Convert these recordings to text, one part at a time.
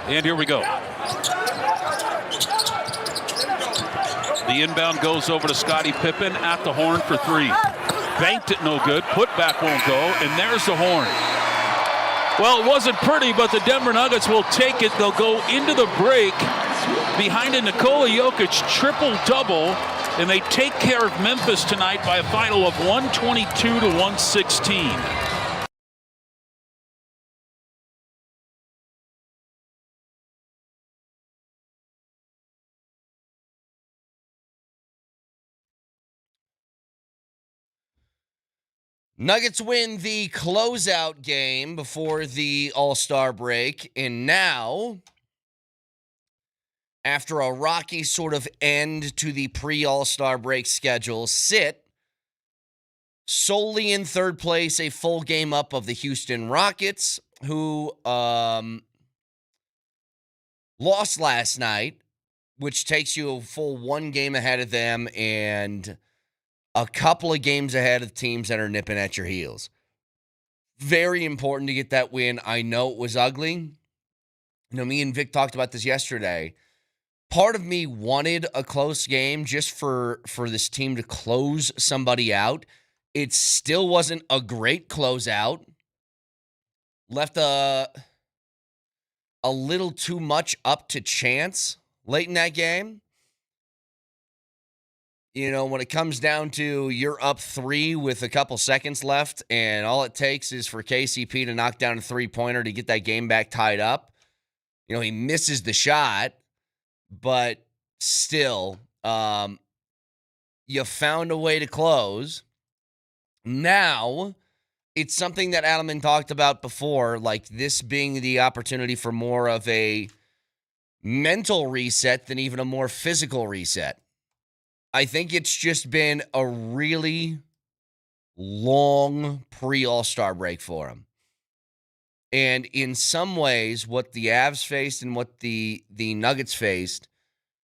And here we go. The inbound goes over to Scottie Pippen at the horn for three. Banked it, no good. Putback won't go, and there's the horn. Well, it wasn't pretty, but the Denver Nuggets will take it. They'll go into the break behind a Nikola Jokić triple-double, and they take care of Memphis tonight by a final of 122 to 116. Nuggets win the closeout game before the All-Star break, and now, after a rocky sort of end to the pre-All-Star break schedule, sit solely in third place, a full game up of the Houston Rockets, who lost last night, which takes you a full one game ahead of them and a couple of games ahead of teams that are nipping at your heels. Very important to get that win. I know it was ugly. You know, me and Vic talked about this yesterday. Part of me wanted a close game just for this team to close somebody out. It still wasn't a great closeout. Left a little too much up to chance late in that game. You know, when it comes down to you're up 3 with a couple seconds left, and all it takes is for KCP to knock down a three-pointer to get that game back tied up. You know, he misses the shot, but still, you found a way to close. Now, it's something that Adelman talked about before, like this being the opportunity for more of a mental reset than even a more physical reset. I think it's just been a really long pre-All-Star break for him. And in some ways, what the Avs faced and what the Nuggets faced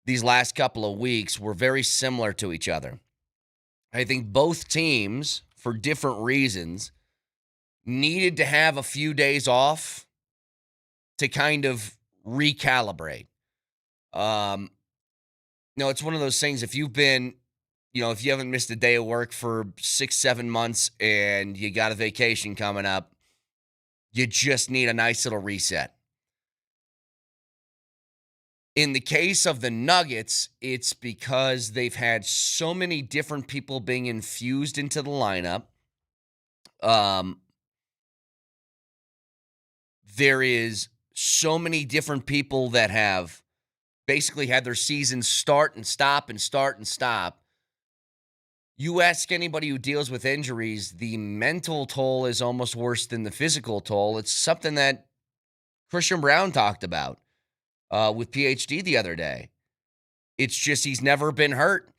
these last couple of weeks were very similar to each other. I think both teams, for different reasons, needed to have a few days off to kind of recalibrate. No, it's one of those things, if you've been, you know, if you haven't missed a day of work for 6-7 months and you got a vacation coming up, you just need a nice little reset. In the case of the Nuggets, it's because they've had so many different people being infused into the lineup. There is so many different people that have basically had their season start and stop and start and stop. You ask anybody who deals with injuries, the mental toll is almost worse than the physical toll. It's something that Christian Brown talked about with PhD the other day. It's just he's never been hurt.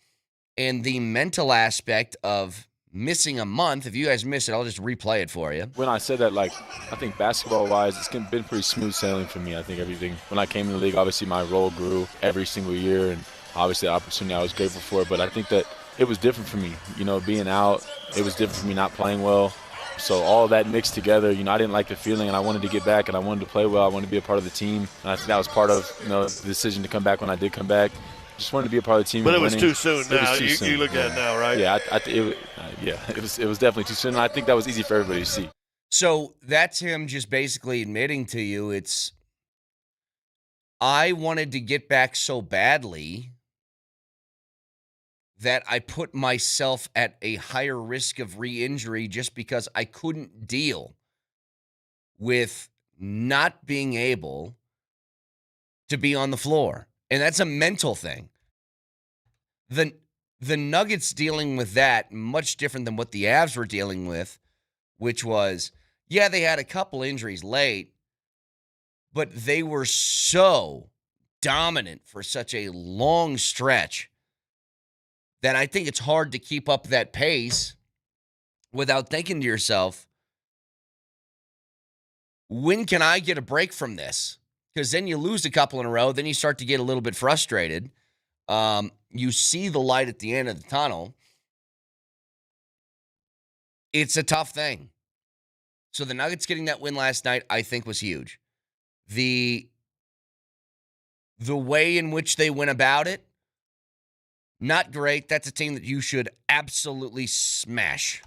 And the mental aspect of missing a month, if you guys miss it, I'll just replay it for you. When I said that, like, I think basketball-wise, it's been pretty smooth sailing for me. I think everything, when I came in the league, obviously my role grew every single year, and obviously the opportunity I was grateful for. But I think that it was different for me, you know, being out. It was different for me not playing well. So all of that mixed together, you know, I didn't like the feeling, and I wanted to get back, and I wanted to play well. I wanted to be a part of the team. And I think that was part of, you know, the decision to come back when I did come back. Just wanted to be a part of the team. But it was too soon now. You look at it now, right? Yeah, it was definitely too soon. And I think that was easy for everybody to see. So that's him just basically admitting to you, I wanted to get back so badly that I put myself at a higher risk of re-injury just because I couldn't deal with not being able to be on the floor. And that's a mental thing. The Nuggets dealing with that much different than what the Avs were dealing with, which was, yeah, they had a couple injuries late, but they were so dominant for such a long stretch that I think it's hard to keep up that pace without thinking to yourself, when can I get a break from this? Because then you lose a couple in a row, then you start to get a little bit frustrated. You see the light at the end of the tunnel. It's a tough thing. So the Nuggets getting that win last night, I think, was huge. The The way in which they went about it, not great. That's a team that you should absolutely smash.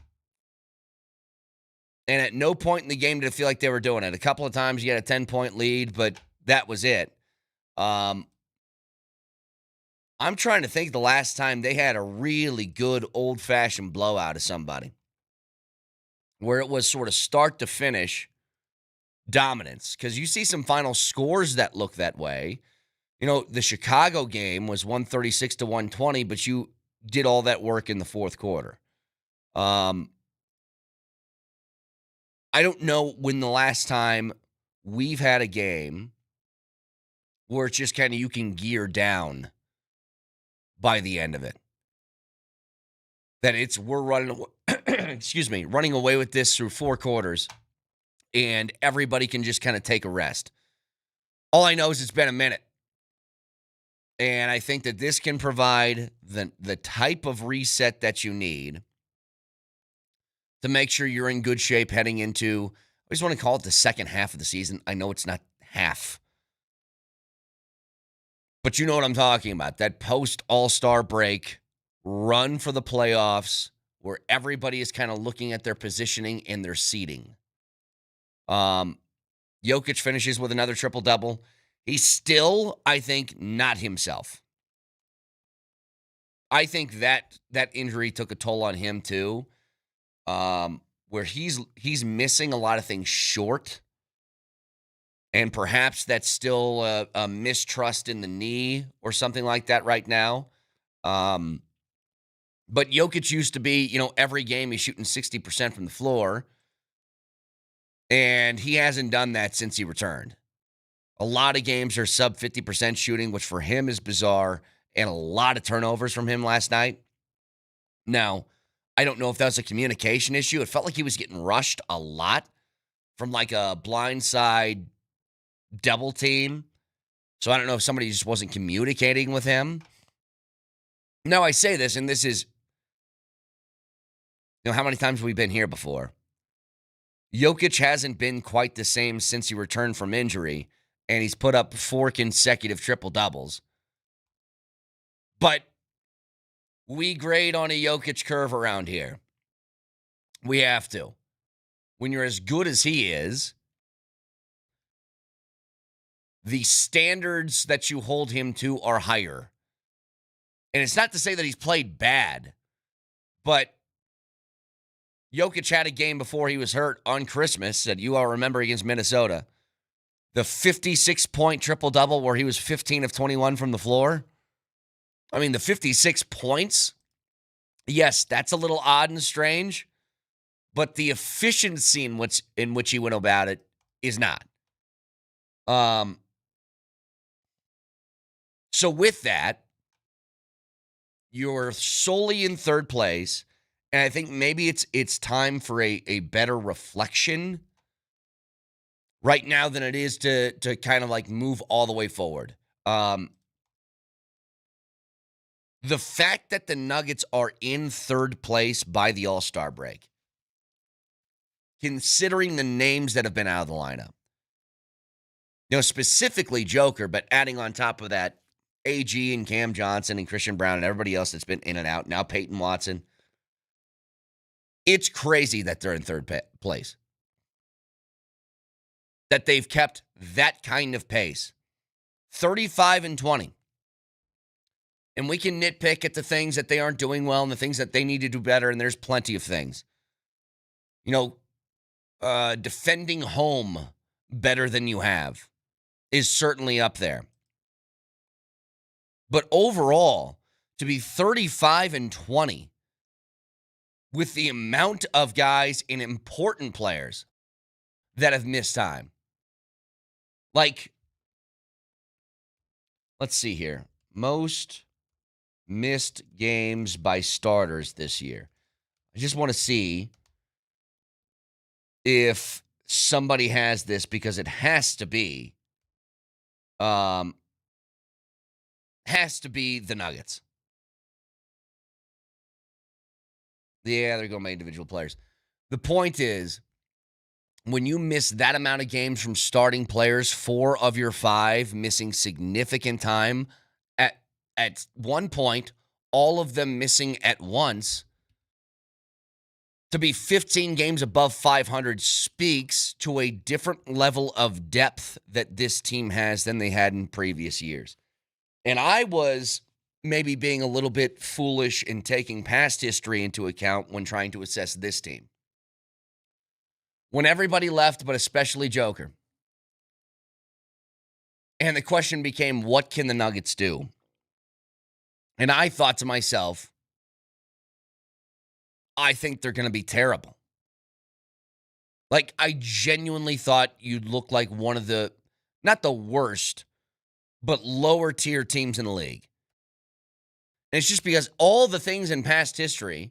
And at no point in the game did it feel like they were doing it. A couple of times you had a 10-point lead, but that was it. I'm trying to think the last time they had a really good old-fashioned blowout of somebody, where it was sort of start to finish dominance. Because you see some final scores that look that way. You know, the Chicago game was 136-120, but you did all that work in the fourth quarter. I don't know when the last time we've had a game where it's just kind of you can gear down by the end of it. That we're running, running away with this through 4 quarters, and everybody can just kind of take a rest. All I know is it's been a minute. And I think that this can provide the type of reset that you need to make sure you're in good shape heading into, I just want to call it the second half of the season. I know it's not half. But you know what I'm talking about. That post-All-Star break, run for the playoffs, where everybody is kind of looking at their positioning and their seeding. Jokić finishes with another triple-double. He's still, I think, not himself. I think that injury took a toll on him too, where he's missing a lot of things short, and perhaps that's still a mistrust in the knee or something like that right now. But Jokić used to be, every game he's shooting 60% from the floor, and he hasn't done that since he returned. A lot of games are sub 50% shooting, which for him is bizarre, and a lot of turnovers from him last night. Now, I don't know if that was a communication issue. It felt like he was getting rushed a lot from like a blindside double team. So I don't know if somebody just wasn't communicating with him. Now, I say this, and this is, how many times have we been here before? Jokić hasn't been quite the same since he returned from injury, and he's put up 4 consecutive triple-doubles. But we grade on a Jokić curve around here. We have to. When you're as good as he is, the standards that you hold him to are higher. And it's not to say that he's played bad, but Jokić had a game before he was hurt on Christmas that you all remember against Minnesota. The 56-point triple-double where he was 15 of 21 from the floor. I mean, the 56 points, yes, that's a little odd and strange, but the efficiency in which he went about it is not. So with that, you're solely in third place, and I think maybe it's time for a better reflection right now than it is to kind of like move all the way forward. The fact that the Nuggets are in third place by the All-Star break, considering the names that have been out of the lineup, specifically Joker, but adding on top of that, AG and Cam Johnson and Christian Brown and everybody else that's been in and out, now Peyton Watson, it's crazy that they're in third place. That they've kept that kind of pace. 35-20. And we can nitpick at the things that they aren't doing well and the things that they need to do better, and there's plenty of things. Defending home better than you have is certainly up there. But overall, to be 35-20 with the amount of guys and important players that have missed time. Like, let's see here. Most missed games by starters this year. I just want to see if somebody has this, because it has to be the Nuggets. Yeah, they're going by individual players. The point is, when you miss that amount of games from starting players, 4 of your 5 missing significant time at one point, all of them missing at once, to be 15 games above 500 speaks to a different level of depth that this team has than they had in previous years. And I was maybe being a little bit foolish in taking past history into account when trying to assess this team. When everybody left, but especially Joker, and the question became, what can the Nuggets do? And I thought to myself, I think they're going to be terrible. Like, I genuinely thought you'd look like one of the, not the worst, but lower tier teams in the league. And it's just because all the things in past history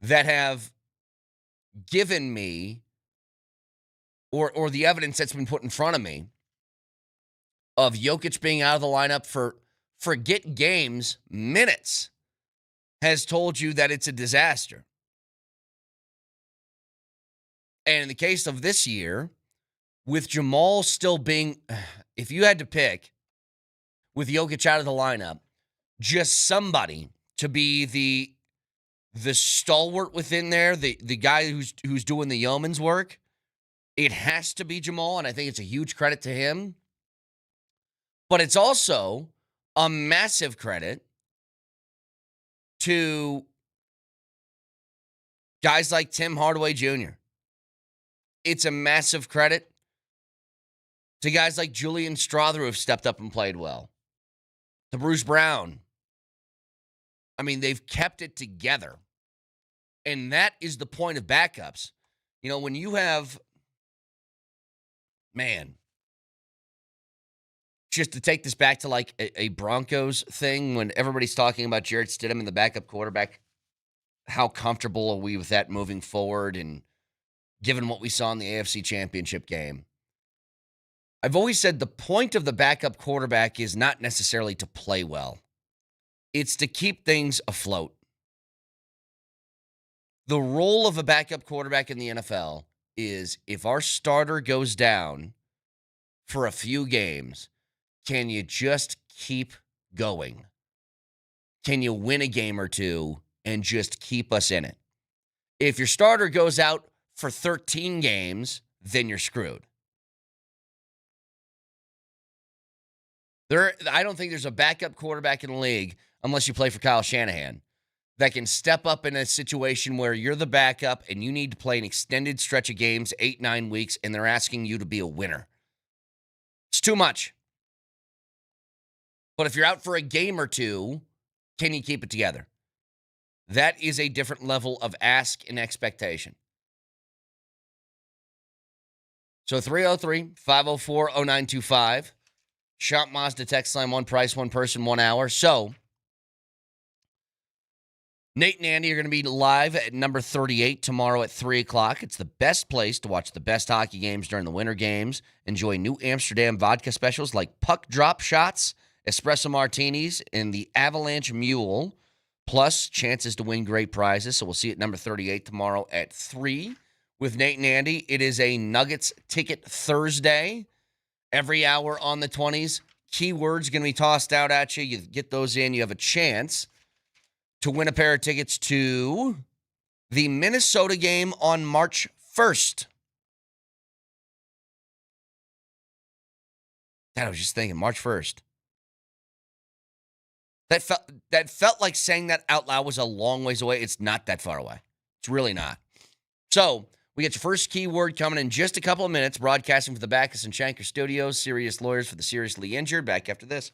that have given me, or the evidence that's been put in front of me, of Jokić being out of the lineup for, forget games, minutes, has told you that it's a disaster. And in the case of this year, with Jamal still being, if you had to pick, with Jokić out of the lineup, just somebody to be the stalwart within there, the guy who's doing the yeoman's work, it has to be Jamal, and I think it's a huge credit to him. But it's also a massive credit to guys like Tim Hardaway Jr. It's a massive credit to guys like Julian Strawther who have stepped up and played well. To Bruce Brown. I mean, they've kept it together. And that is the point of backups. You know, when you have, man, just to take this back to like a Broncos thing, when everybody's talking about Jarrett Stidham and the backup quarterback, how comfortable are we with that moving forward? And given what we saw in the AFC Championship game, I've always said the point of the backup quarterback is not necessarily to play well. It's to keep things afloat. The role of a backup quarterback in the NFL is, if our starter goes down for a few games, can you just keep going? Can you win a game or two and just keep us in it? If your starter goes out for 13 games, then you're screwed. I don't think there's a backup quarterback in the league, unless you play for Kyle Shanahan, that can step up in a situation where you're the backup and you need to play an extended stretch of games, 8-9 weeks, and they're asking you to be a winner. It's too much. But if you're out for a game or two, can you keep it together? That is a different level of ask and expectation. So 303-504-0925. Shop Mazda text line, one price, one person, 1 hour. So Nate and Andy are going to be live at number 38 tomorrow at 3 o'clock. It's the best place to watch the best hockey games during the winter games. Enjoy New Amsterdam vodka specials like puck drop shots, espresso martinis, and the Avalanche Mule, plus chances to win great prizes. So we'll see you at number 38 tomorrow at 3 with Nate and Andy. It is a Nuggets Ticket Thursday. Every hour on the 20s. Keywords going to be tossed out at you. You get those in, you have a chance to win a pair of tickets to the Minnesota game on March 1st. God, I was just thinking, March 1st. That felt like saying that out loud was a long ways away. It's not that far away. It's really not. So we get your first keyword coming in just a couple of minutes, broadcasting for the Backus and Shanker Studios, serious lawyers for the seriously injured. Back after this.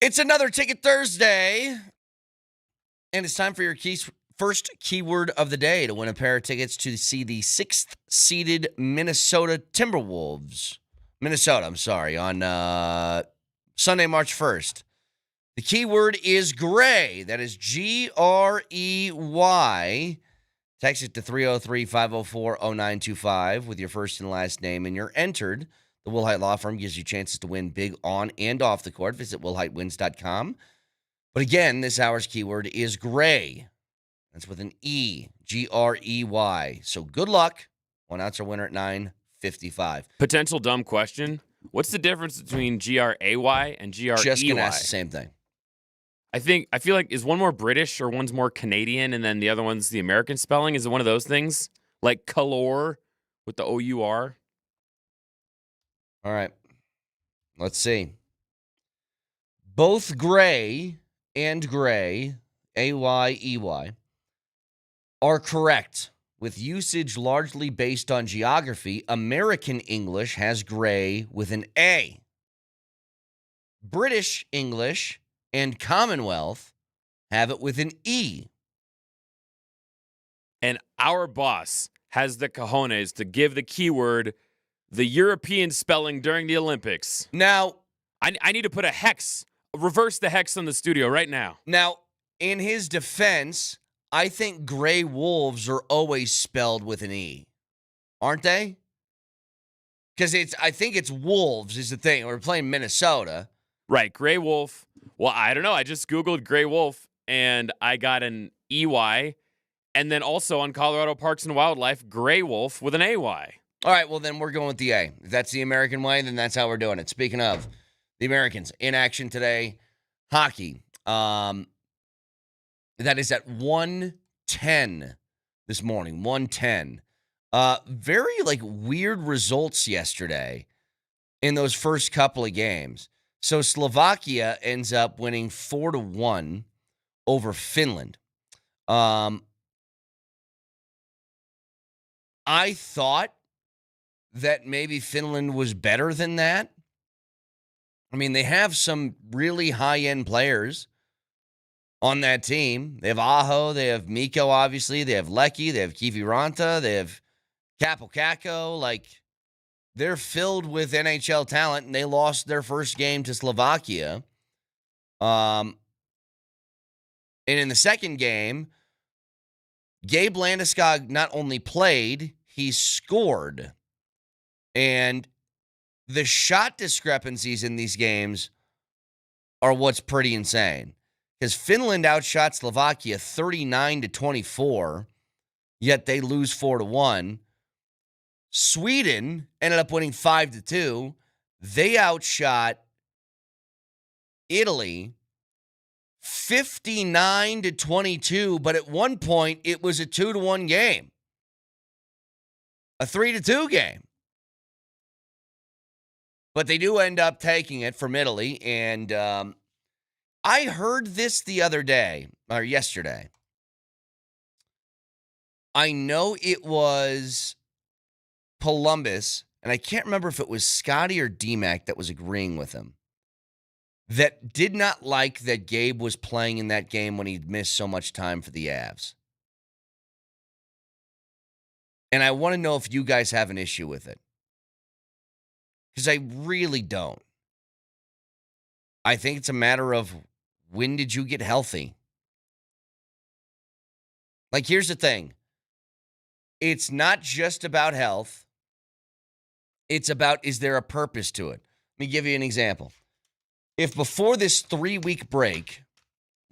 It's another Ticket Thursday, and it's time for your first keyword of the day to win a pair of tickets to see the 6th-seeded Minnesota Timberwolves. On Sunday, March 1st. The keyword is gray. That is Grey. Text it to 303-504-0925 with your first and last name, and you're entered. The Wilhite Law Firm gives you chances to win big on and off the court. Visit WilhiteWins.com. But again, this hour's keyword is gray. That's with an E, Grey. So good luck. One out's our winner at 9:55. Potential dumb question. What's the difference between Gray and Grey? Just going to ask the same thing. I feel like, is one more British or one's more Canadian and then the other one's the American spelling? Is it one of those things? Like color with the O-U-R? All right. Let's see. Both gray and gray, A-Y-E-Y, are correct. With usage largely based on geography, American English has gray with an A. British English and Commonwealth have it with an E. And our boss has the cojones to give the keyword the European spelling during the Olympics. Now, I need to put a hex, reverse the hex on the studio right now. Now, in his defense, I think gray wolves are always spelled with an E. Aren't they? Because I think it's wolves is the thing. We're playing Minnesota. Right, gray wolf. Well, I don't know. I just Googled gray wolf, and I got an EY. And then also on Colorado Parks and Wildlife, gray wolf with an AY. All right, well, then we're going with the A. If that's the American way, then that's how we're doing it. Speaking of the Americans, in action today, hockey. That is at 1:10 this morning, 1:10. Very, weird results yesterday in those first couple of games. So Slovakia ends up winning 4-1 over Finland. I thought that maybe Finland was better than that. I mean, they have some really high-end players on that team. They have Aho, they have Mikko, obviously. They have Lecky, they have Kiviranta, they have Capo Kakko. They're filled with NHL talent, and they lost their first game to Slovakia. And in the second game, Gabe Landeskog not only played, he scored. And the shot discrepancies in these games are what's pretty insane. Because Finland outshot Slovakia 39-24, yet they lose 4-1. Sweden ended up winning 5-2. They outshot Italy 59-22, but at one point it was a 2-1 game. A 3-2 game. But they do end up taking it from Italy, and I heard this the other day, or yesterday. I know it was Polumbus, and I can't remember if it was Scotty or DMac that was agreeing with him, that did not like that Gabe was playing in that game when he missed so much time for the Avs. And I want to know if you guys have an issue with it. Because I really don't. I think it's a matter of when did you get healthy? Here's the thing. It's not just about health. It's about, is there a purpose to it? Let me give you an example. If before this 3-week break,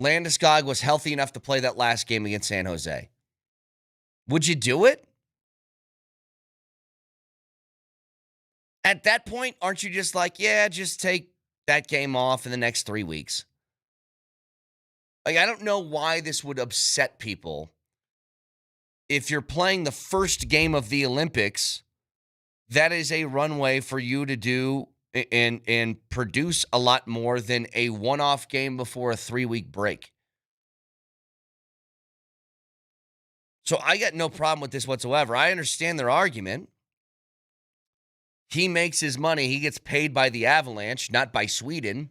Landeskog was healthy enough to play that last game against San Jose, would you do it? At that point, aren't you just just take that game off in the next 3 weeks? I don't know why this would upset people. If you're playing the first game of the Olympics, that is a runway for you to do and produce a lot more than a one-off game before a 3-week break. So I got no problem with this whatsoever. I understand their argument. He makes his money. He gets paid by the Avalanche, not by Sweden.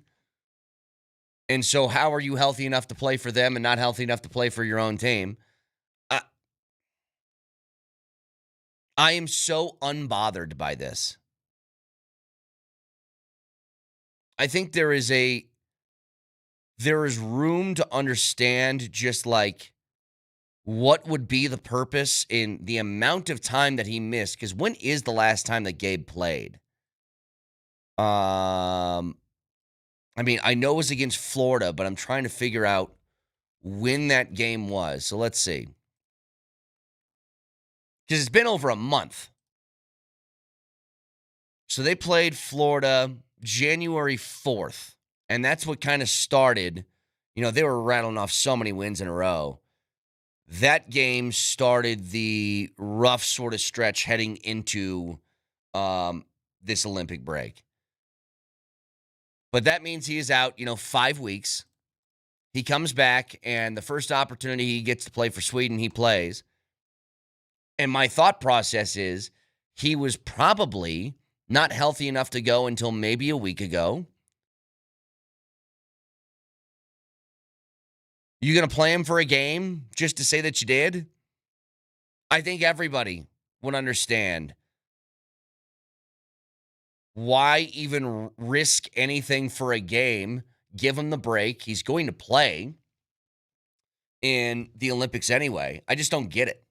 And so how are you healthy enough to play for them and not healthy enough to play for your own team? I am so unbothered by this. I think there is room to understand just like what would be the purpose in the amount of time that he missed. Because when is the last time that Gabe played? I mean, I know it was against Florida, but I'm trying to figure out when that game was. So let's see. Because it's been over a month. So they played Florida January 4th. And that's what kind of started. You know, they were rattling off so many wins in a row. That game started the rough sort of stretch heading into this Olympic break. But that means he is out, 5 weeks. He comes back, and the first opportunity he gets to play for Sweden, he plays. And my thought process is he was probably not healthy enough to go until maybe a week ago. You going to play him for a game just to say that you did? I think everybody would understand why even risk anything for a game. Give him the break. He's going to play in the Olympics anyway. I just don't get it.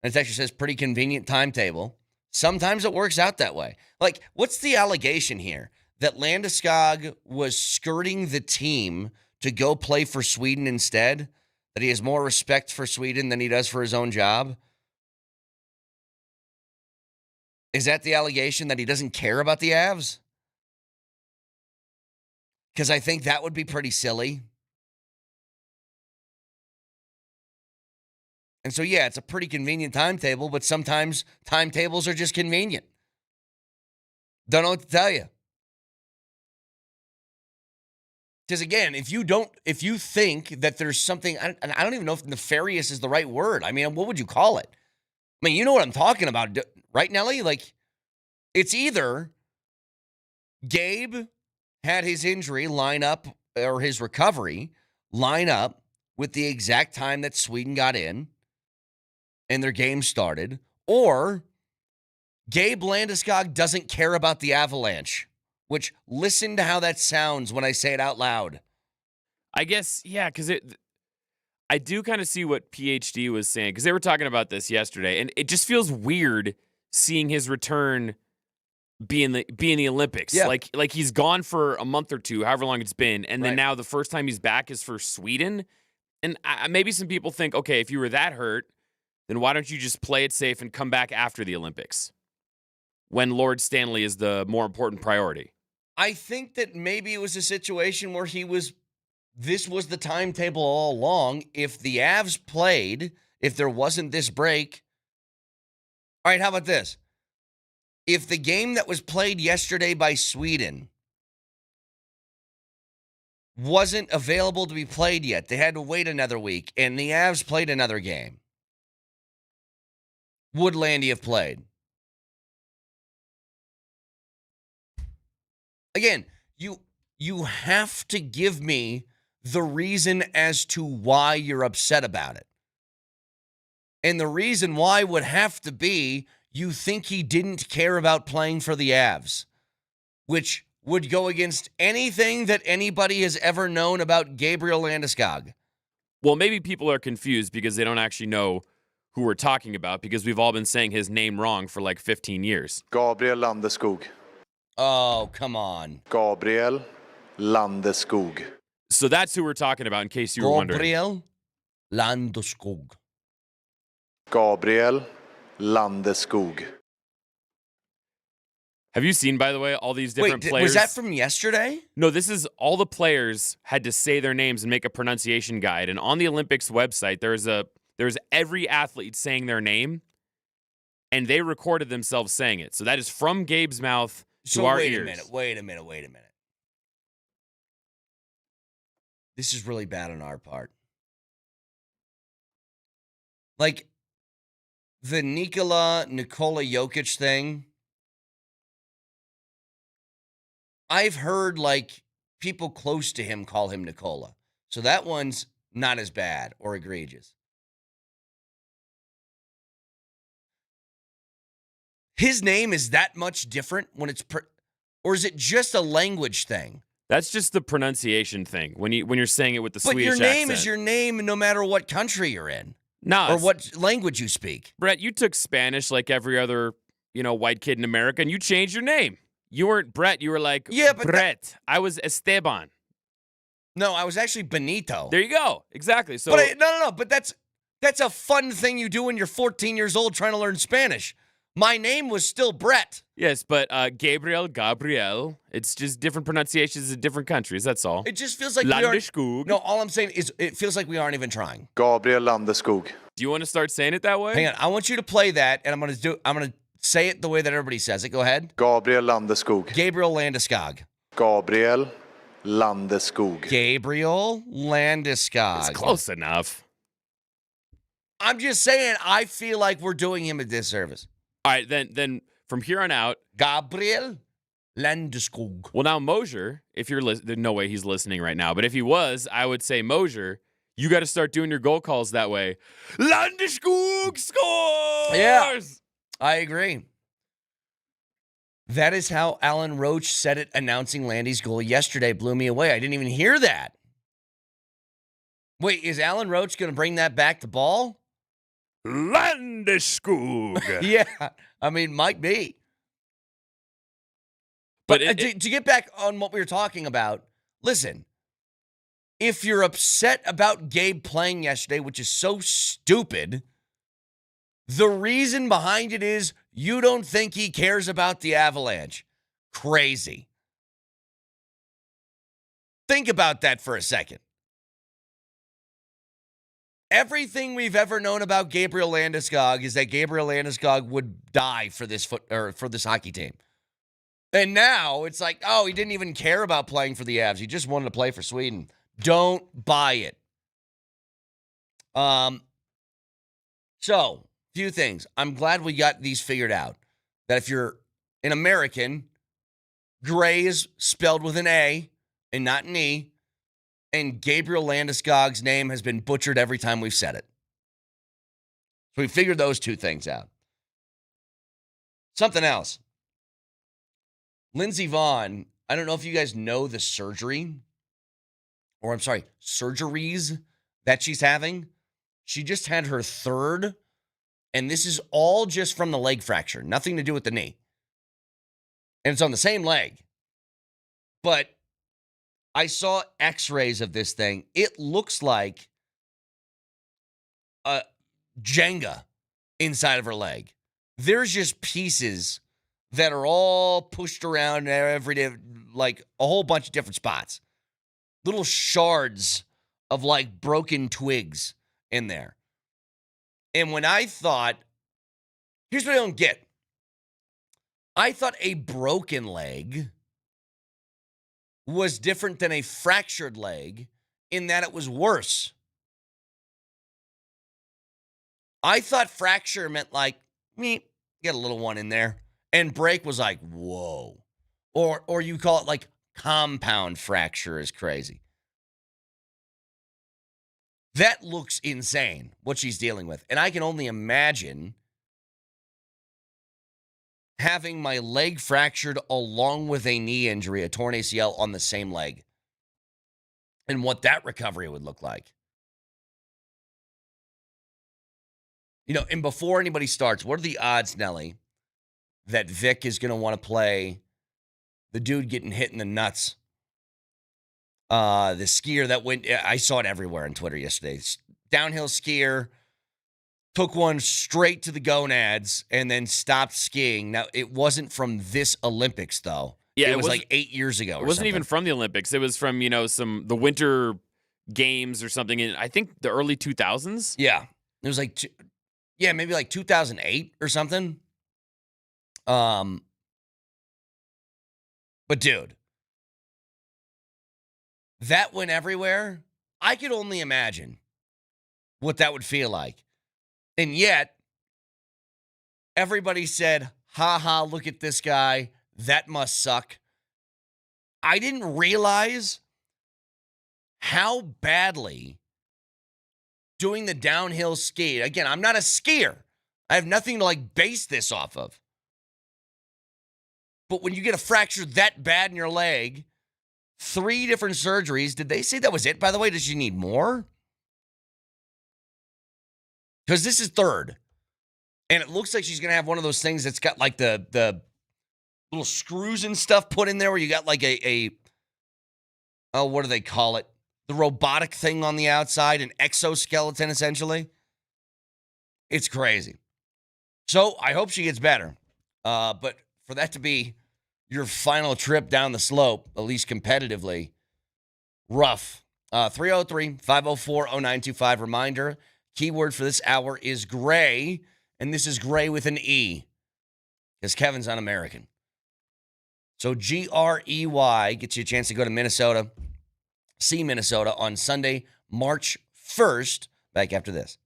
And it actually says pretty convenient timetable. Sometimes it works out that way. Like, what's the allegation here? That Landeskog was skirting the team to go play for Sweden instead? That he has more respect for Sweden than he does for his own job? Is that the allegation, that he doesn't care about the Avs? Because I think that would be pretty silly. And so, yeah, it's a pretty convenient timetable, but sometimes timetables are just convenient. Don't know what to tell you. Because again, if you think that there's something, I don't even know if nefarious is the right word. I mean, what would you call it? I mean, you know what I'm talking about, right, Nelly? Like, it's either Gabe had his injury line up, or his recovery line up with the exact time that Sweden got in and their game started, or Gabe Landeskog doesn't care about the Avalanche, which, listen to how that sounds when I say it out loud. I guess, yeah, because I do kind of see what PhD was saying, because they were talking about this yesterday, and it just feels weird seeing his return be in the Olympics. Yeah. Like he's gone for a month or two, however long it's been, and then now the first time he's back is for Sweden. And maybe some people think, okay, if you were that hurt, then why don't you just play it safe and come back after the Olympics when Lord Stanley is the more important priority? I think that maybe it was a situation where this was the timetable all along. If the Avs played, if there wasn't this break. All right, how about this? If the game that was played yesterday by Sweden wasn't available to be played yet, they had to wait another week, and the Avs played another game, would Landy have played? Again, you have to give me the reason as to why you're upset about it. And the reason why would have to be you think he didn't care about playing for the Avs, which would go against anything that anybody has ever known about Gabriel Landeskog. Well, maybe people are confused because they don't actually know who we're talking about, because we've all been saying his name wrong for like 15 years. Gabriel Landeskog. Oh, come on. Gabriel Landeskog. So that's who we're talking about, in case you were wondering. Gabriel Landeskog. Gabriel Landeskog. Have you seen, by the way, all these different players? Was that from yesterday? No, this is all the players had to say their names and make a pronunciation guide. And on the Olympics website, there's every athlete saying their name, and they recorded themselves saying it. So that is from Gabe's mouth to our ears. Wait a minute. This is really bad on our part. Like, the Nikola Jokić thing, I've heard, like, people close to him call him Nikola. So that one's not as bad or egregious. His name is that much different when it's or is it just a language thing? That's just the pronunciation thing when you're saying it with the Swedish accent. But your name is your name no matter what country you're in. No, or what language you speak. Brett, you took Spanish like every other, white kid in America, and you changed your name. You weren't Brett. You were like, Brett. I was Esteban. No, I was actually Benito. There you go. Exactly. So, but no. But that's a fun thing you do when you're 14 years old trying to learn Spanish. My name was still Brett. Yes, but Gabriel, it's just different pronunciations in different countries. That's all. It just feels like Landeskog. No, all I'm saying is it feels like we aren't even trying. Gabriel Landeskog. Do you want to start saying it that way? Hang on. I want you to play that, and I'm going to say it the way that everybody says it. Go ahead. Gabriel Landeskog. Gabriel Landeskog. Gabriel Landeskog. Gabriel Landeskog. It's close enough. I'm just saying I feel like we're doing him a disservice. All right, then from here on out, Gabriel Landeskog. Well, now Moser, if you're there's no way he's listening right now, but if he was, I would say Moser, you got to start doing your goal calls that way. Landeskog scores. Yeah, I agree. That is how Alan Roach said it, announcing Landy's goal yesterday. Blew me away. I didn't even hear that. Wait, is Alan Roach going to bring that back to ball? Landeskog. Yeah, I mean, might be. But to get back on what we were talking about, listen, if you're upset about Gabe playing yesterday, which is so stupid, the reason behind it is you don't think he cares about the Avalanche. Crazy. Think about that for a second. Everything we've ever known about Gabriel Landeskog is that Gabriel Landeskog would die for this for this hockey team. And now it's like, oh, he didn't even care about playing for the Avs. He just wanted to play for Sweden. Don't buy it. So, few things. I'm glad we got these figured out. That if you're an American, Gray is spelled with an A and not an E. And Gabriel Landeskog's name has been butchered every time we've said it. So we figured those two things out. Something else. Lindsey Vonn, I don't know if you guys know the surgeries that she's having. She just had her third, and this is all just from the leg fracture, nothing to do with the knee. And it's on the same leg. But I saw x-rays of this thing. It looks like a Jenga inside of her leg. There's just pieces that are all pushed around every day, like a whole bunch of different spots. Little shards of like broken twigs in there. And when I thought, here's what I don't get. I thought a broken leg was different than a fractured leg in that it was worse. I thought fracture meant like, get a little one in there. And break was like, whoa. Or you call it like compound fracture is crazy. That looks insane, what she's dealing with. And I can only imagine having my leg fractured along with a knee injury, a torn ACL on the same leg, and what that recovery would look like. And before anybody starts, what are the odds, Nelly, that Vic is going to want to play the dude getting hit in the nuts? The skier that went, I saw it everywhere on Twitter yesterday. Downhill skier took one straight to the gonads and then stopped skiing. Now, it wasn't from this Olympics, though. Yeah, it was like 8 years ago. It wasn't even from the Olympics. It was from, the Winter Games or something in, I think, the early 2000s. Yeah. It was like, maybe like 2008 or something. But dude, that went everywhere. I could only imagine what that would feel like. And yet, everybody said, ha, look at this guy. That must suck. I didn't realize how badly doing the downhill ski. Again, I'm not a skier. I have nothing to base this off of. But when you get a fracture that bad in your leg, 3 different surgeries, did they say that was it, by the way? Does she need more? Because this is 3rd. And it looks like she's going to have one of those things that's got the little screws and stuff put in there where you got what do they call it? The robotic thing on the outside, an exoskeleton essentially. It's crazy. So I hope she gets better. But for that to be your final trip down the slope, at least competitively, rough. 303-504-0925. Reminder, keyword for this hour is gray, and this is gray with an E, because Kevin's un-American. So Grey gets you a chance to go to Minnesota, see Minnesota on Sunday, March 1st. Back after this.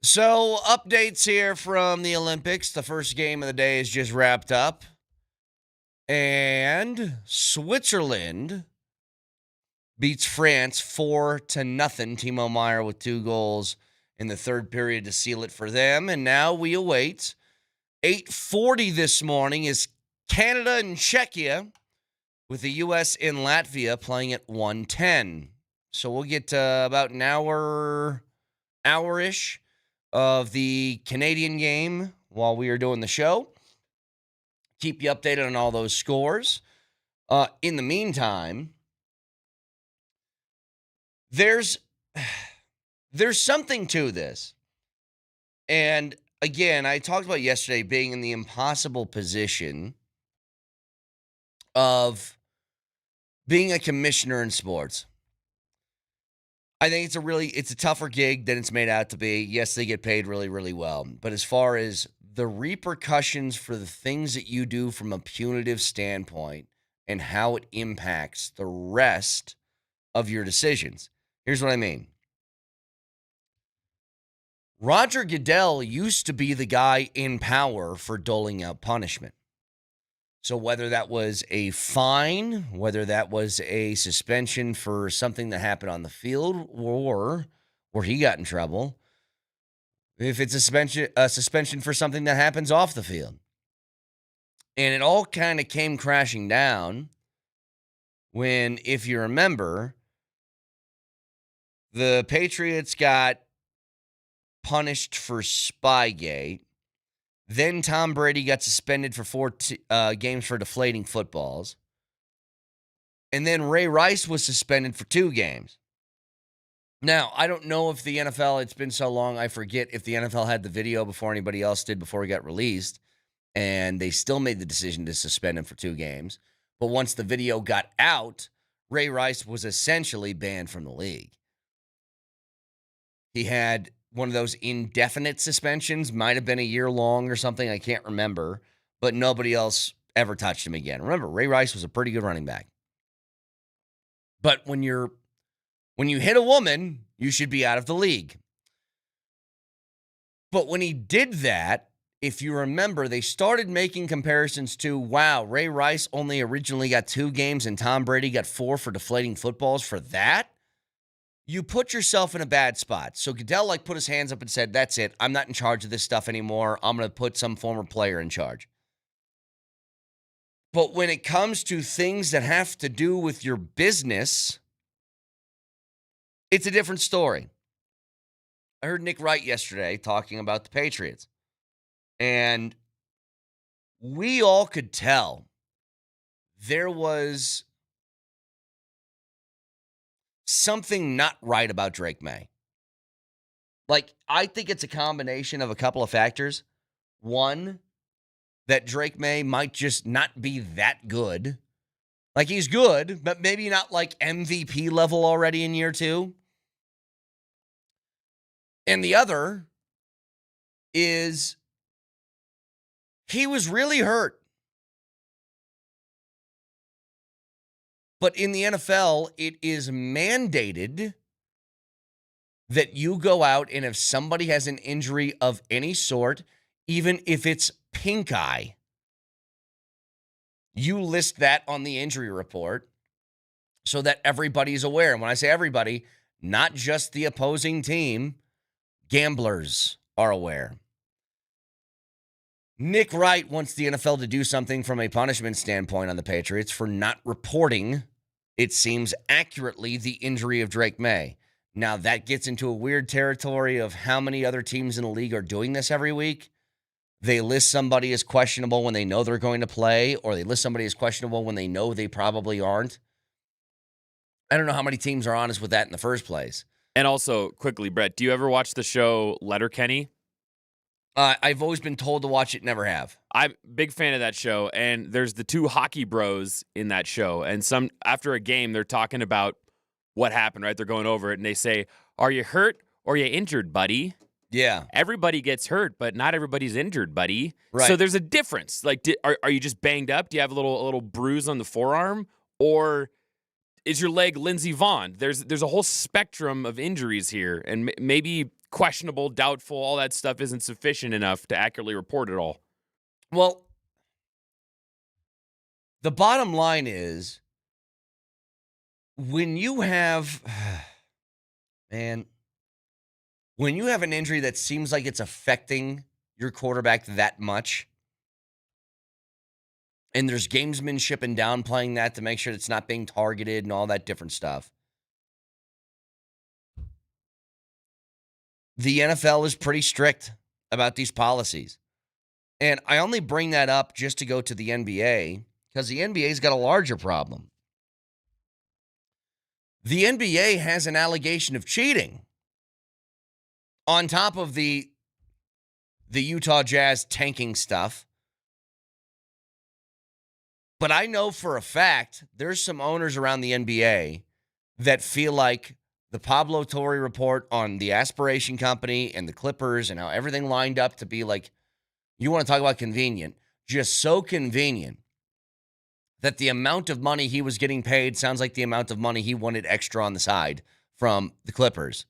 So, updates here from the Olympics. The first game of the day is just wrapped up. And Switzerland beats France 4-0. Timo Meyer with 2 goals in the third period to seal it for them. And now we await 8:40 this morning is Canada and Czechia, with the U.S. and Latvia playing at 1:10. So we'll get about an hour-ish of the Canadian game while we are doing the show. Keep you updated on all those scores. In the meantime, there's something to this. And again, I talked about yesterday being in the impossible position of being a commissioner in sports. I think it's a tougher gig than it's made out to be. Yes, they get paid really, really well. But as far as the repercussions for the things that you do from a punitive standpoint and how it impacts the rest of your decisions. Here's what I mean. Roger Goodell used to be the guy in power for doling out punishment. So whether that was a fine, whether that was a suspension for something that happened on the field or where he got in trouble, if it's a suspension for something that happens off the field. And it all kind of came crashing down when, if you remember, the Patriots got punished for Spygate. Then Tom Brady got suspended for 4 games for deflating footballs. And then Ray Rice was suspended for 2 games. Now, I don't know if the NFL, it's been so long, I forget if the NFL had the video before anybody else did before he got released. And they still made the decision to suspend him for 2 games. But once the video got out, Ray Rice was essentially banned from the league. He had one of those indefinite suspensions, might have been a year long or something, I can't remember, but nobody else ever touched him again. Remember, Ray Rice was a pretty good running back. But when you hit a woman, you should be out of the league. But when he did that, if you remember, they started making comparisons to, wow, Ray Rice only originally got 2 games and Tom Brady got 4 for deflating footballs for that. You put yourself in a bad spot. So Goodell put his hands up and said, that's it. I'm not in charge of this stuff anymore. I'm going to put some former player in charge. But when it comes to things that have to do with your business, it's a different story. I heard Nick Wright yesterday talking about the Patriots. And we all could tell there was something not right about Drake May. I think it's a combination of a couple of factors. One, that Drake May might just not be that good. He's good, but maybe not MVP level already in year 2. And the other is he was really hurt. But in the NFL, it is mandated that you go out and if somebody has an injury of any sort, even if it's pink eye, you list that on the injury report so that everybody's aware. And when I say everybody, not just the opposing team, gamblers are aware. Nick Wright wants the NFL to do something from a punishment standpoint on the Patriots for not reporting, it seems accurately, the injury of Drake May. Now, that gets into a weird territory of how many other teams in the league are doing this every week. They list somebody as questionable when they know they're going to play, or they list somebody as questionable when they know they probably aren't. I don't know how many teams are honest with that in the first place. And also, quickly, Brett, do you ever watch the show Letterkenny? I've always been told to watch it, never have. I'm a big fan of that show, and there's the 2 hockey bros in that show. And after a game, they're talking about what happened, right? They're going over it, and they say, are you hurt or are you injured, buddy? Yeah. Everybody gets hurt, but not everybody's injured, buddy. Right. So there's a difference. Are you just banged up? Do you have a little bruise on the forearm? Or is your leg Lindsey Vonn? There's a whole spectrum of injuries here, and maybe questionable, doubtful, all that stuff isn't sufficient enough to accurately report it all. Well, the bottom line is when you have, man, when you have an injury that seems like it's affecting your quarterback that much, and there's gamesmanship and downplaying that to make sure it's not being targeted and all that different stuff, the NFL is pretty strict about these policies. And I only bring that up just to go to the NBA because the NBA's got a larger problem. The NBA has an allegation of cheating on top of the Utah Jazz tanking stuff. But I know for a fact there's some owners around the NBA that feel like the Pablo Torre report on the Aspiration Company and the Clippers and how everything lined up to be like, you want to talk about convenient, just so convenient that the amount of money he was getting paid sounds like the amount of money he wanted extra on the side from the Clippers.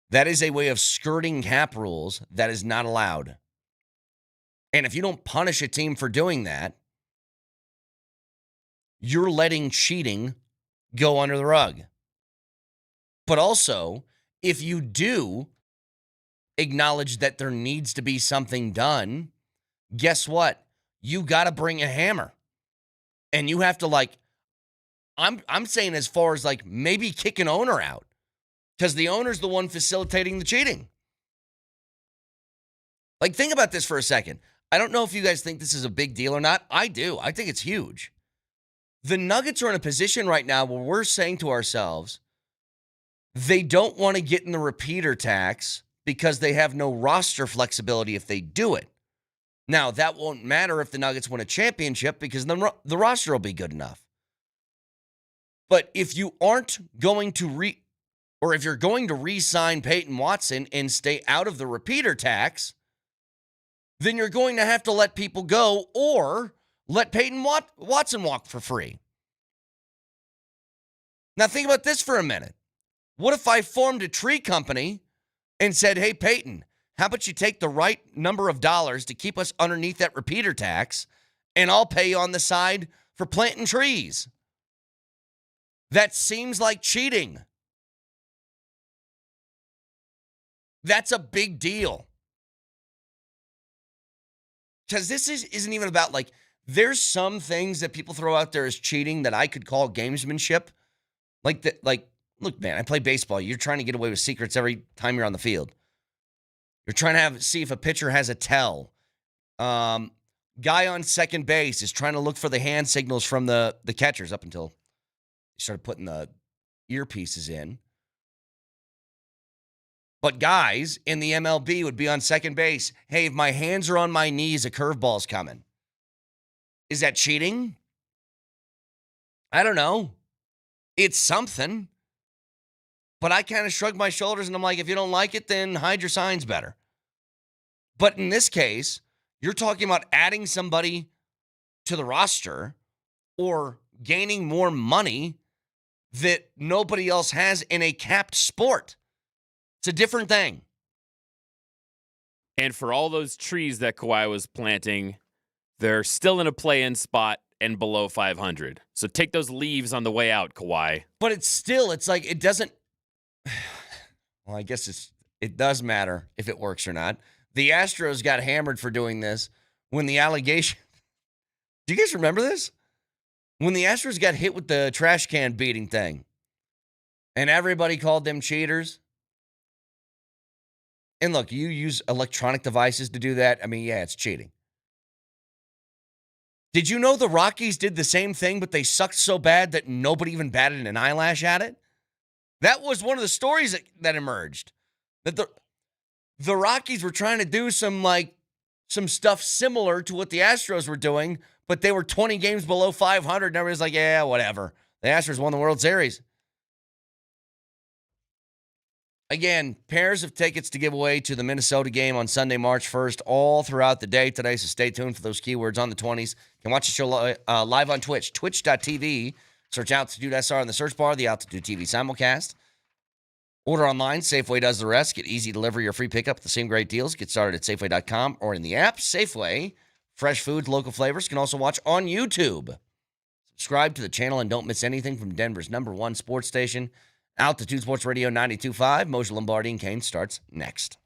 That is a way of skirting cap rules that is not allowed. And if you don't punish a team for doing that, you're letting cheating go under the rug. But also, if you do acknowledge that there needs to be something done, guess what? You got to bring a hammer. And you have to, like, I'm saying as far as, like, maybe kick an owner out because the owner's the one facilitating the cheating. Like, think about this for a second. I don't know if you guys think this is a big deal or not. I do. I think it's huge. The Nuggets are in a position right now where we're saying to ourselves, they don't want to get in the repeater tax because they have no roster flexibility if they do it. Now, that won't matter if the Nuggets win a championship because the roster will be good enough. But if you aren't going to if you're going to re-sign Peyton Watson and stay out of the repeater tax, then you're going to have to let people go or let Peyton Watson walk for free. Now, think about this for a minute. What if I formed a tree company and said, hey, Peyton, how about you take the right number of dollars to keep us underneath that repeater tax, and I'll pay you on the side for planting trees? That seems like cheating. That's a big deal. Because this isn't even about, like, there's some things that people throw out there as cheating that I could call gamesmanship. Look, man, I play baseball. You're trying to get away with secrets every time you're on the field. You're trying to see if a pitcher has a tell. Guy on second base is trying to look for the hand signals from the catchers up until he started putting the earpieces in. But guys in the MLB would be on second base. Hey, if my hands are on my knees, a curveball's coming. Is that cheating? I don't know. It's something. But I kind of shrug my shoulders and I'm like, if you don't like it, then hide your signs better. But in this case, you're talking about adding somebody to the roster or gaining more money that nobody else has in a capped sport. It's a different thing. And for all those trees that Kawhi was planting, they're still in a play-in spot and below 500. So take those leaves on the way out, Kawhi. But it's like it doesn't. Well, I guess it does matter if it works or not. The Astros got hammered for doing this when the allegation. Do you guys remember this? When the Astros got hit with the trash can beating thing, and everybody called them cheaters. And look, you use electronic devices to do that. I mean, yeah, it's cheating. Did you know the Rockies did the same thing, but they sucked so bad that nobody even batted an eyelash at it? That was one of the stories that emerged. That the Rockies were trying to do some stuff similar to what the Astros were doing, but they were 20 games below 500, and everybody's like, yeah, whatever. The Astros won the World Series. Again, pairs of tickets to give away to the Minnesota game on Sunday, March 1st, all throughout the day today, so stay tuned for those keywords on the 20s. You can watch the show live on Twitch, twitch.tv. Search Altitude SR in the search bar, the Altitude TV simulcast. Order online, Safeway does the rest. Get easy delivery or free pickup with the same great deals. Get started at Safeway.com or in the app. Safeway, fresh foods, local flavors. Can also watch on YouTube. Subscribe to the channel and don't miss anything from Denver's #1 sports station. Altitude Sports Radio 92.5. Moser, Lombardi, and Kane starts next.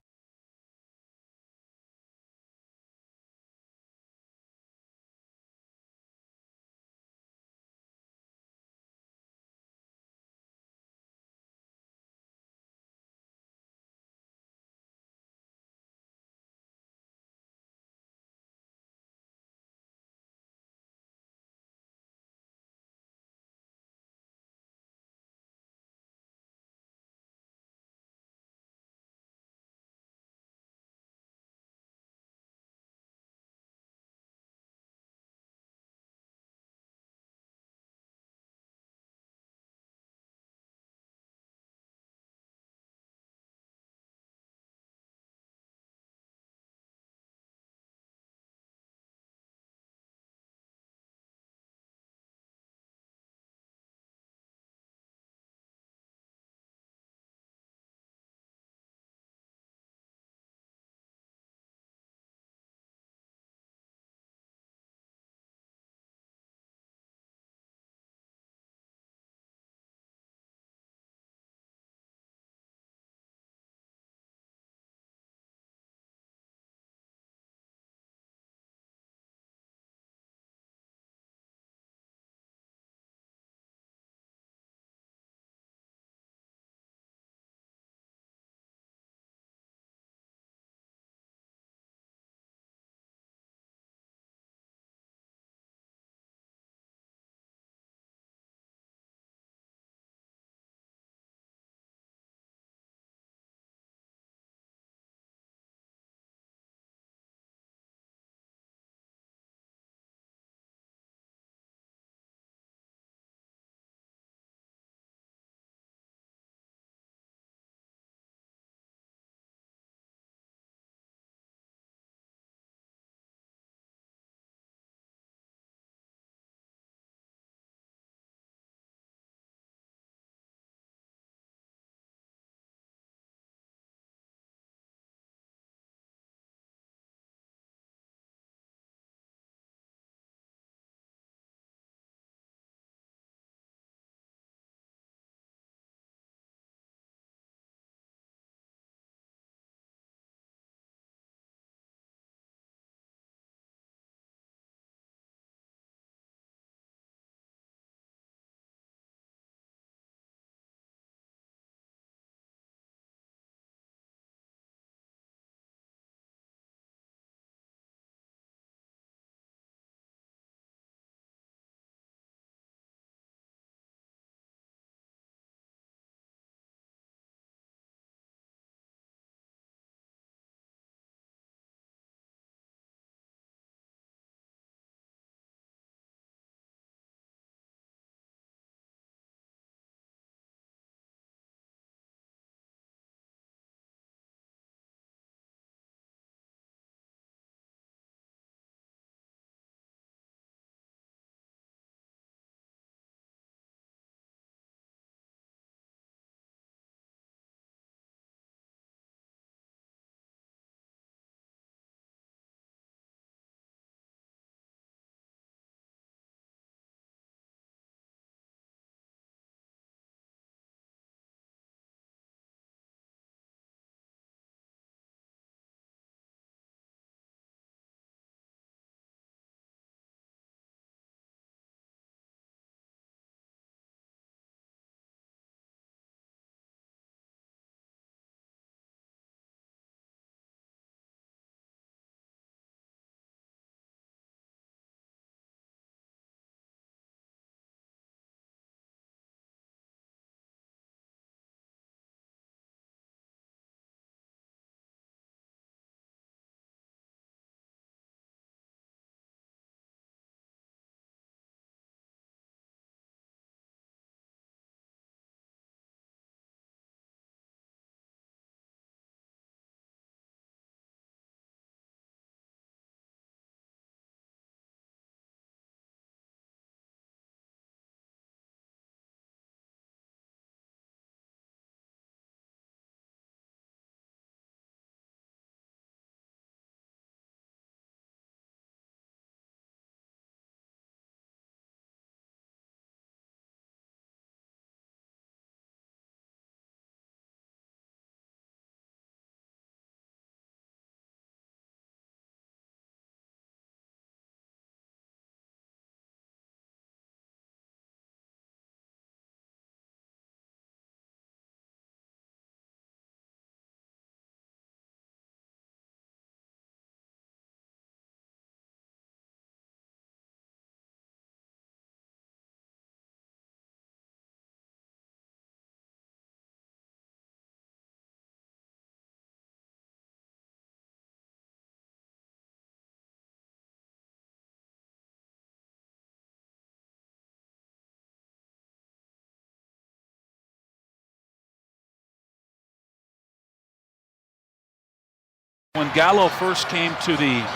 When Gallo first came to the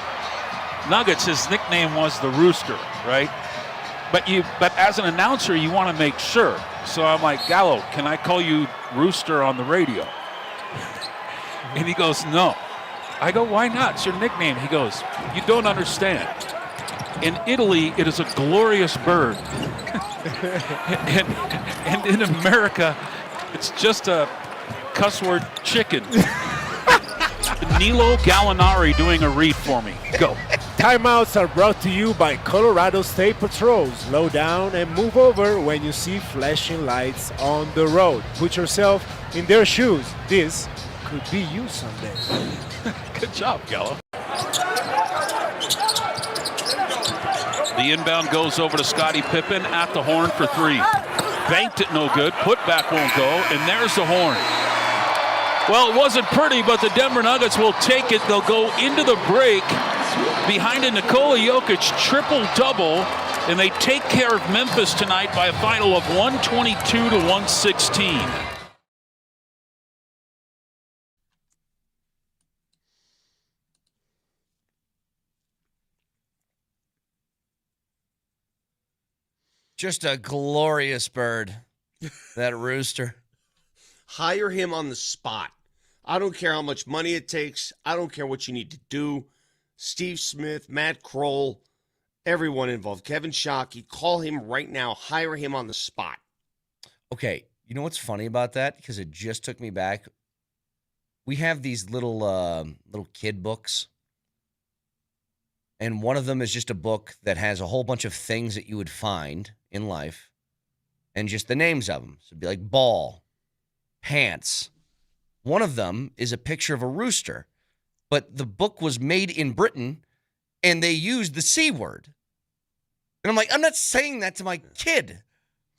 Nuggets, his nickname was the Rooster, right? But as an announcer, you want to make sure. So I'm like, Gallo, can I call you Rooster on the radio? And he goes, no. I go, why not? It's your nickname. He goes, you don't understand. In Italy, it is a glorious bird. and in America, it's just a cuss word chicken. Nilo Gallinari doing a read for me. Go. Timeouts are brought to you by Colorado State Patrol. Slow down and move over when you see flashing lights on the road. Put yourself in their shoes. This could be you someday. Good job, Gallo. The inbound goes over to Scottie Pippen at the horn for three. Banked it no good. Putback won't go, and there's the horn. Well, it wasn't pretty, but the Denver Nuggets will take it. They'll go into the break behind a Nikola Jokić triple-double, and they take care of Memphis tonight by a final of 122-116. Just a glorious bird, that rooster. Hire him on the spot. I don't care how much money it takes. I don't care what you need to do. Steve Smith, Matt Kroll, everyone involved. Kevin Shockey, call him right now. Hire him on the spot. Okay, you know what's funny about that? Because it just took me back. We have these little kid books. And one of them is just a book that has a whole bunch of things that you would find in life. And just the names of them. So it'd be like ball, pants. One of them is a picture of a rooster. But the book was made in Britain, and they used the C word. And I'm like, I'm not saying that to my kid.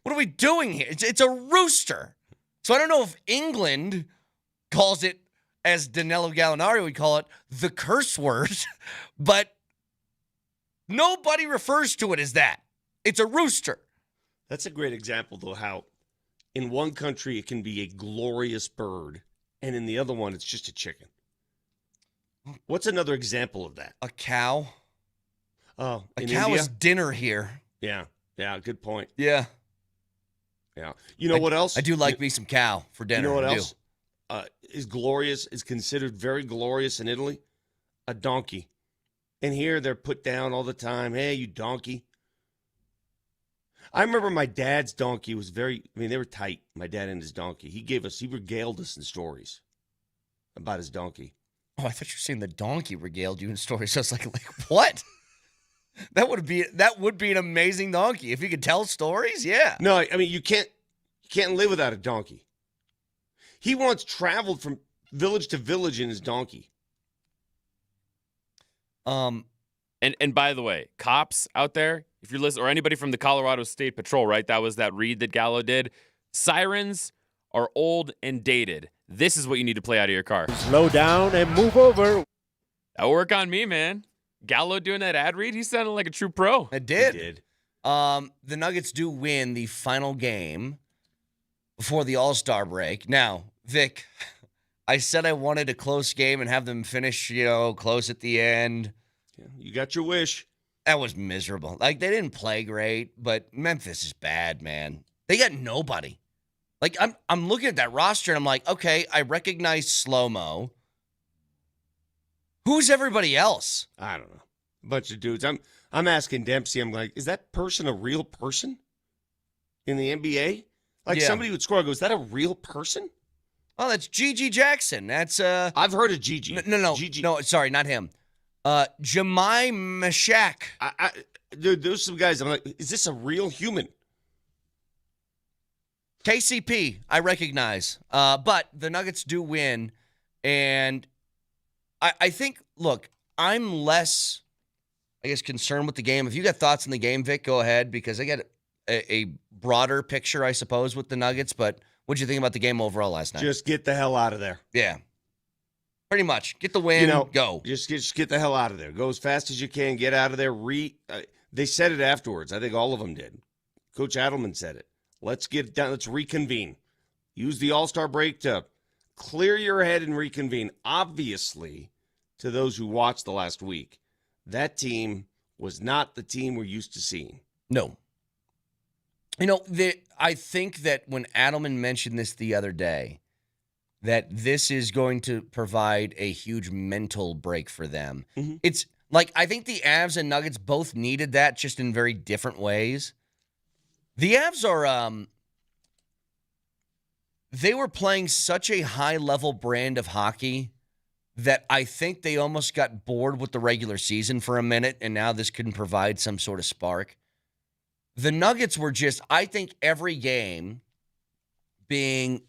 What are we doing here? It's a rooster. So I don't know if England calls it, as Danilo Gallinari would call it, the curse word. But nobody refers to it as that. It's a rooster. That's a great example, though, how in one country it can be a glorious bird, and in the other one it's just a chicken. What's another example of that? A cow. Oh, a in cow India? is dinner here. Yeah, good point. Yeah. Yeah. You know what else? I do like me some cow for dinner. You know what I else is glorious, is considered very glorious in Italy? A donkey. And here they're put down all the time. Hey, you donkey. I remember my dad's donkey was they were tight, my dad and his donkey. He regaled us in stories about his donkey. Oh, I thought you were saying the donkey regaled you in stories. I was like what? That would be an amazing donkey. If you could tell stories, yeah. No, I mean, you can't live without a donkey. He once traveled from village to village in his donkey. And by the way, cops out there, if you're listening, or anybody from the Colorado State Patrol, right? That was that read that Gallo did. Sirens are old and dated. This is what you need to play out of your car. Slow down and move over. That'll work on me, man. Gallo doing that ad read, he sounded like a true pro. It did. He did. The Nuggets do win the final game before the All-Star break. Now, Vic, I said I wanted a close game and have them finish, close at the end. Yeah, you got your wish. That was miserable. Like, they didn't play great, but Memphis is bad, man. They got nobody. Like, I'm looking at that roster, and I'm like, okay, I recognize Slow-Mo. Who's everybody else? I don't know. A bunch of dudes. I'm asking Dempsey, I'm like, is that person a real person in the NBA? Like, Yeah. somebody would score and go, is that a real person? Oh, that's Gigi Jackson. That's I've heard of Gigi. No. Gigi. No, sorry, not him. Jemai Mashak. Dude, there's some guys, I'm like, is this a real human? KCP, I recognize. But the Nuggets do win. And I think, look, I'm less, concerned with the game. If you got thoughts on the game, Vic, go ahead, because I got a broader picture, I suppose, with the Nuggets. But what'd you think about the game overall last night? Just get the hell out of there. Yeah. Pretty much. Get the win, go. Just get the hell out of there. Go as fast as you can. Get out of there. They said it afterwards. I think all of them did. Coach Adelman said it. Let's get it done. Let's reconvene. Use the All-Star break to clear your head and reconvene. Obviously, to those who watched the last week. That team was not the team we're used to seeing. No. You know, I think that when Adelman mentioned this the other day, that this is going to provide a huge mental break for them. Mm-hmm. It's like, I think the Avs and Nuggets both needed that, just in very different ways. The Avs are, they were playing such a high-level brand of hockey that I think they almost got bored with the regular season for a minute, and now this couldn't provide some sort of spark. The Nuggets were just, I think, every game being,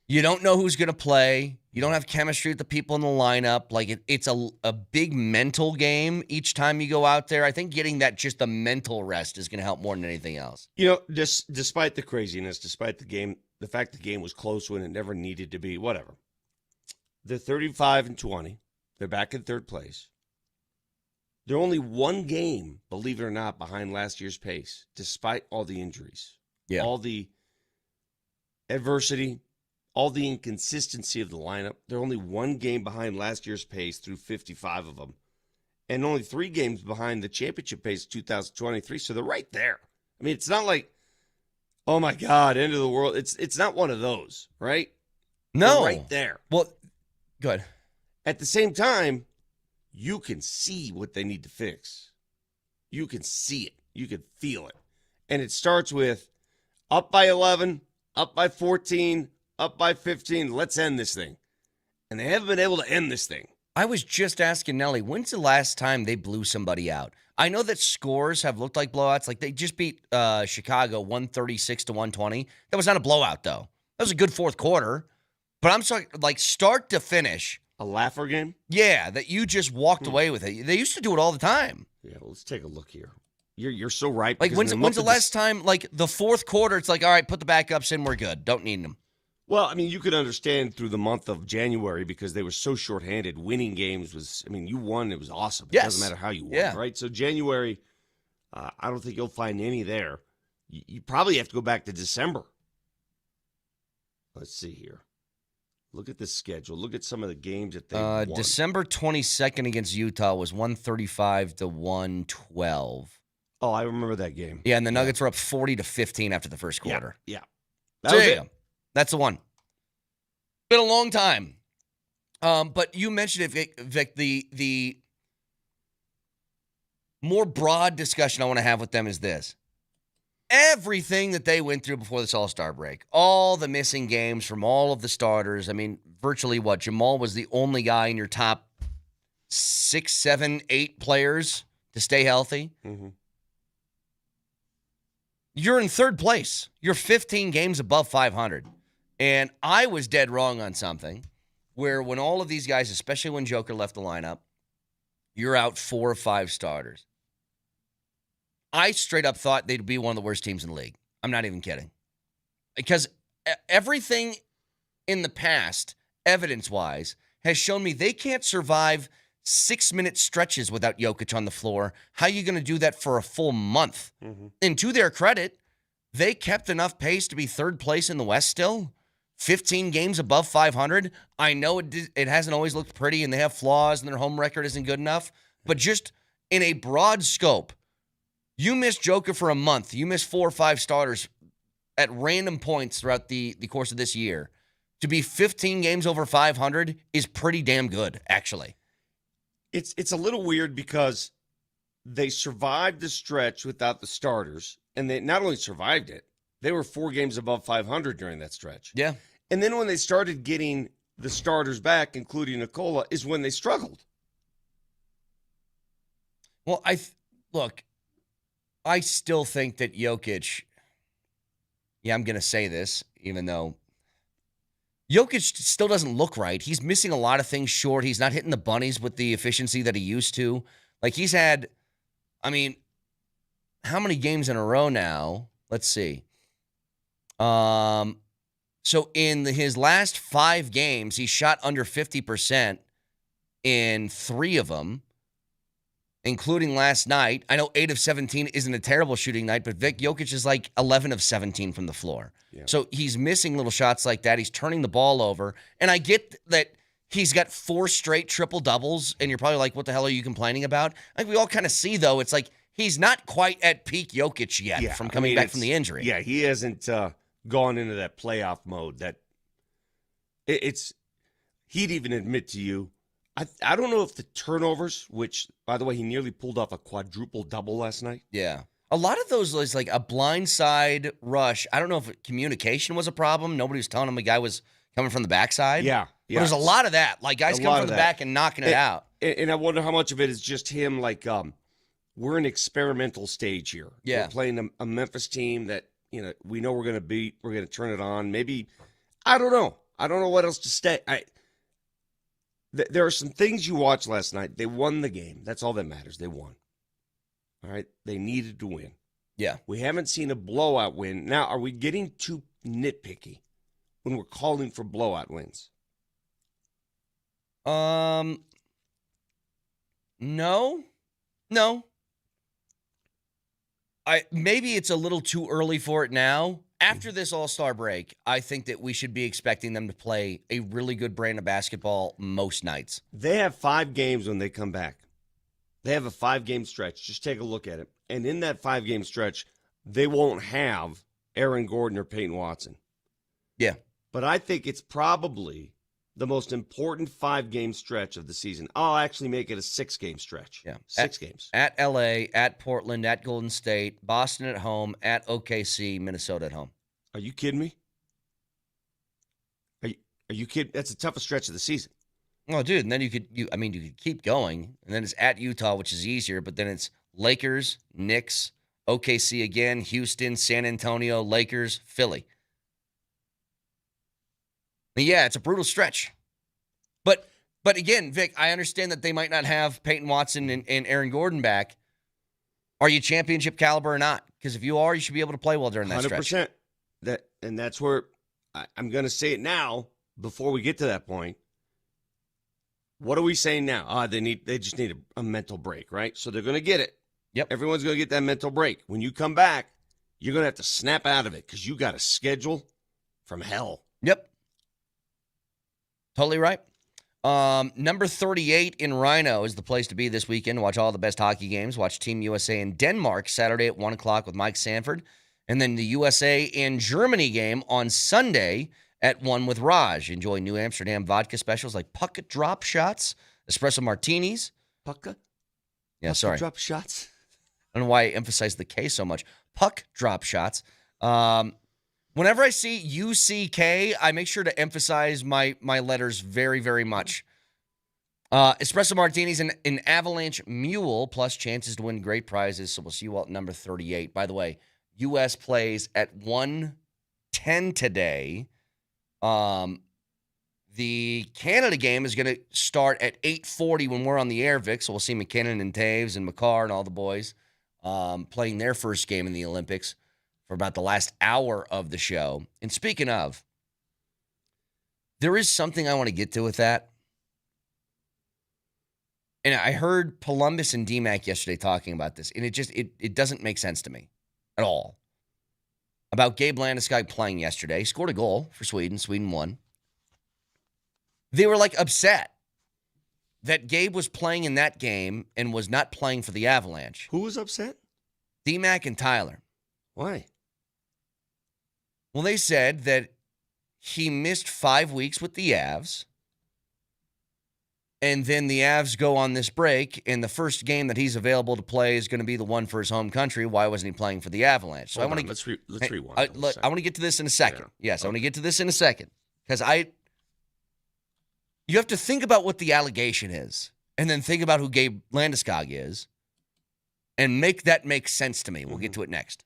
you don't know who's going to play. You don't have chemistry with the people in the lineup. Like, it's a big mental game each time you go out there. I think getting that just the mental rest is going to help more than anything else. You know, despite the craziness, despite the fact the game was close when it never needed to be, whatever. They're 35-20. They're back in third place. They're only one game, believe it or not, behind last year's pace, despite all the injuries, all the adversity, all the inconsistency of the lineup. They're only one game behind last year's pace through 55 of them, and only 3 games behind the championship pace 2023. So they're right there. I mean, it's not like, oh my God, end of the world. It's not one of those, right? No, they're right there. Well, good. At the same time, you can see what they need to fix. You can see it. You can feel it. And it starts with up by 11, up by 14, up by 15. Let's end this thing. And they haven't been able to end this thing. I was just asking Nelly, when's the last time they blew somebody out? I know that scores have looked like blowouts. Like, they just beat Chicago 136-120. That was not a blowout, though. That was a good fourth quarter. But I'm sorry, like, start to finish. A laugher game? Yeah, that you just walked away with it. They used to do it all the time. Yeah, well, let's take a look here. You're so right. Like, when's the last time, like, the fourth quarter, it's like, all right, put the backups in, we're good. Don't need them. Well, I mean, you could understand through the month of January because they were so shorthanded. Winning games was, I mean, you won, it was awesome. It doesn't matter how you won, right? So January, I don't think you'll find any there. You probably have to go back to December. Let's see here. Look at the schedule. Look at some of the games that they won. December 22nd against Utah was 135-112. Oh, I remember that game. Yeah, and the Nuggets were up 40-15 after the first quarter. Yeah. That was it. That's the one. Been a long time. But you mentioned it, Vic, the more broad discussion I want to have with them is this. Everything that they went through before this All-Star break, all the missing games from all of the starters. I mean, virtually Jamal was the only guy in your top 6, 7, 8 players to stay healthy. Mm-hmm. You're in third place. You're 15 games above 500. And I was dead wrong on something where when all of these guys, especially when Joker left the lineup, you're out 4 or 5 starters. I straight up thought they'd be one of the worst teams in the league. I'm not even kidding. Because everything in the past, evidence-wise, has shown me they can't survive 6-minute stretches without Jokić on the floor. How are you going to do that for a full month? Mm-hmm. And to their credit, they kept enough pace to be third place in the West still. 15 games above 500. I know it hasn't always looked pretty and they have flaws and their home record isn't good enough. But just in a broad scope, you miss Joker for a month. You miss 4 or 5 starters at random points throughout the course of this year. To be 15 games over 500 is pretty damn good, actually. It's a little weird because they survived the stretch without the starters, and they not only survived it, they were 4 games above 500 during that stretch. Yeah. And then when they started getting the starters back, including Nikola, is when they struggled. Well, look, I still think that Jokić, I'm going to say this, even though Jokić still doesn't look right. He's missing a lot of things short. He's not hitting the bunnies with the efficiency that he used to. Like, he's had, I mean, how many games in a row now? Let's see. So in his last 5 games, he shot under 50% in 3 of them, including last night. I know 8 of 17 isn't a terrible shooting night, but Vic Jokić is like 11 of 17 from the floor. Yeah. So he's missing little shots like that. He's turning the ball over. And I get that he's got 4 straight triple doubles, and you're probably like, what the hell are you complaining about? I think we all kind of see, though, it's like he's not quite at peak Jokić yet from coming back from the injury. Yeah, he hasn't gone into that playoff mode. He'd even admit to you, I don't know if the turnovers, which, by the way, he nearly pulled off a quadruple double last night. Yeah. A lot of those was like a blindside rush. I don't know if communication was a problem. Nobody was telling him the guy was coming from the backside. Yeah. But there's a lot of that. Like, guys coming from the back and knocking it out. And I wonder how much of it is just him, like, we're in experimental stage here. Yeah. We're playing a Memphis team that, we know we're going to beat. We're going to turn it on. Maybe, I don't know. I don't know what else to say. There are some things you watched last night. They won the game. That's all that matters. They won. All right? They needed to win. Yeah. We haven't seen a blowout win. Now, are we getting too nitpicky when we're calling for blowout wins? No. Maybe it's a little too early for it now. After this All-Star break, I think that we should be expecting them to play a really good brand of basketball most nights. They have 5 games when they come back. They have a 5-game stretch. Just take a look at it. And in that 5-game stretch, they won't have Aaron Gordon or Peyton Watson. Yeah. But I think it's probably the most important 5-game stretch of the season. I'll actually make it a 6-game stretch. Yeah. 6 games. At LA, at Portland, at Golden State, Boston at home, at OKC, Minnesota at home. Are you kidding me? Are you kidding? That's the toughest stretch of the season. Well, dude, and then you could keep going, and then it's at Utah, which is easier, but then it's Lakers, Knicks, OKC again, Houston, San Antonio, Lakers, Philly. Yeah, it's a brutal stretch. But again, Vic, I understand that they might not have Peyton Watson and Aaron Gordon back. Are you championship caliber or not? Because if you are, you should be able to play well during that 100%. stretch. And that's where I'm going to say it now before we get to that point. What are we saying now? They just need a mental break, right? So they're going to get it. Yep. Everyone's going to get that mental break. When you come back, you're going to have to snap out of it because you got a schedule from hell. Yep. Totally right. Number 38 in Rhino is the place to be this weekend. Watch all the best hockey games. Watch Team USA in Denmark Saturday at 1 o'clock with Mike Sanford. And then the USA and Germany game on Sunday at 1 with Raj. Enjoy New Amsterdam vodka specials like puck drop shots, espresso martinis. Pucka? Yeah, Pucka sorry. drop shots? I don't know why I emphasize the K so much. Puck drop shots. Whenever I see UCK, I make sure to emphasize my letters very, very much. Espresso martinis and an Avalanche Mule, plus chances to win great prizes. So we'll see you all at number 38. By the way, U.S. plays at 1:10 today. The Canada game is going to start at 8:40 when we're on the air, Vic. So we'll see McKinnon and Taves and McCarr and all the boys playing their first game in the Olympics for about the last hour of the show. And speaking of, there is something I want to get to with that. And I heard Polumbus and DMac yesterday talking about this, and it doesn't make sense to me at all. About Gabe Landeskog playing yesterday. He scored a goal for Sweden. Sweden won. They were like upset that Gabe was playing in that game and was not playing for the Avalanche. Who was upset? DMac and Tyler. Why? Well, they said that he missed 5 weeks with the Avs. And then the Avs go on this break, and the first game that he's available to play is going to be the one for his home country. Why wasn't he playing for the Avalanche? So Let's rewind. I want to get to this in a second. Yeah. Yes, okay. I want to get to this in a second. Because you have to think about what the allegation is, and then think about who Gabe Landeskog is, and make that make sense to me. We'll get to it next.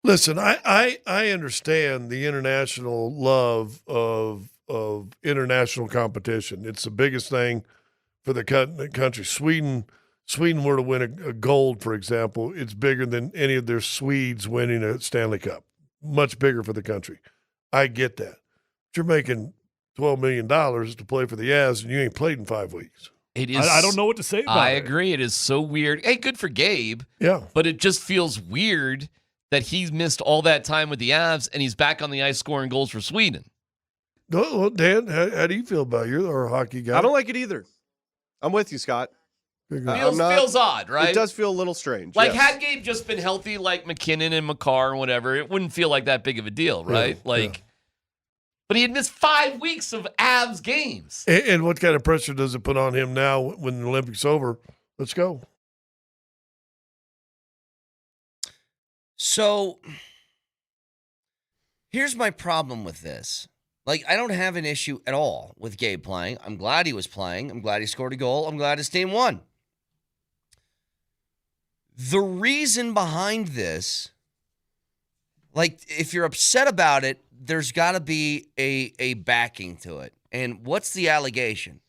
Listen, I understand the international love of international competition. It's the biggest thing for the country. Sweden were to win a gold, for example, it's bigger than any of their Swedes winning a Stanley Cup. Much bigger for the country. I get that. But you're making $12 million to play for the Avs, and you ain't played in 5 weeks. It is. I don't know what to say about it. I agree. It is so weird. Hey, good for Gabe. Yeah. But it just feels weird that he's missed all that time with the Avs and he's back on the ice scoring goals for Sweden. No, Dan, how do you feel about it? You're our hockey guy. I don't like it either. I'm with you, Scott. Feels odd, right? It does feel a little strange. Like, yes. had Gabe just been healthy like McKinnon and McCarr and whatever, it wouldn't feel like that big of a deal, right? Yeah. But he had missed 5 weeks of Avs games. And what kind of pressure does it put on him now when the Olympics over? Let's go. So here's my problem with this. Like, I don't have an issue at all with Gabe playing. I'm glad he was playing. I'm glad he scored a goal. I'm glad his team won. The reason behind this, like, if you're upset about it, there's got to be a backing to it. And what's the allegation?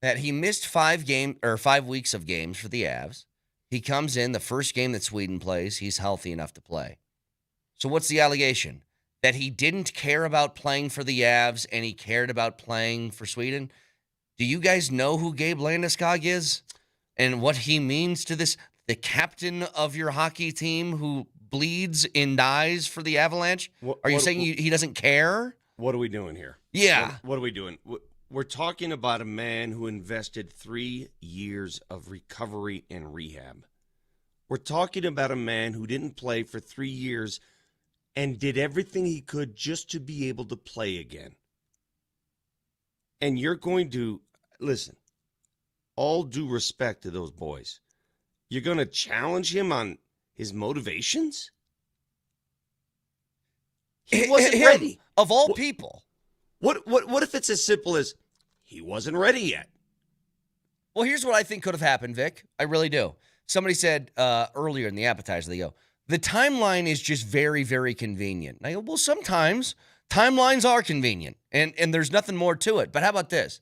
That he missed 5 weeks of games for the Avs. He comes in, the first game that Sweden plays, he's healthy enough to play. So what's the allegation? That he didn't care about playing for the Avs and he cared about playing for Sweden? Do you guys know who Gabe Landeskog is and what he means to this? The captain of your hockey team who bleeds and dies for the Avalanche? Are you saying he doesn't care? What are we doing here? Yeah. What are we doing? We're talking about a man who invested 3 years of recovery and rehab. We're talking about a man who didn't play for 3 years and did everything he could just to be able to play again. And you're going to, listen, all due respect to those boys, you're going to challenge him on his motivations? He wasn't ready. Of all people. What if it's as simple as he wasn't ready yet? Well, here's what I think could have happened, Vic. I really do. Somebody said earlier in the appetizer, they go, the timeline is just very, very convenient. And I go, well, sometimes timelines are convenient, and there's nothing more to it. But how about this?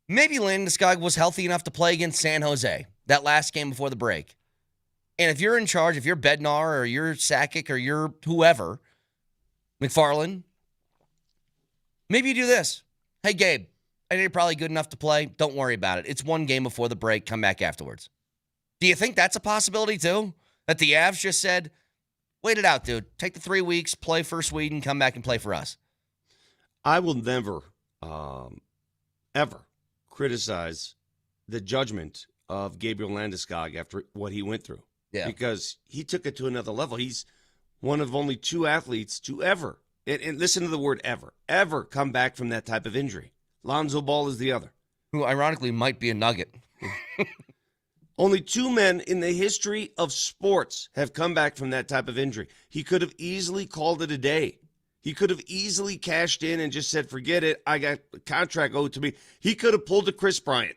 Maybe Landeskog was healthy enough to play against San Jose, that last game before the break. And if you're in charge, if you're Bednar or you're Sakic or you're whoever, McFarland, maybe you do this. Hey, Gabe, I know you're probably good enough to play. Don't worry about it. It's one game before the break. Come back afterwards. Do you think that's a possibility, too? That the Avs just said, wait it out, dude. Take the 3 weeks, play for Sweden, come back and play for us. I will never, ever criticize the judgment of Gabriel Landeskog after what he went through. Yeah. Because he took it to another level. He's one of only 2 athletes to ever, and listen to the word ever come back from that type of injury. Lonzo Ball is the other. Who ironically might be a Nugget. Only 2 men in the history of sports have come back from that type of injury. He could have easily called it a day. He could have easily cashed in and just said, forget it, I got a contract owed to me. He could have pulled a Chris Bryant.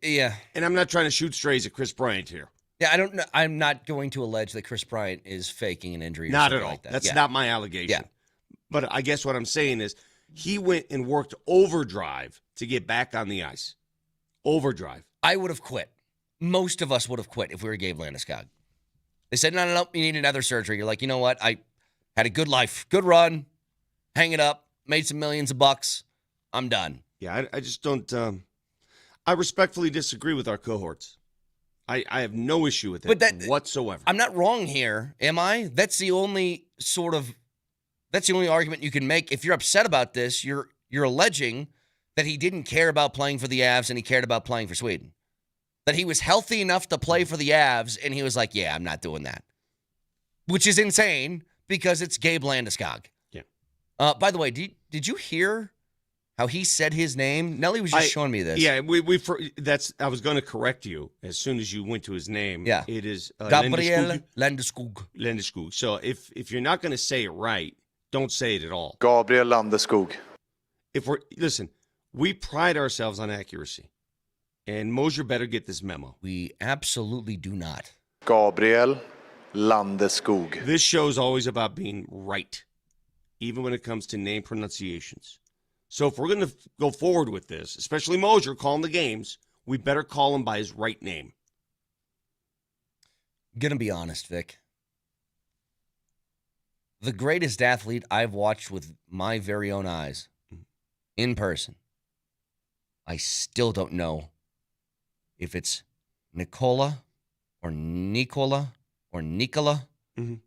Yeah. And I'm not trying to shoot strays at Chris Bryant here. Yeah, I don't know. I'm not going to allege that Chris Bryant is faking an injury. Not at something all. Like that. That's not my allegation. Yeah. But I guess what I'm saying is he went and worked overdrive to get back on the ice. Overdrive. I would have quit. Most of us would have quit if we were Gabe Landeskog. They said, no, you need another surgery. You're like, you know what? I had a good life, good run, hang it up, made some millions of bucks. I'm done. Yeah, I just don't. I respectfully disagree with our cohorts. I have no issue with that whatsoever. I'm not wrong here, am I? That's the only argument you can make. If you're upset about this, you're alleging that he didn't care about playing for the Avs and he cared about playing for Sweden. That he was healthy enough to play for the Avs and he was like, yeah, I'm not doing that. Which is insane because it's Gabe Landeskog. Yeah. By the way, did you hear how he said his name? Nelly was just showing me this. Yeah, I was going to correct you as soon as you went to his name. Yeah. It is Gabriel Landeskog. Landeskog. So if you're not going to say it right, don't say it at all. Gabriel Landeskog. Listen, we pride ourselves on accuracy. And Moser better get this memo. We absolutely do not. Gabriel Landeskog. This show's always about being right, even when it comes to name pronunciations. So if we're going to go forward with this, especially Moser calling the games, we better call him by his right name. Gonna be honest, Vic. The greatest athlete I've watched with my very own eyes, in person, I still don't know if it's Nicola or Nicola or Nicola.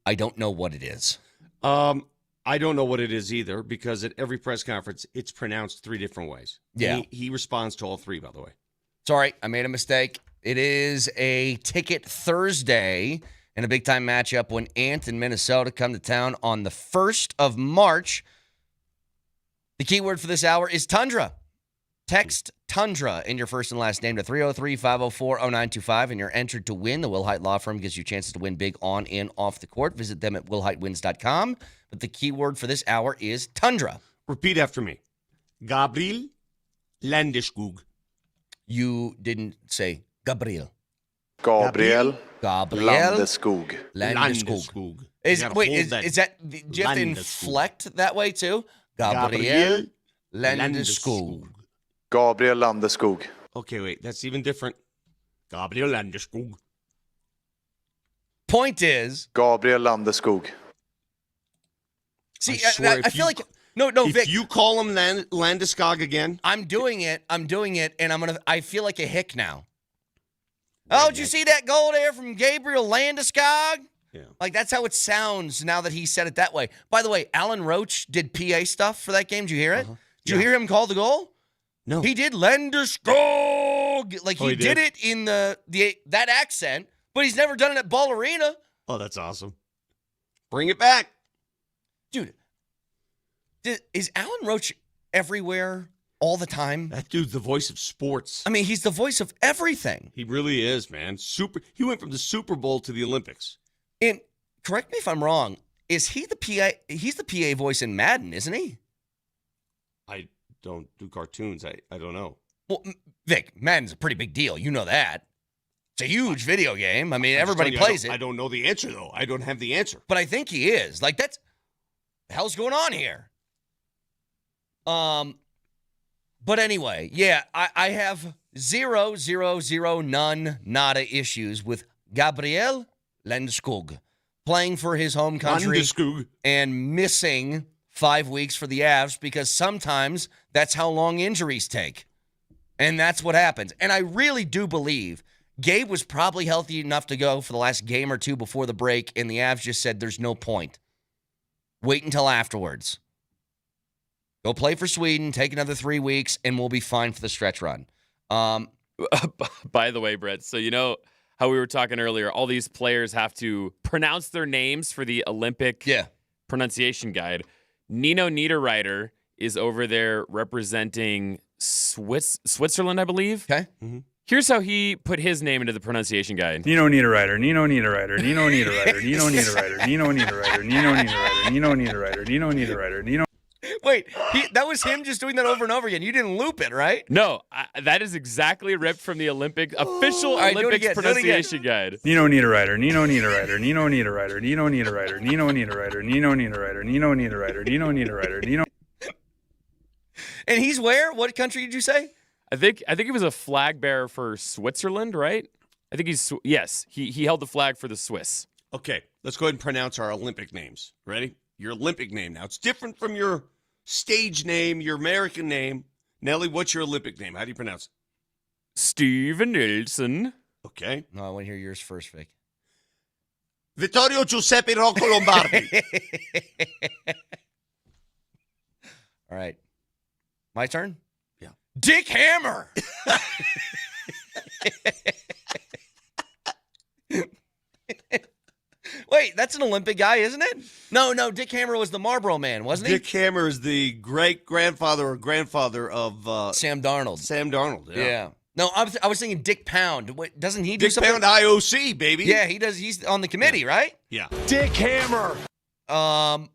I don't know what it is. I don't know what it is either, because at every press conference, it's pronounced 3 different ways. Yeah. He responds to all 3, by the way. Sorry, I made a mistake. It is a ticket Thursday and a big-time matchup when Ant and Minnesota come to town on the 1st of March. The keyword for this hour is Tundra. Text Tundra in your first and last name to 303-504-0925, and you're entered to win. The Wilhite Law Firm gives you chances to win big on and off the court. Visit them at wilhitewins.com. But the keyword for this hour is Tundra. Repeat after me. Gabriel Landeskog. You didn't say Gabriel. Gabriel Gabriel Landeskog. Landeskog. You Is gotta wait, hold is that. that, do you have to Landeskog. inflect that way too? Gabriel Landeskog. Gabriel Landeskog. Okay, wait. That's even different. Gabriel Landeskog. Point is, Gabriel Landeskog. see, I swear, I if feel you- like no, If Vic. you call him Landeskog again, I'm doing it, and I feel like a hick now. Oh, did you see that goal there from Gabriel Landeskog? Yeah. Like, that's how it sounds now that he said it that way. By the way, Alan Roach did PA stuff for that game. Did you hear it? Did you hear him call the goal? no. He did Landeskog. Like, Oh, he he did did? it in that accent, but he's never done it at Ball Arena. Oh, that's awesome. Bring it back. Dude, is Alan Roach everywhere all the time? That dude's the voice of sports. I mean, he's the voice of everything. He really is, man. He went from the Super Bowl to the Olympics. And correct me if I'm wrong, is he the PA? He's the PA voice in Madden, isn't he? I don't do cartoons. I don't know. Well, Vic, Madden's a pretty big deal. You know that. It's a huge video game. I mean, I'm just everybody telling you, plays I it. don't know the answer, though. I don't have the answer. But I think he is. Like, that's the hell's going on here. But anyway, yeah, I have nada issues with Gabriel Landeskog playing for his home country Landeskog. and missing 5 weeks for the Avs, because sometimes that's how long injuries take. And that's what happens. And I really do believe Gabe was probably healthy enough to go for the last game or two before the break, and the Avs just said there's no point. Wait until afterwards. Go play for Sweden, take another 3 weeks, and we'll be fine for the stretch run. By the way, Brett, so you know how we were talking earlier, all these players have to pronounce their names for the Olympic pronunciation guide. Nino Niederreiter is over there representing Switzerland, I believe. Okay. Mm-hmm. Here's how he put his name into the pronunciation guide. Nino Niederreiter, Nino Niederreiter, Nino Niederreiter, Nino Niederreiter, Nino Niederreiter, Nino Niederreiter, Nino Niederreiter, Nino Niederreiter, Nino. Wait, that was him just doing that over and over again. You didn't loop it, right? No, that is exactly ripped from the official right, do it Olympics again, do it again. pronunciation guide. Nino Niederreiter, Nino Niederreiter, Nino Niederreiter, Nino Niederreiter, Nino Niederreiter, Nino Niederreiter, Nino Niederreiter, Nino Niederreiter, Nino. And he's where? What country did you say? I think he was a flag bearer for Switzerland, right? I think he held the flag for the Swiss. Okay, let's go ahead and pronounce our Olympic names. Ready? Your Olympic name now. It's different from your stage name, your American name. Nelly, what's your Olympic name? How do you pronounce it? Steven Nilsson. Okay. No, I want to hear yours first, Vic. Vittorio Giuseppe Rocco Lombardi. All right. My turn? Yeah. Dick Hammer. Wait, that's an Olympic guy, isn't it? No, Dick Hammer was the Marlboro Man, wasn't he? Dick Hammer is the great-grandfather or grandfather of Sam Darnold. Sam Darnold. Yeah. No, I was thinking Dick Pound. Wait, doesn't he do Dick something? Pound IOC, baby. Yeah, he does. He's on the committee, right? Yeah. Dick Hammer. God,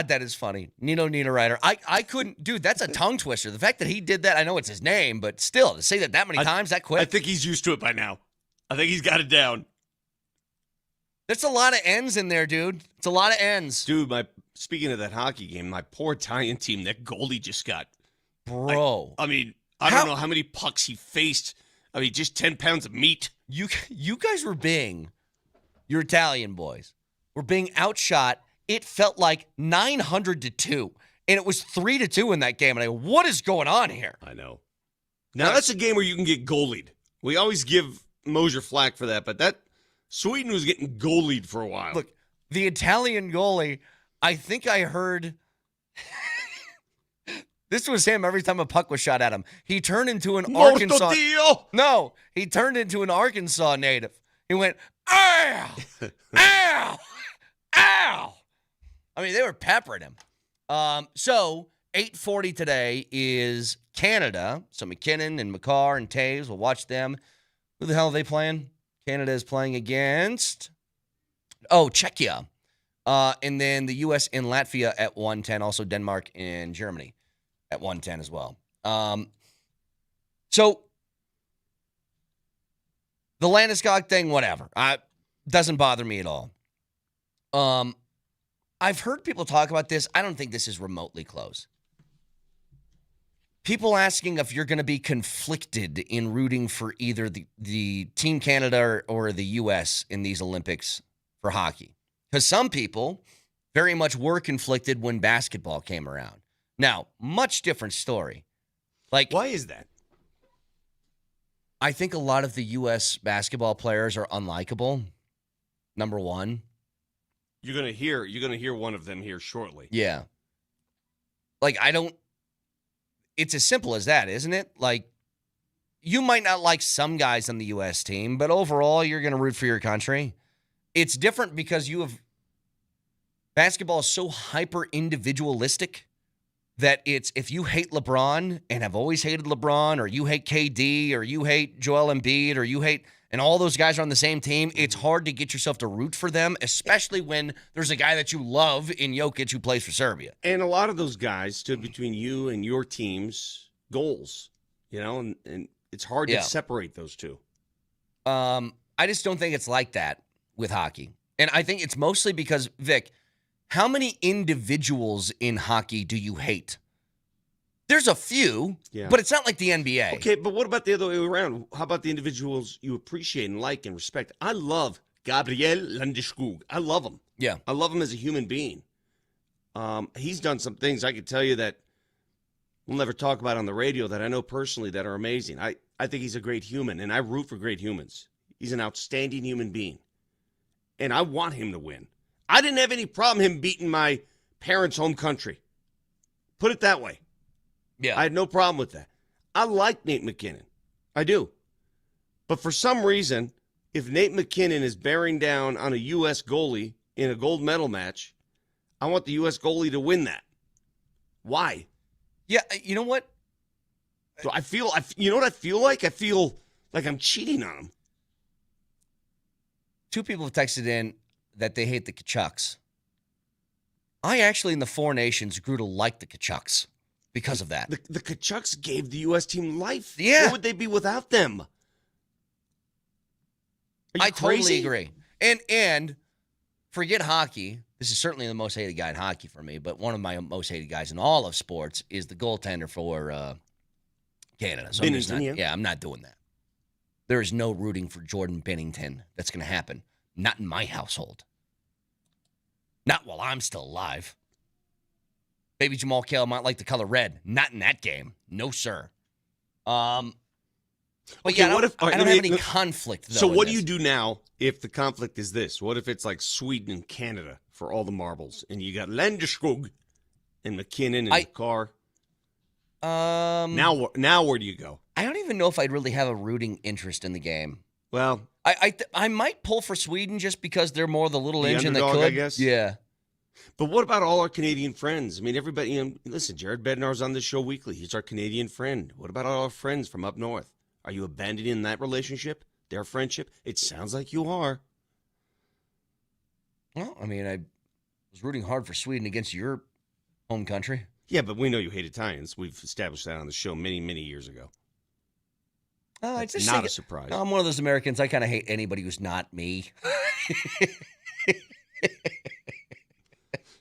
that is funny. Nino Niederreiter. I couldn't, dude, that's a tongue twister. The fact that he did that, I know it's his name, but still, to say that many times that quick. I think he's used to it by now. I think he's got it down. There's a lot of ends in there, dude. It's a lot of ends. Dude, speaking of that hockey game, my poor Italian team, that goalie just got. Bro. I mean, I don't know how many pucks he faced. I mean, just 10 pounds of meat. You guys were your Italian boys, were being outshot. It felt like 900-2. And it was 3-2 in that game. And I go, what is going on here? I know. Now, that's a game where you can get goalied. We always give Moser flack for that, but Sweden was getting goalied for a while. Look, the Italian goalie, I think I heard this was him every time a puck was shot at him. He turned into an Arkansas. No, he turned into an Arkansas native. He went, ow, ow, ow. I mean, they were peppering him. So 8:40 today is Canada. So McKinnon and McCarr and Taves, we'll watch them. Who the hell are they playing? Canada is playing against, Czechia. And then the U.S. and Latvia at 1:10. Also Denmark and Germany at 1:10 as well. So the Landeskog thing, whatever. Doesn't bother me at all. I've heard people talk about this. I don't think this is remotely close. People asking if you're going to be conflicted in rooting for either the Team Canada or the U.S. in these Olympics for hockey. Because some people very much were conflicted when basketball came around. Now, much different story. Like, why is that? I think a lot of the U.S. basketball players are unlikable, number one. You're gonna hear one of them here shortly. Yeah. Like, it's as simple as that, isn't it? Like, you might not like some guys on the U.S. team, but overall, you're going to root for your country. It's different because basketball is so hyper-individualistic that if you hate LeBron and have always hated LeBron, or you hate KD, or you hate Joel Embiid, or you hate, and all those guys are on the same team, it's hard to get yourself to root for them, especially when there's a guy that you love in Jokić who plays for Serbia. And a lot of those guys stood between you and your team's goals, and it's hard to separate those two. I just don't think it's like that with hockey. And I think it's mostly because, Vic, how many individuals in hockey do you hate? There's a few, but it's not like the NBA. Okay, but what about the other way around? How about the individuals you appreciate and like and respect? I love Gabriel Landeskog. I love him. Yeah. I love him as a human being. He's done some things I could tell you that we'll never talk about on the radio that I know personally that are amazing. I think he's a great human, and I root for great humans. He's an outstanding human being, and I want him to win. I didn't have any problem him beating my parents' home country. Put it that way. Yeah. I had no problem with that. I like Nate McKinnon. I do. But for some reason, if Nate McKinnon is bearing down on a U.S. goalie in a gold medal match, I want the U.S. goalie to win that. Why? Yeah, you know what? So you know what I feel like? I feel like I'm cheating on him. Two people have texted in that they hate the Kachucks. I actually, in the Four Nations, grew to like the Kachucks because of that. The Kachucks gave the U.S. team life. Yeah. Where would they be without them? I totally agree. And forget hockey. This is certainly the most hated guy in hockey for me, but one of my most hated guys in all of sports is the goaltender for Canada. So I'm not doing that. There is no rooting for Jordan Binnington that's going to happen. Not in my household. Not while I'm still alive. Maybe Jamal Cale might like the color red. Not in that game. No, sir. But okay, yeah, I don't have any conflict, though. So what do you do now if the conflict is this? What if it's like Sweden and Canada for all the marbles, and you got Landeskog and McKinnon and McCarr? Now where do you go? I don't even know if I'd really have a rooting interest in the game. Well, I might pull for Sweden just because they're more the little engine underdog, that could. I guess. Yeah. But what about all our Canadian friends? I mean, everybody, listen, Jared Bednar's on this show weekly. He's our Canadian friend. What about all our friends from up north? Are you abandoning that relationship, their friendship? It sounds like you are. Well, I mean, I was rooting hard for Sweden against your home country. Yeah, but we know you hate Italians. We've established that on the show many, many years ago. It's not a surprise. I'm one of those Americans. I kind of hate anybody who's not me.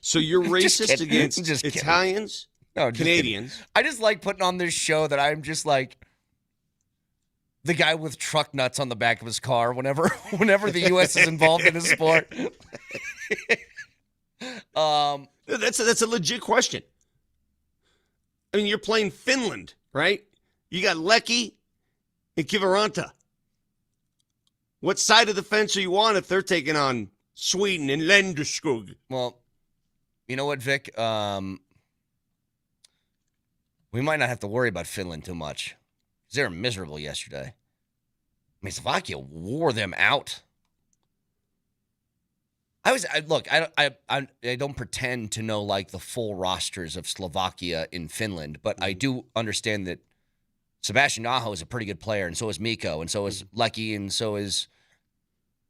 So you're racist against Just kidding. Italians, No, just Canadians. kidding. I just like putting on this show that I'm just like the guy with truck nuts on the back of his car whenever the U.S. is involved in a sport. That's a legit question. I mean, you're playing Finland, right? You got Lecky and Kiviranta. What side of the fence are you on if they're taking on Sweden and Landeskog? Well, you know what, Vic? We might not have to worry about Finland too much. They were miserable yesterday. I mean, Slovakia wore them out. I don't pretend to know like the full rosters of Slovakia in Finland, but I do understand that Sebastian Aho is a pretty good player, and so is Mikko, and so is Lecky, and so is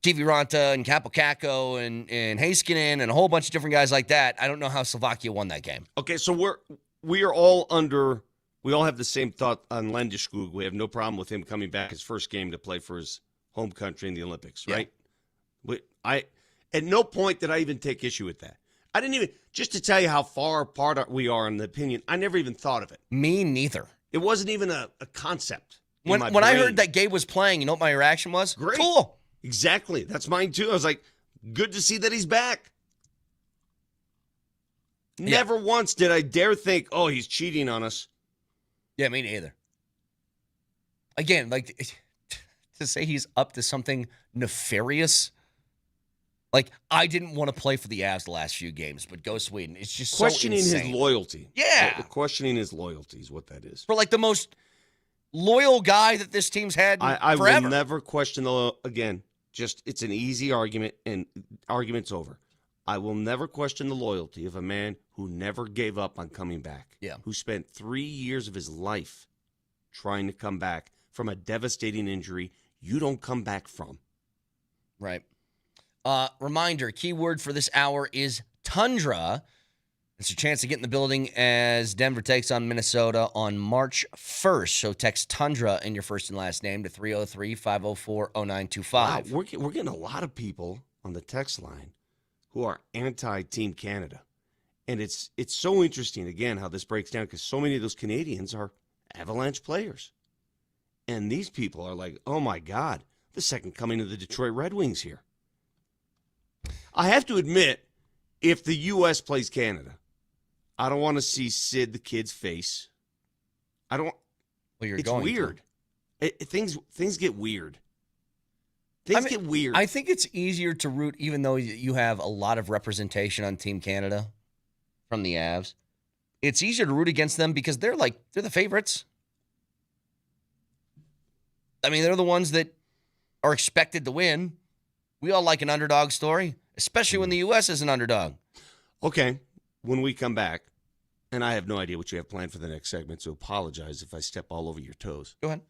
Kiviranta and Kapokako and Heiskanen and a whole bunch of different guys like that. I don't know how Slovakia won that game. Okay, so we all have the same thought on Landeskog. We have no problem with him coming back his first game to play for his home country in the Olympics, right? Yeah. At no point did I even take issue with that. I didn't even, just to tell you how far apart we are in the opinion, I never even thought of it. Me neither. It wasn't even a concept. When I heard that Gabe was playing, you know what my reaction was? Great. Cool. Exactly. That's mine too. I was like, good to see that he's back. Yeah. Never once did I dare think, oh, he's cheating on us. Yeah, me neither. Again, like to say he's up to something nefarious. Like, I didn't want to play for the Avs the last few games, but go Sweden. It's just questioning so his loyalty. Yeah. Questioning his loyalty is what that is. For like the most loyal guy that this team's had I forever. will never question again, just it's an easy argument and argument's over. I will never question the loyalty of a man who never gave up on coming back. Yeah. Who spent 3 years of his life trying to come back from a devastating injury you don't come back from. Right. Reminder, keyword for this hour is tundra. It's a chance to get in the building as Denver takes on Minnesota on March 1st. So text tundra in your first and last name to 303-504-0925. Wow, we're getting a lot of people on the text line who are anti-Team Canada. And it's so interesting, again, how this breaks down because so many of those Canadians are Avalanche players. And these people are like, oh, my God, the second coming of the Detroit Red Wings here. I have to admit, if the U.S. plays Canada, I don't want to see Sid the kid's face. I don't. Well, it's weird. Things get weird. Things get weird. I think it's easier to root, even though you have a lot of representation on Team Canada from the Avs. It's easier to root against them because they're the favorites. I mean, they're the ones that are expected to win. We all like an underdog story, especially when the U.S. is an underdog. Okay, when we come back, and I have no idea what you have planned for the next segment, so apologize if I step all over your toes. Go ahead.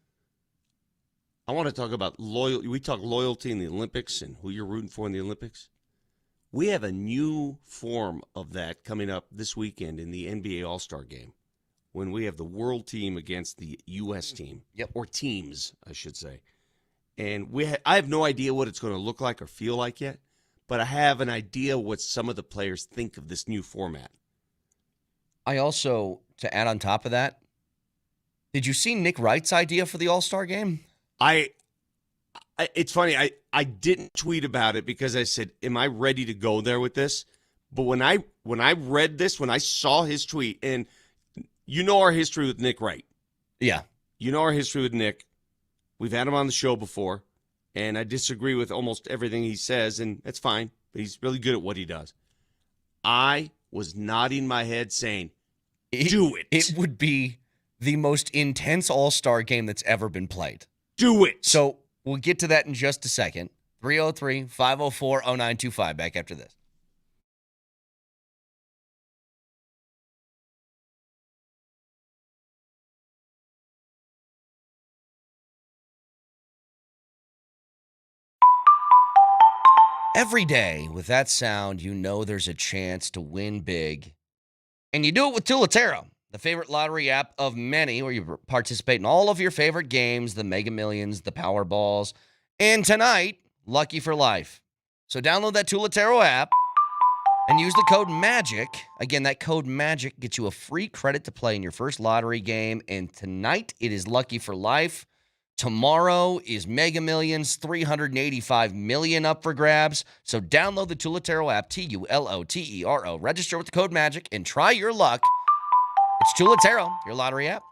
I want to talk about loyalty. We talk loyalty in the Olympics and who you're rooting for in the Olympics. We have a new form of that coming up this weekend in the NBA All-Star game when we have the world team against the U.S. team. Yep. Or teams, I should say. And I have no idea what it's going to look like or feel like yet, but I have an idea what some of the players think of this new format. I also, to add on top of that, did you see Nick Wright's idea for the All-Star game? It's funny. I didn't tweet about it because I said, "Am I ready to go there with this?" But when I read this, when I saw his tweet, and you know our history with Nick Wright, yeah, you know our history with Nick. We've had him on the show before, and I disagree with almost everything he says, and that's fine. But he's really good at what he does. I was nodding my head, saying, "Do it." It would be the most intense All-Star game that's ever been played. Do it. So we'll get to that in just a second. 303-504-0925. Back after this. Every day with that sound, you know there's a chance to win big. And you do it with Tulatero. the favorite lottery app of many, where you participate in all of your favorite games, the Mega Millions, the Powerballs, and tonight, Lucky for Life. So download that Tulatero app and use the code MAGIC. Again, that code MAGIC gets you a free credit to play in your first lottery game. And tonight, it is Lucky for Life. Tomorrow is Mega Millions, $385 million up for grabs. So download the Tulatero app, Tulotero. Register with the code MAGIC and try your luck. It's Tulatero, your lottery app.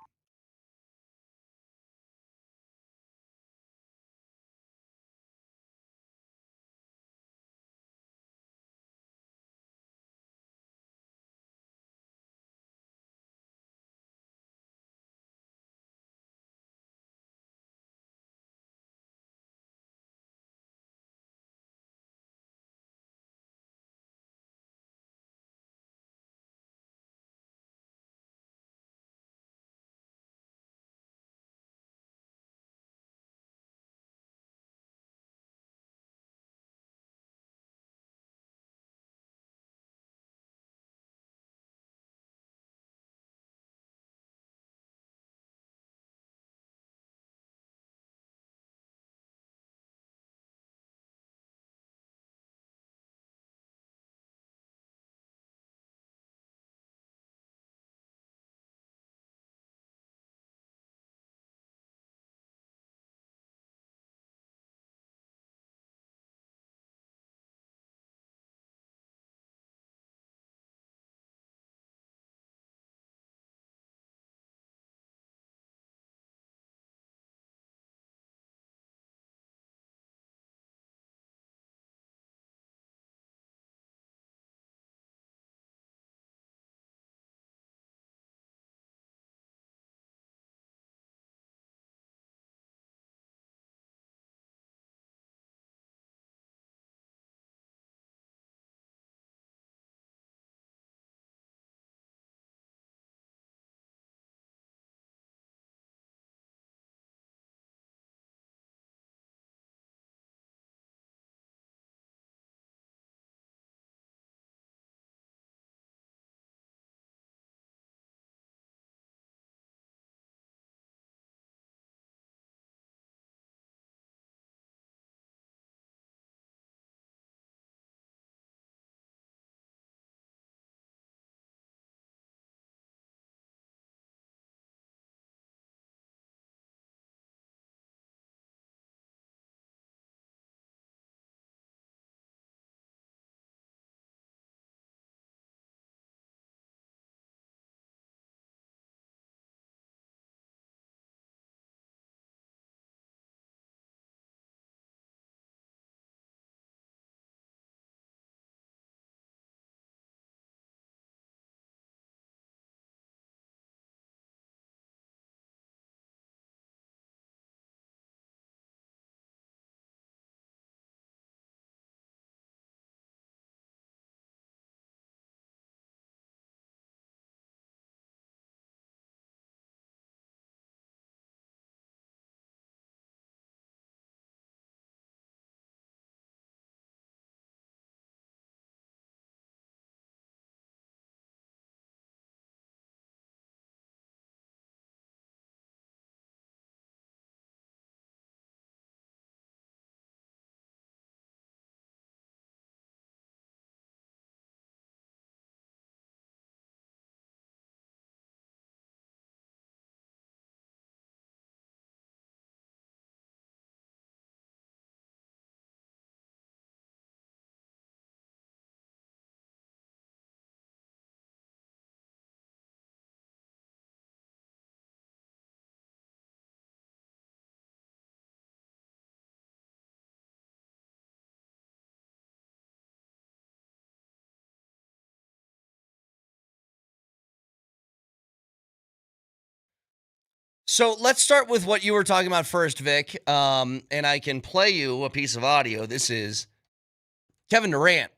So let's start with what you were talking about first, Vic. And I can play you a piece of audio. This is Kevin Durant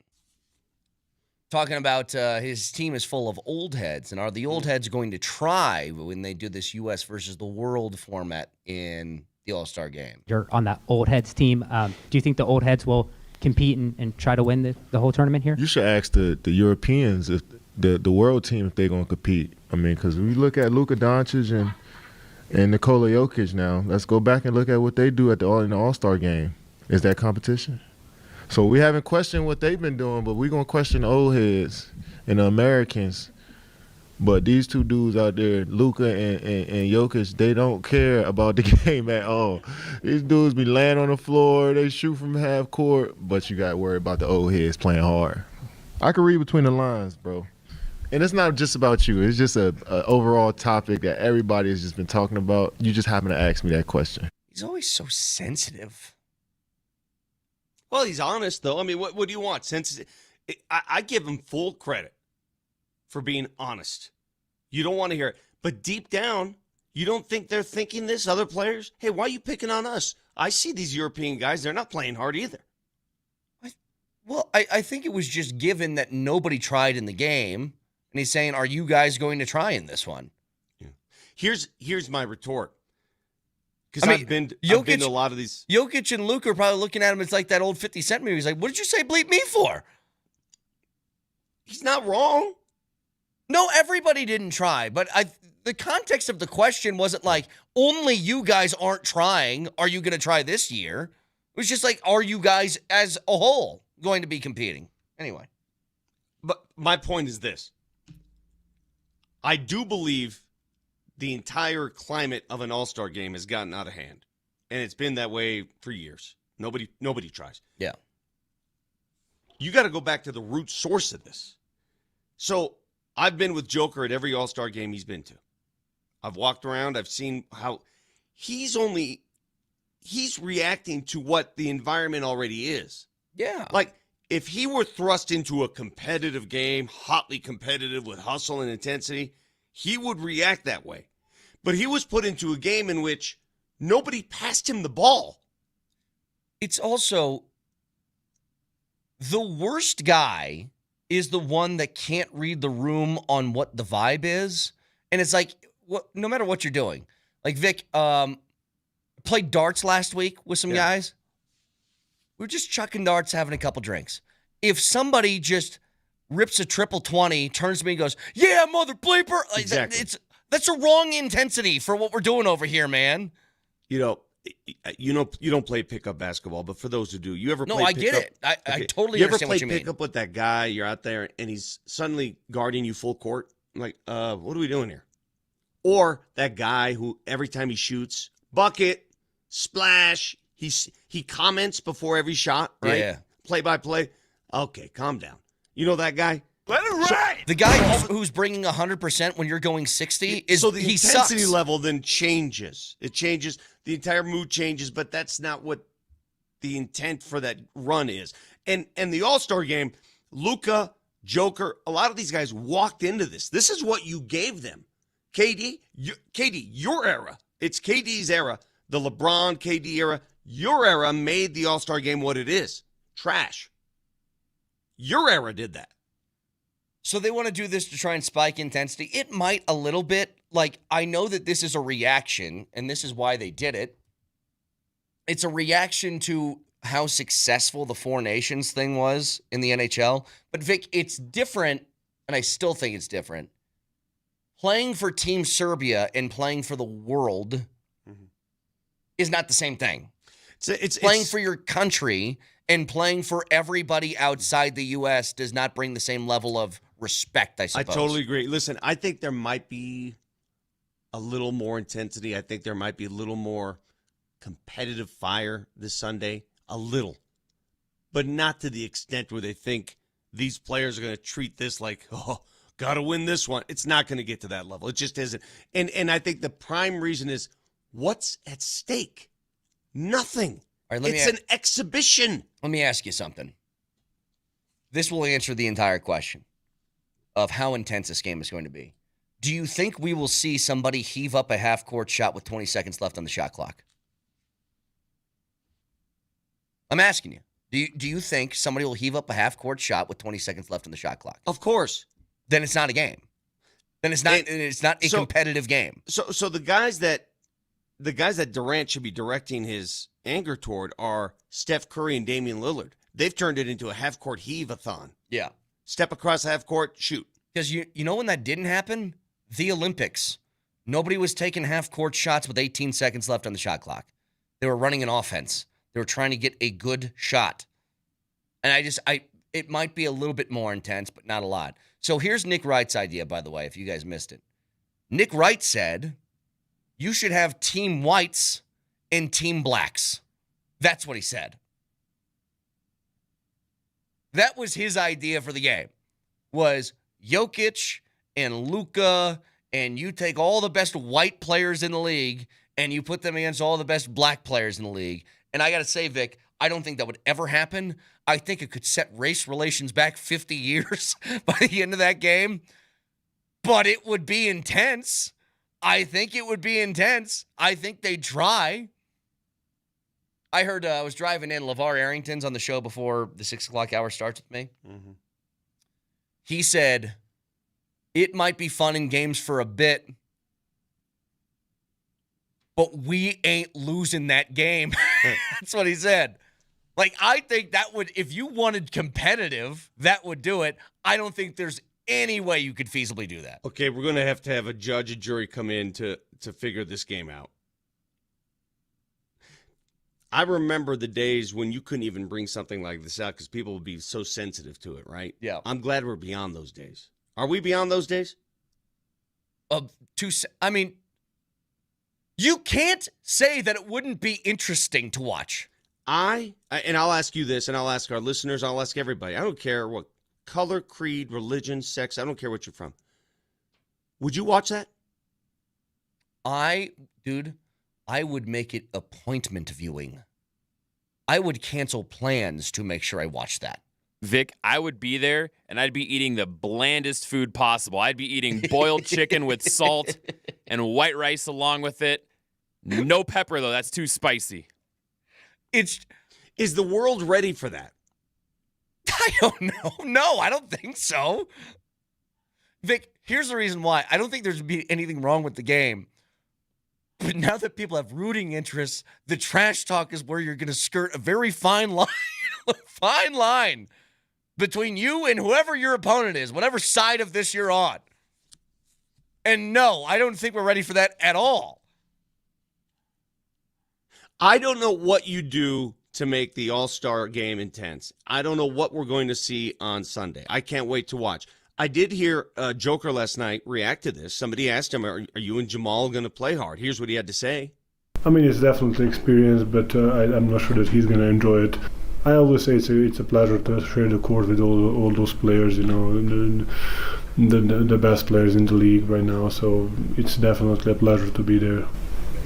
talking about his team is full of old heads. And are the old heads going to try when they do this U.S. versus the world format in the All-Star game? You're on that old heads team. Do you think the old heads will compete and try to win the whole tournament here? You should ask the Europeans, if the world team, if they're going to compete. I mean, because we look at Luka Doncic and Nikola Jokic now. Let's go back and look at what they do in the All-Star game. Is that competition? So we haven't questioned what they've been doing, but we're going to question the old heads and the Americans. But these two dudes out there, Luka and Jokic, they don't care about the game at all. These dudes be laying on the floor, they shoot from half court, but you got to worry about the old heads playing hard. I can read between the lines, bro. And it's not just about you. It's just a overall topic that everybody has just been talking about. You just happen to ask me that question. He's always so sensitive. Well, he's honest, though. I mean, what do you want? I give him full credit for being honest. You don't want to hear it. But deep down, you don't think they're thinking this, other players? Hey, why are you picking on us? I see these European guys. They're not playing hard either. Well, I think it was just given that nobody tried in the game. And he's saying, are you guys going to try in this one? Yeah. Here's my retort. Because I've been to a lot of these. Jokic and Luka are probably looking at him. It's like that old 50 Cent movie. He's like, what did you say bleep me for? He's not wrong. No, everybody didn't try. But the context of the question wasn't like, only you guys aren't trying. Are you going to try this year? It was just like, are you guys as a whole going to be competing? Anyway. But my point is this. I do believe the entire climate of an All-Star game has gotten out of hand. And it's been that way for years. Nobody tries. Yeah. You got to go back to the root source of this. So I've been with Joker at every All-Star game he's been to. I've walked around. I've seen how he's reacting to what the environment already is. Yeah. Like, if he were thrust into a competitive game, hotly competitive with hustle and intensity, he would react that way. But he was put into a game in which nobody passed him the ball. It's also the worst guy is the one that can't read the room on what the vibe is. And it's like, no matter what you're doing. Like Vic played darts last week with some guys. We were just chucking darts, having a couple drinks. If somebody just rips a triple 20, turns to me and goes, yeah, mother bleeper. Exactly. That's a wrong intensity for what we're doing over here, man. You don't play pickup basketball, but for those who do, you ever play pickup? No, I get it. I totally understand what you mean. You ever play pickup with that guy, you're out there, and he's suddenly guarding you full court? I'm like, what are we doing here? Or that guy who every time he shoots, bucket, splash, he comments before every shot, right? Yeah. Play by play. Okay, calm down. You know that guy? Let it ride. The guy who's bringing 100% when you're going 60 is so the he intensity sucks. level then changes. It changes. The entire mood changes, but that's not what the intent for that run is. And the All-Star game, Luka, Joker, a lot of these guys walked into this. This is what you gave them. KD, your era. It's KD's era. The LeBron, KD era. Your era made the All-Star game what it is. Trash. Your era did that. So they want to do this to try and spike intensity. It might a little bit. Like, I know that this is a reaction, and this is why they did it. It's a reaction to how successful the Four Nations thing was in the NHL. But, Vic, it's different, and I still think it's different. Playing for Team Serbia and playing for the world is not the same thing. It's playing for your country and playing for everybody outside the U.S. does not bring the same level of respect, I suppose. I totally agree. Listen, I think there might be a little more intensity. I think there might be a little more competitive fire this Sunday. A little. But not to the extent where they think these players are going to treat this like, oh, got to win this one. It's not going to get to that level. It just isn't. And I think the prime reason is what's at stake? Nothing. All right, it's an exhibition. Let me ask you something. This will answer the entire question of how intense this game is going to be. Do you think we will see somebody heave up a half-court shot with 20 seconds left on the shot clock? I'm asking you. Do you think somebody will heave up a half-court shot with 20 seconds left on the shot clock? Of course. Then it's not a game. Then it's not a competitive game. So the guys that Durant should be directing his anger toward are Steph Curry and Damian Lillard. They've turned it into a half-court heave-a-thon. Yeah. Step across half-court, shoot. Because you know when that didn't happen? the Olympics. Nobody was taking half-court shots with 18 seconds left on the shot clock. They were running an offense. They were trying to get a good shot. And it might be a little bit more intense, but not a lot. So here's Nick Wright's idea, by the way, if you guys missed it. Nick Wright said, you should have team whites and team blacks. That's what he said. That was his idea for the game, was Jokić and Luka, and you take all the best white players in the league and you put them against all the best black players in the league. And I got to say, Vic, I don't think that would ever happen. I think it could set race relations back 50 years by the end of that game. But it would be intense. I think it would be intense. I think they'd try. I heard I was driving in. LeVar Arrington's on the show before the 6 o'clock hour starts with me. Mm-hmm. He said, it might be fun in games for a bit, but we ain't losing that game. That's what he said. Like, I think that would, if you wanted competitive, that would do it. I don't think there's any way you could feasibly do that. Okay, we're going to have a judge and jury come in to figure this game out. I remember the days when you couldn't even bring something like this out because people would be so sensitive to it, right? Yeah. I'm glad we're beyond those days. Are we beyond those days? I mean, you can't say that it wouldn't be interesting to watch. And I'll ask you this, and I'll ask our listeners, I'll ask everybody. I don't care what color, creed, religion, sex, I don't care what you're from. Would you watch that? I would make it appointment viewing. I would cancel plans to make sure I watch that. Vic, I would be there, and I'd be eating the blandest food possible. I'd be eating boiled chicken with salt and white rice along with it. No pepper, though. That's too spicy. Is the world ready for that? I don't know. No, I don't think so. Vic, here's the reason why. I don't think there's be anything wrong with the game. But now that people have rooting interests, the trash talk is where you're going to skirt a very fine line between you and whoever your opponent is, whatever side of this you're on. And no, I don't think we're ready for that at all. I don't know what you do to make the All-Star game intense. I don't know what we're going to see on Sunday. I can't wait to watch. I did hear Joker last night react to this. Somebody asked him, are you and Jamal going to play hard? Here's what he had to say. I mean, it's definitely experience, but I'm not sure that he's going to enjoy it. I always say it's a pleasure to share the court with all those players, you know, the best players in the league right now. So it's definitely a pleasure to be there.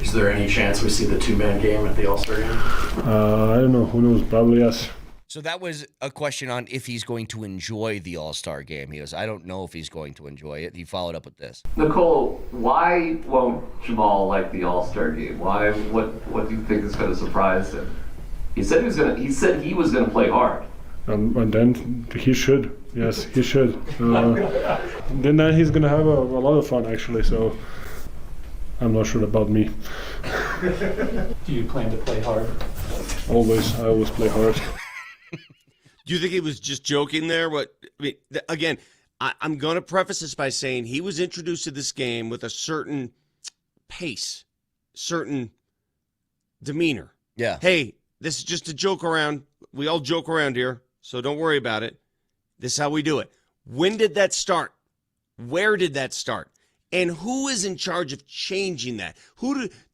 Is there any chance we see the two-man game at the All-Star game? I don't know. Who knows? Probably yes. So that was a question on if he's going to enjoy the All-Star game. He goes, I don't know if he's going to enjoy it. He followed up with this. Nicole, why won't Jamal like the All-Star game? Why? What do you think is going to surprise him? He said he was going to play hard. And then he should. Yes, he should. Then he's going to have a lot of fun, actually. So I'm not sure about me. Do you plan to play hard? Always. I always play hard. Do you think he was just joking there? Again, I'm going to preface this by saying he was introduced to this game with a certain pace, certain demeanor. Yeah. Hey, this is just a joke around. We all joke around here, so don't worry about it. This is how we do it. When did that start? Where did that start? And who is in charge of changing that?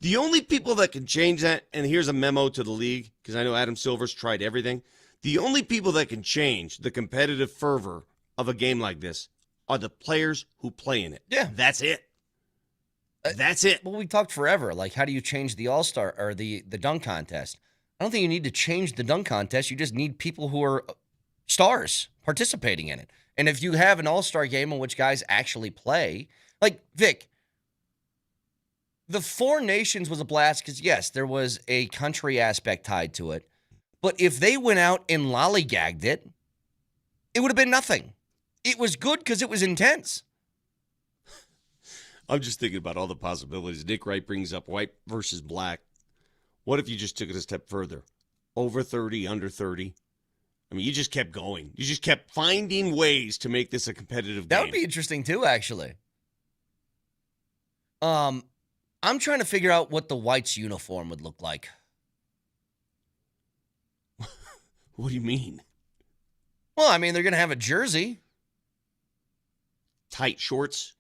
The only people that can change that, and here's a memo to the league, because I know Adam Silver's tried everything. The only people that can change the competitive fervor of a game like this are the players who play in it. Yeah. That's it. That's it. Well, we talked forever. Like, how do you change the All-Star or the dunk contest? I don't think you need to change the dunk contest. You just need people who are stars participating in it. And if you have an All-Star game in which guys actually play, like, Vic, the Four Nations was a blast because, yes, there was a country aspect tied to it. But if they went out and lollygagged it, it would have been nothing. It was good because it was intense. I'm just thinking about all the possibilities. Nick Wright brings up white versus black. What if you just took it a step further? Over 30, under 30? I mean, you just kept going. You just kept finding ways to make this a competitive game. That would be interesting too, actually. I'm trying to figure out what the Whites uniform would look like. What do you mean? Well, I mean, they're going to have a jersey. Tight shorts.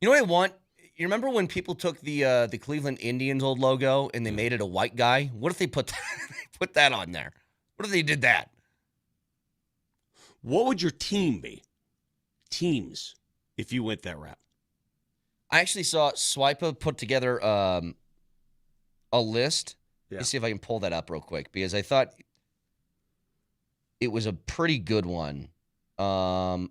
You know what I want? You remember when people took the Cleveland Indians old logo and they made it a white guy? What if they put that on there? What if they did that? What would your team be? Teams, if you went that route. I actually saw Swipa put together a list. Yeah. Let me see if I can pull that up real quick because I thought it was a pretty good one. So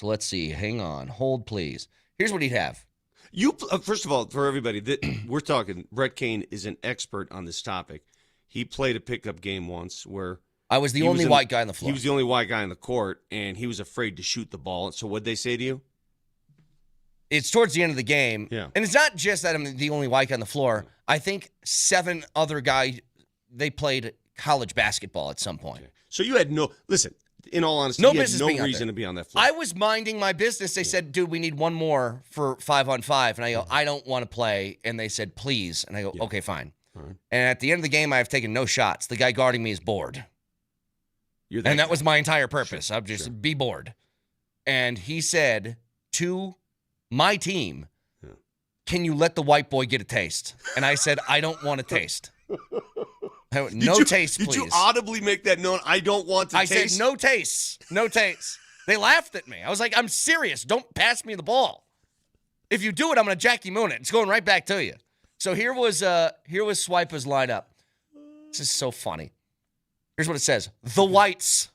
let's see. Hang on. Hold, please. Here's what he'd have. You first of all, for everybody, we're talking. Brett Kane is an expert on this topic. He played a pickup game once where I was the only white guy on the floor. He was the only white guy on the court, and he was afraid to shoot the ball. So what'd they say to you? It's towards the end of the game. Yeah. And it's not just that I'm the only white guy on the floor. I think 7 other guys, they played college basketball at some point. Okay. So you had listen, in all honesty, no you had business no being reason to be on that floor. I was minding my business. They said, dude, we need one more for 5-on-5. And I go, I don't want to play. And they said, please. And I go, okay, fine. Right. And at the end of the game, I've taken no shots. The guy guarding me is bored. That was my entire purpose. Sure, I'll just be bored. And he said to my team, can you let the white boy get a taste? And I said, I don't want a taste. Taste, please. Did you audibly make that known? I don't want to taste? I said, no taste. No taste. They laughed at me. I was like, I'm serious. Don't pass me the ball. If you do it, I'm going to Jackie Moon it. It's going right back to you. So here was Swipa's lineup. This is so funny. Here's what it says. The Whites.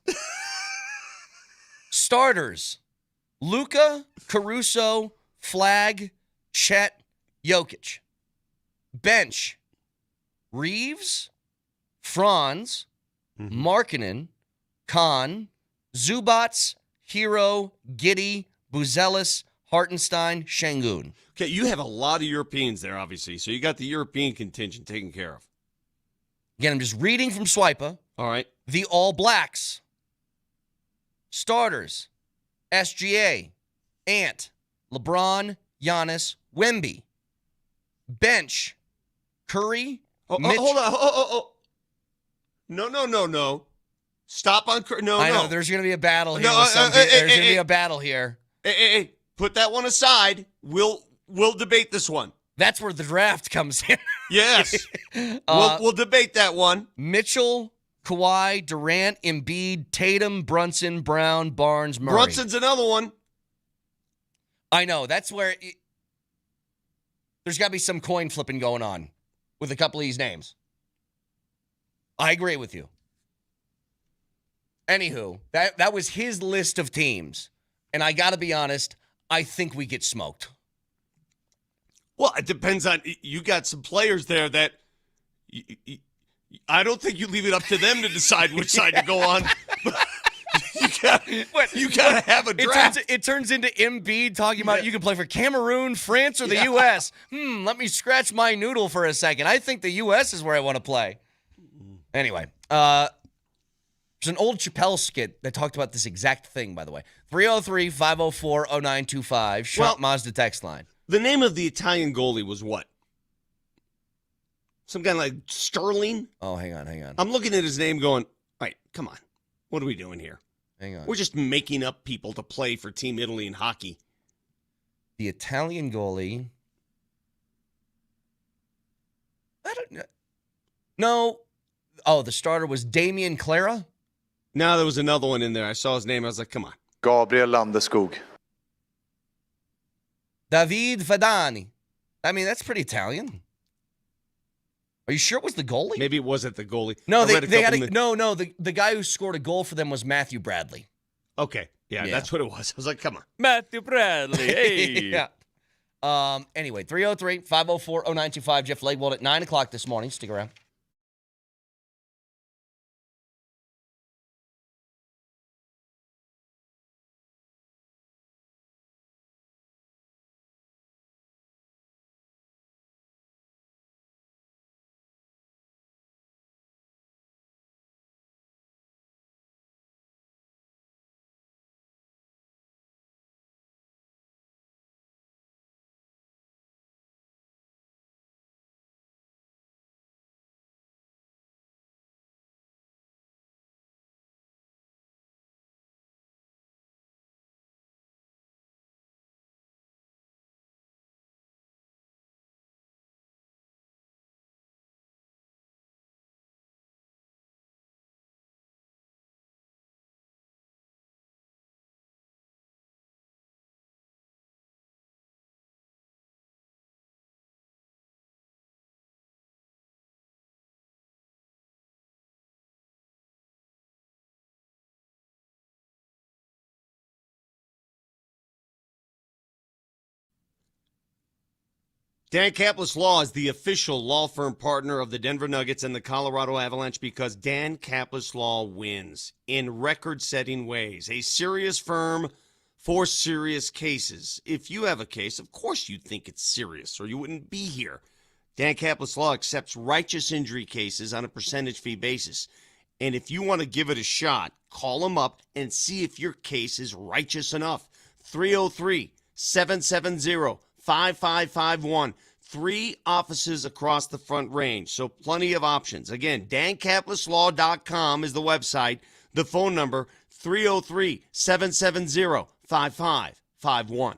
Starters. Luka, Caruso, Flag, Chet, Jokić. Bench. Reeves, Franz, Markkanen, Khan, Zubats, Hero, Giddey, Buzelis, Hartenstein, Şengün. Okay, you have a lot of Europeans there, obviously. So you got the European contingent taken care of. Again, I'm just reading from Swipa. All right. The All Blacks. Starters. SGA. Ant. LeBron. Giannis. Wemby. Bench. Curry. Mitch. Hold on. Oh. No. Stop on Curry. No. I know, there's going to be a battle here. There's going to be a battle here. Hey. Put that one aside. We'll debate this one. That's where the draft comes in. Yes. We'll debate that one. Mitchell, Kawhi, Durant, Embiid, Tatum, Brunson, Brown, Barnes, Murray. Brunson's another one. I know. That's where there's got to be some coin flipping going on with a couple of these names. I agree with you. Anywho, that was his list of teams. And I got to be honest, I think we get smoked. Well, it depends on, you got some players there that I don't think you leave it up to them to decide which side to go on. You gotta have a draft. It turns into Embiid talking about you can play for Cameroon, France, or the U.S. Let me scratch my noodle for a second. I think the U.S. is where I want to play. Anyway, there's an old Chappelle skit that talked about this exact thing, by the way. 303-504-0925, Shop Mazda text line. The name of the Italian goalie was what? Some guy like Sterling? Oh, hang on. I'm looking at his name going, all right, come on. What are we doing here? Hang on. We're just making up people to play for Team Italy in hockey. The Italian goalie. I don't know. No. Oh, the starter was Damian Clara? No, there was another one in there. I saw his name. I was like, come on. Gabriel Landeskog. David Fadani. I mean, that's pretty Italian. Are you sure it was the goalie? Maybe it wasn't the goalie. No, they had the guy who scored a goal for them was Matthew Bradley. Okay. Yeah, that's what it was. I was like, come on. Matthew Bradley. Hey. Yeah. Anyway, 303-504-0925. Jeff Legwald at 9 o'clock this morning. Stick around. Dan Caplis Law is the official law firm partner of the Denver Nuggets and the Colorado Avalanche because Dan Caplis Law wins in record-setting ways. A serious firm for serious cases. If you have a case, of course you think it's serious or you wouldn't be here. Dan Caplis Law accepts righteous injury cases on a percentage fee basis. And if you want to give it a shot, call them up and see if your case is righteous enough. 303-770-5551. 3 offices across the Front Range, so plenty of options. Again, dancapluslaw.com is the website. The phone number, 303-770-5551.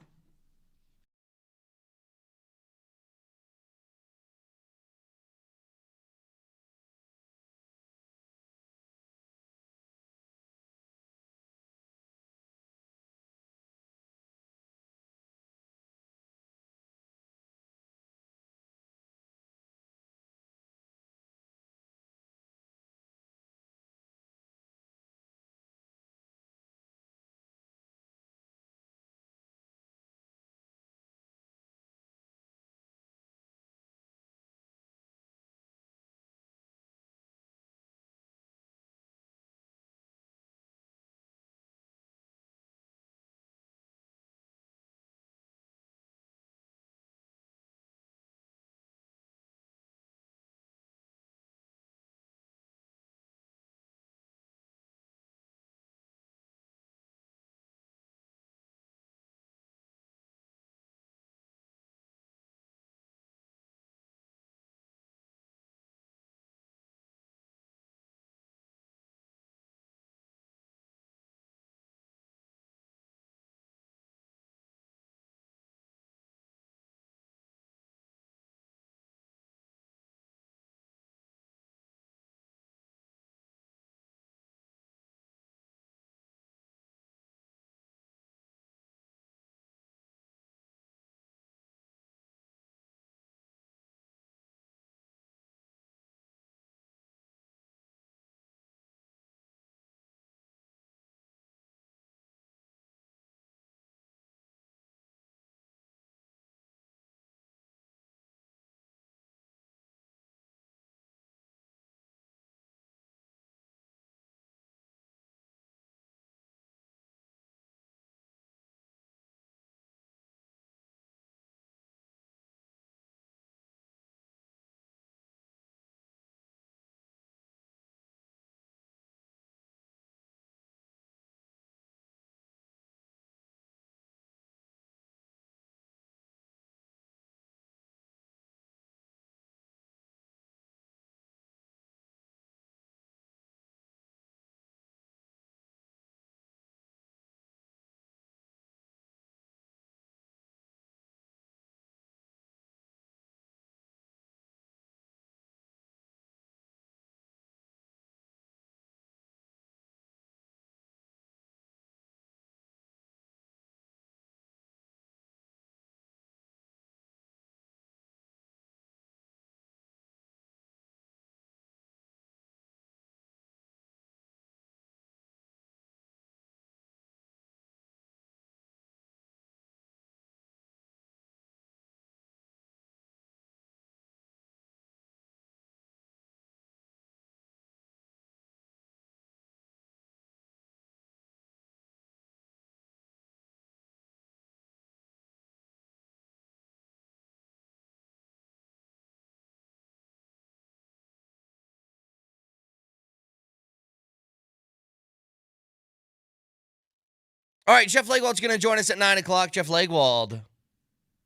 All right, Jeff Legwald's going to join us at 9 o'clock. Jeff Legwald,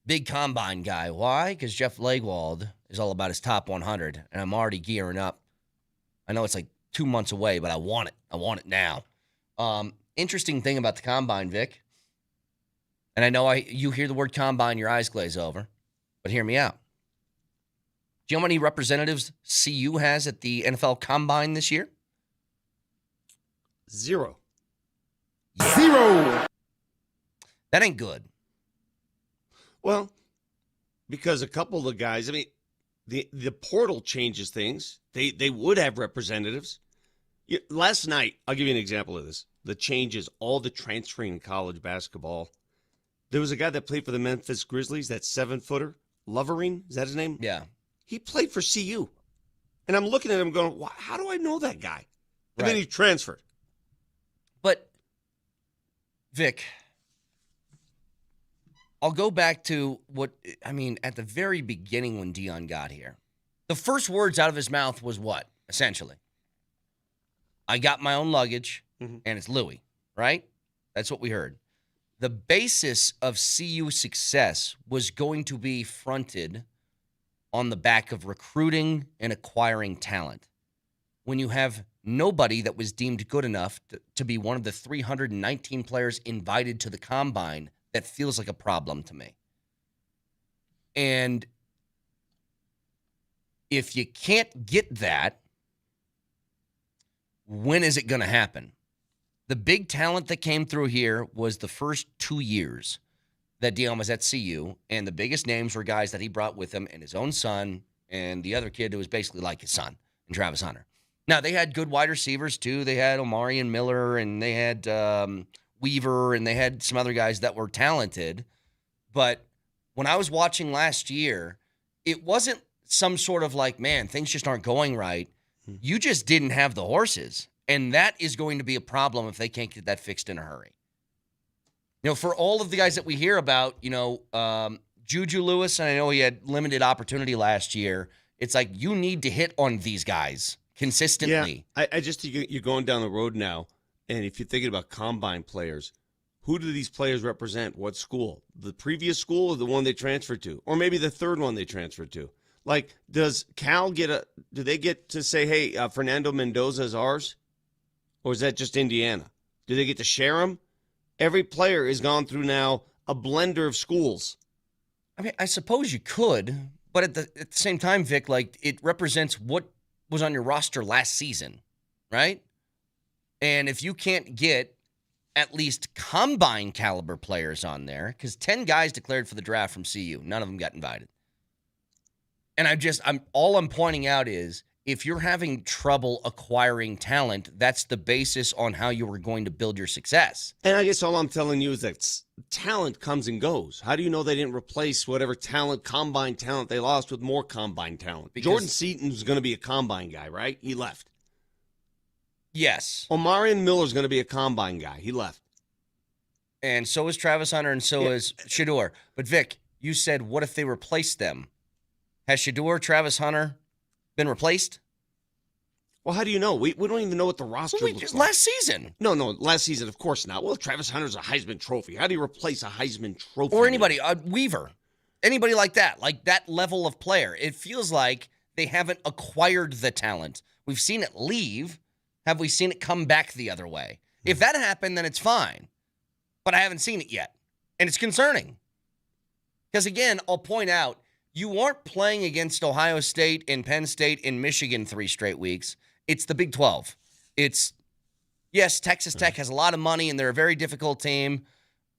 big combine guy. Why? Because Jeff Legwald is all about his top 100, and I'm already gearing up. I know it's like 2 months away, but I want it. I want it now. Interesting thing about the combine, Vic, and I know you hear the word combine, your eyes glaze over, but hear me out. Do you know how many representatives CU has at the NFL Combine this year? 0. Yeah. 0. That ain't good. Well, because a couple of the guys, I mean, the portal changes things. They would have representatives. Last night, I'll give you an example of this. The changes, all the transferring in college basketball. There was a guy that played for the Memphis Grizzlies, that 7-footer, Lovering, is that his name? Yeah. He played for CU. And I'm looking at him going, how do I know that guy? And then Right. he transferred. But, Vic, I'll go back to at the very beginning when Dion got here. The first words out of his mouth was what, essentially? I got my own luggage, and it's Louis, right? That's what we heard. The basis of CU success was going to be fronted on the back of recruiting and acquiring talent. When you have nobody that was deemed good enough to be one of the 319 players invited to the combine, that feels like a problem to me. And if you can't get that, when is it going to happen? The big talent that came through here was the first 2 years that Dion was at CU, and the biggest names were guys that he brought with him and his own son and the other kid who was basically like his son, and Travis Hunter. Now, they had good wide receivers, too. They had Omari and Miller, and they had Weaver, and they had some other guys that were talented. But when I was watching last year, it wasn't some sort of like, man, things just aren't going right. You just didn't have the horses. And that is going to be a problem if they can't get that fixed in a hurry. You know, for all of the guys that we hear about, Juju Lewis, and I know he had limited opportunity last year, it's like you need to hit on these guys consistently. Yeah, I just think you're going down the road now, and if you're thinking about combine players, who do these players represent? What school? The previous school or the one they transferred to? Or maybe the third one they transferred to? Like, does Cal do they get to say, hey, Fernando Mendoza is ours? Or is that just Indiana? Do they get to share them? Every player has gone through now a blender of schools. I mean, I suppose you could, but at the same time, Vic, like, it represents what was on your roster last season, right? And if you can't get at least combine caliber players on there, because 10 guys declared for the draft from CU, none of them got invited. And all I'm pointing out is, if you're having trouble acquiring talent, that's the basis on how you were going to build your success. And I guess all I'm telling you is that talent comes and goes. How do you know they didn't replace whatever combine talent they lost with more combine talent? Because Jordan Seaton was going to be a combine guy, right? He left. Yes. Omarion Miller's going to be a combine guy. He left. And so is Travis Hunter, and so is Shedeur. But, Vic, you said, what if they replaced them? Has Shedeur, Travis Hunter been replaced? Well, how do you know? We don't even know what the roster looks like. Last season. No, last season, of course not. Well, Travis Hunter's a Heisman Trophy. How do you replace a Heisman Trophy? Or anybody, Weaver. Anybody like that level of player. It feels like they haven't acquired the talent. We've seen it leave. Have we seen it come back the other way? If that happened, then it's fine. But I haven't seen it yet. And it's concerning. Because, again, I'll point out, you aren't playing against Ohio State and Penn State and Michigan 3 straight weeks. It's the Big 12. Yes, Texas Tech has a lot of money and they're a very difficult team,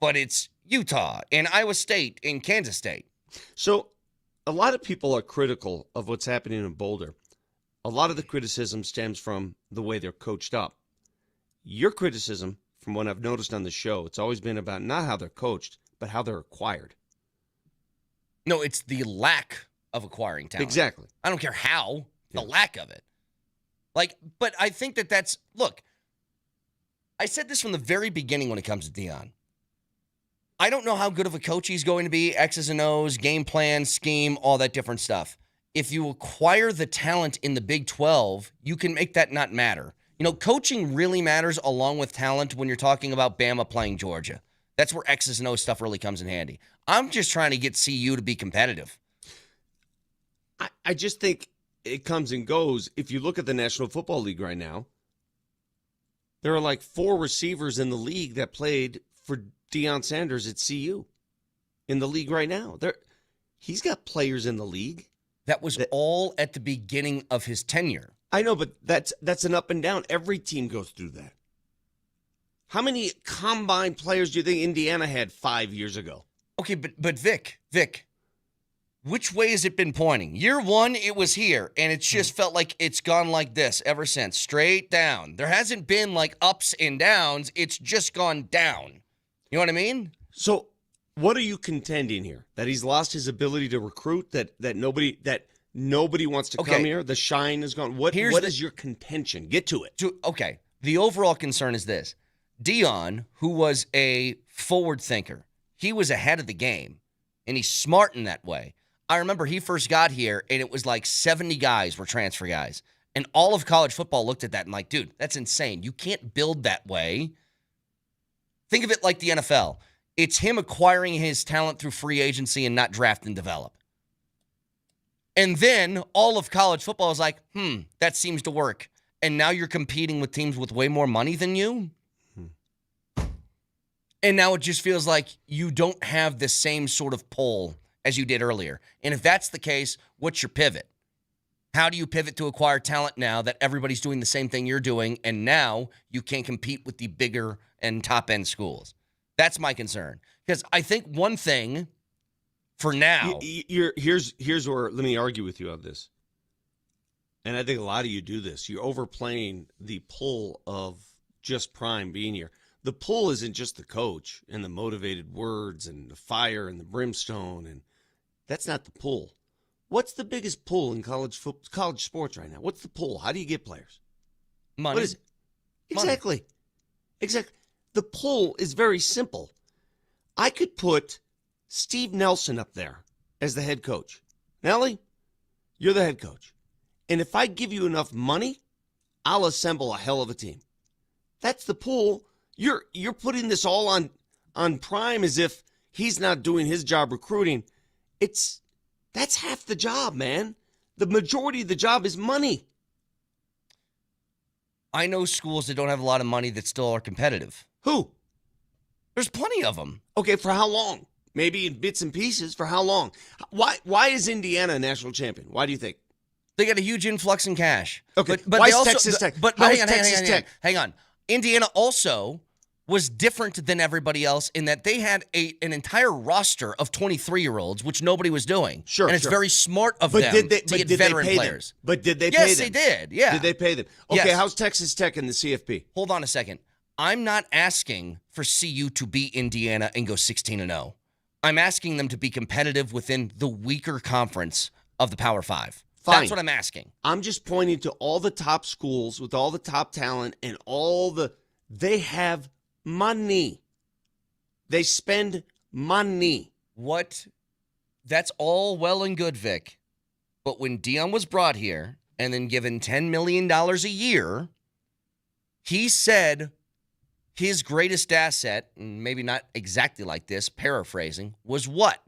but it's Utah and Iowa State and Kansas State. So a lot of people are critical of what's happening in Boulder. A lot of the criticism stems from the way they're coached up. Your criticism, from what I've noticed on the show, it's always been about not how they're coached, but how they're acquired. No, it's the lack of acquiring talent. Exactly. I don't care how, the lack of it. But I think look, I said this from the very beginning when it comes to Dion. I don't know how good of a coach he's going to be, X's and O's, game plan, scheme, all that different stuff. If you acquire the talent in the Big 12, you can make that not matter. Coaching really matters along with talent when you're talking about Bama playing Georgia. That's where X's and O's stuff really comes in handy. I'm just trying to get CU to be competitive. I just think it comes and goes. If you look at the National Football League right now, there are like 4 receivers in the league that played for Deion Sanders at CU in the league right now. He's got players in the league. That was all at the beginning of his tenure. I know, but that's an up and down. Every team goes through that. How many combine players do you think Indiana had 5 years ago? Okay, but Vic, which way has it been pointing? Year 1, it was here, and it's just felt like it's gone like this ever since, straight down. There hasn't been like ups and downs. It's just gone down. You know what I mean? So What are you contending here? That he's lost his ability to recruit? That nobody wants to come here? The shine is gone? What is your contention? Get to it. Okay. The overall concern is this. Dion, who was a forward thinker, he was ahead of the game, and he's smart in that way. I remember he first got here, and it was like 70 guys were transfer guys. And all of college football looked at that and like, dude, that's insane. You can't build that way. Think of it like the NFL. It's him acquiring his talent through free agency and not draft and develop. And then all of college football is like, that seems to work. And now you're competing with teams with way more money than you. And now it just feels like you don't have the same sort of pull as you did earlier. And if that's the case, what's your pivot? How do you pivot to acquire talent now that everybody's doing the same thing you're doing, and now you can't compete with the bigger and top-end schools? That's my concern. Because I think one thing for now... Here's where, let me argue with you on this. And I think a lot of you do this. You're overplaying the pull of just Prime being here. The pull isn't just the coach and the motivated words and the fire and the brimstone, and that's not the pull. What's the biggest pull in college sports right now? What's the pull? How do you get players? Money. What is it? Exactly. The pull is very simple. I could put Steve Nelson up there as the head coach. Nelly, you're the head coach. And if I give you enough money, I'll assemble a hell of a team. That's the pull. You're putting this all on Prime as if he's not doing his job recruiting. That's half the job, man. The majority of the job is money. I know schools that don't have a lot of money that still are competitive. Who? There's plenty of them. Okay, for how long? Maybe in bits and pieces. For how long? Why is Indiana a national champion? Why do you think? They got a huge influx in cash. Okay, but why they is also, Texas Tech? But hang on. Indiana also was different than everybody else in that they had an entire roster of 23-year-olds, which nobody was doing. Sure, and it's very smart of them to get veteran players. But did they pay them? Yes, they did. Yeah. Did they pay them? Okay, Yes. How's Texas Tech in the CFP? Hold on a second. I'm not asking for CU to beat Indiana and go 16-0. I'm asking them to be competitive within the weaker conference of the Power Five. Fine. That's what I'm asking. I'm just pointing to all the top schools with all the top talent and they have money. They spend money. That's all well and good, Vic. But when Dion was brought here and then given $10 million a year, he said his greatest asset, and maybe not exactly like this, paraphrasing, was what?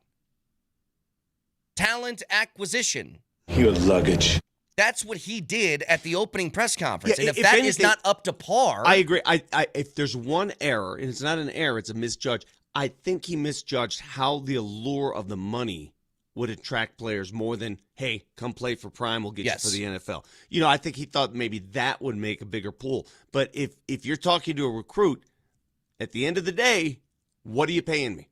Talent acquisition. Your luggage. That's what he did at the opening press conference. Yeah, and if that is not up to par... I agree. If there's one error, and it's not an error, it's a misjudge, I think he misjudged how the allure of the money would attract players more than, hey, come play for Prime, we'll get you for the NFL. I think he thought maybe that would make a bigger pool. But if you're talking to a recruit, at the end of the day, what are you paying me?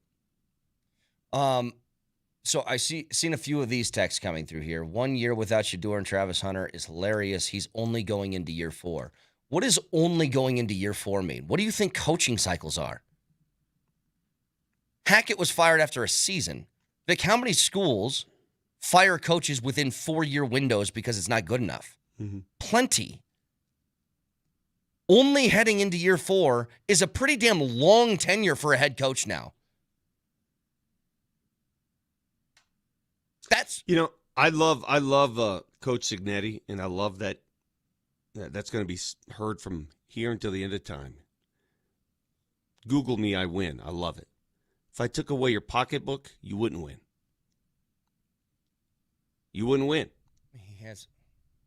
So I seen a few of these texts coming through here. 1 year without Shador and Travis Hunter is hilarious. He's only going into year 4. What does only going into year 4 mean? What do you think coaching cycles are? Hackett was fired after a season. Vic, how many schools fire coaches within 4-year windows because it's not good enough? Mm-hmm. Plenty. Only heading into year 4 is a pretty damn long tenure for a head coach now. I love Coach Signetti, and I love that's going to be heard from here until the end of time. Google me, I win. I love it. If I took away your pocketbook, you wouldn't win. You wouldn't win. He has.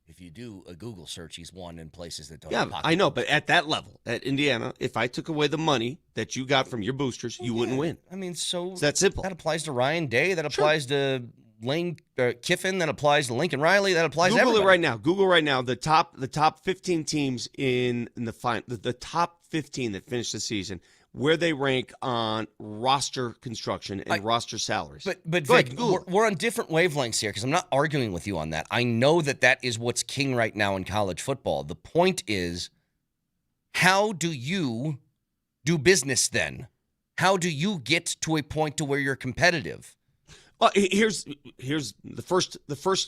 If you do a Google search, he's won in places that don't. Yeah, have pocketbooks. I know, but at that level, at Indiana, if I took away the money that you got from your boosters, you wouldn't win. I mean, so it's that simple. That applies to Ryan Day. That applies to Lane Kiffin. That applies to Lincoln Riley. That applies to everybody. Google right now. The top 15 teams in the final, the top 15 that finished the season, where they rank on roster construction and roster salaries. But Vic, we're on different wavelengths here because I'm not arguing with you on that. I know that is what's king right now in college football. The point is, how do you do business then? How do you get to a point to where you're competitive? Well, here's the first.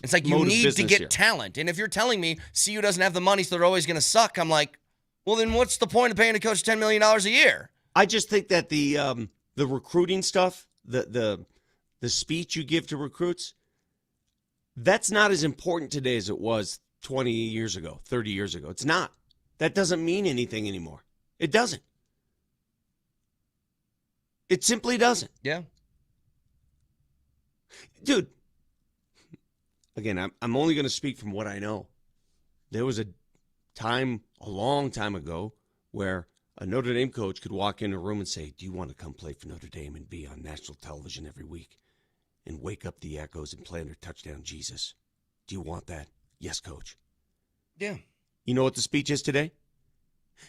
It's like you need to get talent. And if you're telling me CU doesn't have the money, so they're always going to suck, I'm like, well, then what's the point of paying a coach $10 million a year? I just think that the recruiting stuff, the speech you give to recruits, that's not as important today as it was 20 years ago, 30 years ago. It's not. That doesn't mean anything anymore. It doesn't. It simply doesn't. Yeah. Dude, again, I'm only going to speak from what I know. There was a long time ago, where a Notre Dame coach could walk in a room and say, do you want to come play for Notre Dame and be on national television every week and wake up the echoes and play under touchdown Jesus? Do you want that? Yes, coach. Yeah. You know what the speech is today?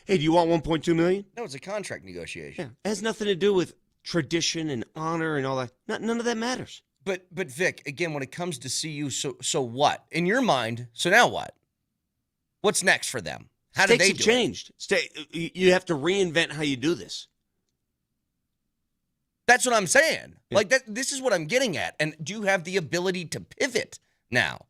Hey, do you want $1.2 million? No, it's a contract negotiation. Yeah. It has nothing to do with tradition and honor and all that. None of that matters. But Vic, again, when it comes to CU, so what? In your mind, so now what? What's next for them? How do they do changed. You have to reinvent how you do this. That's what I'm saying. Yeah. Like, this is what I'm getting at. And do you have the ability to pivot now?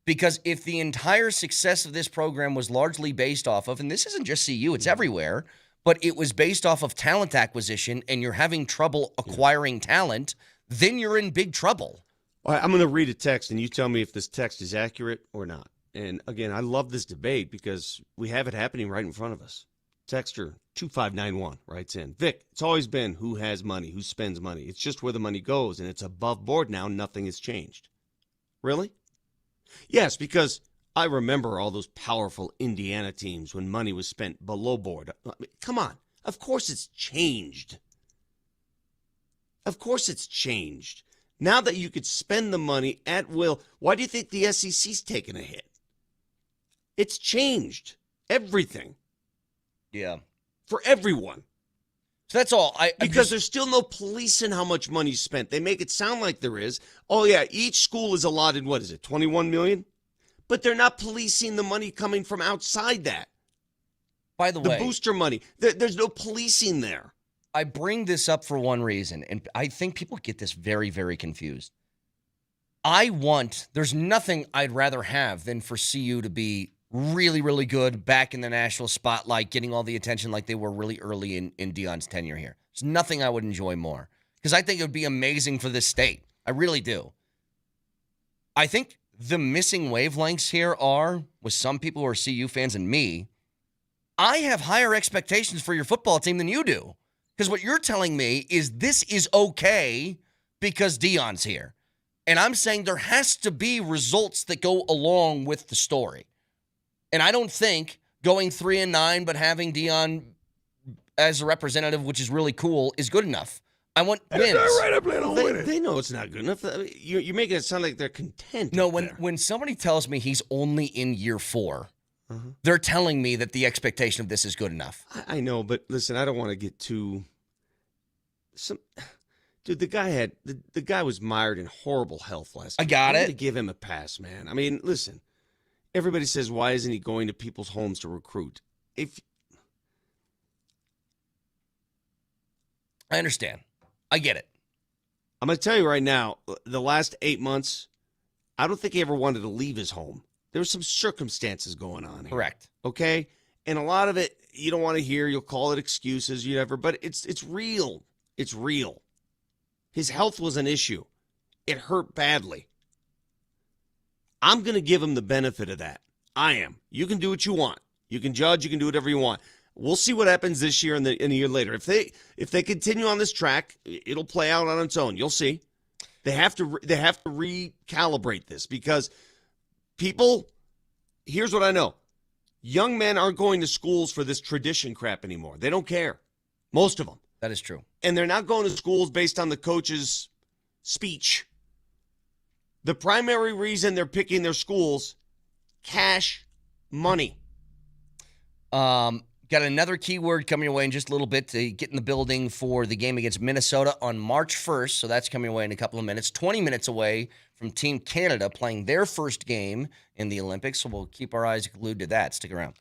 Because if the entire success of this program was largely based off of, and this isn't just CU, it's everywhere, but it was based off of talent acquisition, and you're having trouble acquiring talent, then you're in big trouble. All right, I'm going to read a text, and you tell me if this text is accurate or not. And again, I love this debate because we have it happening right in front of us. Texter 2591 writes in, Vic, it's always been who has money, who spends money. It's just where the money goes, and it's above board now. Nothing has changed. Really? Yes, because I remember all those powerful Indiana teams when money was spent below board. I mean, come on. Of course it's changed. Of course it's changed. Now that you could spend the money at will, why do you think the SEC's taking a hit? It's changed everything. Yeah. For everyone. So that's all. Because there's still no policing how much money's spent. They make it sound like there is. Oh, yeah, each school is allotted, what is it, $21 million? But they're not policing the money coming from outside that. By the way, the booster money. There's no policing there. I bring this up for one reason, and I think people get this very, very confused. There's nothing I'd rather have than for CU to be really, really good back in the national spotlight, getting all the attention like they were really early in Deion's tenure here. There's nothing I would enjoy more because I think it would be amazing for this state. I really do. I think the missing wavelengths here are, with some people who are CU fans and me, I have higher expectations for your football team than you do. Because what you're telling me is this is okay because Deion's here. And I'm saying there has to be results that go along with the story. And I don't think going 3-9 but having Deion as a representative, which is really cool, is good enough. I want wins. Right, I plan on winning. They know it's not good enough. You're making it sound like they're content. No, when somebody tells me he's only in year 4, they're telling me that the expectation of this is good enough. I know, but listen, I don't want to get too... Dude, the guy was mired in horrible health last week. I got it. To give him a pass, man. I mean, listen. Everybody says, why isn't he going to people's homes to recruit? I understand. I get it. I'm going to tell you right now, the last 8 months, I don't think he ever wanted to leave his home. There were some circumstances going on here. Correct. Okay? And a lot of it, you don't want to hear. You'll call it excuses, but it's real. It's real. His health was an issue. It hurt badly. I'm going to give him the benefit of that. I am. You can do what you want. You can judge. You can do whatever you want. We'll see what happens this year and a year later. If they continue on this track, it'll play out on its own. You'll see. They have to recalibrate this because people. Here's what I know: young men aren't going to schools for this tradition crap anymore. They don't care. Most of them. That is true. And they're not going to schools based on the coach's speech. The primary reason they're picking their schools, cash money. Got another keyword coming your way in just a little bit to get in the building for the game against Minnesota on March 1st. So that's coming away in a couple of minutes. 20 minutes away from Team Canada playing their first game in the Olympics. So we'll keep our eyes glued to that. Stick around.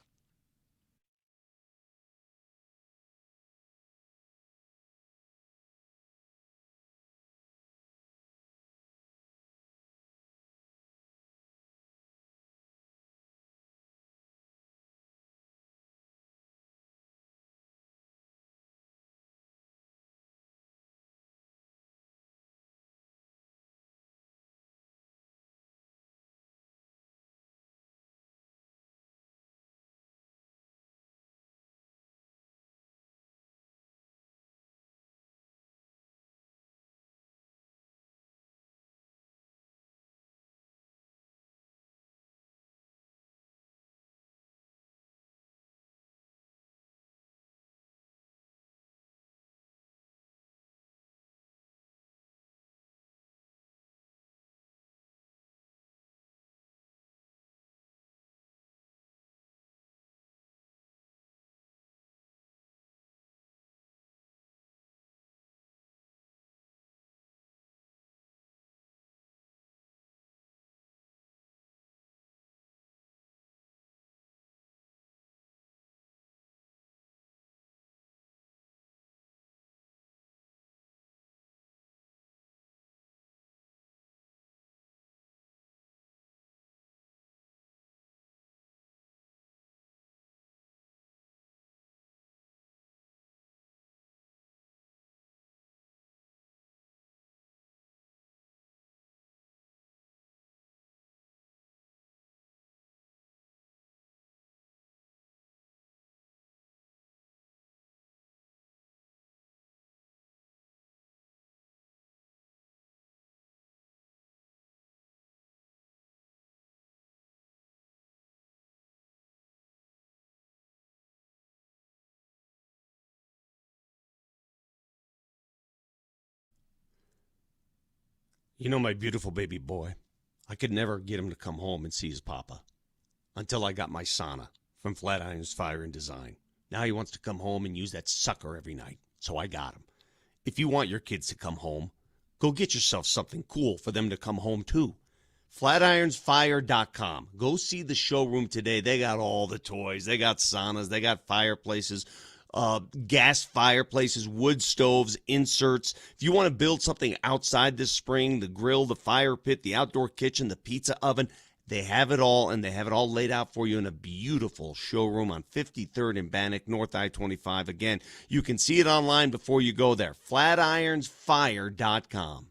You know, my beautiful baby boy, I could never get him to come home and see his papa until I got my sauna from Flatirons Fire and Design. Now he wants to come home and use that sucker every night, so I got him. If you want your kids to come home, go get yourself something cool for them to come home to. FlatironsFire.com. Go see the showroom today. They got all the toys. They got saunas. They got fireplaces, gas fireplaces, wood stoves, inserts. If you want to build something outside this spring, the grill, the fire pit, the outdoor kitchen, the pizza oven, they have it all, and they have it all laid out for you in a beautiful showroom on 53rd and Bannock, North I-25. Again, you can see it online before you go there. FlatironsFire.com.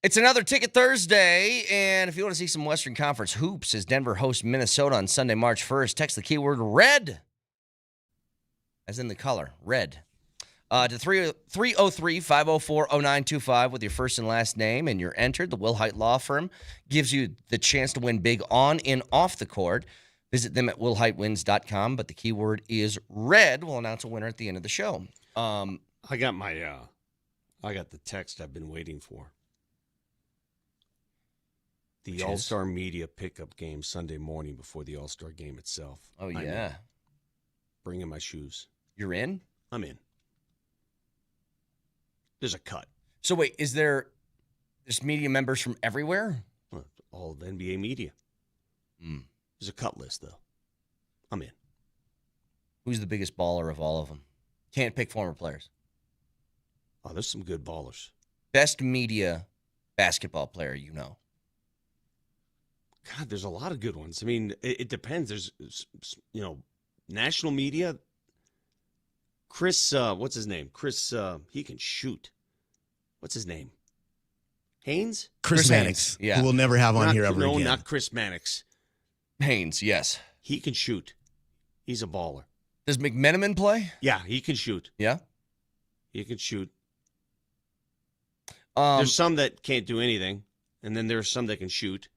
It's another Ticket Thursday, and if you want to see some Western Conference hoops as Denver hosts Minnesota on Sunday, March 1st, text the keyword RED, as in the color, red, to 303-504-0925 with your first and last name, and you're entered. The Wilhite Law Firm gives you the chance to win big on and off the court. Visit them at wilhitewins.com, but the keyword is red. We'll announce a winner at the end of the show. I got the text I've been waiting for. The All-Star Media pickup game Sunday morning before the All-Star game itself. Oh, yeah. Bring in my shoes. You're in? I'm in. There's a cut. So wait, there's media members from everywhere? All of NBA media. There's a cut list, though. I'm in. Who's the biggest baller of all of them? Can't pick former players. Oh, there's some good ballers. Best media basketball player you know. God, there's a lot of good ones. I mean, it depends. There's, national media. Chris, what's his name? Chris, he can shoot. What's his name? Haynes? Chris Mannix, yeah. who we'll never have on here ever again. No, not Chris Mannix. Haynes, yes. He can shoot. He's a baller. Does McMenamin play? Yeah, he can shoot. Yeah? He can shoot. There's some that can't do anything, and then there's some that can shoot.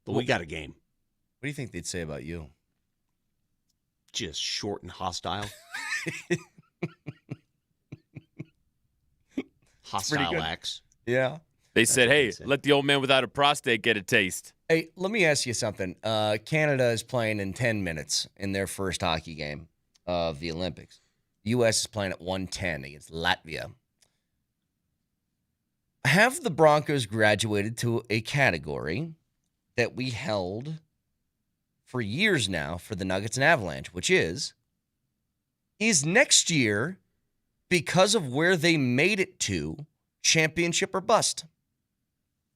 But we got a game. What do you think they'd say about you? Just short and hostile. Hostile acts. Yeah. They said, hey, let the old man without a prostate get a taste. Hey, let me ask you something. Canada is playing in 10 minutes in their first hockey game of the Olympics. The U.S. is playing at 1:10 against Latvia. Have the Broncos graduated to a category that we held for years now for the Nuggets and Avalanche, which is next year, because of where they made it to, championship or bust?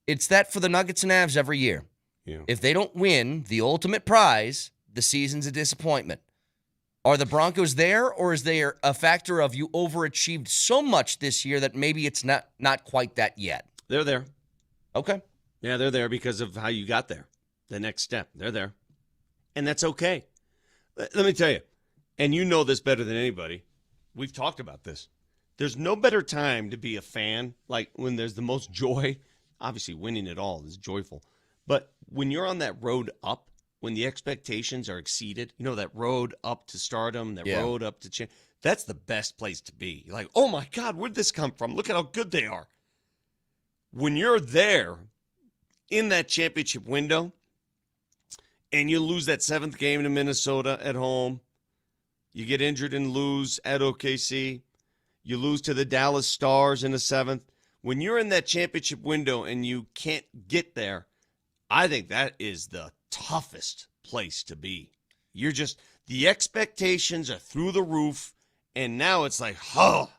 It's that for the Nuggets and Avs every year. Yeah. If they don't win the ultimate prize, the season's a disappointment. Are the Broncos there, or is there a factor of you overachieved so much this year that maybe it's not quite that yet? They're there. Okay. Yeah, they're there because of how you got there. The next step. They're there. And that's okay. Let me tell you, and you know this better than anybody. We've talked about this. There's no better time to be a fan, like when there's the most joy. Obviously, winning it all is joyful. But when you're on that road up, when the expectations are exceeded, that road up to stardom, that road up to that's the best place to be. You're like, oh my God, where'd this come from? Look at how good they are. When you're there in that championship window and you lose that 7th game to Minnesota at home, you get injured and lose at OKC, you lose to the Dallas Stars in the 7th. When you're in that championship window and you can't get there, I think that is the toughest place to be. You're just, the expectations are through the roof, and now it's like, oh.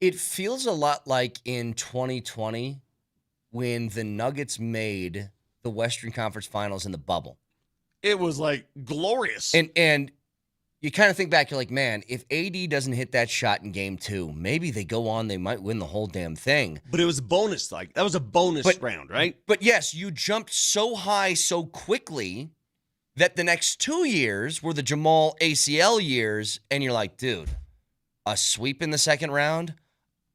It feels a lot like in 2020 when the Nuggets made the Western Conference Finals in the bubble. It was like glorious. And you kind of think back, you're like, man, if AD doesn't hit that shot in game 2, maybe they go on, they might win the whole damn thing. But it was a bonus, that was a bonus round, right? But yes, you jumped so high so quickly that the next 2 years were the Jamal ACL years, and you're like, dude, a sweep in the second round,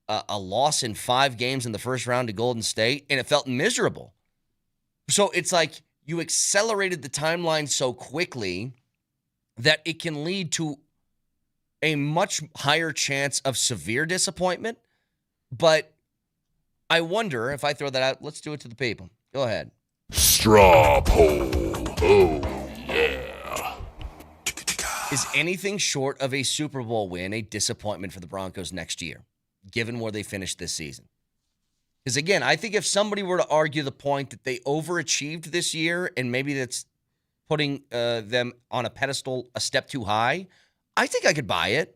a loss in 5 games in the first round to Golden State, and it felt miserable. So it's like you accelerated the timeline so quickly that it can lead to a much higher chance of severe disappointment. But I wonder if I throw that out. Let's do it to the people. Go ahead. Straw poll. Oh, yeah. Is anything short of a Super Bowl win a disappointment for the Broncos next year, given where they finished this season? Because, again, I think if somebody were to argue the point that they overachieved this year and maybe that's putting them on a pedestal a step too high, I think I could buy it.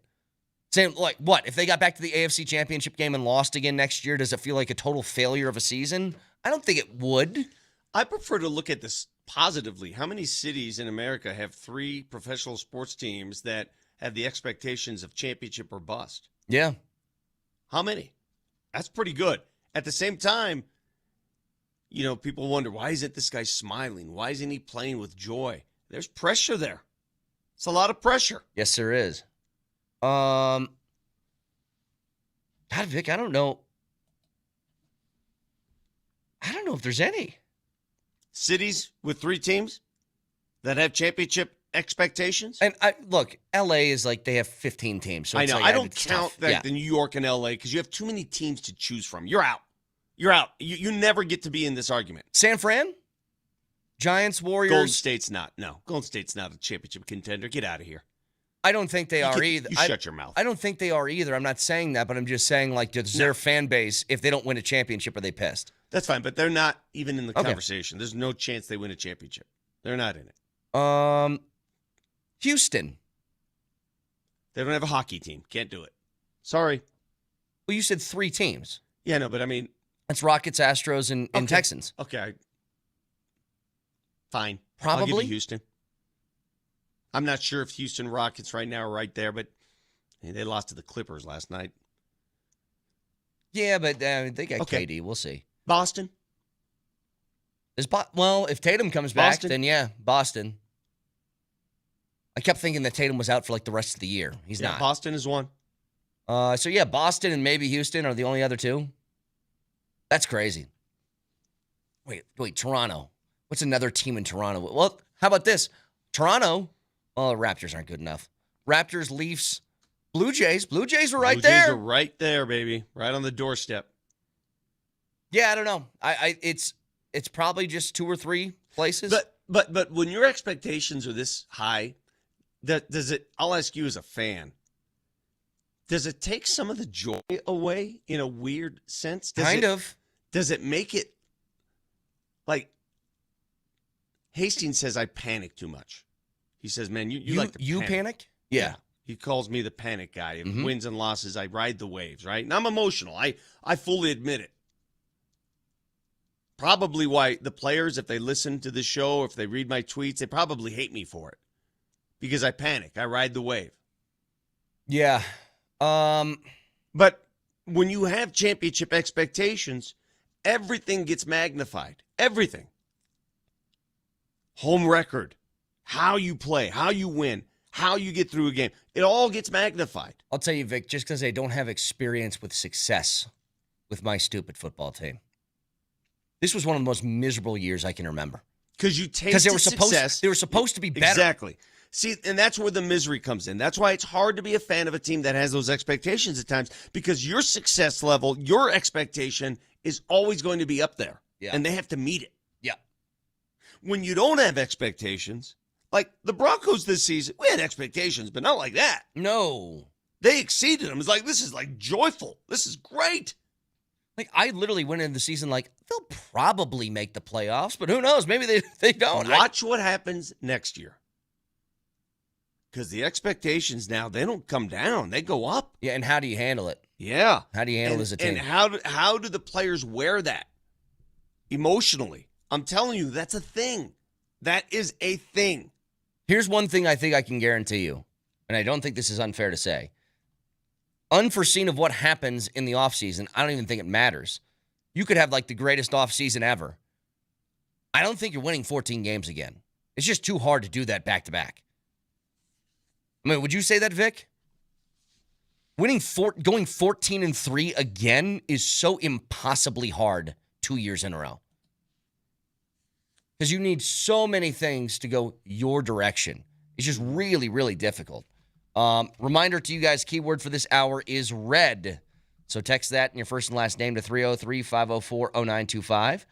Saying, like, what? If they got back to the AFC Championship game and lost again next year, does it feel like a total failure of a season? I don't think it would. I prefer to look at this positively. How many cities in America have 3 professional sports teams that have the expectations of championship or bust? Yeah. How many? That's pretty good. At the same time, people wonder, why isn't this guy smiling? Why isn't he playing with joy? There's pressure there. It's a lot of pressure. Yes, there is. God, Vic, I don't know. I don't know if there's any. Cities with 3 teams that have championship expectations? And look, LA is like they have 15 teams. So I it's know. like, I don't it's count tough. the New York and LA because you have too many teams to choose from. You're out. You're out. You never get to be in this argument. San Fran? Giants, Warriors? Golden State's not. No. Golden State's not a championship contender. Get out of here. I don't think they are either. Shut your mouth. I don't think they are either. I'm not saying that, but I'm just saying, like, does their fan base, if they don't win a championship, are they pissed? That's fine, but they're not even in the conversation. There's no chance they win a championship. They're not in it. Houston. They don't have a hockey team. Can't do it. Sorry. Well, you said 3 teams. Yeah, no, but I mean. That's Rockets, Astros, and Texans. Okay. Fine. Probably. I'll give you Houston. I'm not sure if Houston Rockets right now are right there, but they lost to the Clippers last night. Yeah, but they got KD. We'll see. Boston? Well, if Tatum comes back, Boston? then yeah, Boston. I kept thinking that Tatum was out for like the rest of the year. He's not. Boston is one. So yeah, Boston and maybe Houston are the only other 2. That's crazy. Wait, Toronto. What's another team in Toronto? Well, how about this? Toronto. Well, the Raptors aren't good enough. Raptors, Leafs, Blue Jays. Blue Jays are right there. Blue Jays are right there, baby. Right on the doorstep. Yeah, I don't know. It's probably just 2 or 3 places. But when your expectations are this high, does it? I'll ask you as a fan. Does it take some of the joy away in a weird sense? Kind of. Does it make it like Hastings says I panic too much? He says, man, you like to panic? Yeah. He calls me the panic guy. If wins and losses, I ride the waves, right? And I'm emotional. I fully admit it. Probably why the players, if they listen to the show, if they read my tweets, they probably hate me for it. Because I panic. I ride the wave. Yeah. But when you have championship expectations, everything gets magnified. Everything. Home record, how you play, how you win, how you get through a game. It all gets magnified. I'll tell you, Vic, just because I don't have experience with success with my stupid football team. This was one of the most miserable years I can remember. Because you tasted success. They were supposed to be better. Exactly. See, and that's where the misery comes in. That's why it's hard to be a fan of a team that has those expectations at times, because your success level, your expectation is always going to be up there. Yeah. And they have to meet it. Yeah. When you don't have expectations, like the Broncos this season, we had expectations, but not like that. No. They exceeded them. It's like, this is like joyful. This is great. Like, I literally went into the season like, they'll probably make the playoffs, but who knows? Maybe they don't. Watch what happens next year. Because the expectations now, they don't come down. They go up. Yeah, and how do you handle it? Yeah. How do you handle it as a team? And how do the players wear that emotionally? I'm telling you, that's a thing. That is a thing. Here's one thing I think I can guarantee you, and I don't think this is unfair to say. Unforeseen of what happens in the offseason, I don't even think it matters. You could have like the greatest offseason ever. I don't think you're winning 14 games again. It's just too hard to do that back-to-back. I mean, would you say that, Vic? Going 14-3 again is so impossibly hard 2 years in a row. Because you need so many things to go your direction. It's just really, really difficult. Reminder to you guys, keyword for this hour is red. So text that in your first and last name to 303-504-0925.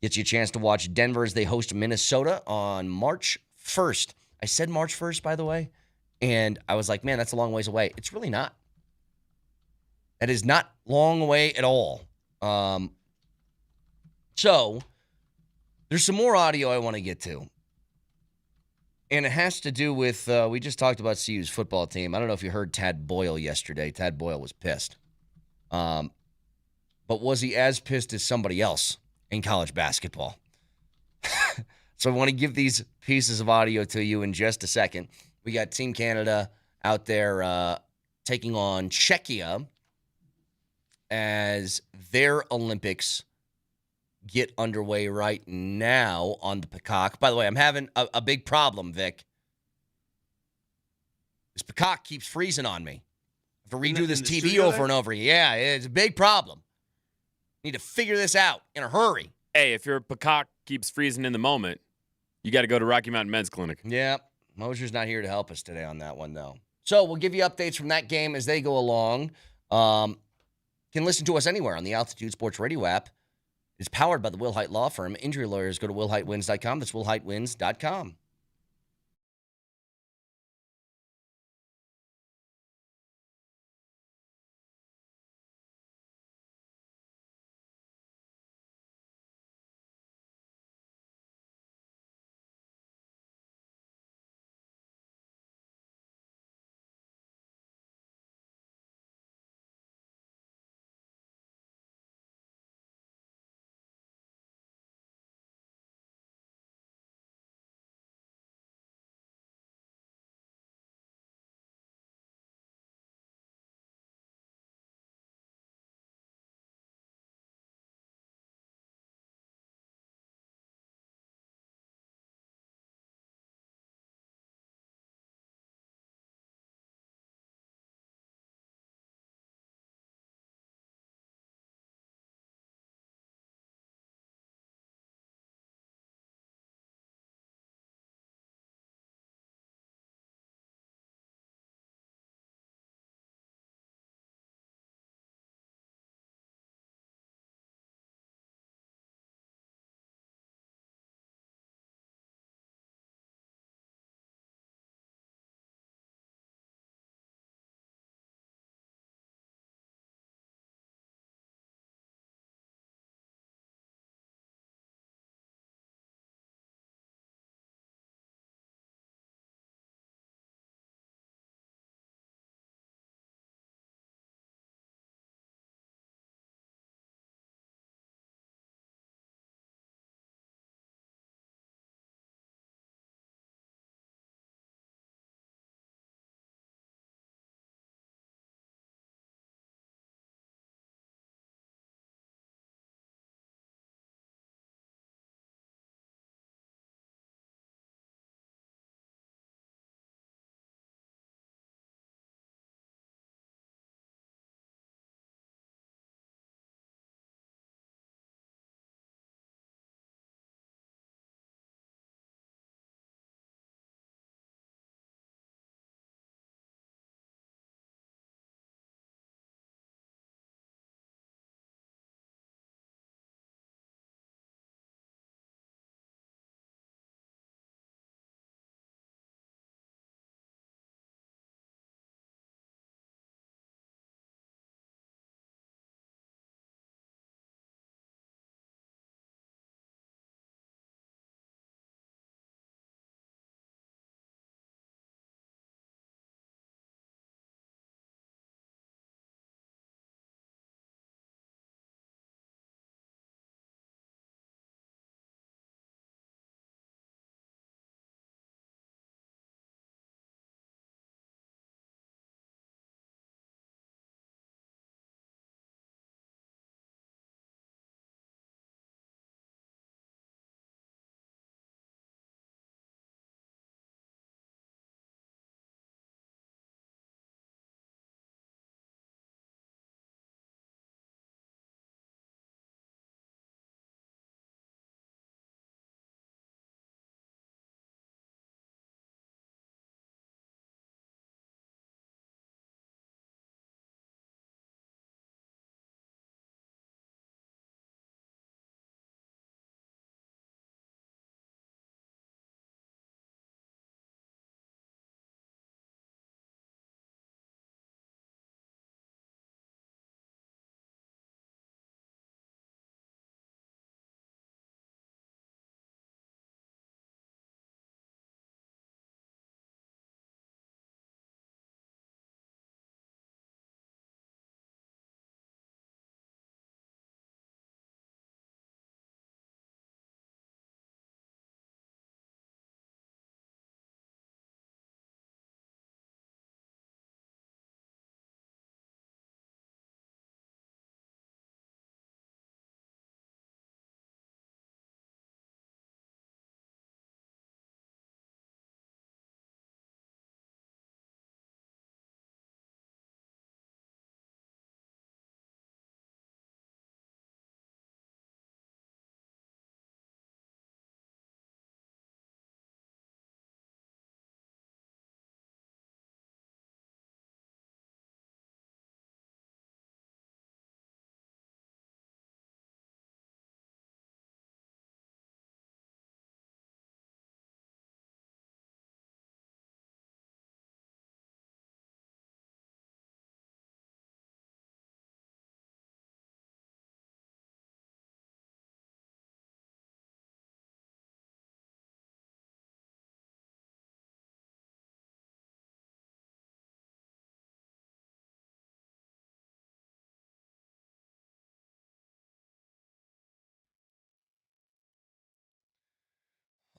Gets you a chance to watch Denver as they host Minnesota on March 1st. I said March 1st, by the way, and I was like, man, that's a long ways away. It's really not. That is not long away at all. So there's some more audio I want to get to. And it has to do with, we just talked about CU's football team. I don't know if you heard Tad Boyle yesterday. Tad Boyle was pissed. But was he as pissed as somebody else in college basketball? So I want to give these pieces of audio to you in just a second. We got Team Canada out there taking on Czechia as their Olympics get underway right now on the Peacock. By the way, I'm having a big problem, Vic. This Peacock keeps freezing on me. I have to redo this TV over and over. Yeah, it's a big problem. Need to figure this out in a hurry. Hey, if your Peacock keeps freezing in the moment, you got to go to Rocky Mountain Men's Clinic. Yeah, Moser's not here to help us today on that one, though. So we'll give you updates from that game as they go along. Can listen to us anywhere on the Altitude Sports Radio app. It's powered by the Will Hite Law Firm. Injury lawyers go to willhitewins.com. That's willhitewins.com.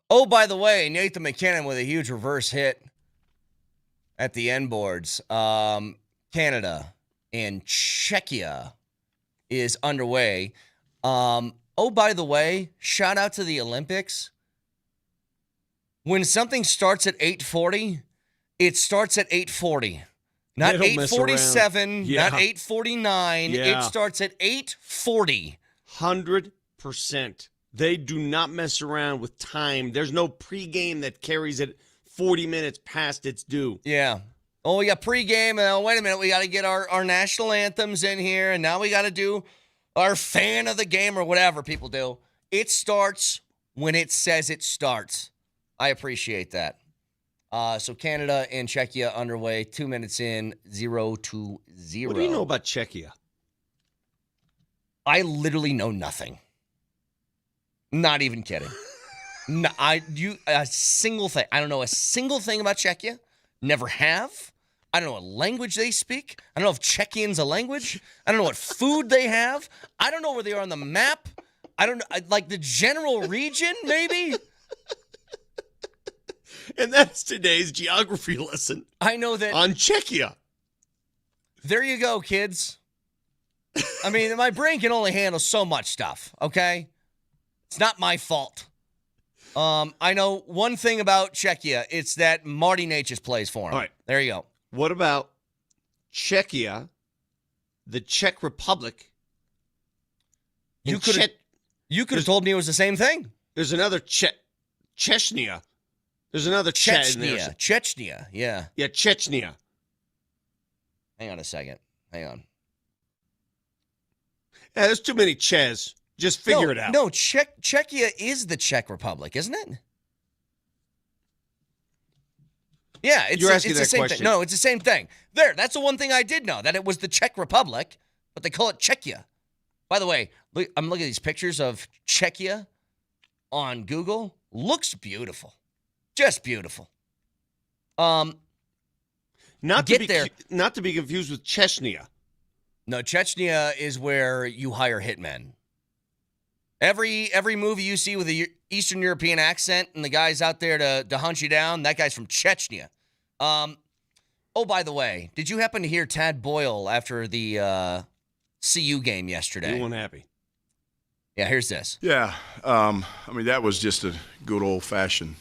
Oh, by the way, Nathan McKinnon with a huge reverse hit at the end boards. Canada and Czechia is underway. Oh, by the way, shout out to the Olympics. When something starts at 8:40, it starts at 8:40. Not 8:47, not 8:49. Yeah. It starts at 8:40. 100%. They do not mess around with time. There's no pregame that carries it 40 minutes past its due. Yeah. Oh, we got pregame. Wait a minute. We got to get our national anthems in here, and now we got to do our fan of the game or whatever people do. It starts when it says it starts. I appreciate that. So Canada and Czechia underway. 2 minutes in, 0-0. What do you know about Czechia? I literally know nothing. Not even kidding. No, a single thing. I don't know a single thing about Czechia. Never have. I don't know what language they speak. I don't know if Czechian's a language. I don't know what food they have. I don't know where they are on the map. I don't know, like the general region, maybe. And that's today's geography lesson. I know that on Czechia. There you go, kids. I mean, my brain can only handle so much stuff, okay? It's not my fault. I know one thing about Czechia. It's that Marty Natchez plays for him. All right. There you go. What about Czechia, the Czech Republic? You could have told me it was the same thing. There's another Chechnya. There's another Chechnya. Yeah. Yeah, Chechnya. Hang on a second. Hang on. Yeah, there's too many Ches. Just figure it out. No, Czechia is the Czech Republic, isn't it? Yeah, it's the same question. thing. No, it's the same thing. There, that's the one thing I did know, that it was the Czech Republic, but they call it Czechia. By the way, I'm looking at these pictures of Czechia on Google. Looks beautiful. Just beautiful. Not to be confused with Chechnya. No, Chechnya is where you hire hitmen. Every movie you see with an Eastern European accent and the guy's out there to hunt you down, that guy's from Chechnya. Oh, by the way, did you happen to hear Tad Boyle after the CU game yesterday? He wasn't happy. Yeah, here's this. Yeah, I mean, that was just a good old-fashioned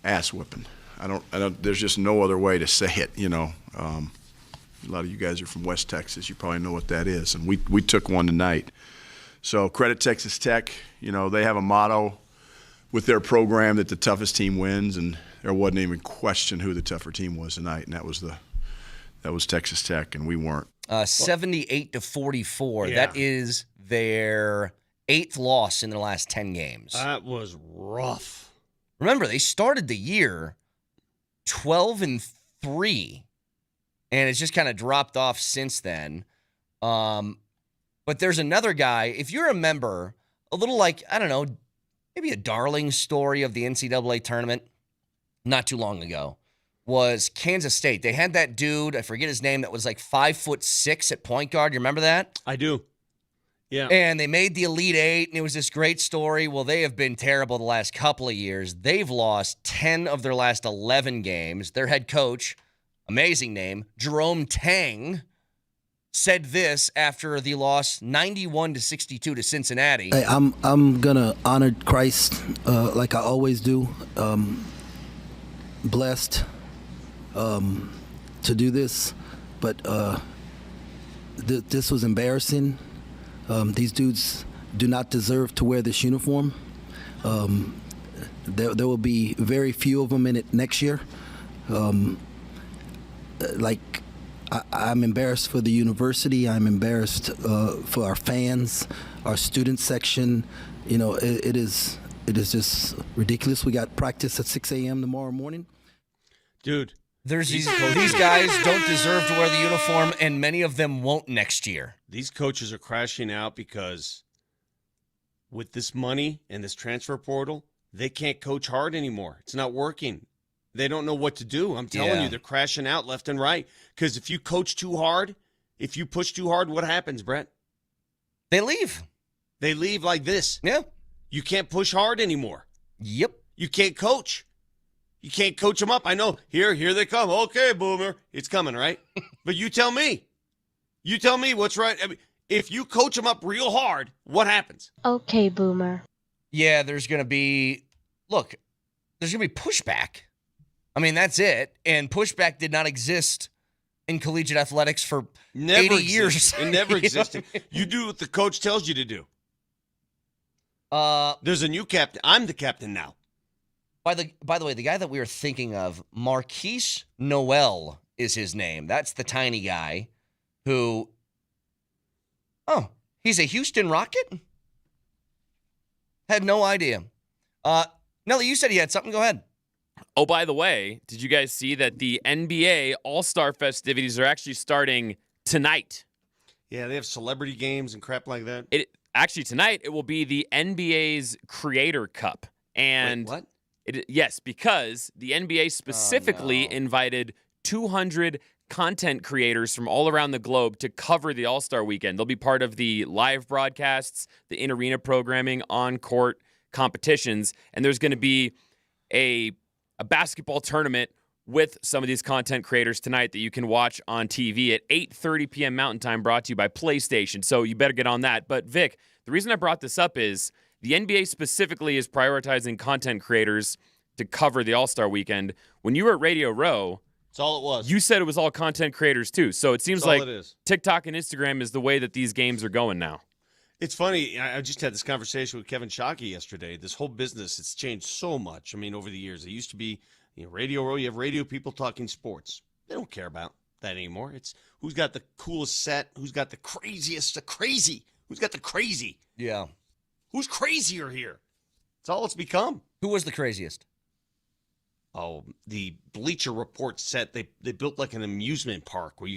ass whipping. I don't. There's just no other way to say it. You know, a lot of you guys are from West Texas. You probably know what that is, and we took one tonight. So credit Texas Tech. You know, they have a motto with their program that the toughest team wins, and there wasn't even question who the tougher team was tonight, and that was Texas Tech, and we weren't. 78-44. Yeah. That is their 8th loss in their last 10 games. That was rough. Remember, they started the year 12-3, and it's just kind of dropped off since then. But there's another guy, if you remember, a little like, I don't know, maybe a darling story of the NCAA tournament not too long ago, was Kansas State. They had that dude, I forget his name, that was like 5'6" at point guard. You remember that? I do. Yeah. And they made the Elite Eight, and it was this great story. Well, they have been terrible the last couple of years. They've lost 10 of their last 11 games. Their head coach, amazing name, Jerome Tang, said this after the loss 91-62 to Cincinnati. Hey, I'm gonna honor Christ like I always do. Blessed to do this, but this was embarrassing. These dudes do not deserve to wear this uniform. There will be very few of them in it next year. I'm embarrassed for the university. I'm embarrassed for our fans, our student section. You know, it is just ridiculous. We got practice at 6 a.m. tomorrow morning. Dude. These guys don't deserve to wear the uniform, and many of them won't next year. These coaches are crashing out because with this money and this transfer portal, they can't coach hard anymore. It's not working. They don't know what to do. I'm telling you, they're crashing out left and right. Because if you coach too hard, if you push too hard, what happens, Brett? They leave. They leave like this. Yeah. You can't push hard anymore. Yep. You can't coach. You can't coach them up. I know. Here they come. Okay, Boomer. It's coming, right? But you tell me. You tell me what's right. I mean, if you coach them up real hard, what happens? Okay, Boomer. Yeah, there's going to be pushback. I mean, that's it. And pushback did not exist in collegiate athletics for 80 years. It never existed. You do what the coach tells you to do. There's a new captain. I'm the captain now. By the way, the guy that we were thinking of, Marquise Noel is his name. That's the tiny guy who, he's a Houston Rocket? Had no idea. Nelly, you said you had something. Go ahead. Oh, by the way, did you guys see that the NBA All-Star festivities are actually starting tonight? Yeah, they have celebrity games and crap like that. Actually, tonight it will be the NBA's Creator Cup. And wait, what? Yes, because the NBA specifically invited 200 content creators from all around the globe to cover the All-Star weekend. They'll be part of the live broadcasts, the in-arena programming, on-court competitions, and there's going to be a basketball tournament with some of these content creators tonight that you can watch on TV at 8:30 p.m. Mountain Time, brought to you by PlayStation. So you better get on that. But Vic, the reason I brought this up is the NBA specifically is prioritizing content creators to cover the All-Star weekend. When you were at Radio Row, that's all it was. You said it was all content creators too. So it seems like TikTok and Instagram is the way that these games are going now. It's funny. I just had this conversation with Kevin Shockey yesterday. This whole business, it's changed so much. I mean, over the years, it used to be, Radio Row. You have radio people talking sports. They don't care about that anymore. It's who's got the coolest set, who's got the craziest, who's got the crazy. Yeah. Who's crazier here? That's all it's become. Who was the craziest? Oh, the Bleacher Report set. They built like an amusement park where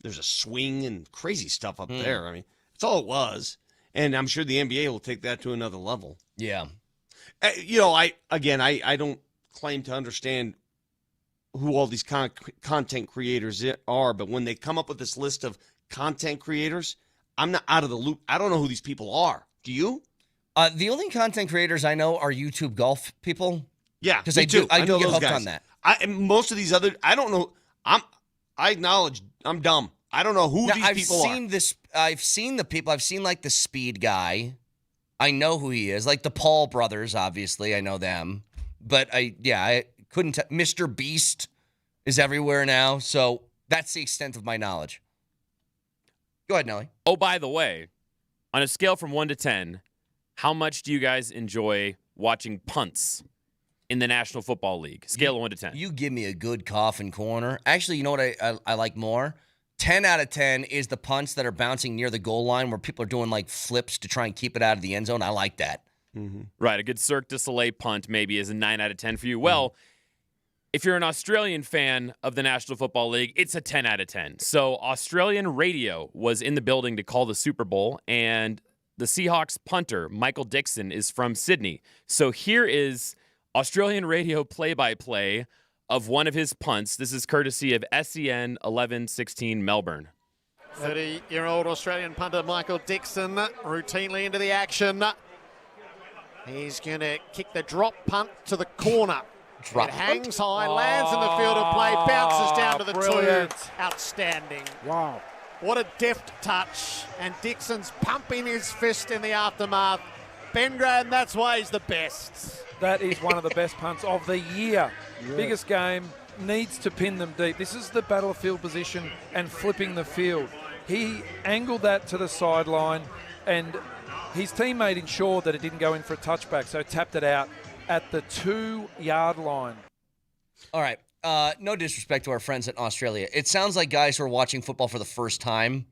there's a swing and crazy stuff up there. I mean, that's all it was. And I'm sure the NBA will take that to another level. Yeah. I don't claim to understand who all these content creators are, but when they come up with this list of content creators, I'm not out of the loop. I don't know who these people are. Do you? The only content creators I know are YouTube golf people. Yeah, because I do get hooked on that. Most of these other, I don't know. I acknowledge I'm dumb. I don't know who these people are. I've seen the people. I've seen like the speed guy. I know who he is. Like the Paul brothers, obviously, I know them. But I couldn't. Mr. Beast is everywhere now, so that's the extent of my knowledge. Go ahead, Nelly. Oh, by the way, on a scale from 1 to 10, how much do you guys enjoy watching punts in the National Football League? Scale of 1 to 10. You give me a good coffin corner. Actually, you know what I like more? 10 out of 10 is the punts that are bouncing near the goal line where people are doing like flips to try and keep it out of the end zone. I like that. Mm-hmm. Right. A good Cirque du Soleil punt maybe is a 9 out of 10 for you. Well, if you're an Australian fan of the National Football League, it's a 10 out of 10. So Australian radio was in the building to call the Super Bowl, and the Seahawks punter, Michael Dixon, is from Sydney. So here is Australian radio play-by-play of one of his punts. This is courtesy of SEN 1116 Melbourne. 30-year-old Australian punter Michael Dixon routinely into the action. He's going to kick the drop punt to the corner. It hangs high, lands in the field of play, bounces down to the brilliant. 2. Outstanding. Wow. What a deft touch. And Dixon's pumping his fist in the aftermath. Ben Graham, that's why he's the best. That is one of the best punts of the year. Yeah. Biggest game, needs to pin them deep. This is the battlefield position and flipping the field. He angled that to the sideline, and his teammate ensured that it didn't go in for a touchback, so tapped it out at the 2-yard line. All right. No disrespect to our friends in Australia. It sounds like guys who are watching football for the first time,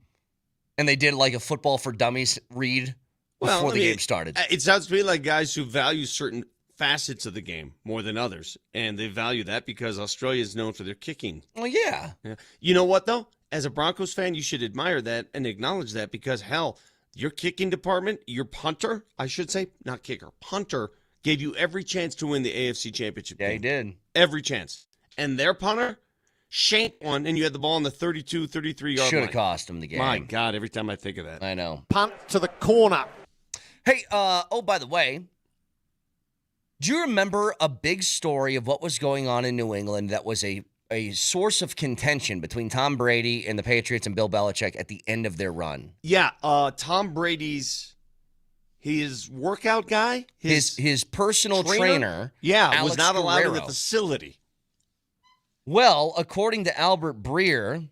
and they did like a Football for Dummies read before the game started. It sounds to me like guys who value certain facets of the game more than others, and they value that because Australia is known for their kicking. Well, yeah. You know what, though? As a Broncos fan, you should admire that and acknowledge that because, hell, your kicking department, your punter, I should say, not kicker, punter, gave you every chance to win the AFC Championship game. Yeah, he did. Every chance. And their punter shanked one, and you had the ball on the 32, 33-yard line. Should have cost him the game. My God, every time I think of that. I know. Punt to the corner. Hey, by the way, Do you remember a big story of what was going on in New England that was a source of contention between Tom Brady and the Patriots and Bill Belichick at the end of their run? Yeah, Tom Brady's his workout guy, his personal trainer, was Alex not allowed in the Guerrero. facility. Well, according to Albert Breer,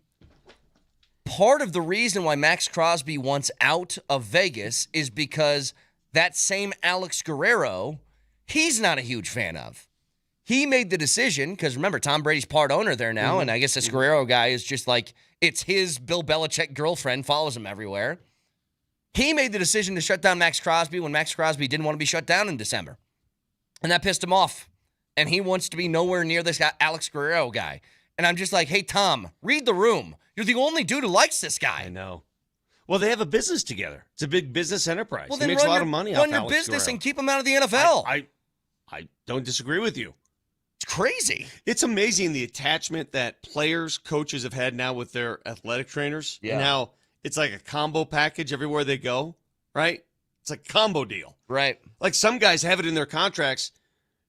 part of the reason why Max Crosby wants out of Vegas is because that same Alex Guerrero, he's not a huge fan of. He made the decision, because remember, Tom Brady's part owner there now, and I guess this Guerrero guy is just like, it's his Bill Belichick girlfriend, follows him everywhere. He made the decision to shut down Max Crosby when Max Crosby didn't want to be shut down in December. And that pissed him off. And he wants to be nowhere near this guy, Alex Guerrero guy. And I'm just like, hey, Tom, read the room. You're the only dude who likes this guy. I know. Well, they have a business together. It's a big business enterprise. Well, He then makes a lot run of money run off your Alex business Guerrero. and keep him out of the NFL. I don't disagree with you. It's crazy. It's amazing the attachment that players, coaches have had now with their athletic trainers. Yeah. And how it's like a combo package everywhere they go, right? It's like a combo deal. Right. Like some guys have it in their contracts.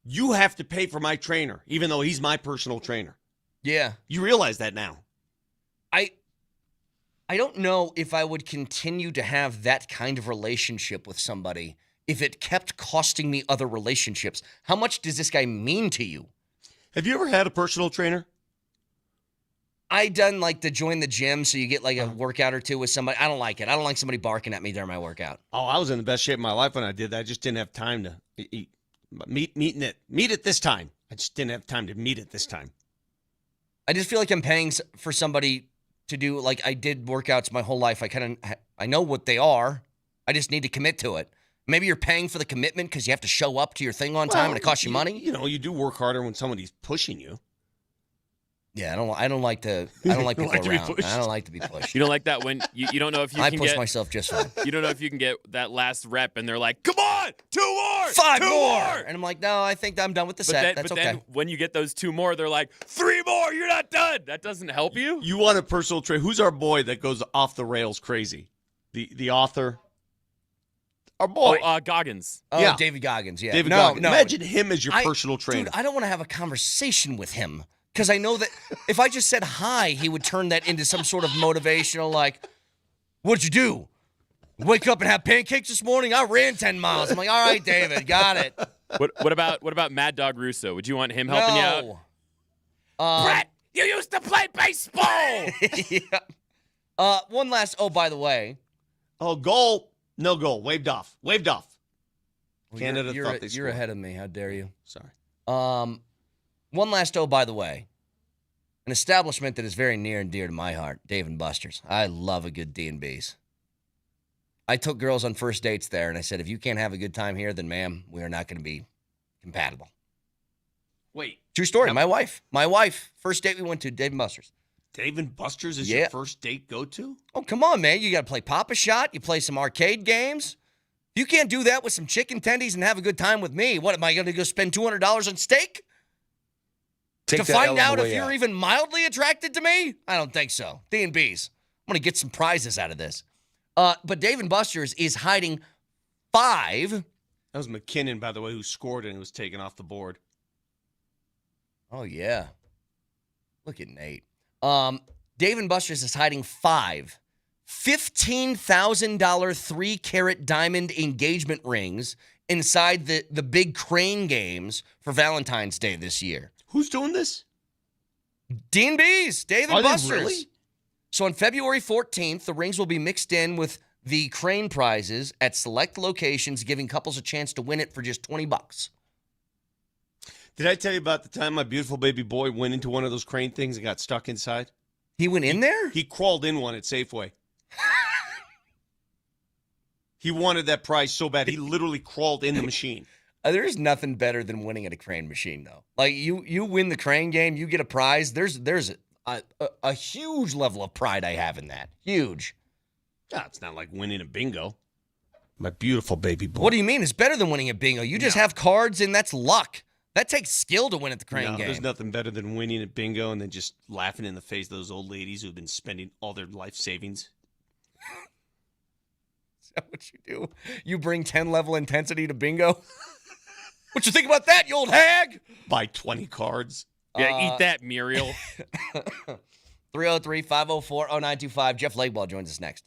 You have to pay for my trainer, even though he's my personal trainer. Yeah. You realize that now. I don't know if I would continue to have that kind of relationship with somebody if it kept costing me other relationships. How much does this guy mean to you? Have you ever had a personal trainer? I done like to join the gym so you get like a workout or two with somebody. I don't like it. I don't like somebody barking at me during my workout. Oh, I was in the best shape of my life when I did that. I just didn't have time to meet it this time. I just didn't have time to meet it this time. I just feel like I'm paying for somebody to do, like, I did workouts my whole life. I know what they are. I just need to commit to it. Maybe you're paying for the commitment because you have to show up to your thing on time and it costs you money. You know, you do work harder when somebody's pushing you. Yeah, I don't like people like to be around. pushed. I don't like to be pushed. You don't like that when you don't know if you I can push get myself just fine. You don't know if you can get that last rep, and they're like, "Come on, 2 more, 5 2 more. And I'm like, no, I think I'm done with the set. That's but okay. then when you get those 2 more, they're like, 3 more, you're not done. That doesn't help you. You want a personal trainer? Who's our boy that goes off the rails crazy? The author. Our boy. Goggins. Oh, yeah. David Goggins. Yeah. David no, Goggins. no. Imagine him as your personal trainer. Dude, I don't want to have a conversation with him because I know that if I just said hi, he would turn that into some sort of motivational, like, what'd you do? Wake up and have pancakes this morning? I ran 10 miles. I'm like, all right, David, got it. What about Mad Dog Russo? Would you want him helping you out? Brett, you used to play baseball. Yeah. One last, by the way. Oh, goal. No goal. Waved off. Waved off. Well, Canada you're thought they scored. ahead of me. How dare you? Sorry. One last, by the way. An establishment that is very near and dear to my heart, Dave & Buster's. I love a good D&B's. I took girls on first dates there, and I said, if you can't have a good time here, then, ma'am, we are not going to be compatible. Wait. True story. My wife, first date we went to, Dave & Buster's. Dave & Buster's is your first date go-to? Oh, come on, man. You got to play Pop-A-Shot. You play some arcade games. You can't do that with some chicken tendies and have a good time with me. What, am I going to go spend $200 on steak? To find out if you're even mildly attracted to me? I don't think so. D&B's. I'm going to get some prizes out of this. But Dave & Buster's is hiding 5. That was McKinnon, by the way, who scored and was taken off the board. Oh, yeah. Look at Nate. Dave & Buster's is hiding 5 $15,000 3-carat diamond engagement rings inside the big crane games for Valentine's Day this year. Who's doing this? D&B's, Dave & Are they Buster's. really? So on February 14th, the rings will be mixed in with the crane prizes at select locations, giving couples a chance to win it for just $20. Did I tell you about the time my beautiful baby boy went into one of those crane things and got stuck inside? He went in there? He crawled in one at Safeway. He wanted that prize so bad, he literally crawled in the machine. There is nothing better than winning at a crane machine, though. Like, you win the crane game, you get a prize. There's a huge level of pride I have in that. Huge. Yeah, it's not like winning a bingo. My beautiful baby boy. What do you mean? It's better than winning a bingo. You just have cards, and that's luck. That takes skill to win at the crane game. There's nothing better than winning at bingo and then just laughing in the face of those old ladies who've been spending all their life savings. Is that what you do? You bring 10 level intensity to bingo? What you think about that, you old hag? Buy 20 cards. Yeah, eat that, Muriel. 303-504-0925. Jeff Legwald joins us next.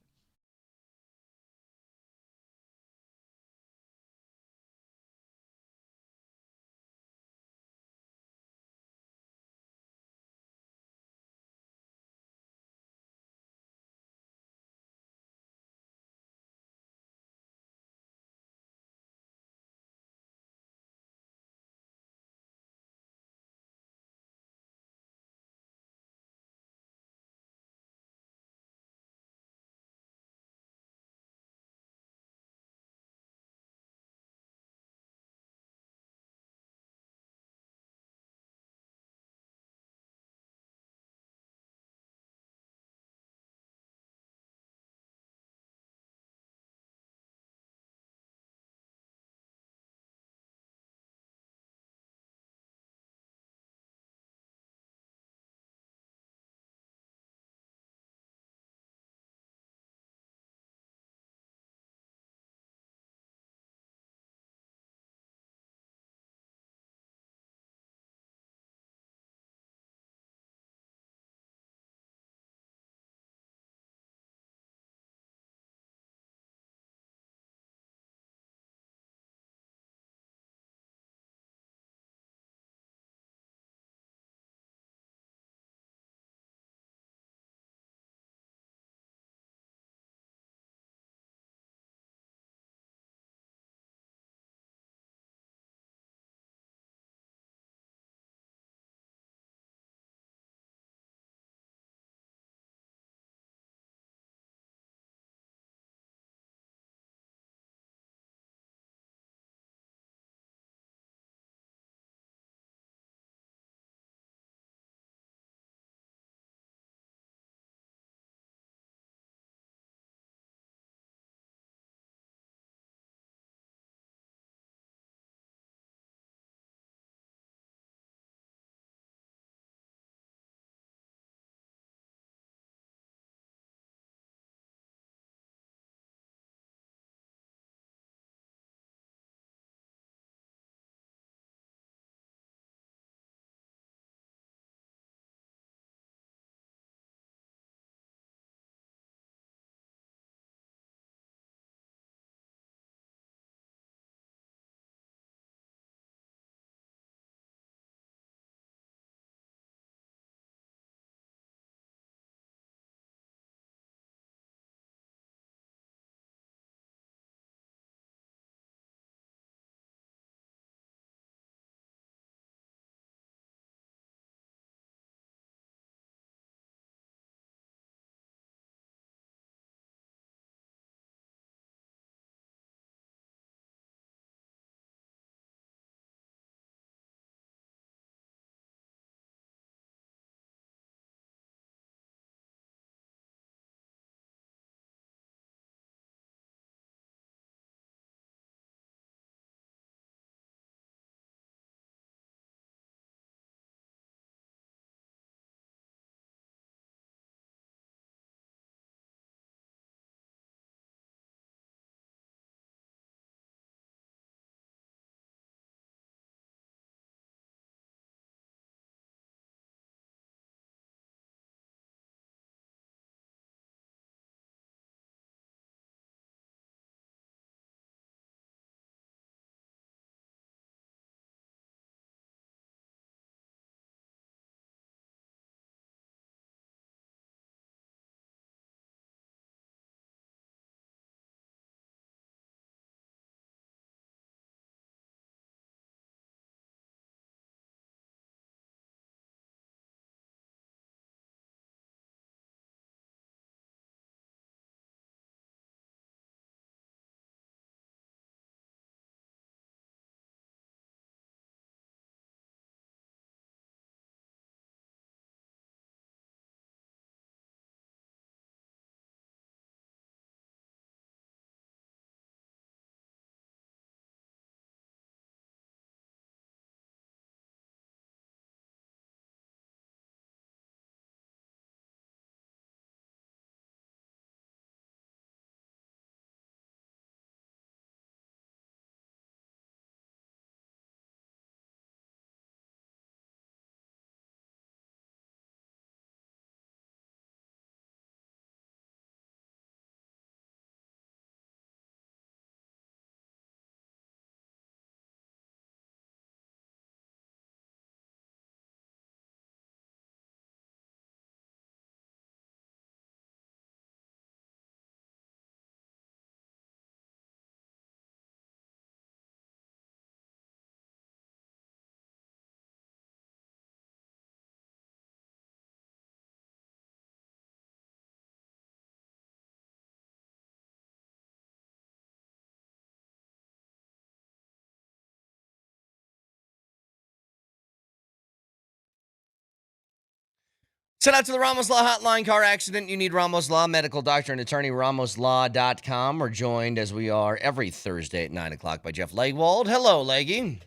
Send out to the Ramos Law Hotline. Car accident, you need Ramos Law. Medical doctor and attorney, ramoslaw.com. We're joined, as we are every Thursday at 9 o'clock, by Jeff Legwald. Hello, Leggy.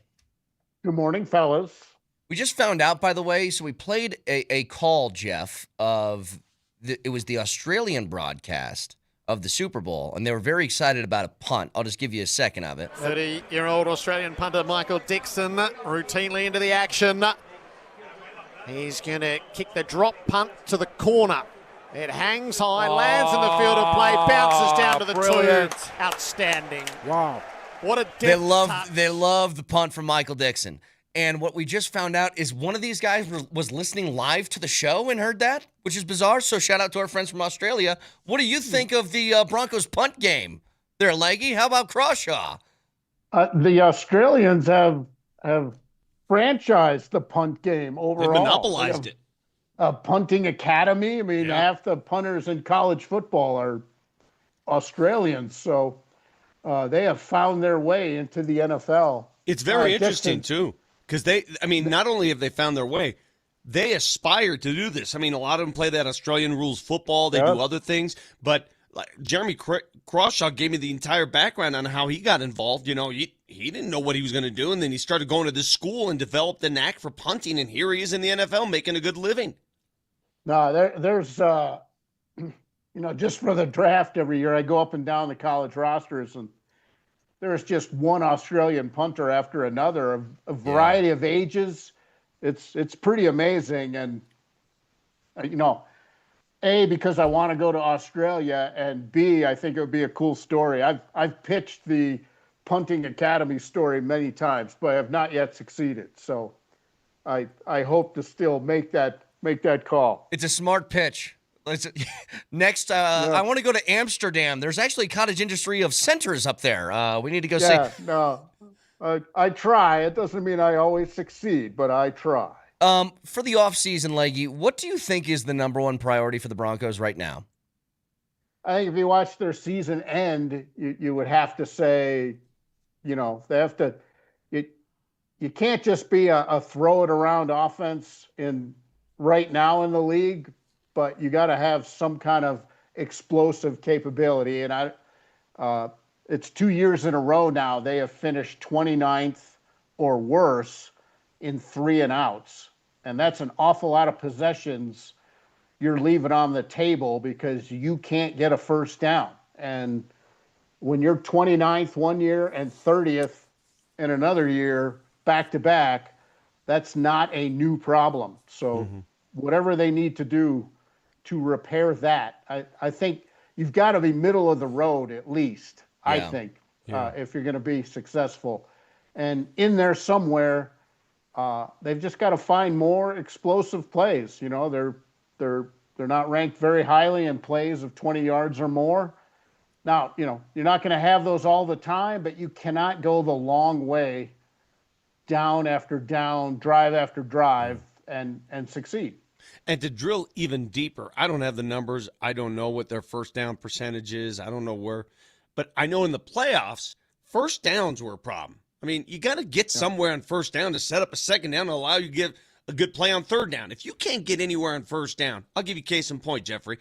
Good morning, fellas. We just found out, by the way, so we played a call, Jeff, it was the Australian broadcast of the Super Bowl, and they were very excited about a punt. I'll just give you a second of it. 30-year-old Australian punter Michael Dixon routinely into the action. He's going to kick the drop punt to the corner. It hangs high, lands in the field of play, bounces down to the brilliant. 2. Outstanding. Wow. What a They love the punt from Michael Dixon. And what we just found out is one of these guys was listening live to the show and heard that, which is bizarre. So shout out to our friends from Australia. What do you think of the Broncos punt game there, Leggy? How about Crawshaw? The Australians have franchised the punt game overall. They monopolized it. A punting academy. I mean, half the punters in college football are Australians. So they have found their way into the NFL. It's very interesting, too, because not only have they found their way, they aspire to do this. I mean, a lot of them play that Australian rules football. They do other things. But Jeremy Crawshaw gave me the entire background on how he got involved. You know, he didn't know what he was going to do, and then he started going to this school and developed the knack for punting, and here he is in the NFL making a good living. No, there's just for the draft every year, I go up and down the college rosters, and there's just one Australian punter after another, a variety of ages. It's pretty amazing, and A, because I want to go to Australia, and B, I think it would be a cool story. I've pitched the punting academy story many times, but I have not yet succeeded. So I hope to still make that call. It's a smart pitch. Next, I want to go to Amsterdam. There's actually a cottage industry of centers up there. We need to go see. No, I try. It doesn't mean I always succeed, but I try. For the offseason, Leggy, what do you think is the number one priority for the Broncos right now? I think if you watch their season end, you would have to say, they have to. You can't just be a throw it around offense right now in the league, but you got to have some kind of explosive capability. And it's 2 years in a row now they have finished 29th or worse in 3 and outs. And that's an awful lot of possessions you're leaving on the table because you can't get a first down. And when you're 29th one year and 30th in another year, back to back, that's not a new problem. So whatever they need to do to repair that, I think you've got to be middle of the road at least, I think, if you're going to be successful. And in there somewhere, they've just got to find more explosive plays. They're not ranked very highly in plays of 20 yards or more. Now, you're not going to have those all the time, but you cannot go the long way down after down, drive after drive, and succeed. And to drill even deeper, I don't have the numbers. I don't know what their first down percentage is. I don't know where. But I know in the playoffs, first downs were a problem. I mean, you got to get somewhere on first down to set up a second down and allow you to give a good play on third down. If you can't get anywhere on first down, I'll give you case in point, Jeffrey.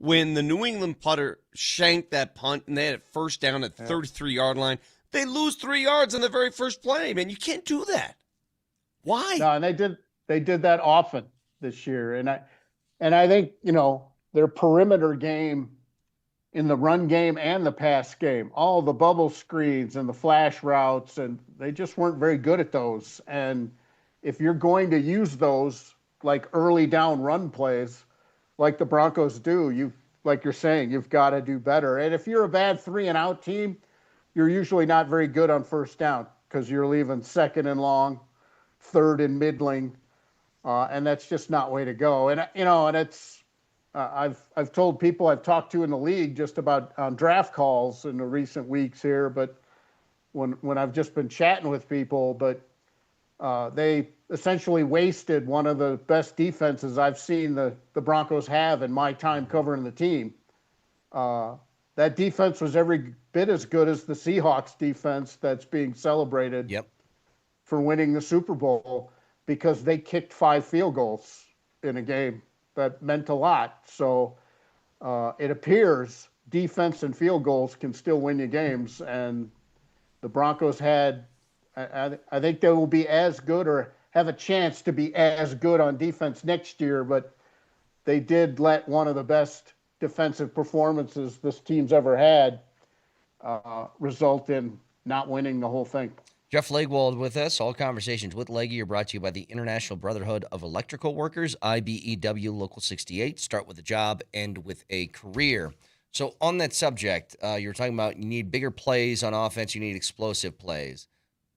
When the New England putter shanked that punt and they had it first down at the 33-yard line, they lose 3 yards on the very first play, man. You can't do that. Why? No, and they did that often this year. And I think, their perimeter game in the run game and the pass game, all the bubble screens and the flash routes, and they just weren't very good at those. And if you're going to use those like early down run plays like the Broncos do, like you're saying, you've got to do better. And if you're a bad 3 and out team, you're usually not very good on first down because you're leaving second and long, third and middling, and that's just not way to go. And and it's I've told people I've talked to in the league just about on draft calls in the recent weeks here, but when I've just been chatting with people, but they essentially wasted one of the best defenses I've seen the Broncos have in my time covering the team. That defense was every bit as good as the Seahawks defense that's being celebrated for winning the Super Bowl because they kicked 5 field goals in a game. that meant a lot. So it appears defense and field goals can still win you games. And the Broncos had, I think they will be as good or have a chance to be as good on defense next year, but they did let one of the best defensive performances this team's ever had result in not winning the whole thing. Jeff Legwald with us. All Conversations with Leggy are brought to you by the International Brotherhood of Electrical Workers, IBEW Local 68. Start with a job, end with a career. So on that subject, you were talking about you need bigger plays on offense, you need explosive plays.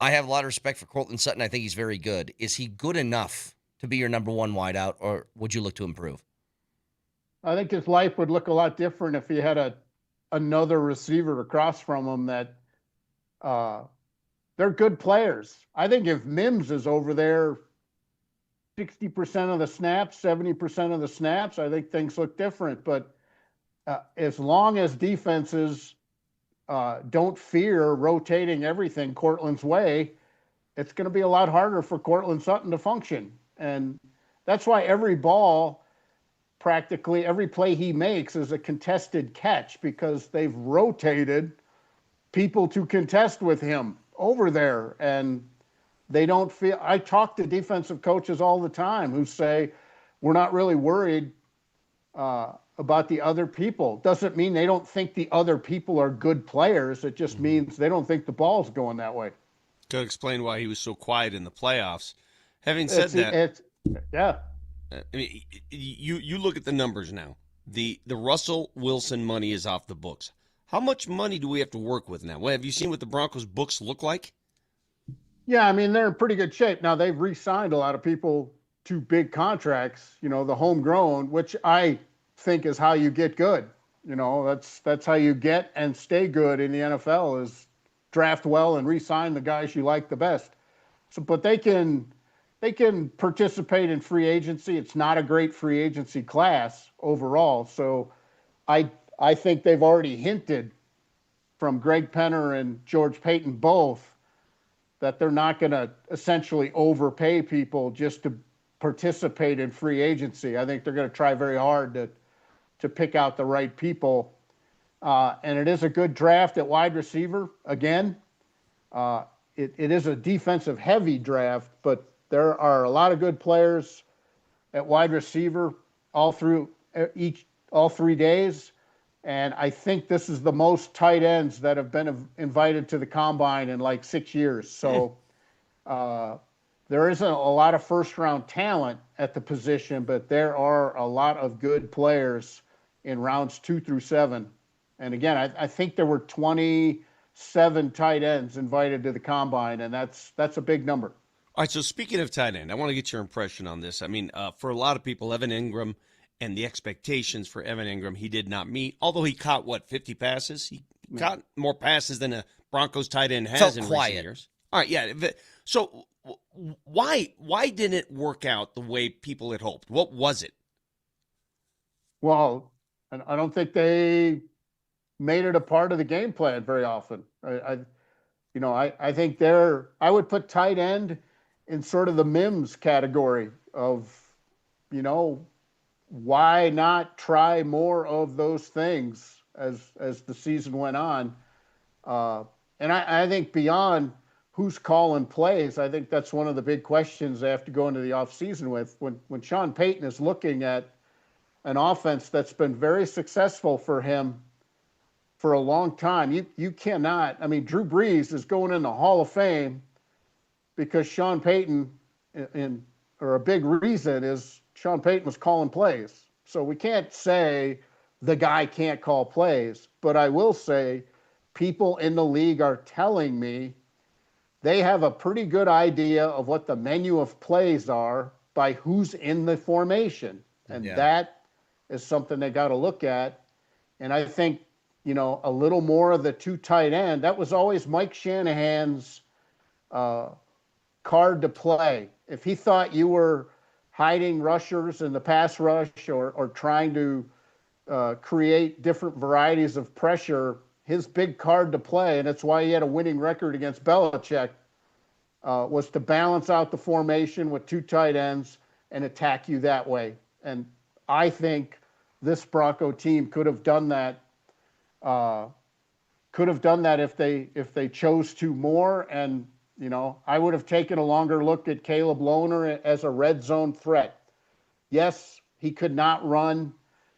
I have a lot of respect for Courtland Sutton. I think he's very good. Is he good enough to be your number one wideout, or would you look to improve? I think his life would look a lot different if he had another receiver across from him that they're good players. I think if Mims is over there 60% of the snaps, 70% of the snaps, I think things look different. But as long as defenses don't fear rotating everything Courtland's way, it's going to be a lot harder for Courtland Sutton to function. And that's why every ball, practically every play he makes is a contested catch, because they've rotated people to contest with him over there. And they don't feel, I talk to defensive coaches all the time who say, we're not really worried about the other people. Doesn't mean they don't think the other people are good players. It just means they don't think the ball's going that way. Could explain why he was so quiet in the playoffs. Having said that, yeah. I mean, you look at the numbers now. The Russell Wilson money is off the books. How much money do we have to work with now? Well, have you seen what the Broncos books look like? Yeah, I mean, they're in pretty good shape. Now, they've re-signed a lot of people to big contracts, you know, the homegrown, which I think is how you get good. You know, that's how you get and stay good in the NFL, is draft well and re-sign the guys you like the best. So, but they can participate in free agency. It's not a great free agency class overall. So I think they've already hinted from Greg Penner and George Payton both that they're not going to essentially overpay people just to participate in free agency. I think they're going to try very hard to pick out the right people. And it is a good draft at wide receiver. Again, it is a defensive heavy draft, but there are a lot of good players at wide receiver all 3 days. And I think this is the most tight ends that have been invited to the combine in like 6 years. So there isn't a lot of first-round talent at the position, but there are a lot of good players in rounds 2 through 7. And again, I think there were 27 tight ends invited to the combine, and that's a big number. All right, so speaking of tight end, I want to get your impression on this. I mean, for a lot of people, Evan Ingram and the expectations for Evan Ingram, he did not meet. Although he caught, 50 passes? He caught more passes than a Broncos tight end has in recent years. All right, yeah. So why didn't it work out the way people had hoped? What was it? Well, I don't think they made it a part of the game plan very often. I think I would put tight end in sort of the Mims category of, why not try more of those things as the season went on? And I think beyond who's calling plays, I think that's one of the big questions they have to go into the offseason with. When Sean Payton is looking at an offense that's been very successful for him for a long time, you cannot. I mean, Drew Brees is going in the Hall of Fame because Sean Payton, or a big reason is Sean Payton was calling plays. So we can't say the guy can't call plays, but I will say people in the league are telling me they have a pretty good idea of what the menu of plays are by who's in the formation. And that is something they got to look at. And I think, a little more of the two tight end, that was always Mike Shanahan's card to play. If he thought you were hiding rushers in the pass rush or trying to create different varieties of pressure, his big card to play, and it's why he had a winning record against Belichick, was to balance out the formation with two tight ends and attack you that way. And I think this Bronco team could have done that. If they chose to more. And I would have taken a longer look at Caleb Lohner as a red zone threat. Yes, he could not run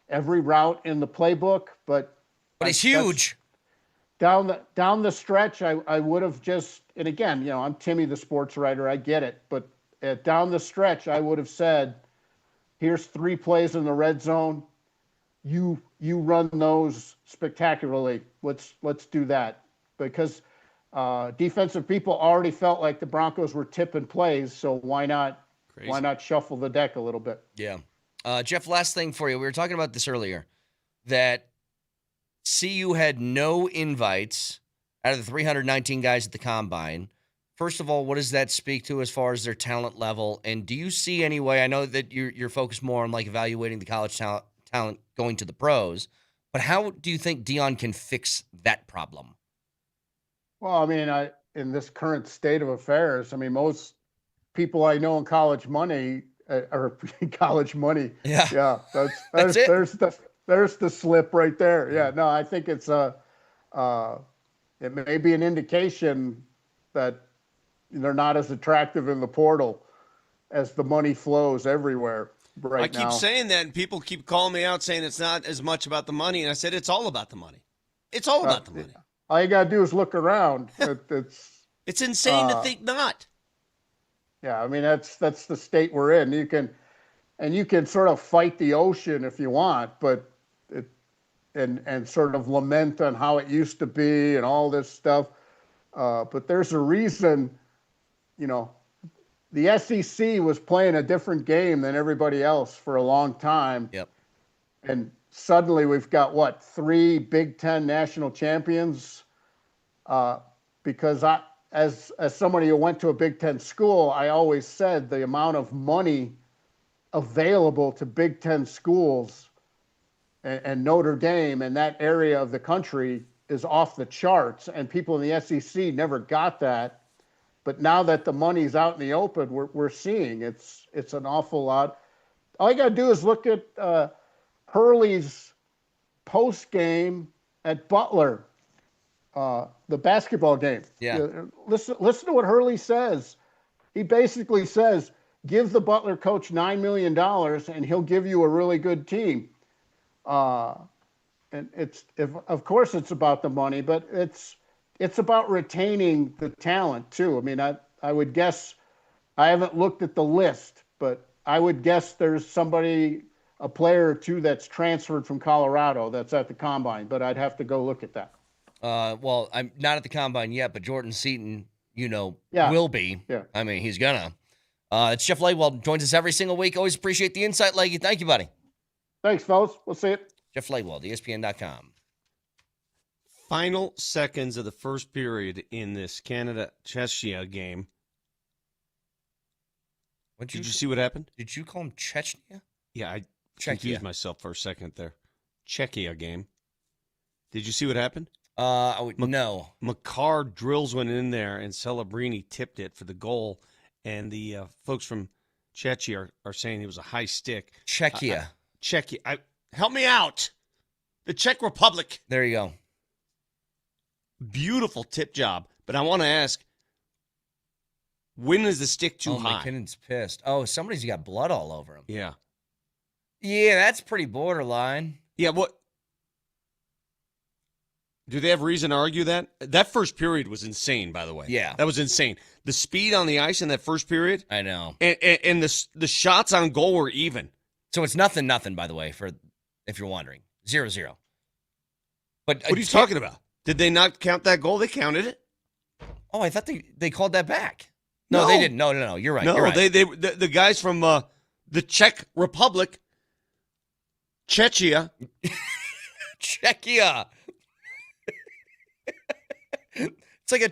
every route in the playbook, but he's huge. Down the stretch, I would have just, and again, I'm Timmy the sports writer, I get it, but down the stretch, I would have said, here's 3 plays in the red zone. You run those spectacularly. Let's do that, because defensive people already felt like the Broncos were tipping plays, so why not shuffle the deck a little bit? Yeah. Jeff, last thing for you. We were talking about this earlier, that CU had no invites out of the 319 guys at the Combine. First of all, what does that speak to as far as their talent level? And do you see any way, I know that you're focused more on like evaluating the college talent going to the pros, but how do you think Dion can fix that problem? Well, I mean, in this current state of affairs, I mean, most people I know in college money or college money. Yeah. That's it. There's the slip right there. Yeah. No, I think it's it may be an indication that they're not as attractive in the portal as the money flows everywhere right now. I keep saying that, and people keep calling me out saying it's not as much about the money, and I said it's all about the money. It's all about the money. All you gotta do is look around. It's insane to think not. Yeah, I mean that's the state we're in. You can sort of fight the ocean if you want, but and sort of lament on how it used to be and all this stuff. But there's a reason, the SEC was playing a different game than everybody else for a long time. Yep. And suddenly we've got 3 Big Ten national champions. Because as somebody who went to a Big Ten school, I always said the amount of money available to Big Ten schools and Notre Dame and that area of the country is off the charts, and people in the SEC never got that. But now that the money's out in the open, we're seeing it's an awful lot. All you got to do is look at Hurley's post game at Butler, the basketball game. Yeah. Listen to what Hurley says. He basically says, give the Butler coach $9 million and he'll give you a really good team. And of course it's about the money, but it's about retaining the talent too. I mean, I would guess, I haven't looked at the list, but I would guess there's a player or two that's transferred from Colorado that's at the Combine, but I'd have to go look at that. Well, I'm not at the Combine yet, but Jordan Seaton, will be. Yeah. I mean, he's gonna. It's Jeff Legwald, joins us every single week. Always appreciate the insight, Leggy. Thank you, buddy. Thanks, fellas. We'll see it. Jeff Legwald, ESPN.com. Final seconds of the first period in this Canada-Czechia game. Did you see what happened? Did you call him Chechnya? Yeah, I confused myself for a second there. Czechia game. Did you see what happened? No. Makar drills one in there, and Celebrini tipped it for the goal. And the folks from Czechia are saying it was a high stick. Czechia. Czechia. Help me out. The Czech Republic. There you go. Beautiful tip job. But I want to ask, when is the stick too high? McKinnon's pissed. Oh, somebody's got blood all over him. Yeah. Yeah, that's pretty borderline. Yeah, what? Do they have reason to argue that? That first period was insane, by the way. Yeah. That was insane. The speed on the ice in that first period. I know. And the shots on goal were even. So it's 0-0, by the way, for if you're wondering. 0-0. But what are you talking about? Did they not count that goal? They counted it. Oh, I thought they called that back. No, they didn't. No. You're right. No, you're right. The guys from the Czech Republic, Czechia. Czechia. It's like a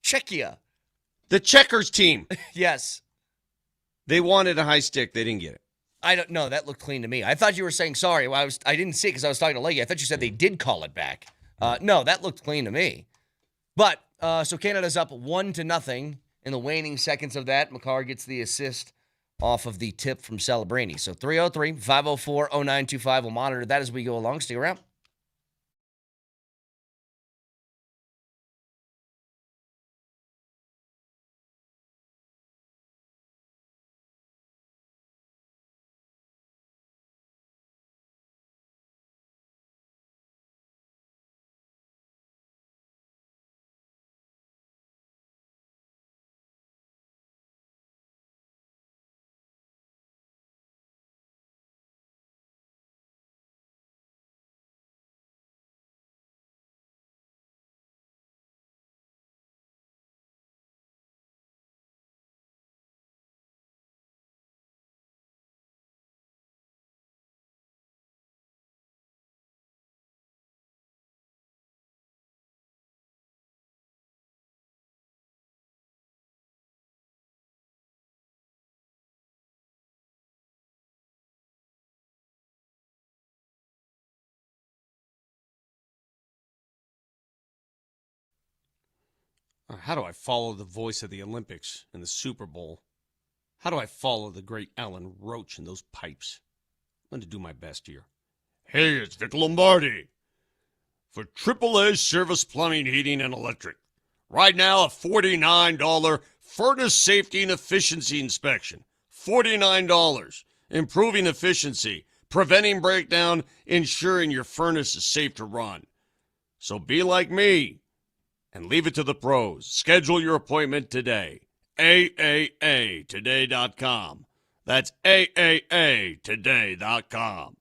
Czechia. The Checkers team. Yes. They wanted a high stick. They didn't get it. I don't know. That looked clean to me. I thought you were saying sorry. Well, I didn't see it because I was talking to Leggy. I thought you said they did call it back. No, that looked clean to me. But so Canada's up 1-0 in the waning seconds of that. Makar gets the assist off of the tip from Celebrini. So 303-504-0925. We'll monitor that as we go along. Stick around. How do I follow the voice of the Olympics and the Super Bowl? How do I follow the great Alan Roach and those pipes? I'm going to do my best here. Hey, it's Vic Lombardi for AAA Service Plumbing, Heating, and Electric. Right now, a $49 furnace safety and efficiency inspection. $49. Improving efficiency, preventing breakdown, ensuring your furnace is safe to run. So be like me and leave it to the pros. Schedule your appointment today. AAAtoday.com. That's AAAtoday.com.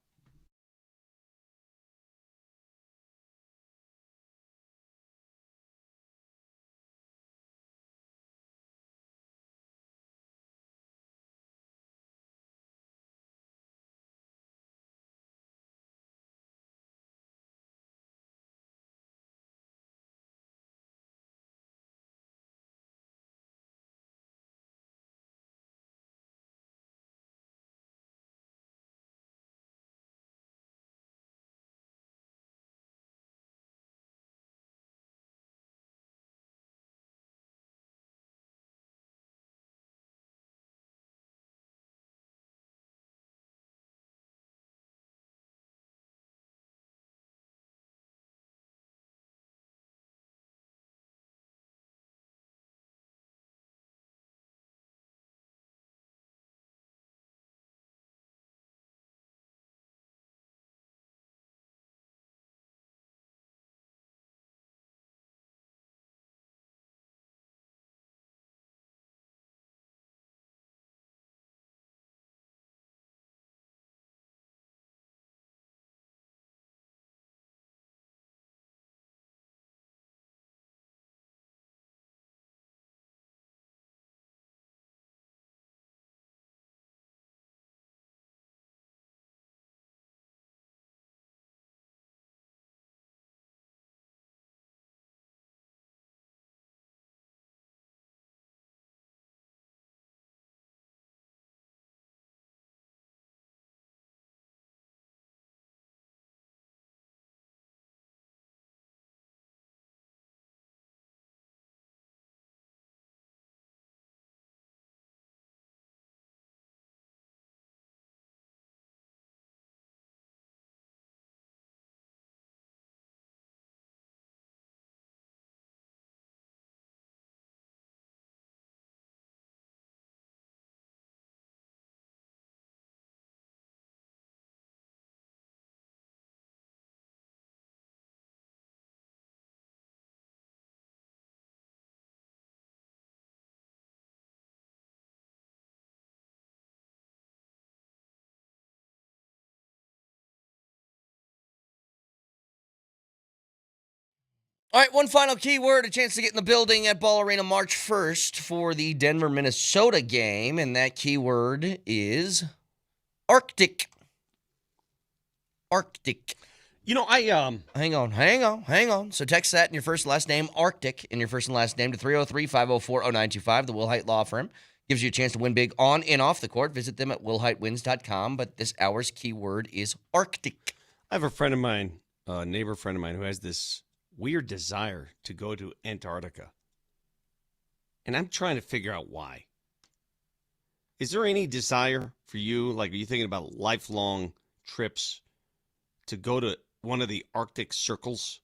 All right, one final keyword, a chance to get in the building at Ball Arena March 1st for the Denver-Minnesota game, and that keyword is Arctic. Arctic. You know, Hang on. So text that in your first and last name, Arctic, in your first and last name to 303-504-0925. The Will Height Law Firm gives you a chance to win big on and off the court. Visit them at willheightwins.com, but this hour's keyword is Arctic. I have a friend of mine, a neighbor friend of mine, who has this weird desire to go to Antarctica. And I'm trying to figure out why. Is there any desire for you, like, are you thinking about lifelong trips to go to one of the Arctic circles?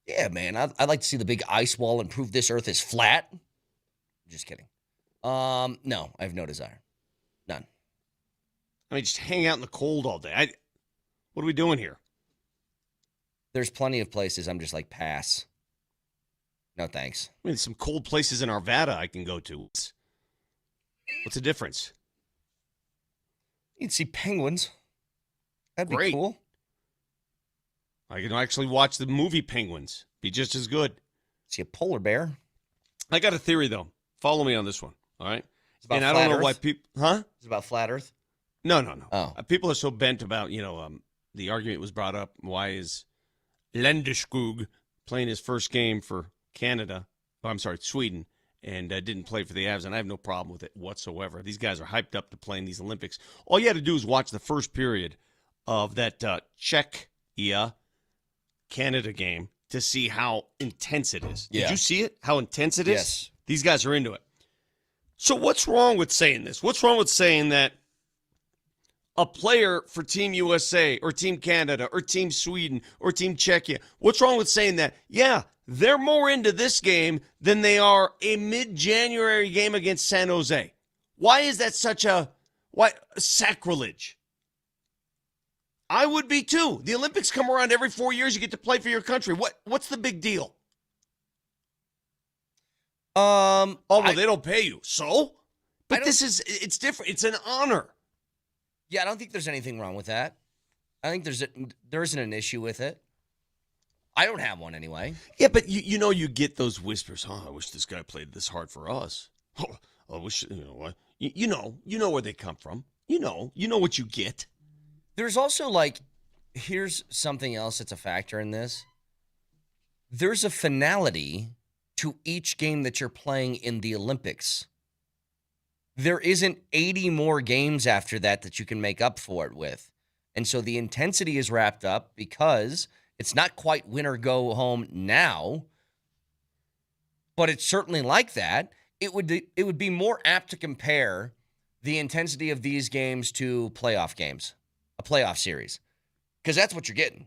Yeah, man. I'd like to see the big ice wall and prove this Earth is flat. Just kidding. No, I have no desire. None. I mean, just hang out in the cold all day. What are we doing here? There's plenty of places I'm just like, pass. No, thanks. I mean, some cold places in Arvada I can go to. What's the difference? You'd see penguins. That'd Great. be cool. I can actually watch the movie Penguins. Be just as good. See a polar bear. I got a theory, though. Follow me on this one, all right? It's about and I flat don't know Earth? why people... Huh? It's about flat Earth? No. Oh. People are so bent about, the argument was brought up, why is Landeskog playing his first game for Canada, Sweden, and didn't play for the Avs, and I have no problem with it whatsoever. These guys are hyped up to play in these Olympics. All you had to do is watch the first period of that Czech-Canada game to see how intense it is. Yeah. Did you see it? How intense it is? Yes. These guys are into it. So what's wrong with saying this? What's wrong with saying that a player for Team USA or Team Canada or Team Sweden or Team Czechia, what's wrong with saying that? Yeah, they're more into this game than they are a mid-January game against San Jose. Why is that such a sacrilege? I would be too. The Olympics come around every 4 years. You get to play for your country. What's the big deal? They don't pay you. So? But it's different. It's an honor. Yeah, I don't think there's anything wrong with that. I think there isn't an issue with it. I don't have one anyway. Yeah, but you get those whispers. I wish this guy played this hard for us. I wish, what? You know where they come from. You know what you get. There's also here's something else that's a factor in this. There's a finality to each game that you're playing in the Olympics. There isn't 80 more games after that you can make up for it with. And so the intensity is wrapped up because it's not quite win or go home now, but it's certainly like that. It would be more apt to compare the intensity of these games to playoff games, a playoff series, because that's what you're getting.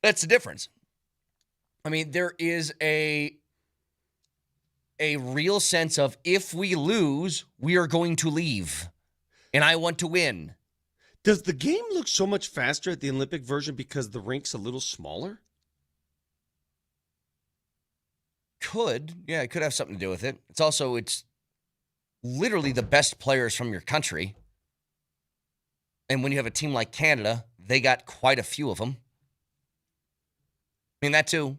That's the difference. I mean, there is a real sense of if we lose, we are going to leave, and I want to win. Does the game look so much faster at the Olympic version because the rink's a little smaller? Yeah, it could have something to do with it. It's literally the best players from your country. And when you have a team like Canada, they got quite a few of them. I mean, that too.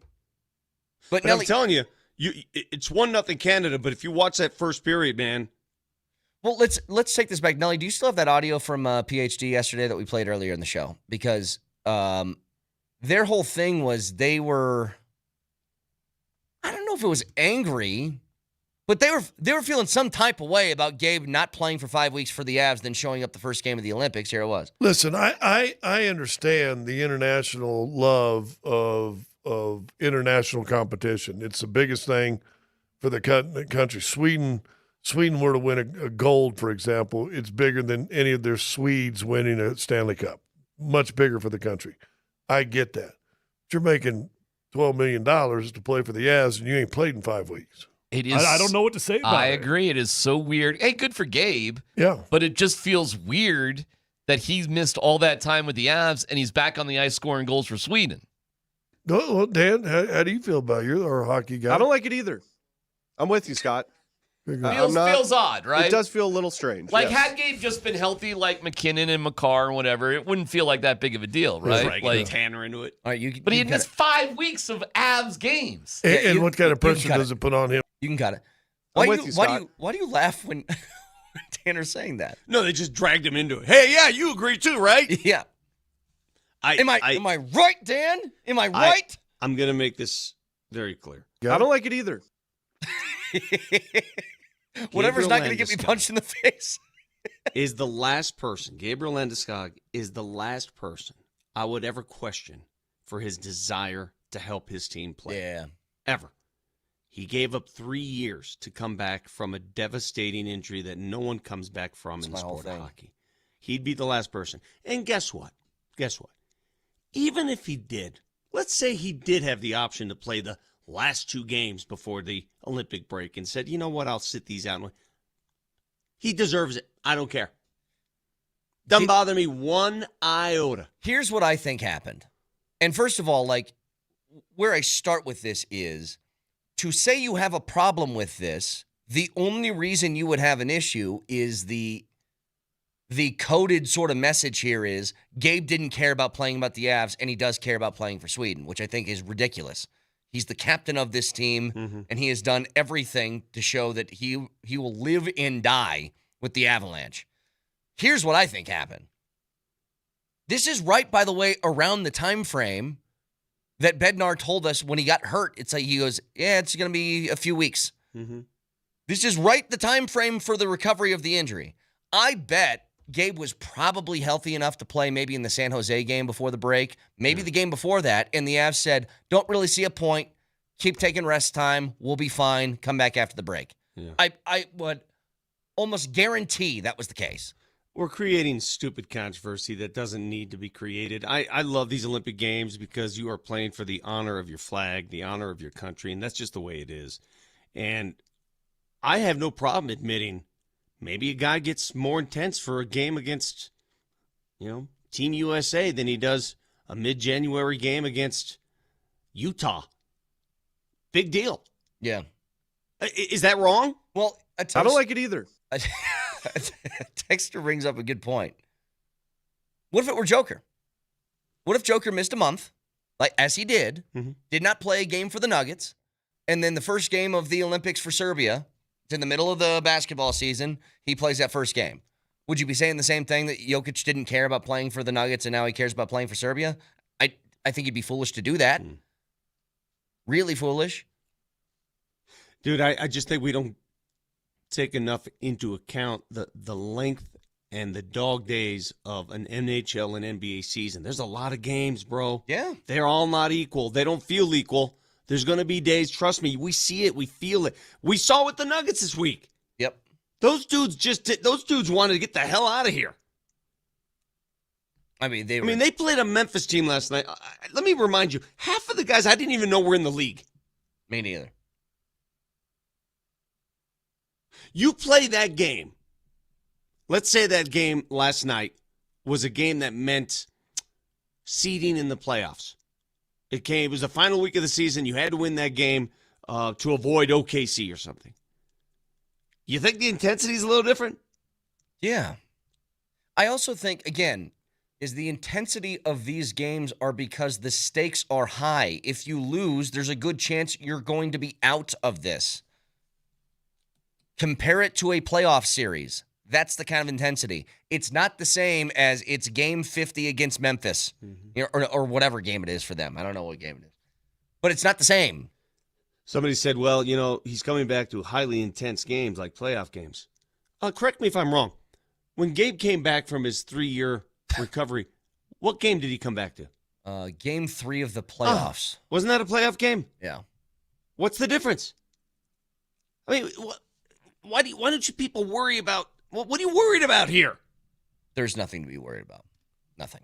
But I'm telling you, it's 1-0 Canada, but if you watch that first period, man. Well, let's take this back. Nelly, do you still have that audio from PhD yesterday that we played earlier in the show? Because their whole thing was they were, I don't know if it was angry, but they were feeling some type of way about Gabe not playing for 5 weeks for the Avs, then showing up the first game of the Olympics. Here it was. Listen, I understand the international love of international competition. It's the biggest thing for the country. Sweden were to win a gold, for example, it's bigger than any of their Swedes winning a Stanley Cup. Much bigger for the country. I get that. But you're making $12 million to play for the Avs, and you ain't played in 5 weeks. It is. I don't know what to say about it. I agree. It is so weird. Hey, good for Gabe. Yeah. But it just feels weird that he's missed all that time with the Avs, and he's back on the ice scoring goals for Sweden. Well, Dan, how do you feel about it? You're our hockey guy. I don't like it either. I'm with you, Scott. Feels odd, right? It does feel a little strange. Like, yes. had Gabe just been healthy like McKinnon and McCarr and whatever, it wouldn't feel like that big of a deal, right? Like Tanner into it. All right, but he had missed 5 weeks of Avs games. And what kind of pressure does it put on him? You can cut it. I'm with you, Scott. Why do you laugh when Tanner's saying that? No, they just dragged him into it. Hey, yeah, you agree too, right? Yeah. Am I right, Dan? Am I right? I'm going to make this very clear. I don't like it either. Whatever's not going to get me punched in the face. is the last person, Gabriel Landeskog is the last person I would ever question for his desire to help his team play. Yeah. Ever. He gave up 3 years to come back from a devastating injury that no one comes back from in the sport of hockey. He'd be the last person. And guess what? Even if he did, let's say he did have the option to play the last 2 games before the Olympic break and said, you know what, I'll sit these out. He deserves it. I don't care. Doesn't bother me one iota. Here's what I think happened. And first of all, like, where I start with this is to say you have a problem with this, the only reason you would have an issue is the coded sort of message here is Gabe didn't care about playing about the Avs, and he does care about playing for Sweden, which I think is ridiculous. He's the captain of this team, and he has done everything to show that he will live and die with the Avalanche. Here's what I think happened. This is right, by the way, around the time frame that Bednar told us when he got hurt. It's like he goes, yeah, it's going to be a few weeks. This is right the time frame for the recovery of the injury. I bet Gabe was probably healthy enough to play maybe in the San Jose game before the break, maybe the game before that, and the Avs said, don't really see a point. Keep taking rest time. We'll be fine. Come back after the break. Yeah. I would almost guarantee that was the case. We're creating stupid controversy that doesn't need to be created. I love these Olympic Games because you are playing for the honor of your flag, the honor of your country, and that's just the way it is. And I have no problem admitting maybe a guy gets more intense for a game against, Team USA than he does a mid-January game against Utah. Big deal. Yeah. Is that wrong? Well, I don't like it either. Texter brings up a good point. What if it were Joker? What if Joker missed a month, like as he did, did not play a game for the Nuggets, and then the first game of the Olympics for Serbia, it's in the middle of the basketball season, he plays that first game? Would you be saying the same thing, that Jokić didn't care about playing for the Nuggets and now he cares about playing for Serbia? I think he'd be foolish to do that. Really foolish. Dude, I just think we don't take enough into account the length and the dog days of an NHL and NBA season. There's a lot of games, bro. Yeah. They're all not equal. They don't feel equal. There's going to be days, trust me, we see it, we feel it. We saw it with the Nuggets this week. Yep. Those dudes wanted to get the hell out of here. They played a Memphis team last night. Let me remind you, half of the guys I didn't even know were in the league. Me neither. You play that game. Let's say that game last night was a game that meant seeding in the playoffs. It was the final week of the season. You had to win that game to avoid OKC or something. You think the intensity is a little different? Yeah. I also think, again, is the intensity of these games are because the stakes are high. If you lose, there's a good chance you're going to be out of this. Compare it to a playoff series. That's the kind of intensity. It's not the same as it's game 50 against Memphis, or whatever game it is for them. I don't know what game it is. But it's not the same. Somebody said, well, he's coming back to highly intense games like playoff games. Correct me if I'm wrong. When Gabe came back from his 3-year recovery, what game did he come back to? Game 3 of the playoffs. Wasn't that a playoff game? Yeah. What's the difference? Why don't you people worry about, what are you worried about here? There's nothing to be worried about. Nothing.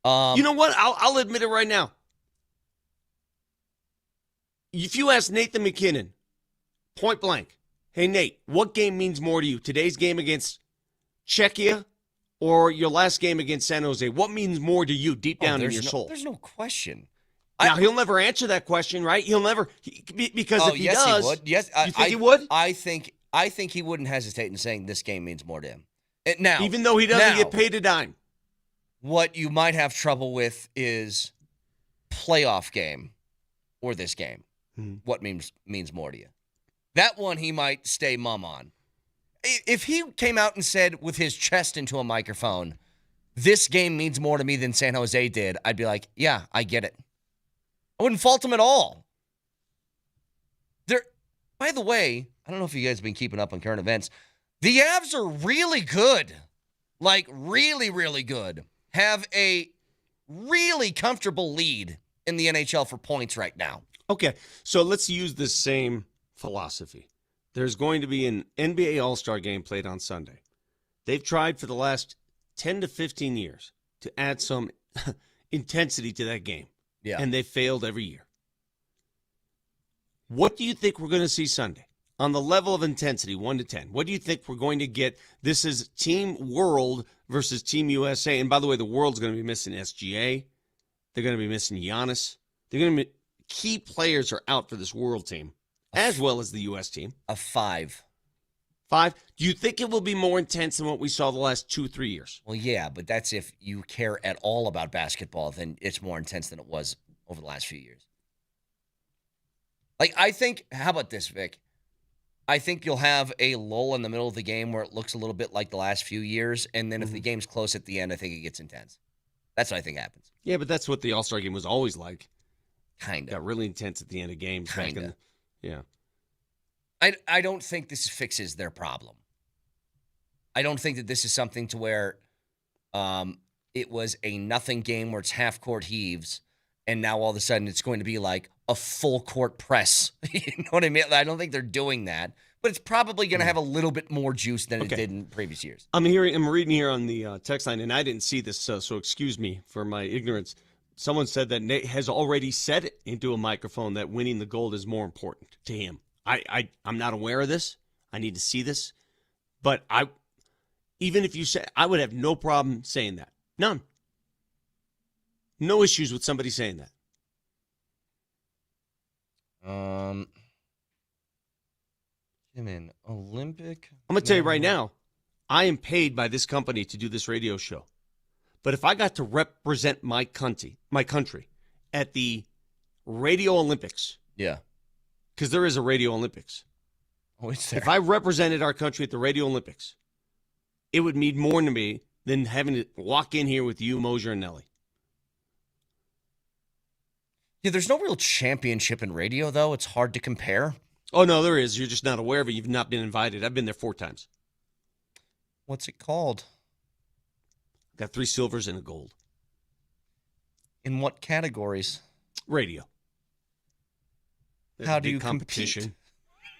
You know what? I'll admit it right now. If you ask Nathan McKinnon, point blank, hey, Nate, what game means more to you? Today's game against Czechia or your last game against San Jose? What means more to you deep down in your soul? There's no question. Now, he'll never answer that question, right? He'll never, because if he does, he would. Yes, you think he would? I think he wouldn't hesitate in saying this game means more to him. Now, even though he doesn't get paid a dime. What you might have trouble with is playoff game or this game. What means more to you? That one he might stay mum on. If he came out and said with his chest into a microphone, this game means more to me than San Jose did, I'd be like, yeah, I get it. I wouldn't fault him at all. By the way, I don't know if you guys have been keeping up on current events. The Avs are really good. Like, really, really good. Have a really comfortable lead in the NHL for points right now. Okay, so let's use the same philosophy. There's going to be an NBA All-Star game played on Sunday. They've tried for the last 10 to 15 years to add some intensity to that game. Yeah. And they've failed every year. What do you think we're going to see Sunday? On the level of intensity, 1 to 10, what do you think we're going to get? This is Team World versus Team USA. And by the way, the World's going to be missing SGA. They're going to be missing Giannis. They're going to be key players are out for this World team, as well as the U.S. team. A 5. 5? Do you think it will be more intense than what we saw the last 2-3 years? Well, yeah, but that's if you care at all about basketball, then it's more intense than it was over the last few years. Like, I think, how about this, Vic? I think you'll have a lull in the middle of the game where it looks a little bit like the last few years, and then if the game's close at the end, I think it gets intense. That's what I think happens. Yeah, but that's what the All-Star game was always like. Kind of. Got really intense at the end of games. Kind of. Yeah. I don't think this fixes their problem. I don't think that this is something to where it was a nothing game where it's half-court heaves, and now all of a sudden it's going to be like a full-court press. You know what I mean? I don't think they're doing that, but it's probably going to have a little bit more juice than it did in previous years. I'm reading here on the text line, and I didn't see this, so excuse me for my ignorance. Someone said that Nate has already said it into a microphone that winning the gold is more important to him. I'm not aware of this. I need to see this. But even if you say, I would have no problem saying that. None. No issues with somebody saying that. In Olympic. I'm going to tell you right now, I am paid by this company to do this radio show. But if I got to represent my country at the Radio Olympics. Yeah. Because there is a Radio Olympics. Oh, it's there. If I represented our country at the Radio Olympics, it would mean more to me than having to walk in here with you, Moser, and Nelly. Yeah, there's no real championship in radio, though. It's hard to compare. Oh, no, there is. You're just not aware of it. You've not been invited. I've been there 4 times. What's it called? Got 3 silvers and a gold. In what categories? Radio. How do you competition. compete?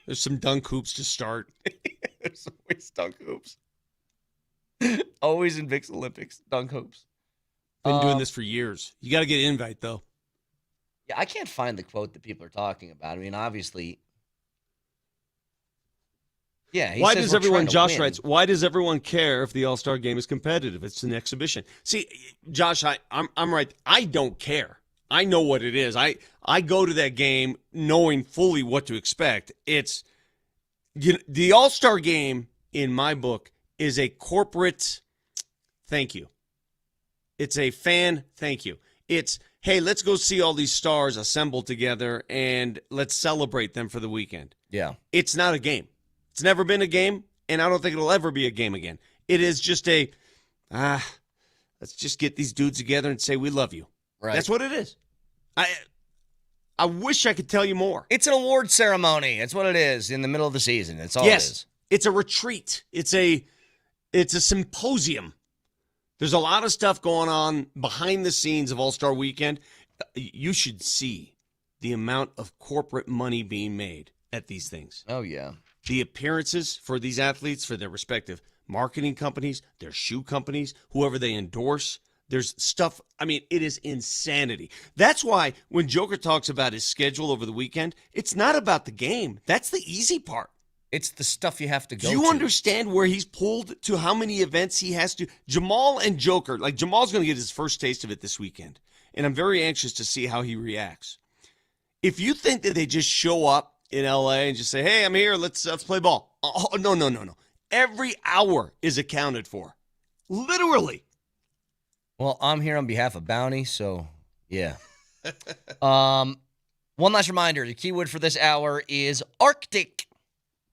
There's some dunk hoops to start. There's always dunk hoops. Always in Vic's Olympics, dunk hoops. Been doing this for years. You got to get an invite, though. Yeah, I can't find the quote that people are talking about. I mean, obviously. Yeah. Why does everyone, Josh writes, why does everyone care if the All-Star game is competitive? It's an exhibition. See, Josh, I'm right. I don't care. I know what it is. I go to that game knowing fully what to expect. It's the All-Star game, in my book, is a corporate thank you. It's a fan thank you. It's, hey, let's go see all these stars assembled together and let's celebrate them for the weekend. Yeah. It's not a game. It's never been a game, and I don't think it'll ever be a game again. It is just let's just get these dudes together and say we love you. Right. That's what it is. I wish I could tell you more. It's an award ceremony. That's what it is in the middle of the season. That's all it is. It's a retreat. It's a symposium. There's a lot of stuff going on behind the scenes of All-Star Weekend. You should see the amount of corporate money being made at these things. Oh, yeah. The appearances for these athletes, for their respective marketing companies, their shoe companies, whoever they endorse. There's stuff. I mean, it is insanity. That's why when Jokić talks about his schedule over the weekend, it's not about the game. That's the easy part. It's the stuff you have to go to. Do you understand where he's pulled to, how many events he has to? Jamal and Joker, like Jamal's going to get his first taste of it this weekend. And I'm very anxious to see how he reacts. If you think that they just show up in LA and just say, hey, I'm here, let's play ball. Oh, no. Every hour is accounted for. Literally. Well, I'm here on behalf of Bounty, so yeah. One last reminder, the keyword for this hour is Arctic.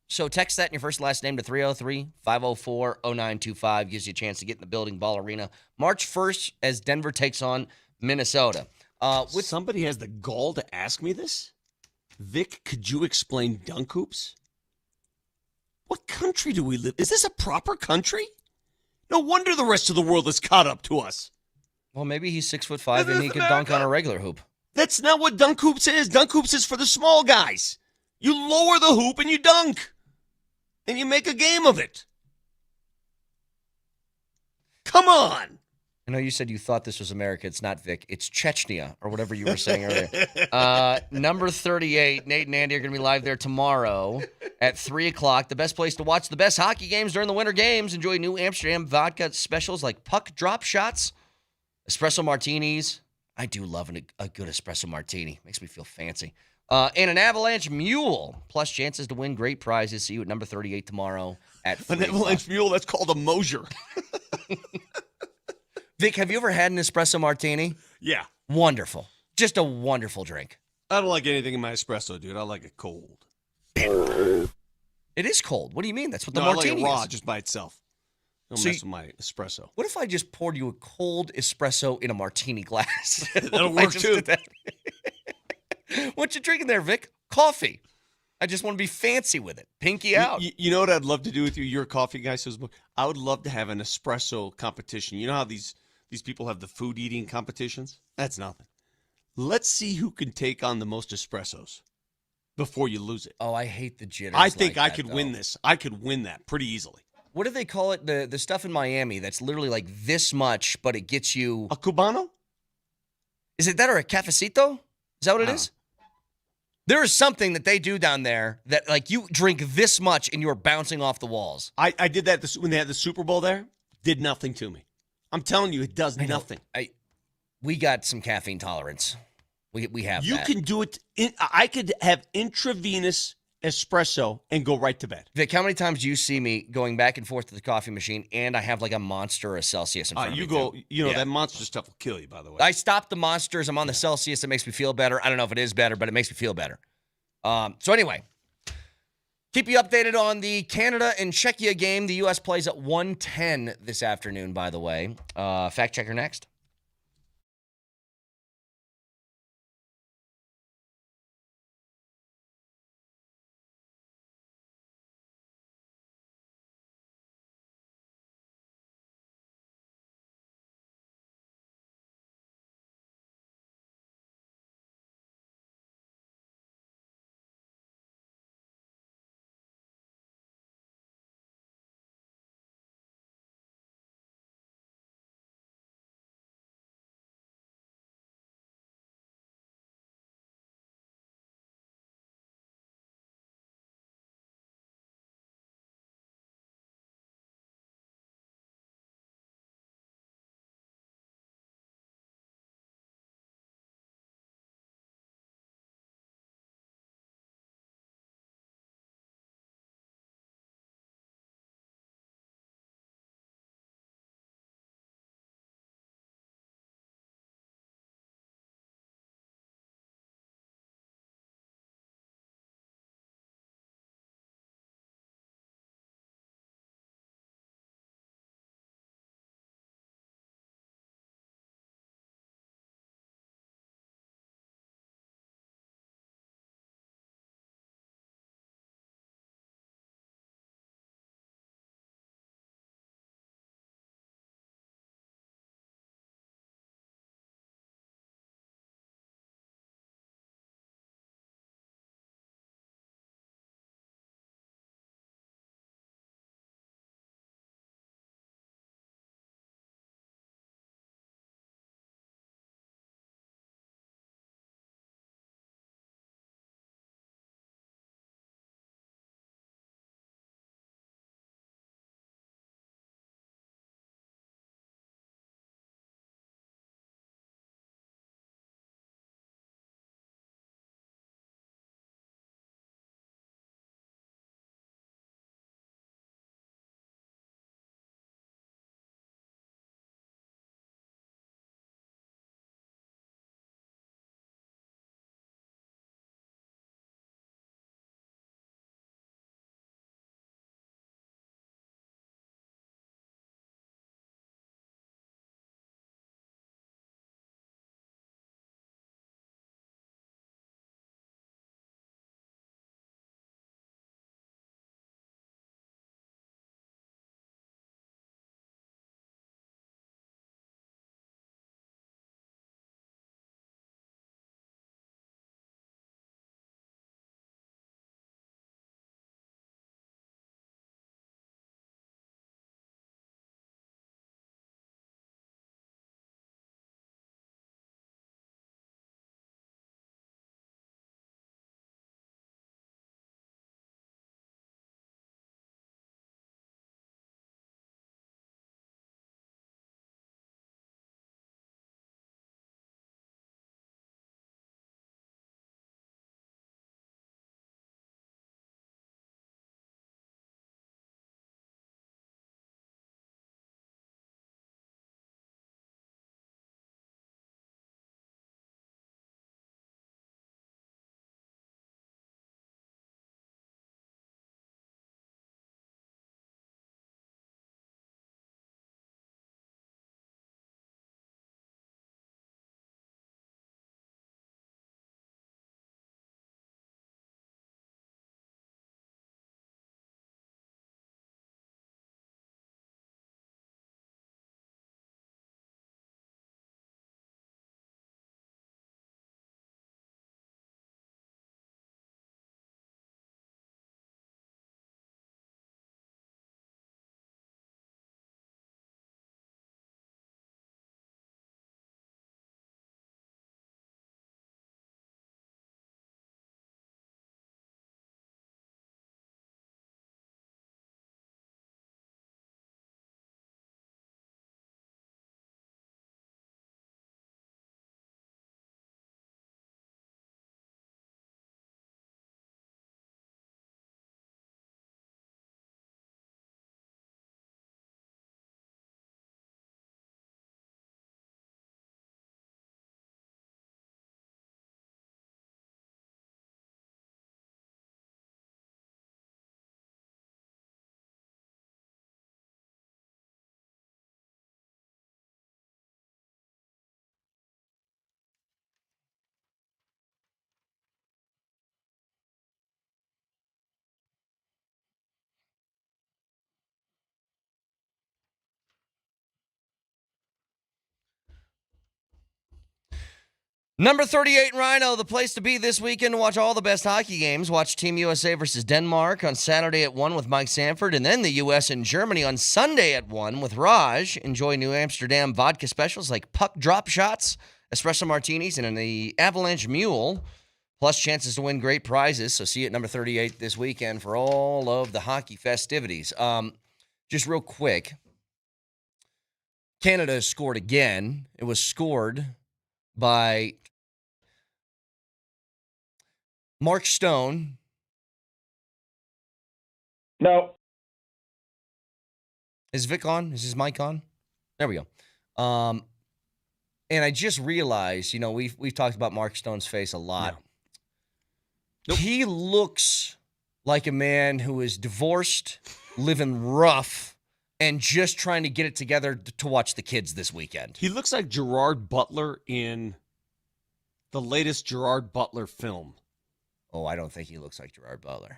So text that in your first and last name to 303-504-0925. Gives you a chance to get in the building, Ball Arena. March 1st as Denver takes on Minnesota. Somebody has the gall to ask me this? Vic, could you explain dunk hoops? What country do we live? Is this a proper country? No wonder the rest of the world is caught up to us. Well, maybe he's 6'5" and he could dunk on a regular hoop. That's not what dunk hoops is. Dunk hoops is for the small guys. You lower the hoop and you dunk. And you make a game of it. Come on. I know you said you thought this was America. It's not, Vic. It's Chechnya, or whatever you were saying earlier. Number 38, Nate and Andy are going to be live there tomorrow at 3 o'clock. The best place to watch the best hockey games during the winter games. Enjoy New Amsterdam vodka specials like puck drop shots, espresso martinis. I do love a good espresso martini. Makes me feel fancy. And an Avalanche Mule, plus chances to win great prizes. See you at number 38 tomorrow at 3 An Avalanche Mule, that's called a Moser. Vic, have you ever had an espresso martini? Yeah. Wonderful. Just a wonderful drink. I don't like anything in my espresso, dude. I like it cold. It is cold. What do you mean? That's what the martini I like it raw, is. just by itself. Don't So mess with my espresso. What if I just poured you a cold espresso in a martini glass? That'll work too. What you drinking there, Vic? Coffee. I just want to be fancy with it. Pinky out. You know what I'd love to do with you? You're a coffee guy, so I would love to have an espresso competition. You know how these people have the food eating competitions? That's nothing. Let's see who can take on the most espressos before you lose it. Oh, I hate the jitters. I think like I that, could though. win this. I could win that pretty easily. What do they call it? The stuff in Miami that's literally like this much, but it gets you a Cubano? Is it that or a cafecito? Is that what it is? There is something that they do down there that like you drink this much and you're bouncing off the walls. I did that when they had the Super Bowl there. Did nothing to me. I'm telling you, it does nothing. We got some caffeine tolerance. We have You that. can do it. I could have intravenous espresso and go right to bed. Vic, how many times do you see me going back and forth to the coffee machine and I have like a Monster or a Celsius in front of me? That Monster stuff will kill you, by the way. I stopped the Monsters. I'm on the Celsius. It makes me feel better. I don't know if it is better, but it makes me feel better. So anyway, keep you updated on the Canada and Czechia game. The U.S. plays at 1:10 this afternoon, by the way. Fact checker next. Number 38 Rhino, the place to be this weekend to watch all the best hockey games. Watch Team USA versus Denmark on Saturday at 1 with Mike Sanford, and then the U.S. and Germany on Sunday at 1 with Raj. Enjoy New Amsterdam vodka specials like puck drop shots, espresso martinis, and the Avalanche Mule, plus chances to win great prizes. So see you at number 38 this weekend for all of the hockey festivities. Just real quick, Canada scored again. It was scored by Mark Stone. No. Is Vic on? Is his mic on? There we go. And I just realized, we've talked about Mark Stone's face a lot. Nope. He looks like a man who is divorced, living rough, and just trying to get it together to watch the kids this weekend. He looks like Gerard Butler in the latest Gerard Butler film. Oh, I don't think he looks like Gerard Butler.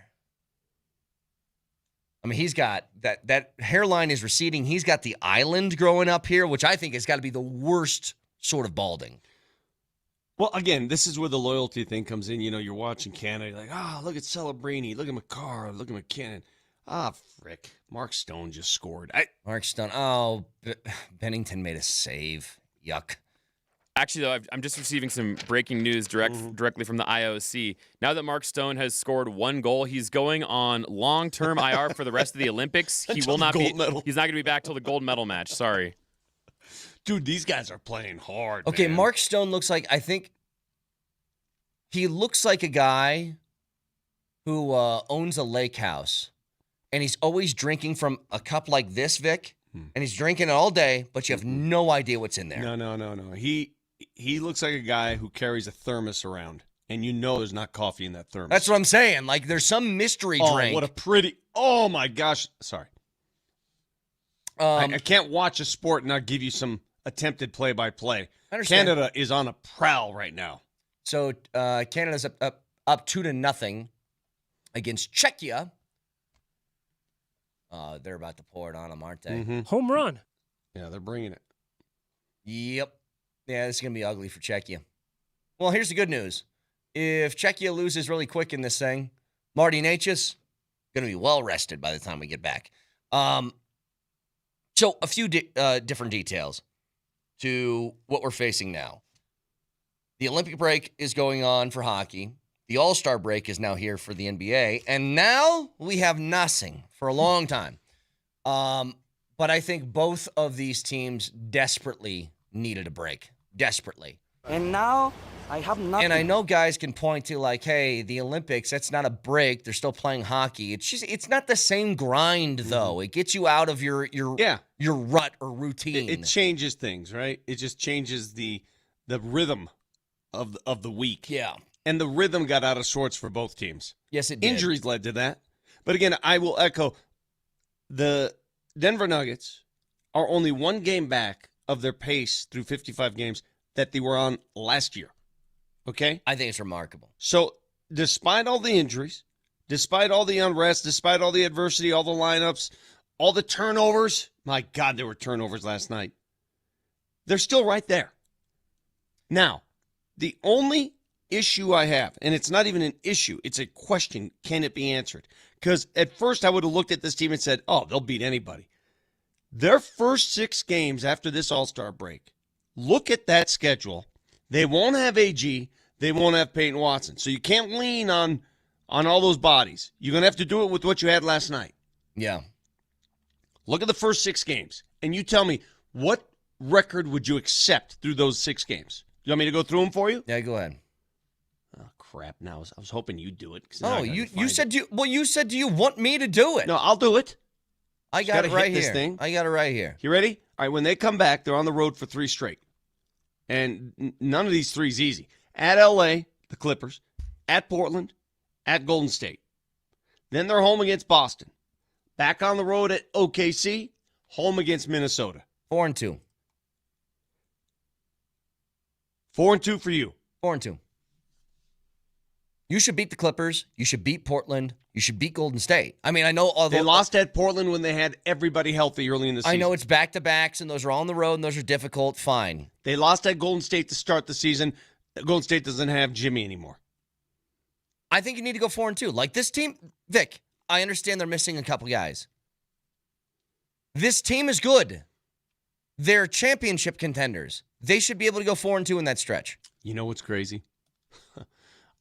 I mean, he's got that hairline is receding. He's got the island growing up here, which I think has got to be the worst sort of balding. Well, again, this is where the loyalty thing comes in. You're watching Canada. You're like, look at Celebrini. Look at McCarr. Look at McKinnon. Frick. Mark Stone just scored. Mark Stone. Oh, Bennington made a save. Yuck. Actually, though, I'm just receiving some breaking news directly from the IOC. Now that Mark Stone has scored 1 goal, he's going on long-term IR for the rest of the Olympics. He will not be. He's not going to be back till the gold medal match. Sorry. Dude, these guys are playing hard. Okay, man. Mark Stone looks like, he looks like a guy who owns a lake house, and he's always drinking from a cup like this, Vic, and he's drinking it all day, but you have no idea what's in there. No. He looks like a guy who carries a thermos around, and there's not coffee in that thermos. That's what I'm saying. Like, there's some mystery drink. What a pretty... Oh, my gosh. Sorry. I can't watch a sport and not give you some attempted play-by-play. Canada is on a prowl right now. So Canada's up 2-0 against Czechia. They're about to pour it on them, aren't they? Mm-hmm. Home run. Yeah, they're bringing it. Yep. Yeah, this is going to be ugly for Czechia. Well, here's the good news. If Czechia loses really quick in this thing, Marty Necas going to be well rested by the time we get back. So a few different details to what we're facing now. The Olympic break is going on for hockey. The All-Star break is now here for the NBA. And now we have nothing for a long time. But I think both of these teams desperately needed a break. Desperately. And now I have nothing. And I know guys can point to like, hey, the Olympics, that's not a break. They're still playing hockey. It's not the same grind, though. It gets you out of your rut or routine. It changes things, right? It just changes the rhythm of the week. Yeah. And the rhythm got out of sorts for both teams. Yes, it did. Injuries led to that. But again, I will echo, the Denver Nuggets are only 1 game back of their pace through 55 games that they were on last year. Okay? I think it's remarkable. So, despite all the injuries, despite all the unrest, despite all the adversity, all the lineups, all the turnovers, my God, there were turnovers last night. They're still right there. Now, the only issue I have, and it's not even an issue, it's a question, can it be answered? Because at first I would have looked at this team and said, oh, they'll beat anybody. Their first 6 games after this All-Star break, look at that schedule. They won't have AG. They won't have Peyton Watson. So you can't lean on all those bodies. You're going to have to do it with what you had last night. Yeah. Look at the first 6 games, and you tell me, what record would you accept through those 6 games? You want me to go through them for you? Yeah, go ahead. Oh, crap. Now, I was hoping you'd do it. Oh, you said, do you want me to do it? No, I'll do it. I got it right here. This thing. I got it right here. You ready? All right, when they come back, they're on the road for 3 straight. And none of these 3 is easy. At L.A., the Clippers. At Portland. At Golden State. Then they're home against Boston. Back on the road at OKC. Home against Minnesota. 4-2. 4-2 for you. 4-2. You should beat the Clippers. You should beat Portland. You should beat Golden State. I mean, I know they lost at Portland when they had everybody healthy early in the season. I know it's back-to-backs, and those are all on the road, and those are difficult. Fine. They lost at Golden State to start the season. Golden State doesn't have Jimmy anymore. I think you need to go 4-2. Like this team, Vic, I understand they're missing a couple guys. This team is good. They're championship contenders. They should be able to go 4-2 in that stretch. You know what's crazy?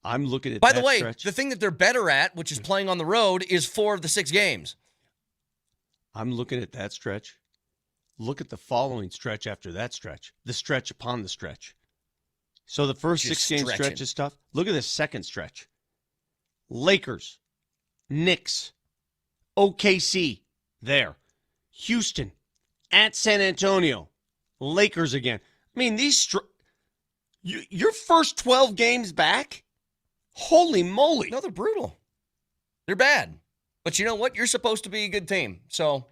I'm looking at By that the way, stretch. the thing that they're better at, which is playing on the road, is 4 of the 6 games. I'm looking at that stretch. Look at the following stretch after that stretch. The stretch upon the stretch. So the first Just 6-game stretching. stretch is tough. Look at the second stretch. Lakers, Knicks, OKC, there. Houston, at San Antonio, Lakers again. I mean, your first 12 games back? Holy moly. No, they're brutal. They're bad. But you know what? You're supposed to be a good team. So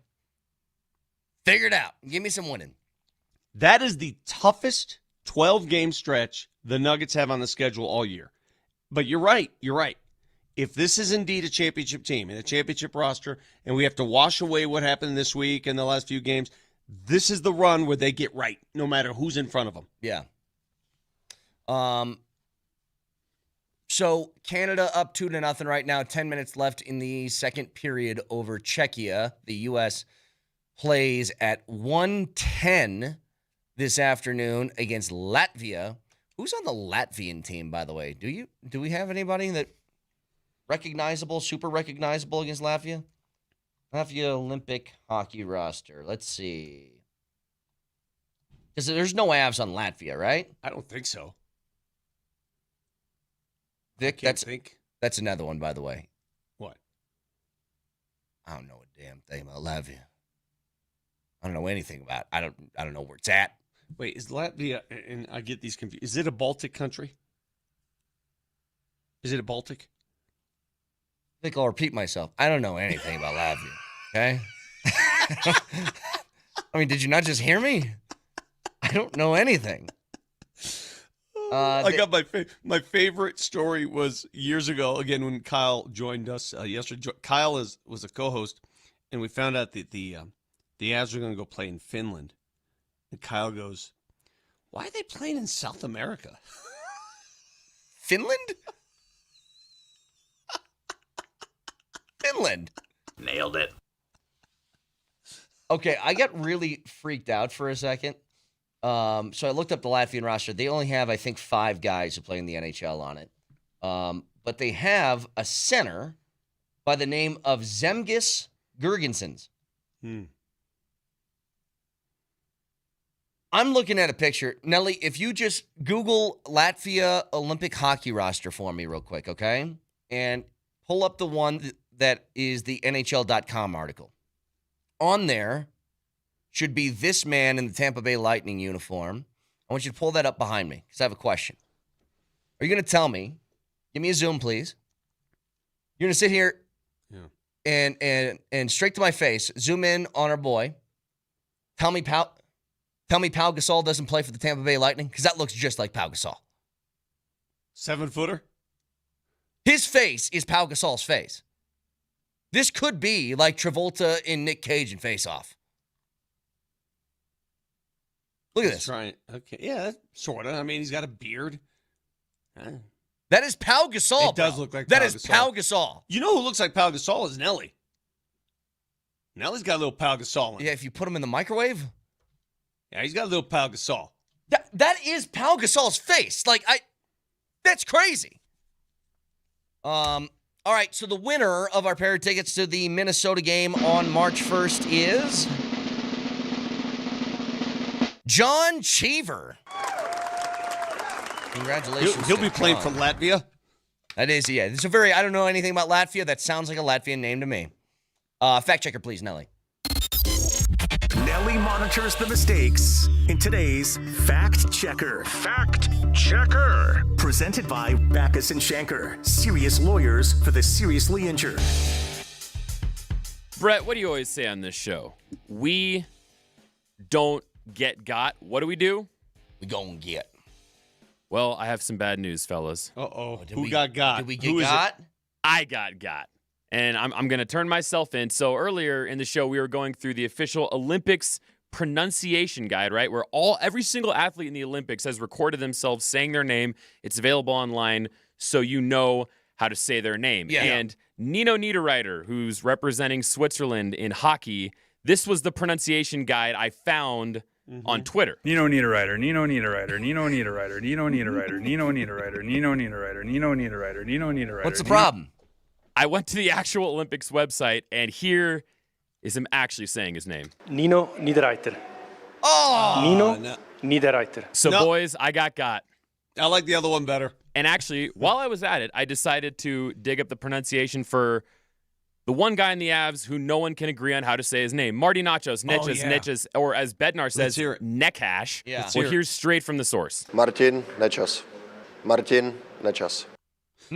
figure it out. Give me some winning. That is the toughest 12-game stretch the Nuggets have on the schedule all year. But you're right. You're right. If this is indeed a championship team and a championship roster, and we have to wash away what happened this week and the last few games, this is the run where they get right, no matter who's in front of them. Yeah. So Canada up 2-0 right now. 10 minutes left in the second period over Czechia. The U.S. plays at 1:10 this afternoon against Latvia. Who's on the Latvian team, by the way? Do we have anybody that recognizable, super recognizable against Latvia? Latvia Olympic hockey roster. Let's see. Because there's no Avs on Latvia, right? I don't think so. Vic, that's another one, by the way. What? I don't know a damn thing about Latvia. I don't know anything about it. I don't know where it's at. Wait, is Latvia, and I get these confused, is it a Baltic country? Is it a Baltic? I think I'll repeat myself. I don't know anything about Latvia, okay? I mean, did you not just hear me? I don't know anything. I got my favorite story was years ago, again, when Kyle joined us yesterday. Kyle was a co-host, and we found out that the Avs are going to go play in Finland. And Kyle goes, why are they playing in South America? Finland? Finland. Nailed it. Okay, I got really freaked out for a second. So I looked up the Latvian roster. They only have, I think, 5 guys who play in the NHL on it. But they have a center by the name of Zemgus Girgensons. I'm looking at a picture. Nelly, if you just Google Latvia Olympic hockey roster for me real quick, okay? And pull up the one that is the NHL.com article. On there should be this man in the Tampa Bay Lightning uniform. I want you to pull that up behind me because I have a question. Are you going to tell me, give me a zoom, please. You're going to sit here and straight to my face, zoom in on our boy. Tell me Pau Gasol doesn't play for the Tampa Bay Lightning because that looks just like Pau Gasol. 7-footer? His face is Pau Gasol's face. This could be like Travolta in Nick Cage in Face Off. Look at this. Okay, yeah, sort of. I mean, he's got a beard. That is Pau Gasol. It does look like that Pau is Gasol. Pau Gasol. You know who looks like Pau Gasol is Nelly. Nelly's got a little Pau Gasol in him. Yeah, if you put him in the microwave. Yeah, he's got a little Pau Gasol. That is Pau Gasol's face. That's crazy. All right, so the winner of our pair of tickets to the Minnesota game on March 1st is John Cheever. Congratulations. He'll be playing for Latvia. That is, yeah. It's I don't know anything about Latvia. That sounds like a Latvian name to me. Fact checker, please, Nelly. Nelly monitors the mistakes in today's Fact Checker. Fact Checker. Presented by Backus and Shanker, serious lawyers for the seriously injured. Brett, what do you always say on this show? We don't get got. What do? We gon' get. Well, I have some bad news, fellas. Who got got? Did we get got? I got. And I'm going to turn myself in. So earlier in the show, we were going through the official Olympics pronunciation guide, right? Where every single athlete in the Olympics has recorded themselves saying their name. It's available online, so you know how to say their name. Yeah. And Nino Niederreiter, who's representing Switzerland in hockey, this was the pronunciation guide I found on Twitter. Nino Niederreiter, Nino Niederreiter, Nino Niederreiter, Nino Niederreiter, Nino Niederreiter, Nino Niederreiter, Nino Niederreiter, Nino Niederreiter. What's the problem? I went to the actual Olympics website, and here is him actually saying his name. Nino Niederreiter. Oh! Nino Niederreiter. So, boys, I got. I like the other one better. And actually, while I was at it, I decided to dig up the pronunciation for the one guy in the Avs who no one can agree on how to say his name. Marty Nachos, Nechas, or as Bednar says, Nekash. Yeah. Well, here's straight from the source. Martin Nechas. Martin Nechas.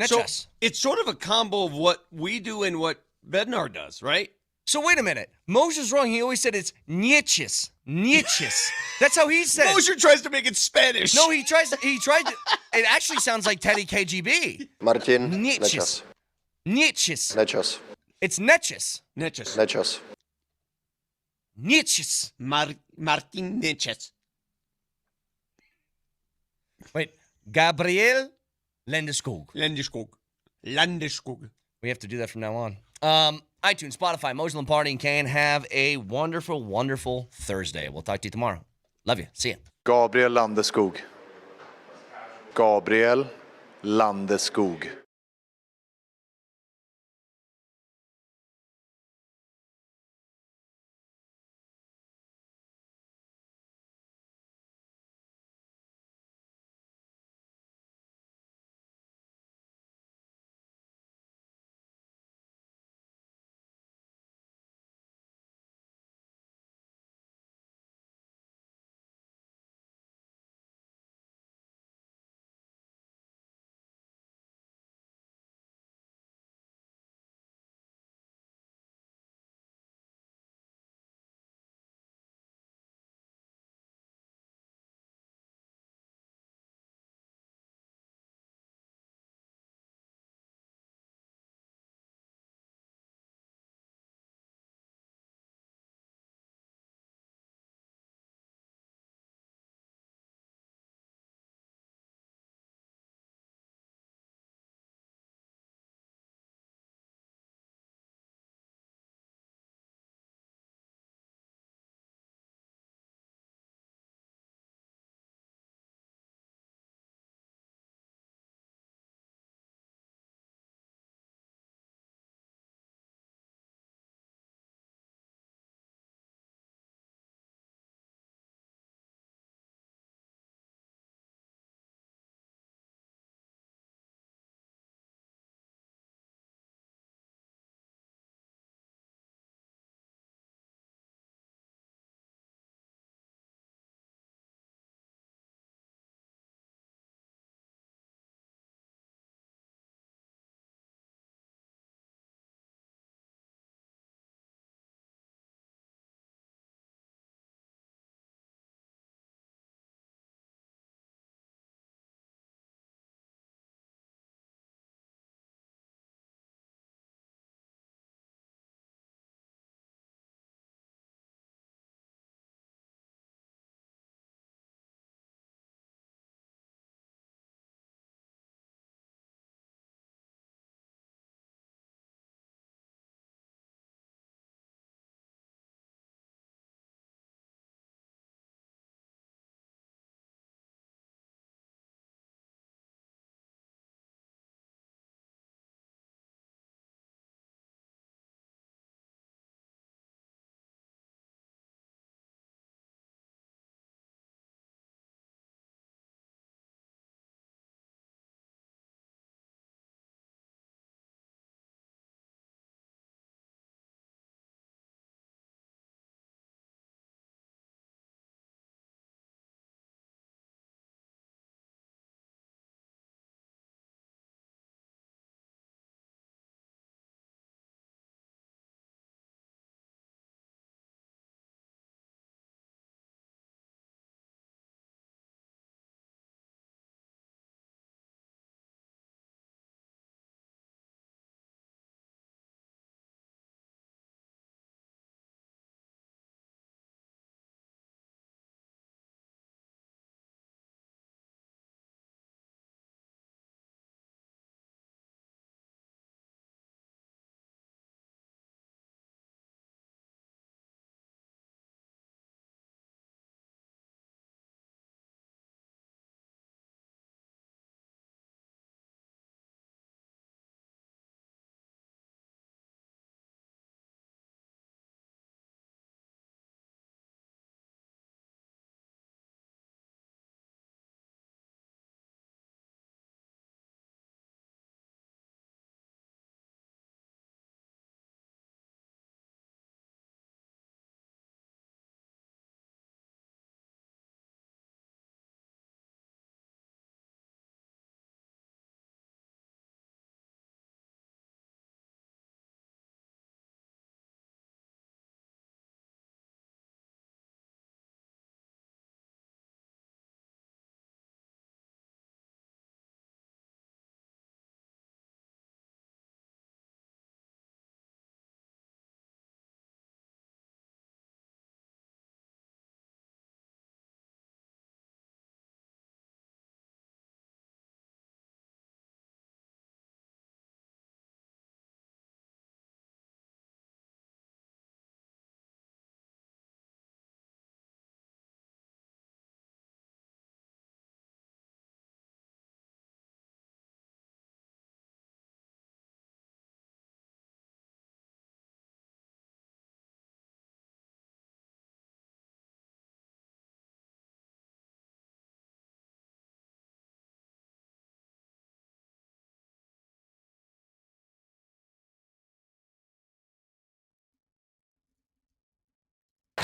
So it's sort of a combo of what we do and what Bednar does, right? So wait a minute. Moser's wrong. He always said it's niches. Niches. That's how he said it. Moser tries to make it Spanish. No, he tried to. It actually sounds like Teddy KGB. Martin Niches. Niches. Nechas. It's Neches. Nechas. Nechas. Niches. Martin Nechas. Wait. Gabriel Landeskog. Landeskog. We have to do that from now on. iTunes, Spotify, Moser, Lombardi, and Kane. Have a wonderful, wonderful Thursday. We'll talk to you tomorrow. Love you. See ya. Gabriel Landeskog. Gabriel Landeskog.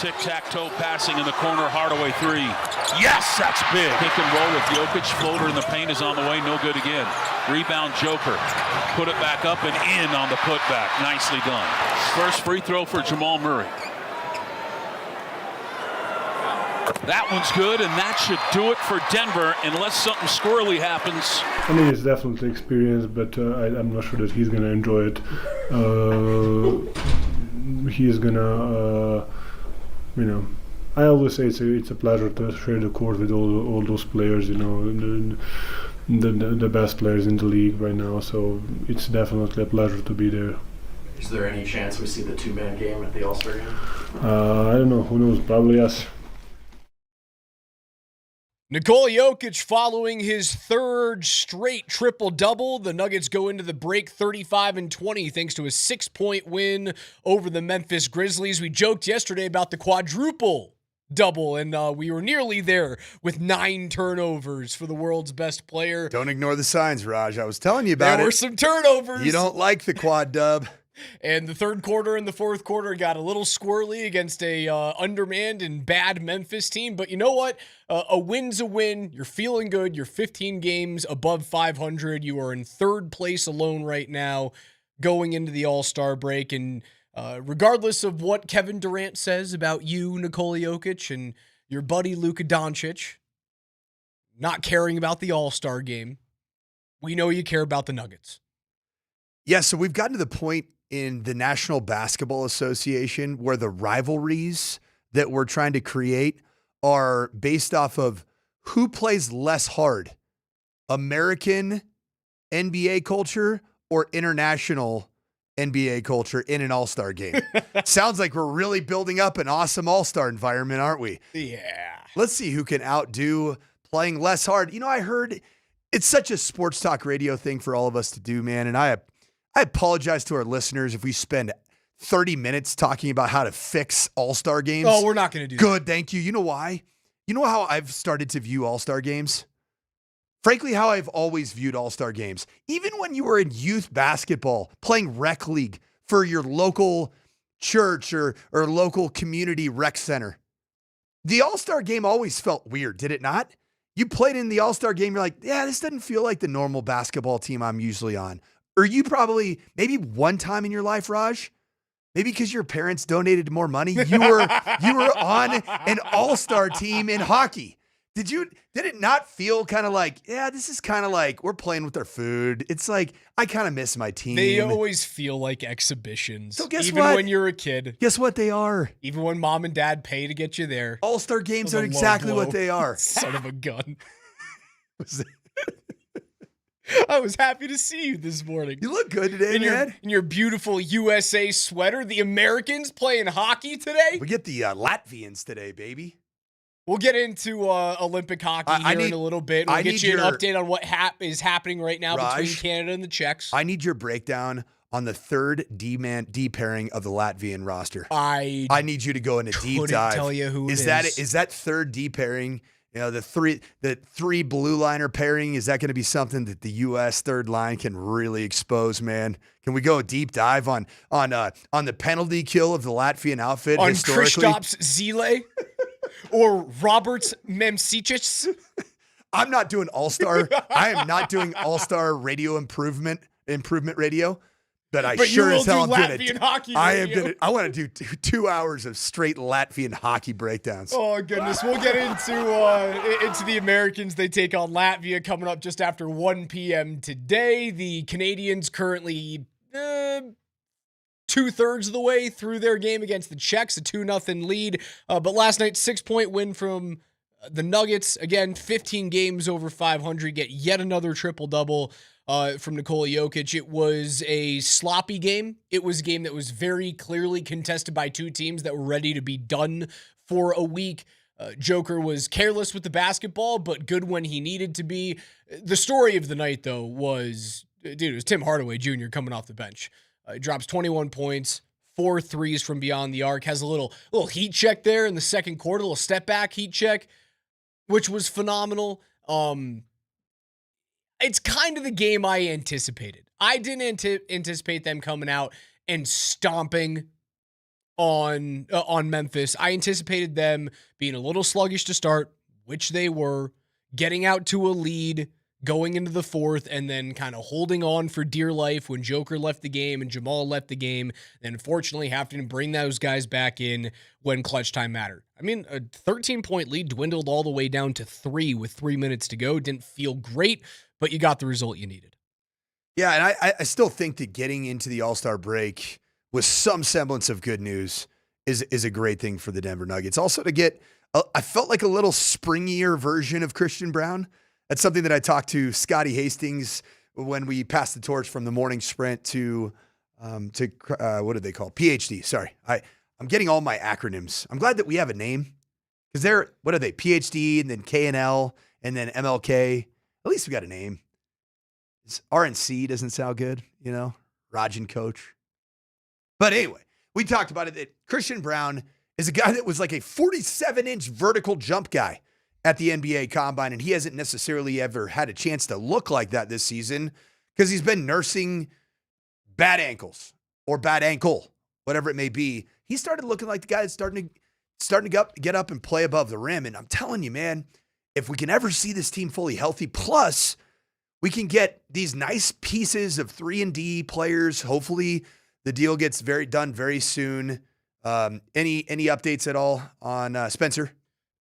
tic-tac-toe passing in the corner, Hardaway 3. Yes, that's big. Pick and roll with Jokić, floater in the paint is on the way, no good again. Rebound Joker, put it back up and in on the putback. Nicely done. First free throw for Jamal Murray. That one's good, and that should do it for Denver unless something squirrely happens. I mean, it's definitely experience, but I'm not sure that he's going to enjoy it. He's going to, I always say it's a pleasure to share the court with all those players, the best players in the league right now. So it's definitely a pleasure to be there. Is there any chance we see the two-man game at the All-Star game? I don't know. Who knows? Probably yes. Nikola Jokić following his third straight triple-double. The Nuggets go into the break 35-20 thanks to a 6-point win over the Memphis Grizzlies. We joked yesterday about the quadruple double, and we were nearly there with 9 turnovers for the world's best player. Don't ignore the signs, Raj. I was telling you about it. There were some turnovers. You don't like the quad dub. And the third quarter and the fourth quarter got a little squirrely against a undermanned and bad Memphis team. But you know what? A win's a win. You're feeling good. You're 15 games above 500. You are in third place alone right now going into the All-Star break. And regardless of what Kevin Durant says about you, Nikola Jokić, and your buddy Luka Doncic not caring about the All-Star game, we know you care about the Nuggets. Yeah, so we've gotten to the point in the National Basketball Association where the rivalries that we're trying to create are based off of who plays less hard, American NBA culture or international NBA culture in an All-Star game. Sounds like we're really building up an awesome All-Star environment, aren't we? Yeah. Let's see who can outdo playing less hard. I heard it's such a sports talk radio thing for all of us to do, man, and I apologize to our listeners if we spend 30 minutes talking about how to fix All-Star games. Oh, we're not going to do that. Good, thank you. You know why? You know how I've started to view All-Star games? Frankly, how I've always viewed All-Star games. Even when you were in youth basketball, playing rec league for your local church or local community rec center, the All-Star game always felt weird, did it not? You played in the All-Star game, you're like, yeah, this doesn't feel like the normal basketball team I'm usually on. Or you probably, maybe one time in your life, Raj, maybe because your parents donated more money, you were on an All-Star team in hockey. Did it not feel kind of like, yeah, this is kind of like we're playing with our food? It's like, I kind of miss my team. They always feel like exhibitions. So guess even what? when you're a kid. Guess what they are? Even when mom and dad pay to get you there. All-Star games are exactly what they are. Son of a gun. I was happy to see you this morning. You look good today, man. In your beautiful USA sweater. The Americans playing hockey today. We get the Latvians today, baby. We'll get into Olympic hockey in a little bit. We'll get you an update on what is happening right now between Canada and the Czechs. I need your breakdown on the third D pairing of the Latvian roster. I need you to go into deep dive. Couldn't tell you who it is. Is that third D pairing? The three blue liner pairing, is that going to be something that the U.S. third line can really expose, man? Can we go a deep dive on the penalty kill of the Latvian outfit on historically? Kristaps Zile or Roberts Memcic? I'm not doing All-Star. I am not doing All-Star radio improvement radio. But sure as hell I'm doing it. I want to do 2 hours of straight Latvian hockey breakdowns. Oh goodness, we'll get into the Americans. They take on Latvia coming up just after 1 p.m. today. The Canadians currently 2/3 of the way through their game against the Czechs, a 2-0 lead. But last night, 6-point win from the Nuggets. Again, 15 games over 500. Get yet another triple-double. From Nikola Jokić. It was a sloppy game. It was a game that was very clearly contested by two teams that were ready to be done for a week. Joker was careless with the basketball, but good when he needed to be. The story of the night, though, was Tim Hardaway Jr. coming off the bench. He drops 21 points, 4 threes from beyond the arc, has a little heat check there in the second quarter, a little step back heat check, which was phenomenal. It's kind of the game I anticipated. I didn't anticipate them coming out and stomping on Memphis. I anticipated them being a little sluggish to start, which they were, getting out to a lead, going into the fourth, and then kind of holding on for dear life when Joker left the game and Jamal left the game, and unfortunately having to bring those guys back in when clutch time mattered. I mean, a 13-point lead dwindled all the way down to 3 with 3 minutes to go. Didn't feel great, but you got the result you needed. Yeah, and I still think that getting into the All-Star break with some semblance of good news is a great thing for the Denver Nuggets. Also to get, I felt like a little springier version of Christian Braun. That's something that I talked to Scotty Hastings when we passed the torch from the morning sprint to what did they call PhD? Sorry, I'm getting all my acronyms. I'm glad that we have a name because what are they? PhD and then KNL and then MLK. At least we got a name. RNC doesn't sound good, Rajan Coach. But anyway, we talked about it that Christian Braun is a guy that was like a 47-inch vertical jump guy at the NBA Combine, and he hasn't necessarily ever had a chance to look like that this season because he's been nursing bad ankles or bad ankle, whatever it may be. He started looking like the guy that's starting to get up and play above the rim, and I'm telling you, man, if we can ever see this team fully healthy, plus we can get these nice pieces of 3-and-D players. Hopefully the deal gets done very soon. Any updates at all on Spencer?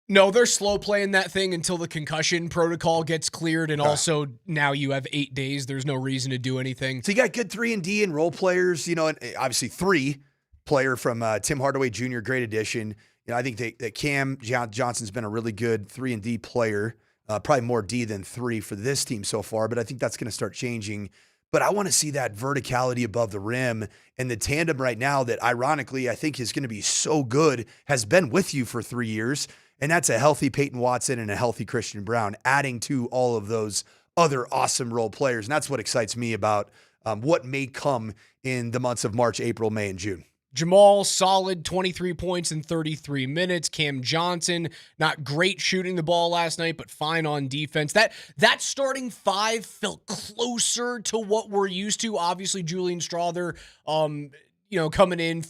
No, they're slow playing that thing until the concussion protocol gets cleared. And also now you have 8 days. There's no reason to do anything. So you got good 3-and-D and role players, and obviously 3 player from Tim Hardaway Jr., great addition. I think that Cam Johnson's been a really good 3-and-D player. Probably more D than 3 for this team so far, but I think that's going to start changing. But I want to see that verticality above the rim, and the tandem right now that ironically I think is going to be so good has been with you for 3 years, and that's a healthy Peyton Watson and a healthy Christian Braun, adding to all of those other awesome role players. And that's what excites me about what may come in the months of March, April, May, and June. Jamal, solid 23 points in 33 minutes. Cam Johnson, not great shooting the ball last night, but fine on defense. That starting 5 felt closer to what we're used to. Obviously, Julian Strawther, coming in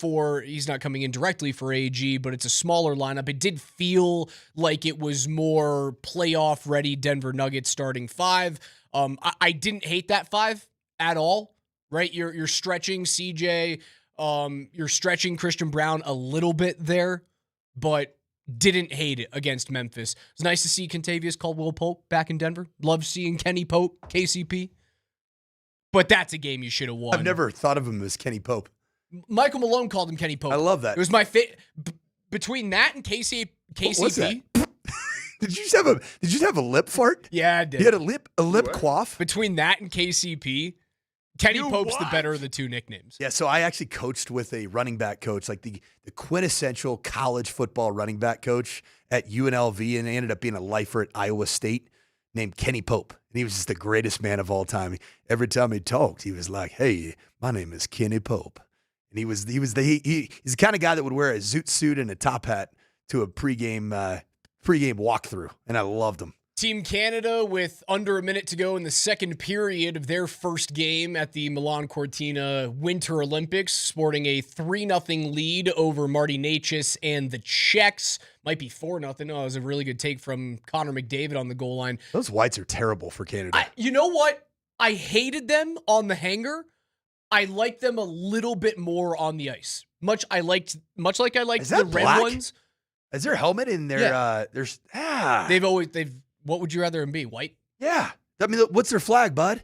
he's not coming in directly for AG, but it's a smaller lineup. It did feel like it was more playoff-ready Denver Nuggets starting 5. I didn't hate that 5 at all, right? You're stretching CJ. You're stretching Christian Braun a little bit there, but didn't hate it against Memphis. It was nice to see Kentavious Caldwell-Pope back in Denver. Loved seeing Kenny Pope, KCP. But that's a game you should have won. I've never thought of him as Kenny Pope. Michael Malone called him Kenny Pope. I love that. It was my favorite. Between that and KCP. What's that? Did you just have a lip fart? Yeah, I did. You had a lip quaff? Between that and KCP, Kenny Pope's the better of the 2 nicknames. Yeah, so I actually coached with a running back coach, like the quintessential college football running back coach at UNLV, and he ended up being a lifer at Iowa State named Kenny Pope. And he was just the greatest man of all time. Every time he talked, he was like, "Hey, my name is Kenny Pope." And he's the kind of guy that would wear a zoot suit and a top hat to a pregame walkthrough, and I loved him. Team Canada, with under a minute to go in the second period of their first game at the Milan Cortina Winter Olympics, sporting a 3-0 lead over Marty Necas and the Czechs. Might be 4-0. Oh, it was a really good take from Connor McDavid on the goal line. Those whites are terrible for Canada. You know what? I hated them on the hanger. I liked them a little bit more on the ice. Much like I liked the red ones. Is there a helmet in there? Yeah. What would you rather them be? White? Yeah. I mean, what's their flag, bud?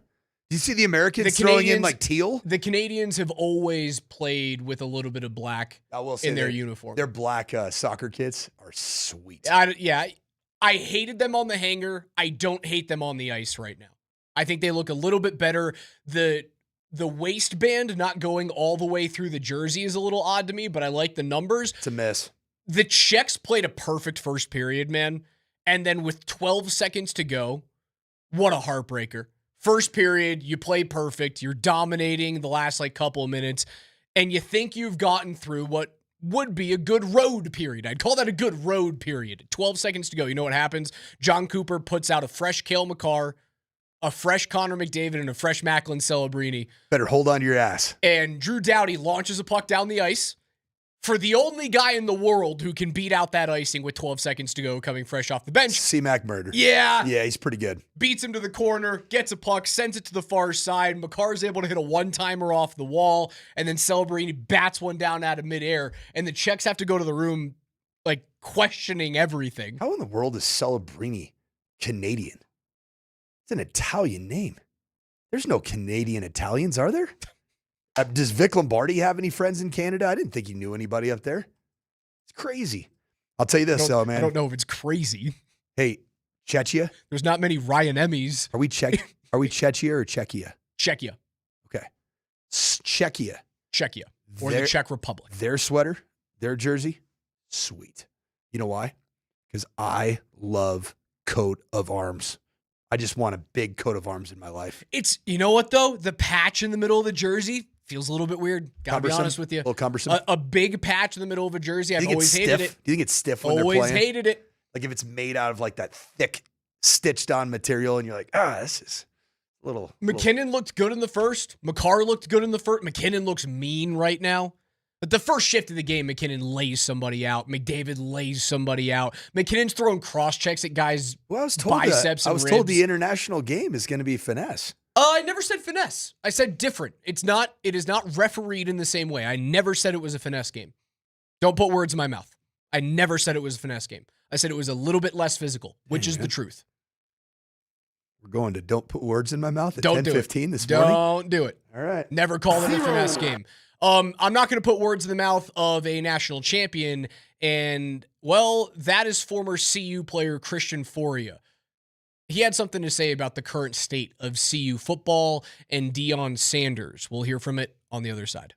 Do you see the Americans throwing in like teal? The Canadians have always played with a little bit of black in their uniform. Their black soccer kits are sweet. I hated them on the hanger. I don't hate them on the ice right now. I think they look a little bit better. The waistband not going all the way through the jersey is a little odd to me, but I like the numbers. It's a miss. The Czechs played a perfect first period, man. And then with 12 seconds to go, what a heartbreaker. First period, you play perfect. You're dominating the last couple of minutes. And you think you've gotten through what would be a good road period. I'd call that a good road period. 12 seconds to go. You know what happens? John Cooper puts out a fresh Cale Makar, a fresh Connor McDavid, and a fresh Macklin Celebrini. Better hold on to your ass. And Drew Doughty launches a puck down the ice. For the only guy in the world who can beat out that icing with 12 seconds to go coming fresh off the bench. C-Mac murder. Yeah. Yeah, he's pretty good. Beats him to the corner, gets a puck, sends it to the far side. McCarr's able to hit a one-timer off the wall, and then Celebrini bats one down out of midair, and the Czechs have to go to the room, like, questioning everything. How in the world is Celebrini Canadian? It's an Italian name. There's no Canadian Italians, are there? Does Vic Lombardi have any friends in Canada? I didn't think he knew anybody up there. It's crazy. I'll tell you this, though, man. I don't know if it's crazy. Hey, Czechia? There's not many Ryan Emmys. Are we Czechia or Czechia? Czechia. Okay. Czechia. Czechia. Or the Czech Republic. Their sweater, their jersey, sweet. You know why? Because I love coat of arms. I just want a big coat of arms in my life. It's, you know what, though? The patch in the middle of the jersey feels a little bit weird. Gotta be honest with you. A little cumbersome. A big patch in the middle of a jersey. I've always hated it. Do you think it's stiff when they're playing? playing? Always hated it. Like if it's made out of like that thick, stitched on material and you're like, this is a little. McKinnon looked good in the first. McCarr looked good in the first. McKinnon looks mean right now. But the first shift of the game, McKinnon lays somebody out. McDavid lays somebody out. McKinnon's throwing cross checks at guys' biceps and I was told the international game is going to be finesse. I never said finesse. I said different. It is not refereed in the same way. I never said it was a finesse game. Don't put words in my mouth. I never said it was a finesse game. I said it was a little bit less physical, which is the truth. We're going to don't put words in my mouth at Don't 10:15 this morning. Don't do it. All right. Never called it a finesse game. I'm not going to put words in the mouth of a national champion. And, well, that is former CU player Christian Foria. He had something to say about the current state of CU football and Deion Sanders. We'll hear from it on the other side.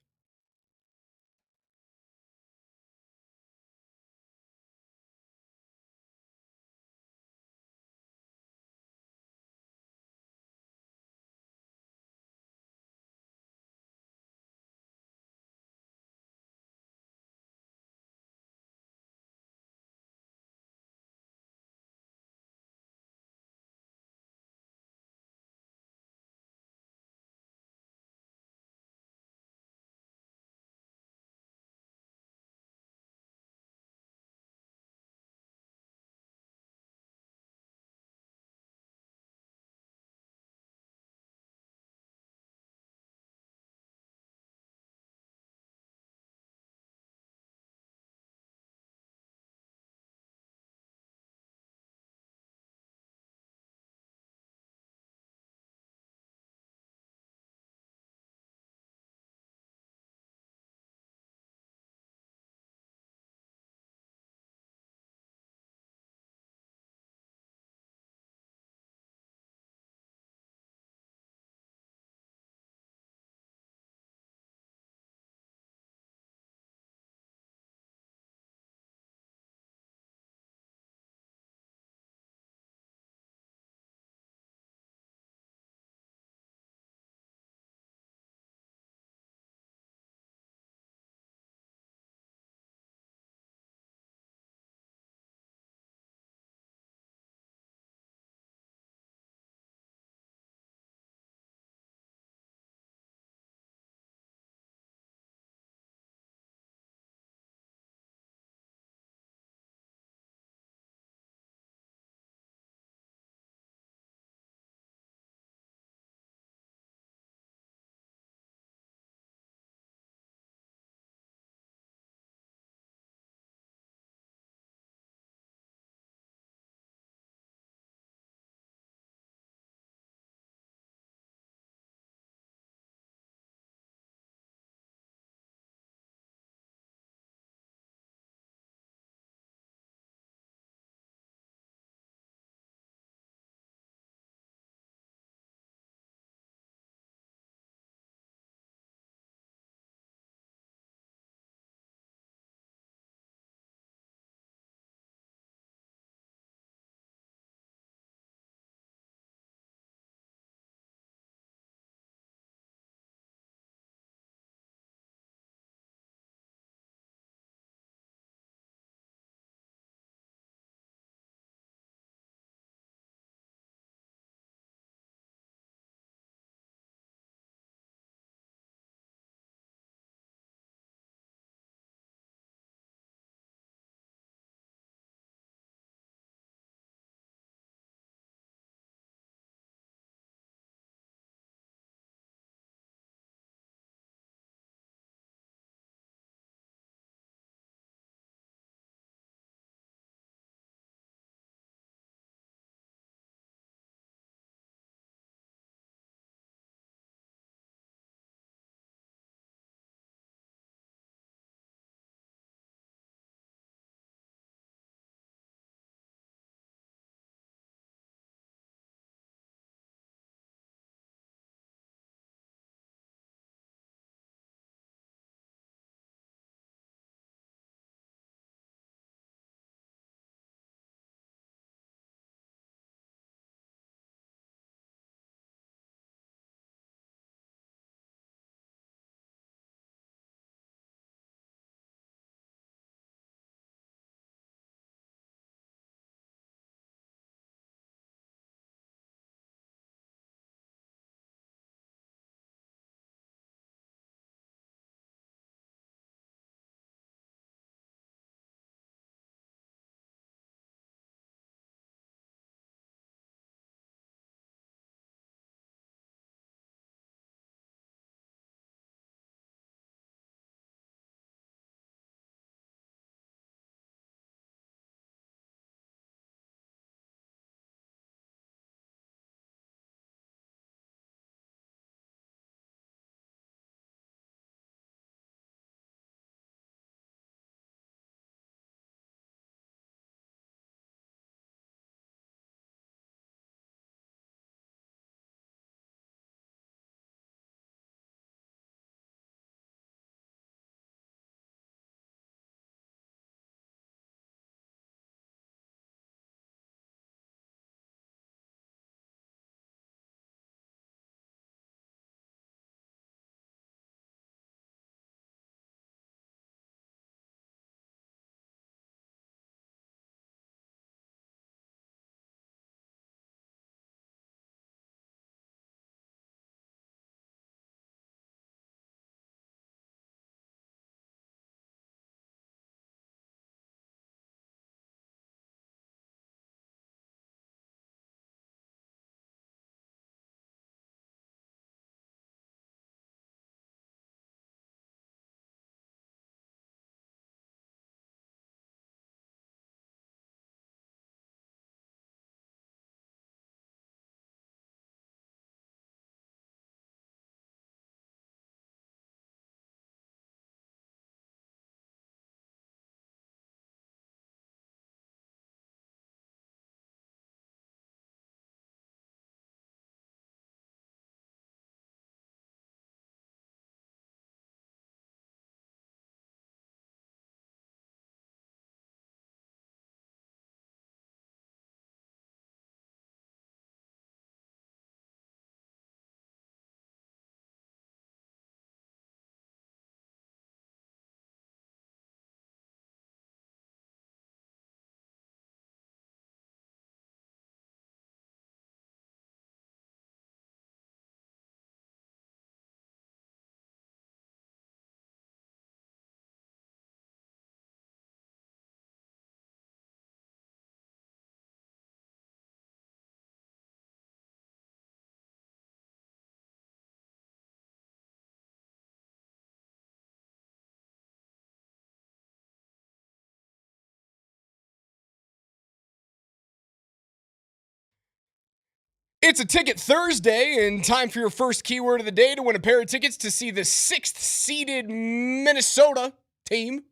It's a Ticket Thursday, and time for your first keyword of the day to win a pair of tickets to see the 6th-seeded Minnesota team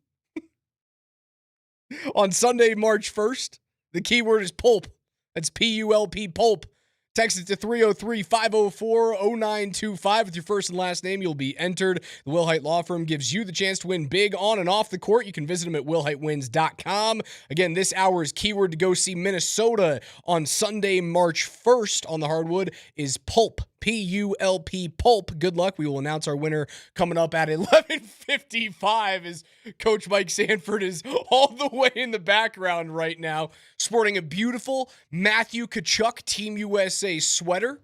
on Sunday, March 1st. The keyword is pulp. That's P-U-L-P, pulp. Text it to 303-504-0925 with your first and last name. You'll be entered. The Will Hite Law Firm gives you the chance to win big on and off the court. You can visit them at willhitewins.com. Again, this hour's keyword to go see Minnesota on Sunday, March 1st on the hardwood is pulp. P-U-L-P, pulp. Good luck. We will announce our winner coming up at 11:55 as Coach Mike Sanford is all the way in the background right now, sporting a beautiful Matthew Tkachuk Team USA sweater.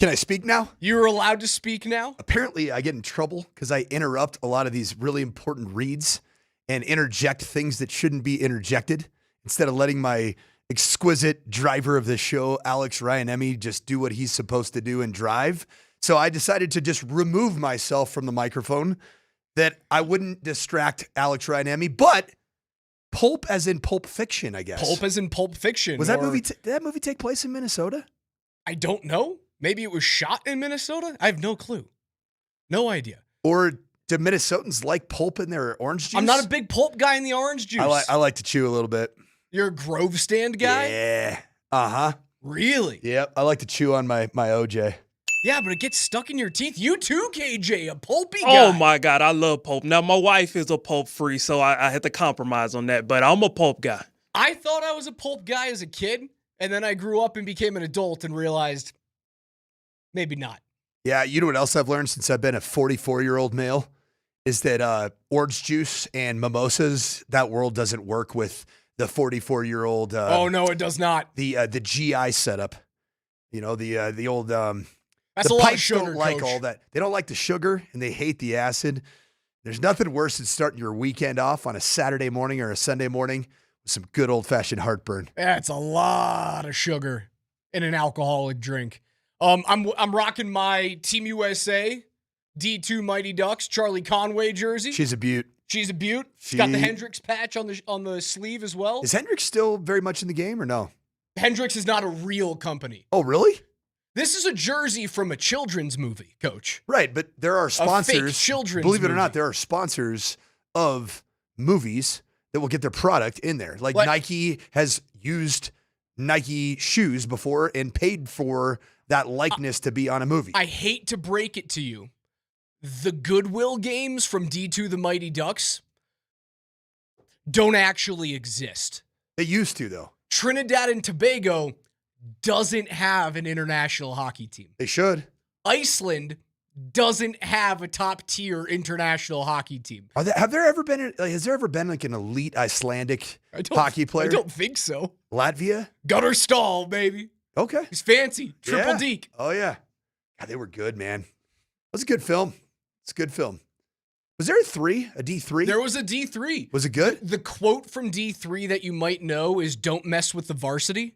Can I speak now? You're allowed to speak now? Apparently, I get in trouble because I interrupt a lot of these really important reads and interject things that shouldn't be interjected instead of letting my exquisite driver of the show, Alex Ryanemi, just do what he's supposed to do and drive. So I decided to just remove myself from the microphone that I wouldn't distract Alex Ryanemi, but pulp as in Pulp Fiction, I guess. Pulp as in Pulp Fiction. Was that movie, did that movie take place in Minnesota? I don't know. Maybe it was shot in Minnesota? I have no clue. No idea. Or do Minnesotans like pulp in their orange juice? I'm not a big pulp guy in the orange juice. I like to chew a little bit. You're a Grove Stand guy? Yeah. Uh-huh. Really? Yep. I like to chew on my OJ. Yeah, but it gets stuck in your teeth. You too, KJ, a pulpy guy. Oh, my God. I love pulp. Now, my wife is a pulp free, so I had to compromise on that, but I'm a pulp guy. I thought I was a pulp guy as a kid, and then I grew up and became an adult and realized maybe not. Yeah, you know what else I've learned since I've been a 44-year-old male is that orange juice and mimosas, that world doesn't work with the 44-year-old. Oh, no, it does not. The GI setup. You know, the old... That's the a lot of pipes sugar, don't like Coach. all that. They don't like the sugar, and they hate the acid. There's nothing worse than starting your weekend off on a Saturday morning or a Sunday morning with some good old-fashioned heartburn. That's a lot of sugar in an alcoholic drink. I'm rocking my Team USA D2 Mighty Ducks Charlie Conway jersey. She's a beaut. She's a beaut. She's got the Hendricks patch on the sleeve as well. Is Hendricks still very much in the game or no? Hendricks is not a real company. Oh, really? This is a jersey from a children's movie, Coach. Right, but there are sponsors. A fake children's believe it or movie. not, there are sponsors of movies that will get their product in there. Like Nike has used Nike shoes before and paid for that likeness to be on a movie. I hate to break it to you. The Goodwill games from D2 the Mighty Ducks don't actually exist. They used to, though. Trinidad and Tobago doesn't have an international hockey team. They should. Iceland doesn't have a top-tier international hockey team. there ever been like an elite Icelandic hockey player? I don't think so. Latvia? Gunnar Stahl, baby. Okay. He's fancy. Triple deke. Oh, yeah. God, they were good, man. It was a good film. It's a good film. Was there a D3? There was a D3. Was it good? The quote from D3 that you might know is "Don't mess with the varsity."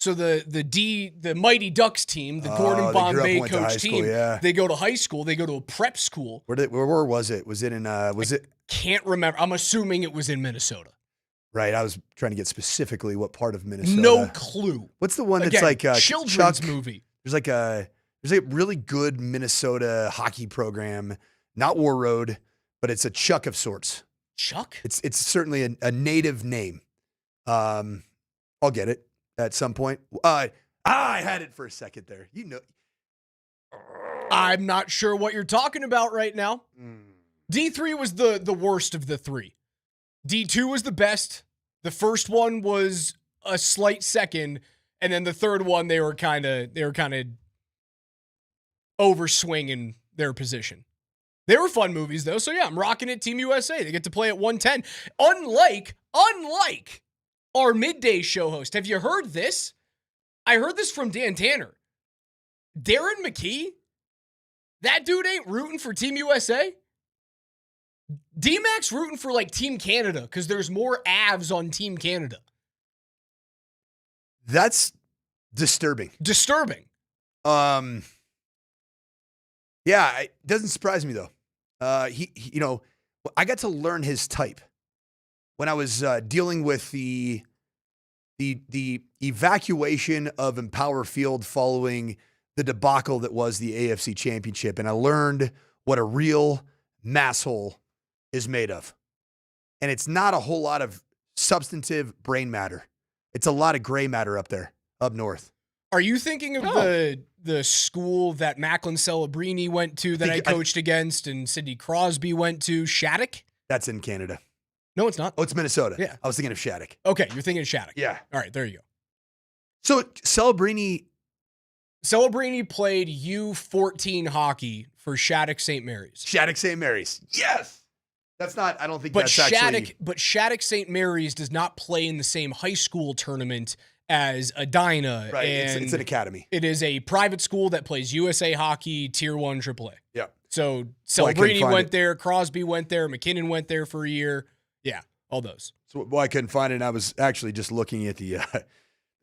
So the Mighty Ducks team, the Gordon Bombay coach team, they go to high school. They go to a prep school. Where was it? Was it in? Can't remember. I'm assuming it was in Minnesota. Right. I was trying to get specifically what part of Minnesota. No clue. What's the one that's Again, like a children's movie? There's a really good Minnesota hockey program. Not War Road, but it's a Chuck of sorts. Chuck? It's certainly a native name. I'll get it at some point. I had it for a second there. You know. I'm not sure what you're talking about right now. D3 was the worst of the three. D2 was the best. The first one was a slight second, and then the third one they were kind of overswinging their position. They were fun movies, though. So, yeah, I'm rocking it. Team USA. They get to play at 110. Unlike our midday show host. Have you heard this? I heard this from Dan Tanner. Darren McKee? That dude ain't rooting for Team USA? DMac's rooting for, Team Canada because there's more Avs on Team Canada. That's disturbing. Yeah, it doesn't surprise me, though. He I got to learn his type when I was dealing with the the evacuation of Empower Field following the debacle that was the AFC Championship, and I learned what a real masshole is made of. And it's not a whole lot of substantive brain matter. It's a lot of gray matter up there, up north. Are you thinking of the school that Macklin Celebrini went to that I coached against and Sidney Crosby went to, Shattuck? That's in Canada. No, it's not. Oh, it's Minnesota. Yeah. I was thinking of Shattuck. Okay, you're thinking of Shattuck. Yeah. All right, there you go. So Celebrini played U14 hockey for Shattuck St. Mary's. Shattuck St. Mary's. Yes. That's not, I don't think But that's Shattuck, actually. but Shattuck St. Mary's does not play in the same high school tournament as Edina. Right, And it's an academy. It is a private school that plays USA Hockey Tier 1 AAA. Yeah. So Well, I couldn't Celebrini find went it. there, Crosby went there, McKinnon went there for a year. Yeah, all those. So I couldn't find it. I was actually just looking at the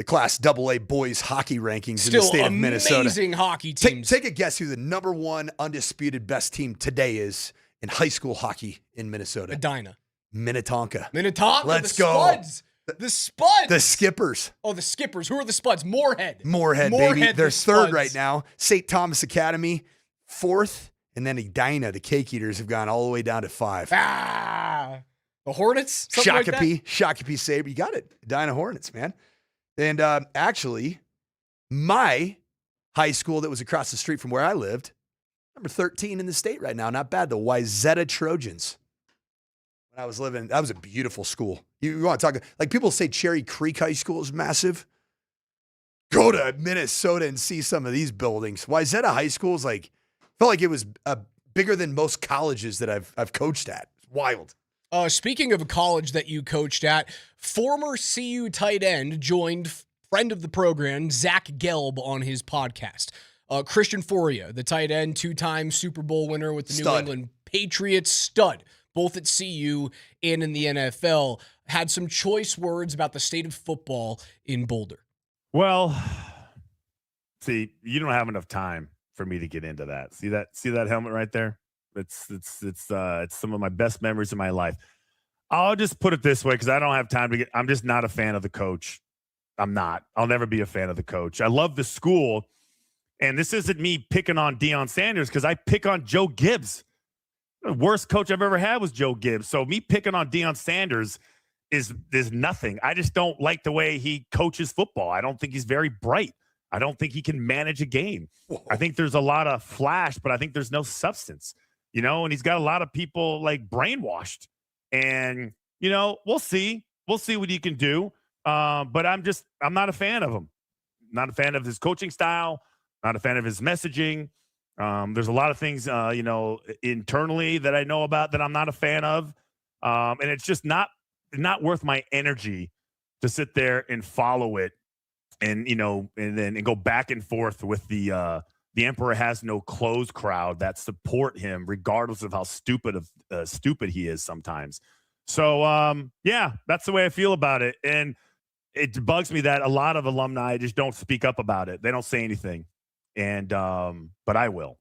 Class AA boys hockey rankings in the state of Minnesota. Amazing hockey teams. Take a guess who the number one undisputed best team today is in high school hockey in Minnesota. Edina. Minnetonka. the Let's go. Spuds. The Spuds. The Skippers. Oh, the Skippers. Who are the Spuds? Moorhead, baby. They're the third Spuds. right now. St. Thomas Academy, fourth. And then Edina, the Cake Eaters, have gone all the way down to 5. The Hornets? Something like that? Shakopee Sabre. You got it. Edina Hornets, man. And actually, my high school that was across the street from where I lived, number 13 in the state right now. Not bad. The Wayzata Trojans. When I was living, that was a beautiful school. You want to talk, like people say Cherry Creek High School is massive. Go to Minnesota and see some of these buildings. Wayzata High School is like, felt like it was bigger than most colleges that I've coached at. It's wild. Speaking of a college that you coached at, former CU tight end joined friend of the program, Zach Gelb, on his podcast. Christian Foria, the tight end, 2-time Super Bowl winner with the New England Patriots, stud, both at CU and in the NFL, had some choice words about the state of football in Boulder. Well, see, you don't have enough time for me to get into that. See that helmet right there? It's some of my best memories of my life. I'll just put it this way, because I don't have time to get. I'm just not a fan of the coach. I'm not. I'll never be a fan of the coach. I love the school, and this isn't me picking on Deion Sanders, because I pick on Joe Gibbs. The worst coach I've ever had was Joe Gibbs. So me picking on Deion Sanders is nothing. I just don't like the way he coaches football. I don't think he's very bright. I don't think he can manage a game. Whoa. I think there's a lot of flash, but I think there's no substance. And he's got a lot of people like brainwashed. And, we'll see. We'll see what he can do. But I'm not a fan of him. Not a fan of his coaching style. Not a fan of his messaging. There's a lot of things, internally that I know about that I'm not a fan of. And it's just not worth my energy to sit there and follow it and go back and forth with the Emperor Has No Clothes crowd that support him regardless of how stupid he is sometimes. So, that's the way I feel about it. And it bugs me that a lot of alumni just don't speak up about it. They don't say anything. And, but I will.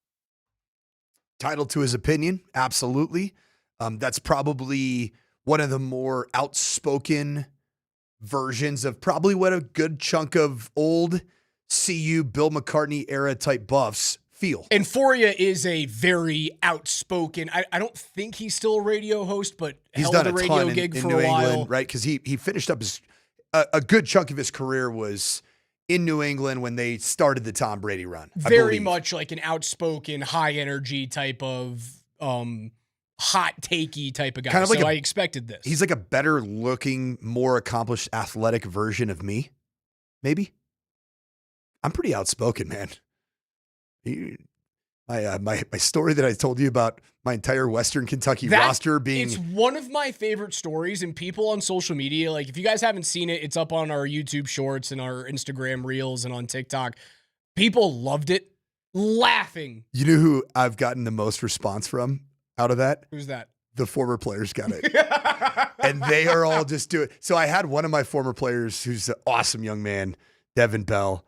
Titled to his opinion. Absolutely. That's probably one of the more outspoken versions of probably what a good chunk of old CU Bill McCartney era type buffs feel. And Foria is a very outspoken. I don't think he's still a radio host, but He's held done a radio gig in for New a while. England, right? Because he finished up a good chunk of his career was in New England when they started the Tom Brady run. Very much like an outspoken, high energy type of hot takey type of guy. Kind of like I expected this. He's like a better looking, more accomplished athletic version of me. Maybe. I'm pretty outspoken, man. My story that I told you about my entire Western Kentucky roster being... It's one of my favorite stories, and people on social media, like if you guys haven't seen it, it's up on our YouTube shorts and our Instagram reels and on TikTok. People loved it, laughing. You know who I've gotten the most response from out of that? Who's that? The former players got it. And they are all just doing... So I had one of my former players who's an awesome young man, Devin Bell.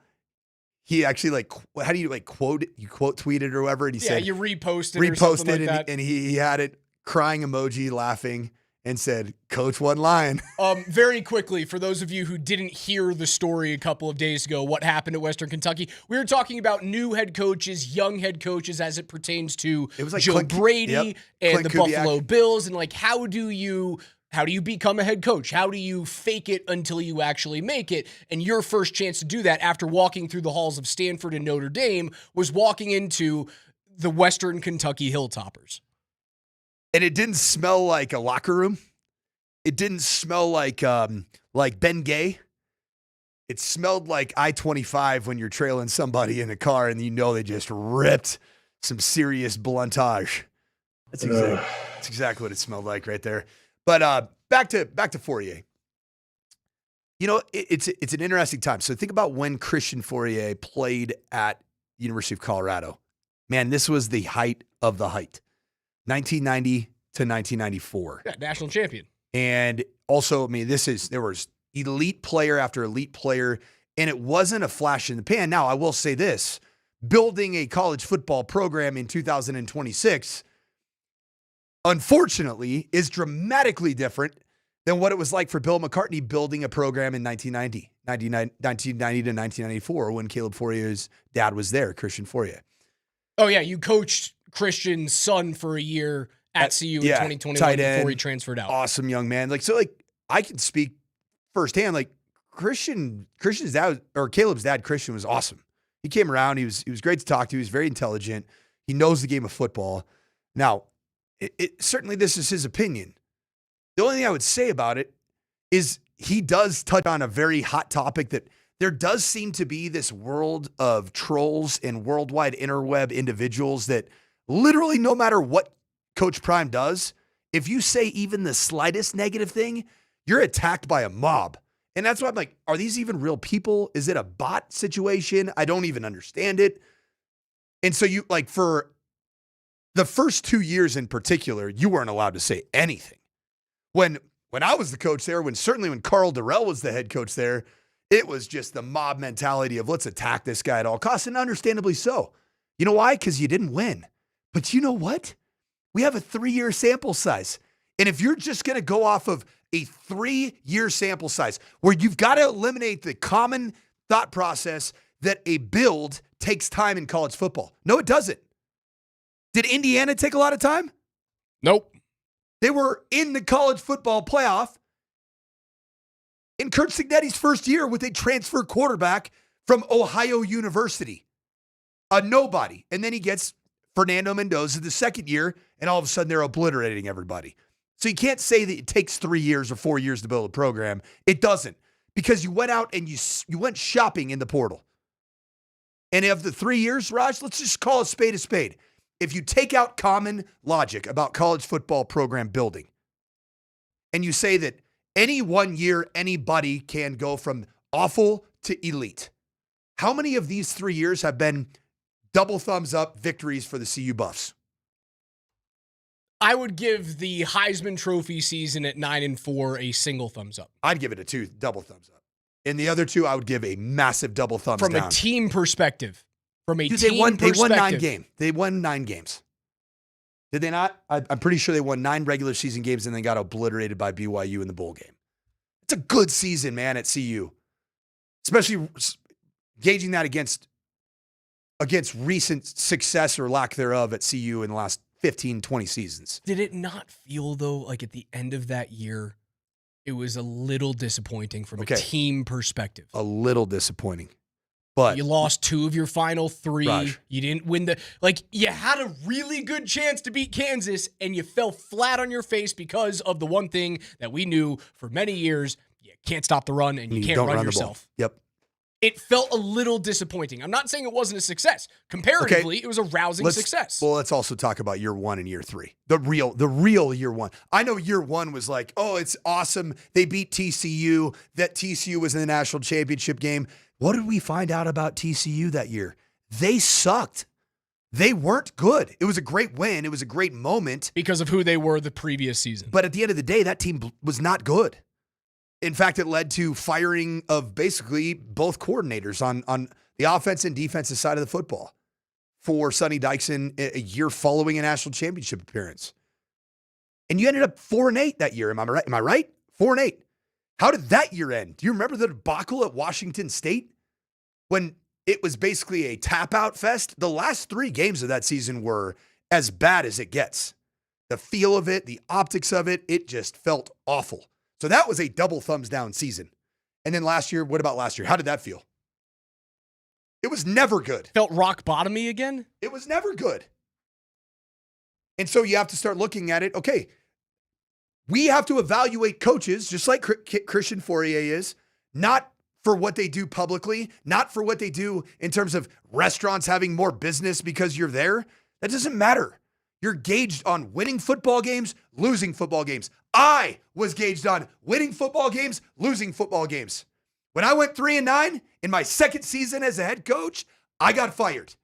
He actually how do you quote it? You quote tweeted or whatever, and he said you reposted or something like that. and he had it crying emoji, laughing, and said, "Coach wasn't lying." Very quickly, for those of you who didn't hear the story a couple of days ago, what happened at Western Kentucky, we were talking about new head coaches, young head coaches as it pertains to Joe Brady and the Buffalo Bills, and like how do you become a head coach? How do you fake it until you actually make it? And your first chance to do that after walking through the halls of Stanford and Notre Dame was walking into the Western Kentucky Hilltoppers. And it didn't smell like a locker room. It didn't smell like Ben Gay. It smelled like I-25 when you're trailing somebody in a car and you know they just ripped some serious bluntage. That's exactly what it smelled like right there. But back to Fourier. You know, it's an interesting time. So think about when Christian Fourier played at University of Colorado. Man, this was the height of the height. 1990 to 1994. Yeah, national champion. And also, I mean, there was elite player after elite player, and it wasn't a flash in the pan. Now, I will say this, building a college football program in 2026, unfortunately, is dramatically different than what it was like for Bill McCartney building a program in 1990 to 1994 when Caleb Fourier's dad was there, Christian Fourier. Oh, yeah, you coached Christian's son for a year at CU in 2021 before he transferred out. Awesome young man. I can speak firsthand. Like Christian's dad, or Caleb's dad, Christian, was awesome. He came around. He was great to talk to. He was very intelligent. He knows the game of football. Now, certainly this is his opinion. The only thing I would say about it is he does touch on a very hot topic that there does seem to be this world of trolls and worldwide interweb individuals that literally no matter what Coach Prime does, if you say even the slightest negative thing, you're attacked by a mob. And that's why I'm like, are these even real people? Is it a bot situation? I don't even understand it. And so you, like, for the first 2 years in particular, you weren't allowed to say anything. When I was the coach there, when Carl Durrell was the head coach there, it was just the mob mentality of let's attack this guy at all costs, and understandably so. You know why? Because you didn't win. But you know what? We have a 3-year sample size. And if you're just going to go off of a 3-year sample size where you've got to eliminate the common thought process that a build takes time in college football. No, it doesn't. Did Indiana take a lot of time? Nope. They were in the college football playoff in Kurt Cignetti's first year with a transfer quarterback from Ohio University. A nobody. And then he gets Fernando Mendoza the second year, and all of a sudden they're obliterating everybody. So you can't say that it takes 3 years or 4 years to build a program. It doesn't, because you went out and you went shopping in the portal. And of the 3 years, Raj, let's just call a spade a spade. If you take out common logic about college football program building, and you say that any 1 year, anybody can go from awful to elite, how many of these 3 years have been double thumbs up victories for the CU Buffs? I would give the Heisman Trophy season at 9-4 a single thumbs up. I'd give it a 2 double thumbs up. And the other 2, I would give a massive double thumbs down. From a team perspective. They won 9 games. They won 9 games. Did they not? I'm pretty sure they won 9 regular season games and then got obliterated by BYU in the bowl game. It's a good season, man, at CU. Especially gauging that against recent success or lack thereof at CU in the last 15, 20 seasons. Did it not feel, though, like at the end of that year, it was a little disappointing from a team perspective? A little disappointing. But you lost 2 of your final 3. Raj. You didn't win you had a really good chance to beat Kansas, and you fell flat on your face because of the one thing that we knew for many years: you can't stop the run and you can't run yourself. Yep. It felt a little disappointing. I'm not saying it wasn't a success. Comparatively, it was a rousing success. Well, let's also talk about year 1 and year 3. The real year 1. I know year 1 was like, oh, it's awesome. They beat TCU. That TCU was in the national championship game. What did we find out about TCU that year? They sucked. They weren't good. It was a great win. It was a great moment. Because of who they were the previous season. But at the end of the day, that team was not good. In fact, it led to firing of basically both coordinators on the offense and defensive side of the football for Sonny Dykes in a year following a national championship appearance. And you ended up 4-8 that year. Am I right? 4-8. How did that year end? Do you remember the debacle at Washington State when it was basically a tap-out fest? The last 3 games of that season were as bad as it gets. The feel of it, the optics of it, it just felt awful. So that was a double thumbs down season. And then last year, what about last year? How did that feel? It was never good. Felt rock bottomy again? It was never good. And so you have to start looking at it. Okay, we have to evaluate coaches, just like Christian Fourier is, not for what they do publicly, not for what they do in terms of restaurants having more business because you're there. That doesn't matter. You're gauged on winning football games, losing football games. I was gauged on winning football games, losing football games. When I went 3-9 in my second season as a head coach, I got fired.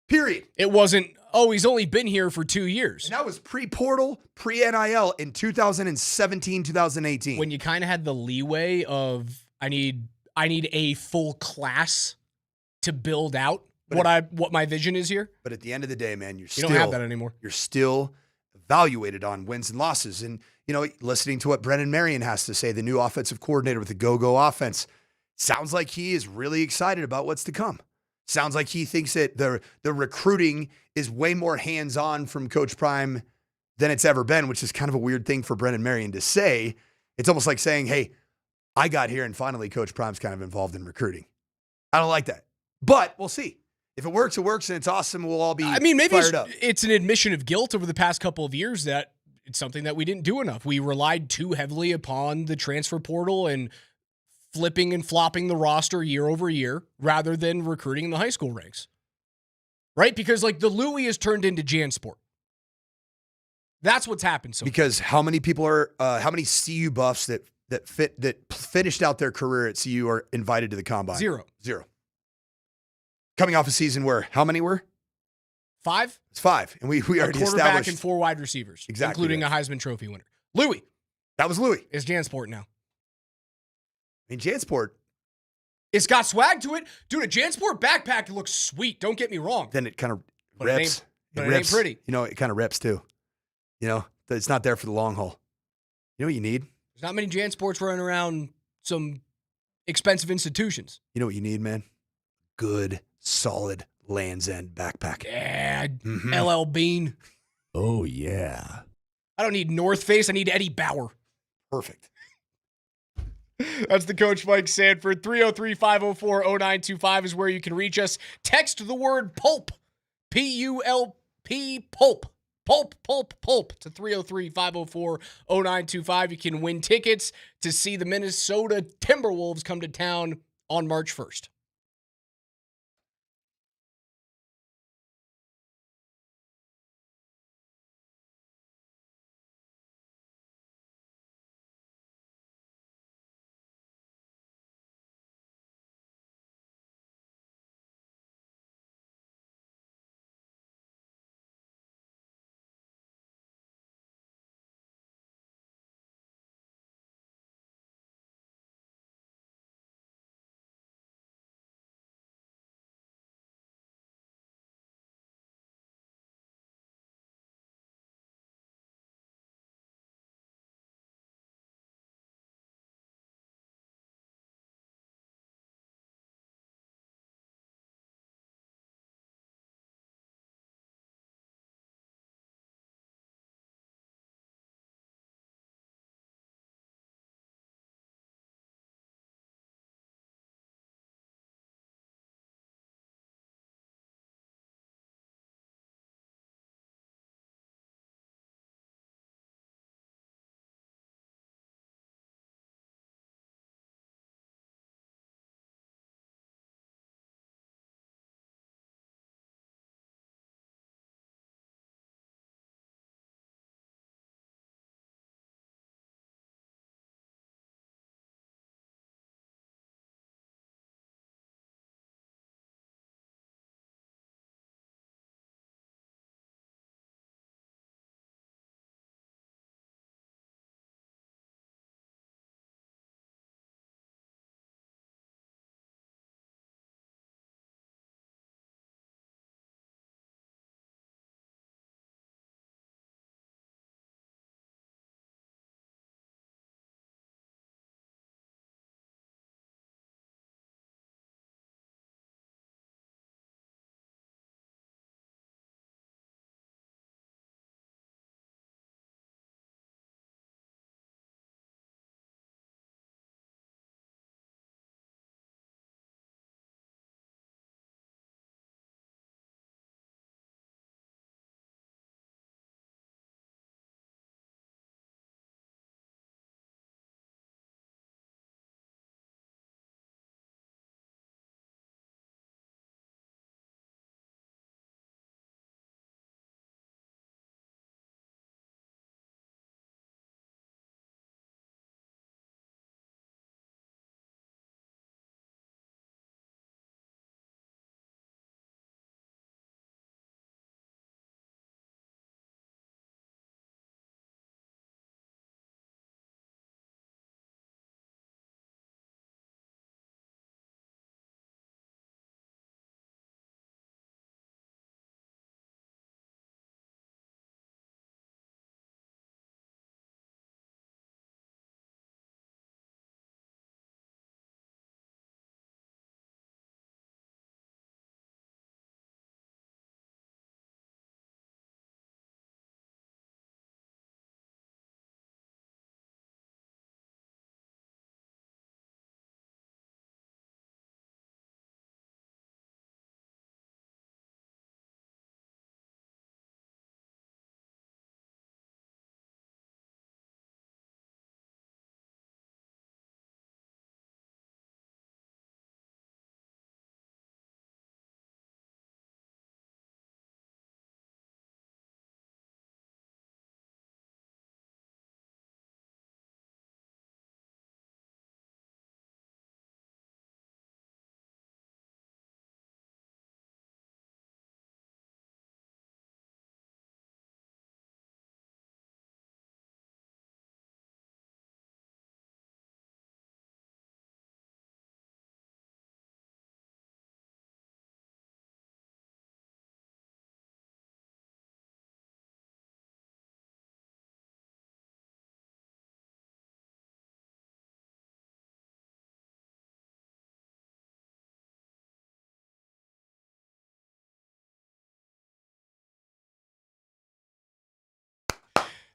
Period. It wasn't, oh, he's only been here for 2 years. And that was pre-portal, pre-NIL in 2017, 2018. When you kind of had the leeway of, I need a full class to build out what my vision is here. But at the end of the day, man, you don't have that anymore. You're still evaluated on wins and losses. And, listening to what Brennan Marion has to say, the new offensive coordinator with the go-go offense, sounds like he is really excited about what's to come. Sounds like he thinks that the recruiting is way more hands-on from Coach Prime than it's ever been, which is kind of a weird thing for Brennan Marion to say. It's almost like saying, hey, I got here and finally Coach Prime's kind of involved in recruiting. I don't like that. But we'll see. If it works, it works, and it's awesome. We'll all be fired up. It's an admission of guilt over the past couple of years that it's something that we didn't do enough. We relied too heavily upon the transfer portal and flipping and flopping the roster year over year rather than recruiting in the high school ranks. Right? Because the Louis has turned into JanSport. That's what's happened so Because how many people are how many CU buffs that finished out their career at CU are invited to the combine? Zero. Coming off a season where how many were? 5? It's 5. And we already quarterback established. and 4 wide receivers. Exactly. Including a Heisman Trophy winner. Louis. That was Louis. Is JanSport now. I mean, JanSport. It's got swag to it. Dude, a JanSport backpack looks sweet. Don't get me wrong. Then it kind of But rips. it ain't pretty. It kind of rips too. It's not there for the long haul. You know what you need? There's not many JanSports running around some expensive institutions. You know what you need, man? Good, solid Land's End backpack. Yeah, LL Bean. Oh, yeah. I don't need North Face. I need Eddie Bauer. Perfect. That's the Coach Mike Sanford. 303-504-0925 is where you can reach us. Text the word PULP. P-U-L-P, PULP. Pulp to 303-504-0925. You can win tickets to see the Minnesota Timberwolves come to town on March 1st.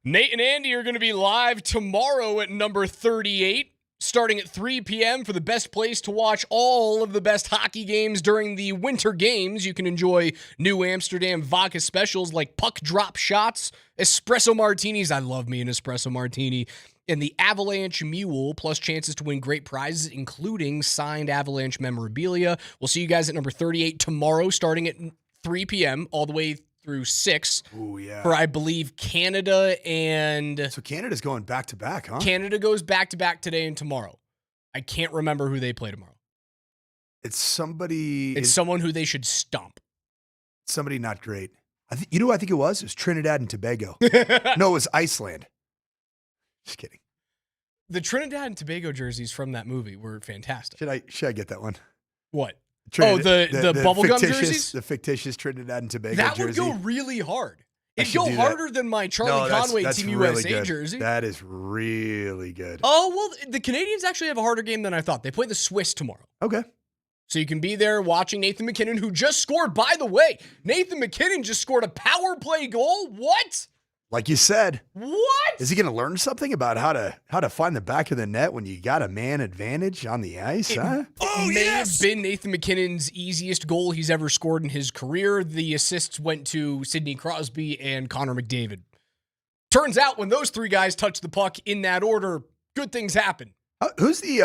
Nate and Andy are going to be live tomorrow at number 38, starting at 3 p.m. for the best place to watch all of the best hockey games during the winter games. You can enjoy New Amsterdam vodka specials like puck drop shots, espresso martinis. I love me an espresso martini. And the Avalanche Mule, plus chances to win great prizes, including signed Avalanche memorabilia. We'll see you guys at number 38 tomorrow, starting at 3 p.m. all the way through 6. Ooh, yeah. For, I believe, Canada and... So Canada's going back-to-back, huh? Canada goes back-to-back today and tomorrow. I can't remember who they play tomorrow. It's somebody... It's someone who they should stomp. Somebody not great. You know who I think it was? It was Trinidad and Tobago. No, it was Iceland. Just kidding. The Trinidad and Tobago jerseys from that movie were fantastic. Should I get that one? What? The bubblegum jerseys? The fictitious Trinidad and Tobago that jersey. That would go really hard. It'd I go should do harder than my Charlie Conway that's Team really USA good. jersey. That is really good. Oh, well, the Canadians actually have a harder game than I thought. They play the Swiss tomorrow. Okay. So you can be there watching Nathan MacKinnon, who just scored. By the way, Nathan MacKinnon just scored a power play goal. What? Like you said. What? Is he going to learn something about how to find the back of the net when you got a man advantage on the ice? It Huh? have been Nathan MacKinnon's easiest goal he's ever scored in his career. The assists went to Sidney Crosby and Connor McDavid. Turns out when those three guys touch the puck in that order, good things happen. Who's the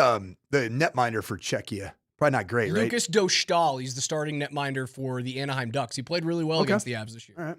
netminder for Czechia? Probably not great, right? Lucas Dostal. He's the starting netminder for the Anaheim Ducks. He played really well against the Avs this year. All right.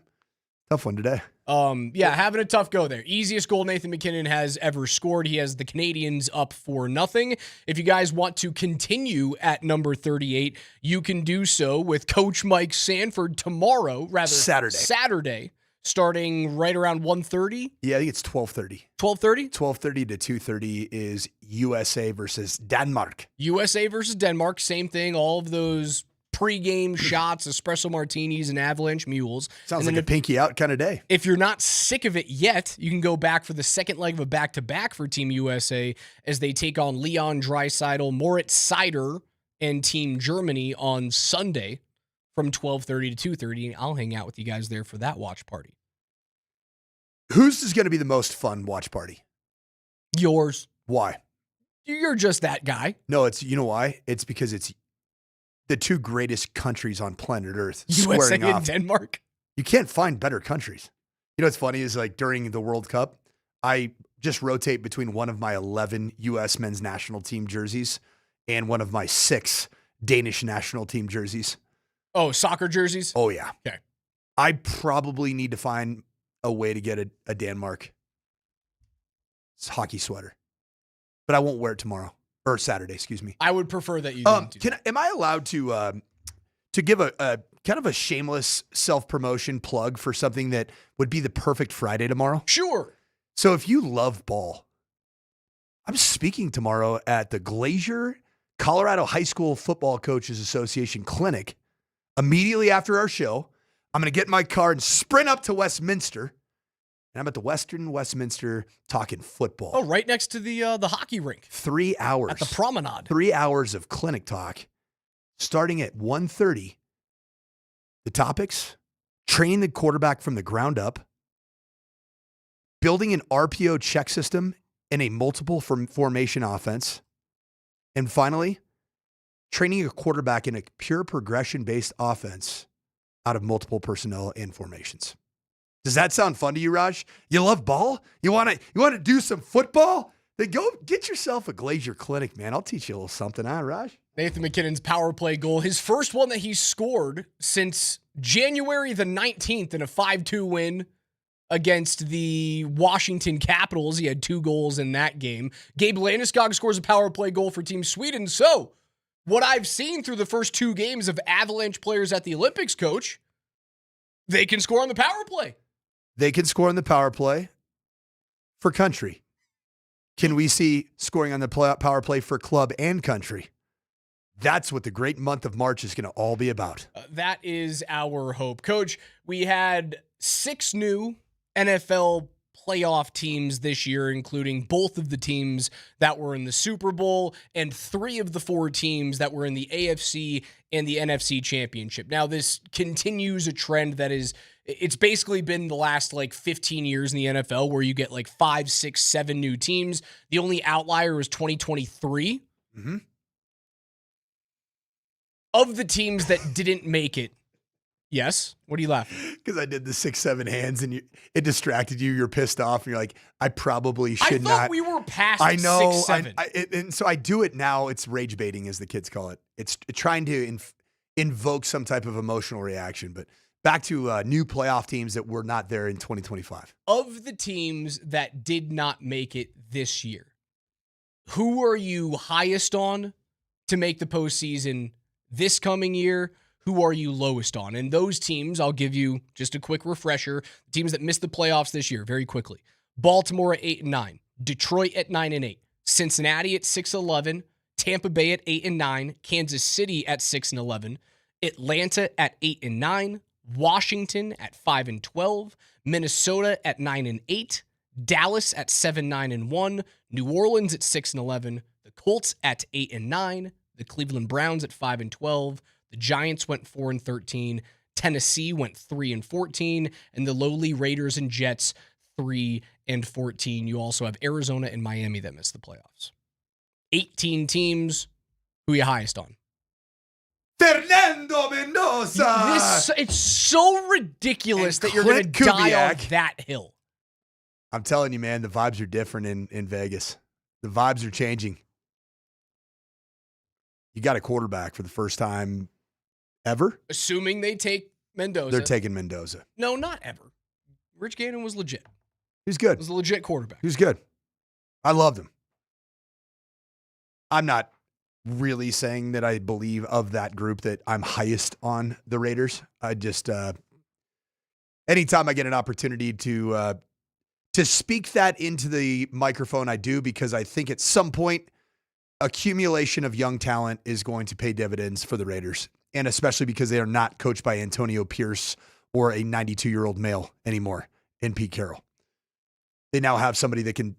Tough one today. Having a tough go there. Easiest goal Nathan MacKinnon has ever scored. He has the Canadians up 4-0. If you guys want to continue at number 38, you can do so with Coach Mike Sanford tomorrow, Saturday, starting right around 1:30. Yeah, I think it's 12:30. 12:30? 12:30 to 2:30 is USA versus Denmark. USA versus Denmark, same thing. All of those pre-game shots, espresso martinis, and Avalanche Mules. Sounds like a pinky out kind of day. If you're not sick of it yet, you can go back for the second leg of a back-to-back for Team USA as they take on Leon Draisaitl, Moritz Seider, and Team Germany on Sunday from 12:30 to 2:30. And I'll hang out with you guys there for that watch party. Whose is going to be the most fun watch party? Yours. Why? You're just that guy. No, you know why? It's because it's the two greatest countries on planet Earth USA squaring and off. Denmark. You can't find better countries. You know what's funny is like during the World Cup, I just rotate between one of my 11 U.S. men's national team jerseys and one of my 6 Danish national team jerseys. Oh, soccer jerseys? Oh, yeah. Okay. I probably need to find a way to get a Denmark hockey sweater, but I won't wear it tomorrow. Or Saturday, excuse me. I would prefer that you didn't. Am I allowed to give a kind of a shameless self-promotion plug for something that would be the perfect Friday tomorrow? Sure. So if you love ball, I'm speaking tomorrow at the Glacier Colorado High School Football Coaches Association Clinic. Immediately after our show, I'm going to get in my car and sprint up to Westminster. And I'm at the Western Westminster talking football. Oh, right next to the hockey rink. 3 hours. At the promenade. 3 hours of clinic talk starting at 1:30. The topics: training the quarterback from the ground up, building an RPO check system in a multiple formation offense, and finally, training a quarterback in a pure progression-based offense out of multiple personnel and formations. Does that sound fun to you, Raj? You love ball? You want to do some football? Then go get yourself a Glacier Clinic, man. I'll teach you a little something, huh, Raj? Nathan MacKinnon's power play goal, his first one that he's scored since January the 19th in a 5-2 win against the Washington Capitals. He had 2 goals in that game. Gabe Landeskog scores a power play goal for Team Sweden. So, what I've seen through the first 2 games of Avalanche players at the Olympics, Coach, they can score on the power play. They can score on the power play for country. Can we see scoring on the power play for club and country? That's what the great month of March is going to all be about. That is our hope. Coach, we had 6 new NFL playoff teams this year, including both of the teams that were in the Super Bowl and 3 of the 4 teams that were in the AFC and the NFC championship. Now, this continues a trend that is It's basically been the last like 15 years in the NFL where you get like 5, 6, 7 new teams. The only outlier was 2023. Mm-hmm. Of the teams that didn't make it, yes. What are you laughing? Because I did the 6, 7 hands and it distracted you. You're pissed off and you're like, I probably should not. I thought we were past I know. 6, 7. And so I do it now. It's rage baiting, as the kids call it. It's trying to invoke some type of emotional reaction. But back to new playoff teams that were not there in 2025. Of the teams that did not make it this year, who are you highest on to make the postseason this coming year? Who are you lowest on? And those teams, I'll give you just a quick refresher. Teams that missed the playoffs this year, very quickly. Baltimore at 8-9, Detroit at 9-8, Cincinnati at 6-11, Tampa Bay at 8-9, Kansas City at 6-11, Atlanta at 8-9, Washington at 5-12, Minnesota at 9-8, Dallas at 7-9-1, New Orleans at 6-11, the Colts at 8-9, the Cleveland Browns at 5-12, the Giants went 4-13, Tennessee went 3-14, and the lowly Raiders and Jets 3-14. You also have Arizona and Miami that missed the playoffs. 18 teams. Who are you highest on? Fernando Mendoza. It's so ridiculous And that you're going Clint to die on Kubiak. that hill. I'm telling you, man, the vibes are different in Vegas. The vibes are changing. You got a quarterback for the first time ever. Assuming they take Mendoza. They're taking Mendoza. No, not ever. Rich Gannon was legit. Who's good? Was a legit quarterback. Who's good? I loved him. I'm not really saying that I believe of that group that I'm highest on the Raiders. I just, anytime I get an opportunity to speak that into the microphone, I do, because I think at some point, accumulation of young talent is going to pay dividends for the Raiders, and especially because they are not coached by Antonio Pierce or a 92-year-old male anymore in Pete Carroll. They now have somebody that can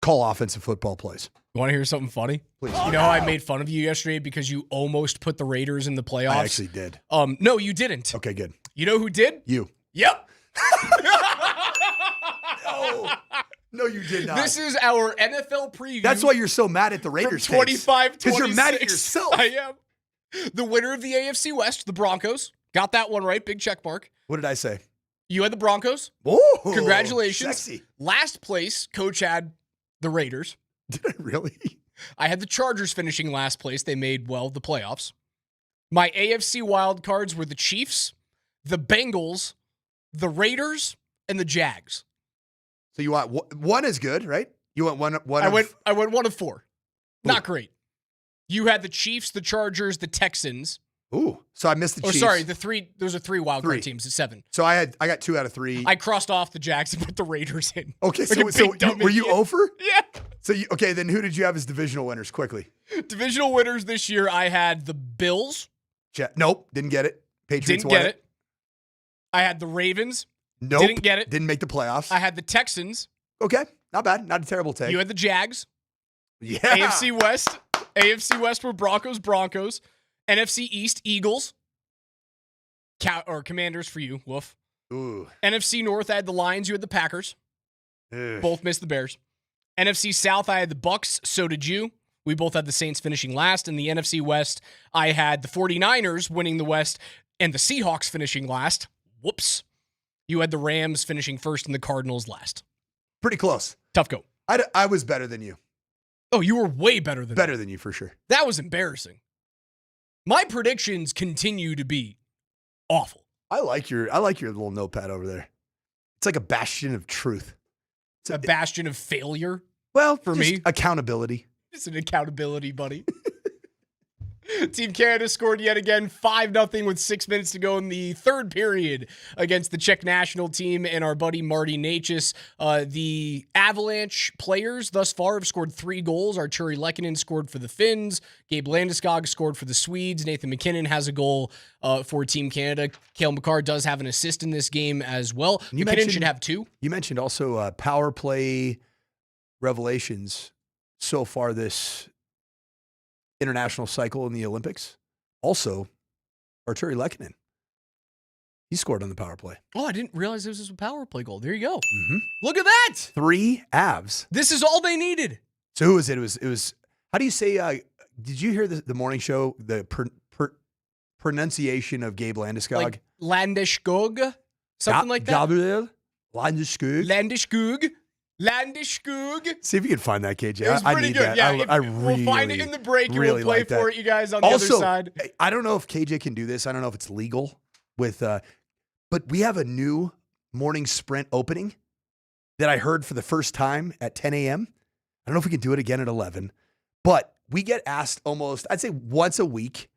call offensive football plays. You want to hear something funny? Please. You know how I made fun of you yesterday because you almost put the Raiders in the playoffs? I actually did. No, you didn't. Okay, good. You know who did? You. Yep. No, you did not. This is our NFL preview. That's why you're so mad at the Raiders. 25-26. Because you're mad at yourself. I am. The winner of the AFC West, the Broncos. Got that one right. Big check mark. What did I say? You had the Broncos. Oh, congratulations. Sexy. Last place, Coach had the Raiders. Did I really? I had the Chargers finishing last place. They made, well, the playoffs. My AFC wild cards were the Chiefs, the Bengals, the Raiders, and the Jags. So you want one is good, right? You want one. I went 1 of 4. Not great. You had the Chiefs, the Chargers, the Texans. Ooh, so I missed the Chiefs. Oh, sorry, those are 3 wild card teams. It's 7. So I got 2 out of 3. I crossed off the Jags and put the Raiders in. Okay, Like so were you idiot. over? Yeah. So okay, then who did you have as divisional winners? Quickly. Divisional winners this year, I had the Bills. Nope, didn't get it. Patriots Didn't won get it. I had the Ravens. Nope, Didn't get it. Didn't make the playoffs. I had the Texans. Okay, not bad. Not a terrible take. You had the Jags. Yeah. AFC West. AFC West were Broncos. NFC East, Eagles. Commanders for you, woof. Ooh. NFC North, I had the Lions. You had the Packers. Ugh. Both missed the Bears. NFC South, I had the Bucks. So did you. We both had the Saints finishing last. In the NFC West, I had the 49ers winning the West and the Seahawks finishing last. Whoops. You had the Rams finishing first and the Cardinals last. Pretty close. Tough go. I was better than you. Oh, you were way better than Better than you for sure. That was embarrassing. My predictions continue to be awful. I like your little notepad over there. It's like a bastion of truth. It's a bastion of failure. Well, for just me, accountability. It's an accountability buddy. Team Canada scored yet again 5-0 with 6 minutes to go in the third period against the Czech national team and our buddy Marty Necas. The Avalanche players thus far have scored 3 goals. Arturi Lehkonen scored for the Finns. Gabe Landeskog scored for the Swedes. Nathan McKinnon has a goal for Team Canada. Cale Makar does have an assist in this game as well. McKinnon should have 2. You mentioned also power play revelations so far this international cycle in the Olympics. Also, Arturi Lehkonen. He scored on the power play. Oh, I didn't realize this was a power play goal. There you go. Mm-hmm. Look at that. 3 Avs. This is all they needed. So who was it? It was. How do you say? Did you hear the morning show? The pronunciation of Gabe Landeskog. Like Landeskog, something like that. Gabriel Landeskog. Landeskog. See if you can find that, KJ. It was I pretty need good. that. Yeah, I really, we'll find it in the break and really we'll play like that. for it, you guys, on the Also, other side. I don't know if KJ can do this. I don't know if it's legal with, but we have a new morning sprint opening that I heard for the first time at 10 a.m. I don't know if we can do it again at 11, but we get asked almost, I'd say once a week,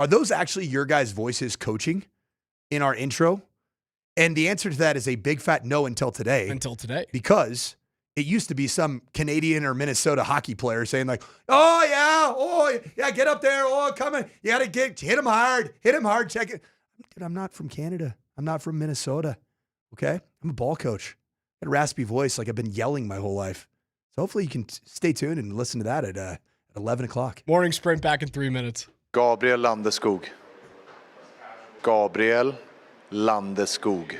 are those actually your guys' voices coaching in our intro? And the answer to that is a big fat no until today. Until today. Because it used to be some Canadian or Minnesota hockey player saying like, oh yeah, get up there, come on, you got to hit him hard, check it. Dude, I'm not from Canada. I'm not from Minnesota, okay? I'm a ball coach. I got a raspy voice like I've been yelling my whole life. So hopefully you can stay tuned and listen to that at 11 o'clock. Morning sprint back in 3 minutes. Gabriel Landeskog. Gabriel Landeskog.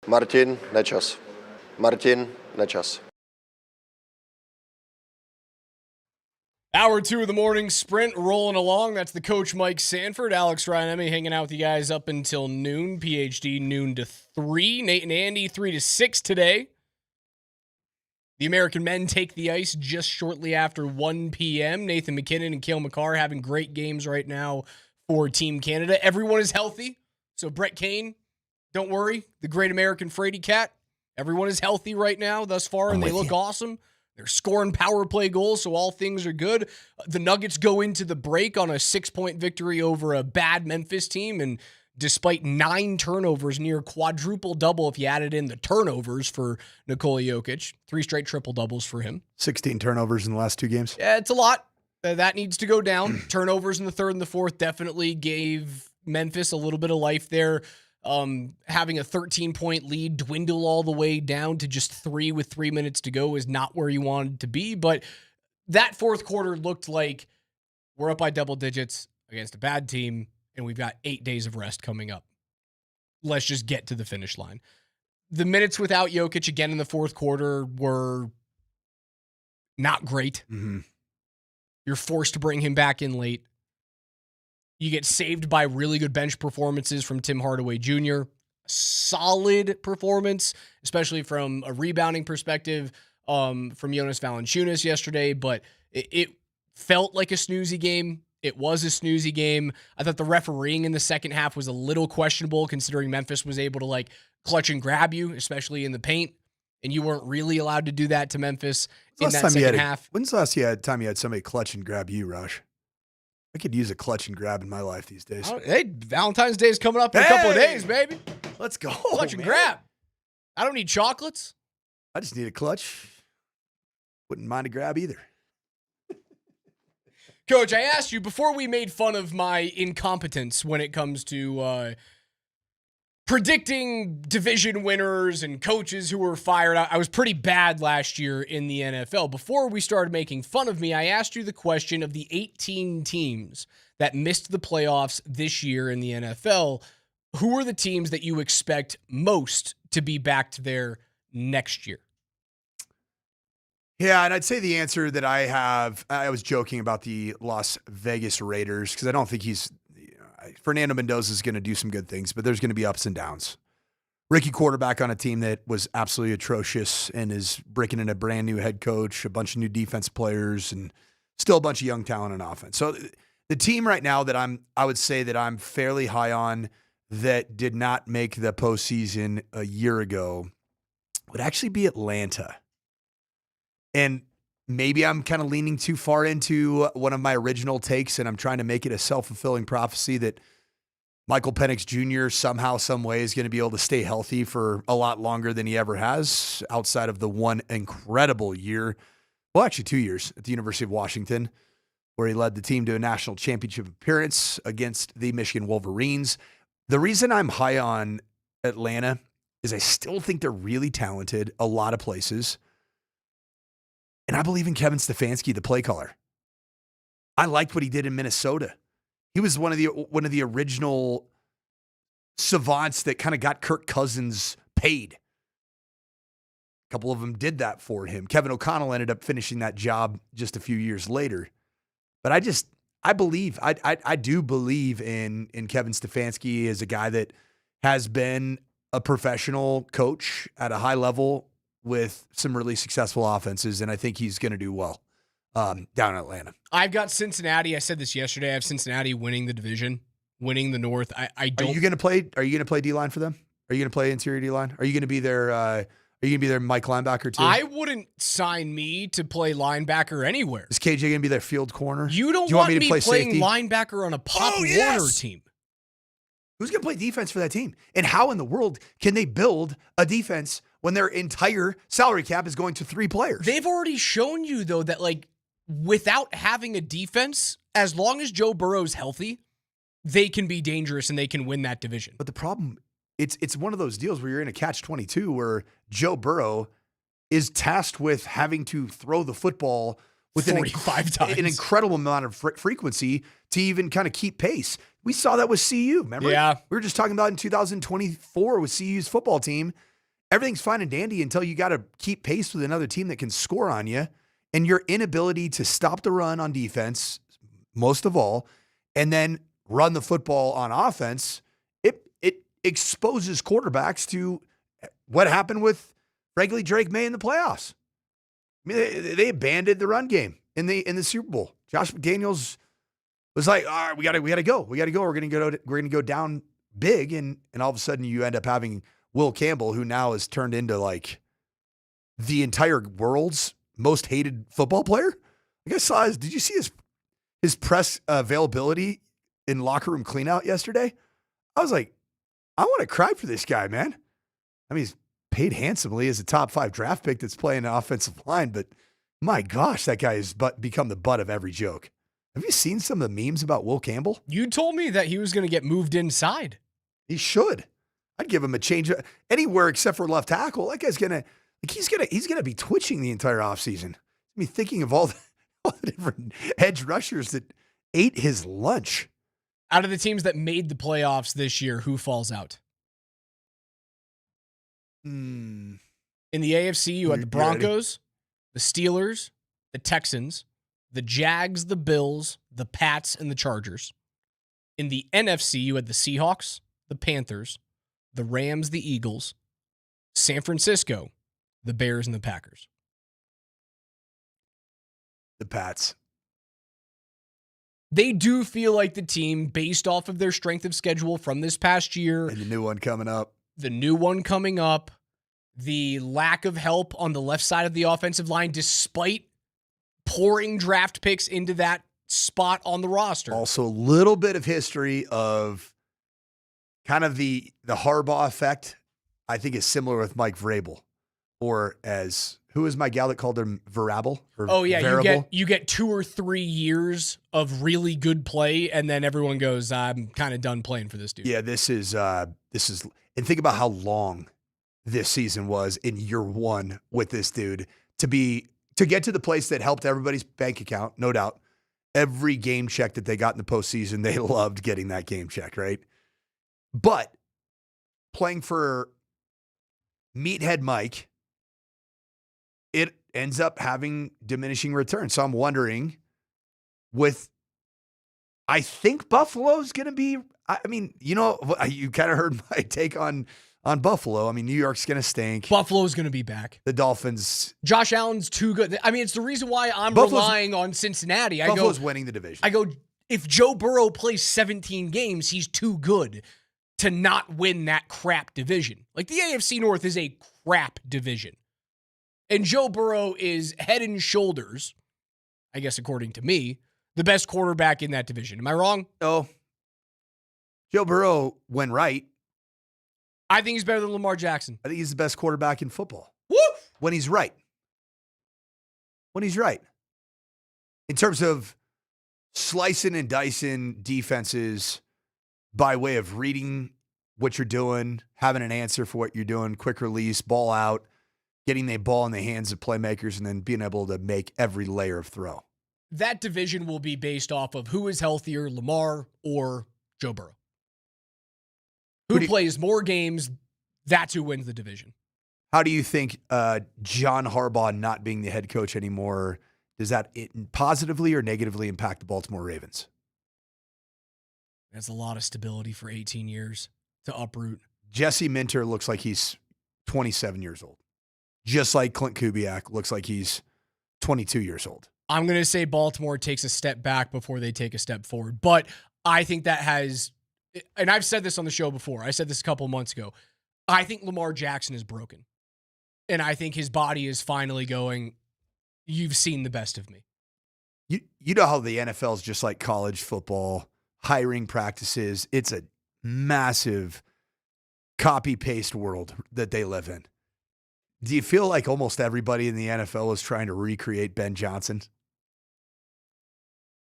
Martin, nečas. Martin, nečas. Hour 2 of the morning sprint rolling along. That's the coach, Mike Sanford. Alex Ryan hanging out with you guys up until noon. PhD noon to 3. Nate and Andy 3 to 6 today. The American men take the ice just shortly after 1 p.m. Nathan McKinnon and Cale Makar having great games right now for Team Canada. Everyone is healthy. So Brett Kane, don't worry. The great American Frady Cat. Everyone is healthy right now thus far, and they look awesome. They're scoring power play goals, so all things are good. The Nuggets go into the break on a 6-point victory over a bad Memphis team, and despite 9 turnovers, near quadruple double if you added in the turnovers for Nikola Jokić. 3 straight triple doubles for him. 16 turnovers in the last 2 games. Yeah, it's a lot. That needs to go down. Turnovers in the 3rd and the 4th definitely gave Memphis a little bit of life there. Having a 13-point lead dwindle all the way down to just 3 with 3 minutes to go is not where you wanted to be. But that 4th quarter looked like we're up by double digits against a bad team, and we've got 8 days of rest coming up. Let's just get to the finish line. The minutes without Jokić again in the 4th quarter were not great. Mm-hmm. You're forced to bring him back in late. You get saved by really good bench performances from Tim Hardaway Jr. Solid performance, especially from a rebounding perspective from Jonas Valanciunas yesterday, but it felt like a snoozy game. It was a snoozy game. I thought the refereeing in the second half was a little questionable considering Memphis was able to clutch and grab you, especially in the paint, and you weren't really allowed to do that to Memphis in that second half. When's the last time you had somebody clutch and grab you, Raj? I could use a clutch and grab in my life these days. Hey, Valentine's Day is coming up in a couple of days, baby. Let's go. Clutch and grab. I don't need chocolates. I just need a clutch. Wouldn't mind a grab either. Coach, I asked you before we made fun of my incompetence when it comes to predicting division winners and coaches who were fired. I was pretty bad last year in the NFL. Before we started making fun of me, I asked you the question of the 18 teams that missed the playoffs this year in the NFL. Who are the teams that you expect most to be back to there next year? Yeah, and I'd say the answer that I have, I was joking about the Las Vegas Raiders because I don't think Fernando Mendoza is going to do some good things, but there's going to be ups and downs. Rookie quarterback on a team that was absolutely atrocious and is breaking in a brand new head coach, a bunch of new defense players, and still a bunch of young talent on offense. So the team right now that I would say that I'm fairly high on that did not make the postseason a year ago would actually be Atlanta. And maybe I'm kind of leaning too far into one of my original takes, and I'm trying to make it a self-fulfilling prophecy that Michael Penix Jr. somehow, some way is going to be able to stay healthy for a lot longer than he ever has outside of the one incredible year. Well, actually 2 years at the University of Washington, where he led the team to a national championship appearance against the Michigan Wolverines. The reason I'm high on Atlanta is I still think they're really talented a lot of places. And I believe in Kevin Stefanski, the play caller. I liked what he did in Minnesota. He was one of the original savants that kind of got Kirk Cousins paid. A couple of them did that for him. Kevin O'Connell ended up finishing that job just a few years later. But I do believe in Kevin Stefanski as a guy that has been a professional coach at a high level with some really successful offenses, and I think he's going to do well down in Atlanta. I've got Cincinnati. I said this yesterday. I have Cincinnati winning the division, winning the North. I don't. Are you going to play D-line for them? Are you going to play interior D-line? Are you going to be their Mike linebacker too? I wouldn't sign me to play linebacker anywhere. Is KJ going to be their field corner? You don't Do you want me play playing safety? linebacker on a Pop Warner team. Who's going to play defense for that team? And how in the world can they build a defense when their entire salary cap is going to 3 players? They've already shown you, though, that without having a defense, as long as Joe Burrow's healthy, they can be dangerous and they can win that division. But the problem, it's one of those deals where you're in a catch-22 where Joe Burrow is tasked with having to throw the football with 45 times. An incredible amount of frequency to even kind of keep pace. We saw that with CU, remember? Yeah. We were just talking about in 2024 with CU's football team. everything's fine and dandy until you got to keep pace with another team that can score on you. And your inability to stop the run on defense, most of all, and then run the football on offense, it exposes quarterbacks to what happened with Wrigley Drake May in the playoffs. I mean, they abandoned the run game in the Super Bowl. Josh McDaniels was like, all right, we gotta go. We're gonna go down big, and all of a sudden you end up having Will Campbell, who now has turned into like the entire world's most hated football player. Like I saw did you see his press availability in locker room cleanout yesterday? I was like, I want to cry for this guy, man. I mean, he's paid handsomely as a top 5 draft pick that's playing an offensive line, but my gosh, that guy has become the butt of every joke. Have you seen some of the memes about Will Campbell? You told me that he was going to get moved inside. He should. I'd give him a change anywhere except for left tackle. That guy's he's gonna be twitching the entire offseason. I mean, thinking of all the different edge rushers that ate his lunch. Out of the teams that made the playoffs this year, who falls out? In the AFC, you had the Broncos, the Steelers, the Texans, the Jags, the Bills, the Pats, and the Chargers. In the NFC, you had the Seahawks, the Panthers, the Rams, the Eagles, San Francisco, the Bears, and the Packers. The Pats. They do feel like the team based off of their strength of schedule from this past year. And the new one coming up. The lack of help on the left side of the offensive line, despite pouring draft picks into that spot on the roster. Also, a little bit of history of kind of the Harbaugh effect, I think is similar with Mike Vrabel. Or who is my gal that called him Variable? You get 2 or 3 years of really good play, and then everyone goes, I'm kind of done playing for this dude. Yeah, this is, and think about how long this season was in year 1 with this dude to get to the place that helped everybody's bank account, no doubt. Every game check that they got in the postseason, they loved getting that game check, right? But playing for Meathead Mike, it ends up having diminishing returns. So I'm wondering I think Buffalo's going to be, I mean, you kind of heard my take on Buffalo. I mean, New York's going to stink. Buffalo's going to be back. The Dolphins. Josh Allen's too good. I mean, it's the reason why I'm relying on Cincinnati. Buffalo's winning the division. I go, if Joe Burrow plays 17 games, he's too good to not win that crap division. Like, the AFC North is a crap division. And Joe Burrow is head and shoulders, I guess according to me, the best quarterback in that division. Am I wrong? No. Joe Burrow, when right, I think he's better than Lamar Jackson. I think he's the best quarterback in football. Woo! When he's right. In terms of slicing and dicing defenses by way of reading what you're doing, having an answer for what you're doing, quick release, ball out, getting the ball in the hands of playmakers, and then being able to make every layer of throw. That division will be based off of who is healthier, Lamar or Joe Burrow. Who plays more games, that's who wins the division. How do you think John Harbaugh not being the head coach anymore, does that positively or negatively impact the Baltimore Ravens? That's a lot of stability for 18 years to uproot. Jesse Minter looks like he's 27 years old. Just like Clint Kubiak looks like he's 22 years old. I'm going to say Baltimore takes a step back before they take a step forward. But I think that has, and I've said this on the show before. I said this a couple of months ago. I think Lamar Jackson is broken. And I think his body is finally going, you've seen the best of me. You know how the NFL is just like college football, hiring practices. It's a massive copy-paste world that they live in. Do you feel like almost everybody in the NFL is trying to recreate Ben Johnson?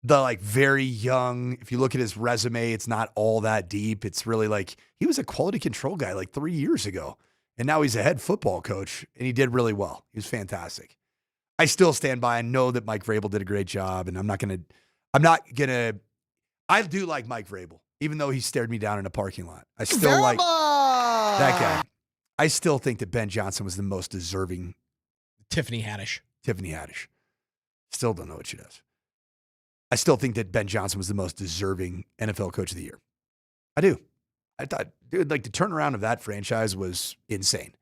The like very young, if you look at his resume, it's not all that deep. It's really like he was a quality control guy like 3 years ago. And now he's a head football coach, and he did really well. He was fantastic. I still stand by and know that Mike Vrabel did a great job, and I do like Mike Vrabel, even though he stared me down in a parking lot. I still like that guy. I still think that Ben Johnson was the most deserving. Tiffany Haddish. Still don't know what she does. I still think that Ben Johnson was the most deserving NFL Coach of the Year. I do. I thought, dude, like the turnaround of that franchise was insane.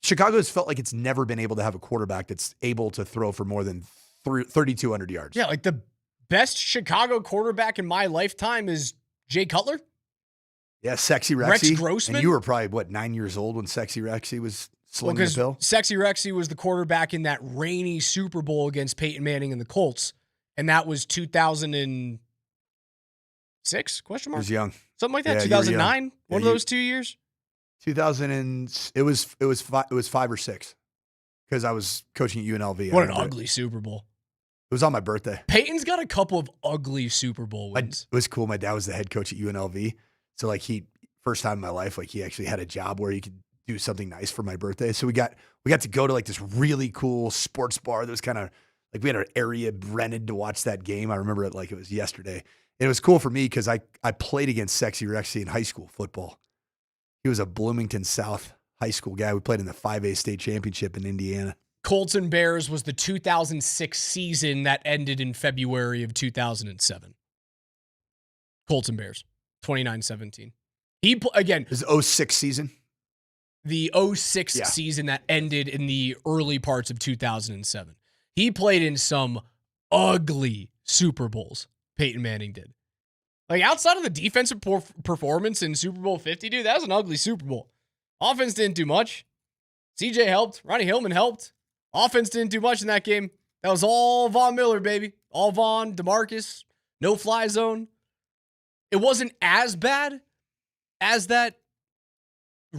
Chicago's felt like it's never been able to have a quarterback that's able to throw for more than 3,200 yards. Yeah, like the best Chicago quarterback in my lifetime is Jay Cutler. Yeah, Sexy Rexy. Rex Grossman. And you were probably, 9 years old when Sexy Rexy was slinging the pill? Sexy Rexy was the quarterback in that rainy Super Bowl against Peyton Manning and the Colts. And that was 2006? Question mark? I was young. Something like that. Yeah, 2009? One of those 2 years? 2000 and it was 5 or 6 because I was coaching at UNLV. What an ugly Super Bowl. It was on my birthday. Peyton's got a couple of ugly Super Bowl wins. It was cool. My dad was the head coach at UNLV. So like first time in my life, like he actually had a job where he could do something nice for my birthday. So we got to go to like this really cool sports bar that was kind of like we had an area rented to watch that game. I remember it like it was yesterday. And it was cool for me because I played against Sexy Rexy in high school football. He was a Bloomington South high school guy. We played in the 5A state championship in Indiana. Colts and Bears was the 2006 season that ended in February of 2007. Colts and Bears, 29-17. Again. It was 06 season? The 06 season that ended in the early parts of 2007. He played in some ugly Super Bowls, Peyton Manning did. Like, outside of the defensive performance in Super Bowl 50, dude, that was an ugly Super Bowl. Offense didn't do much. CJ helped. Ronnie Hillman helped. Offense didn't do much in that game. That was all Von Miller, baby. All Von, DeMarcus, no fly zone. It wasn't as bad as that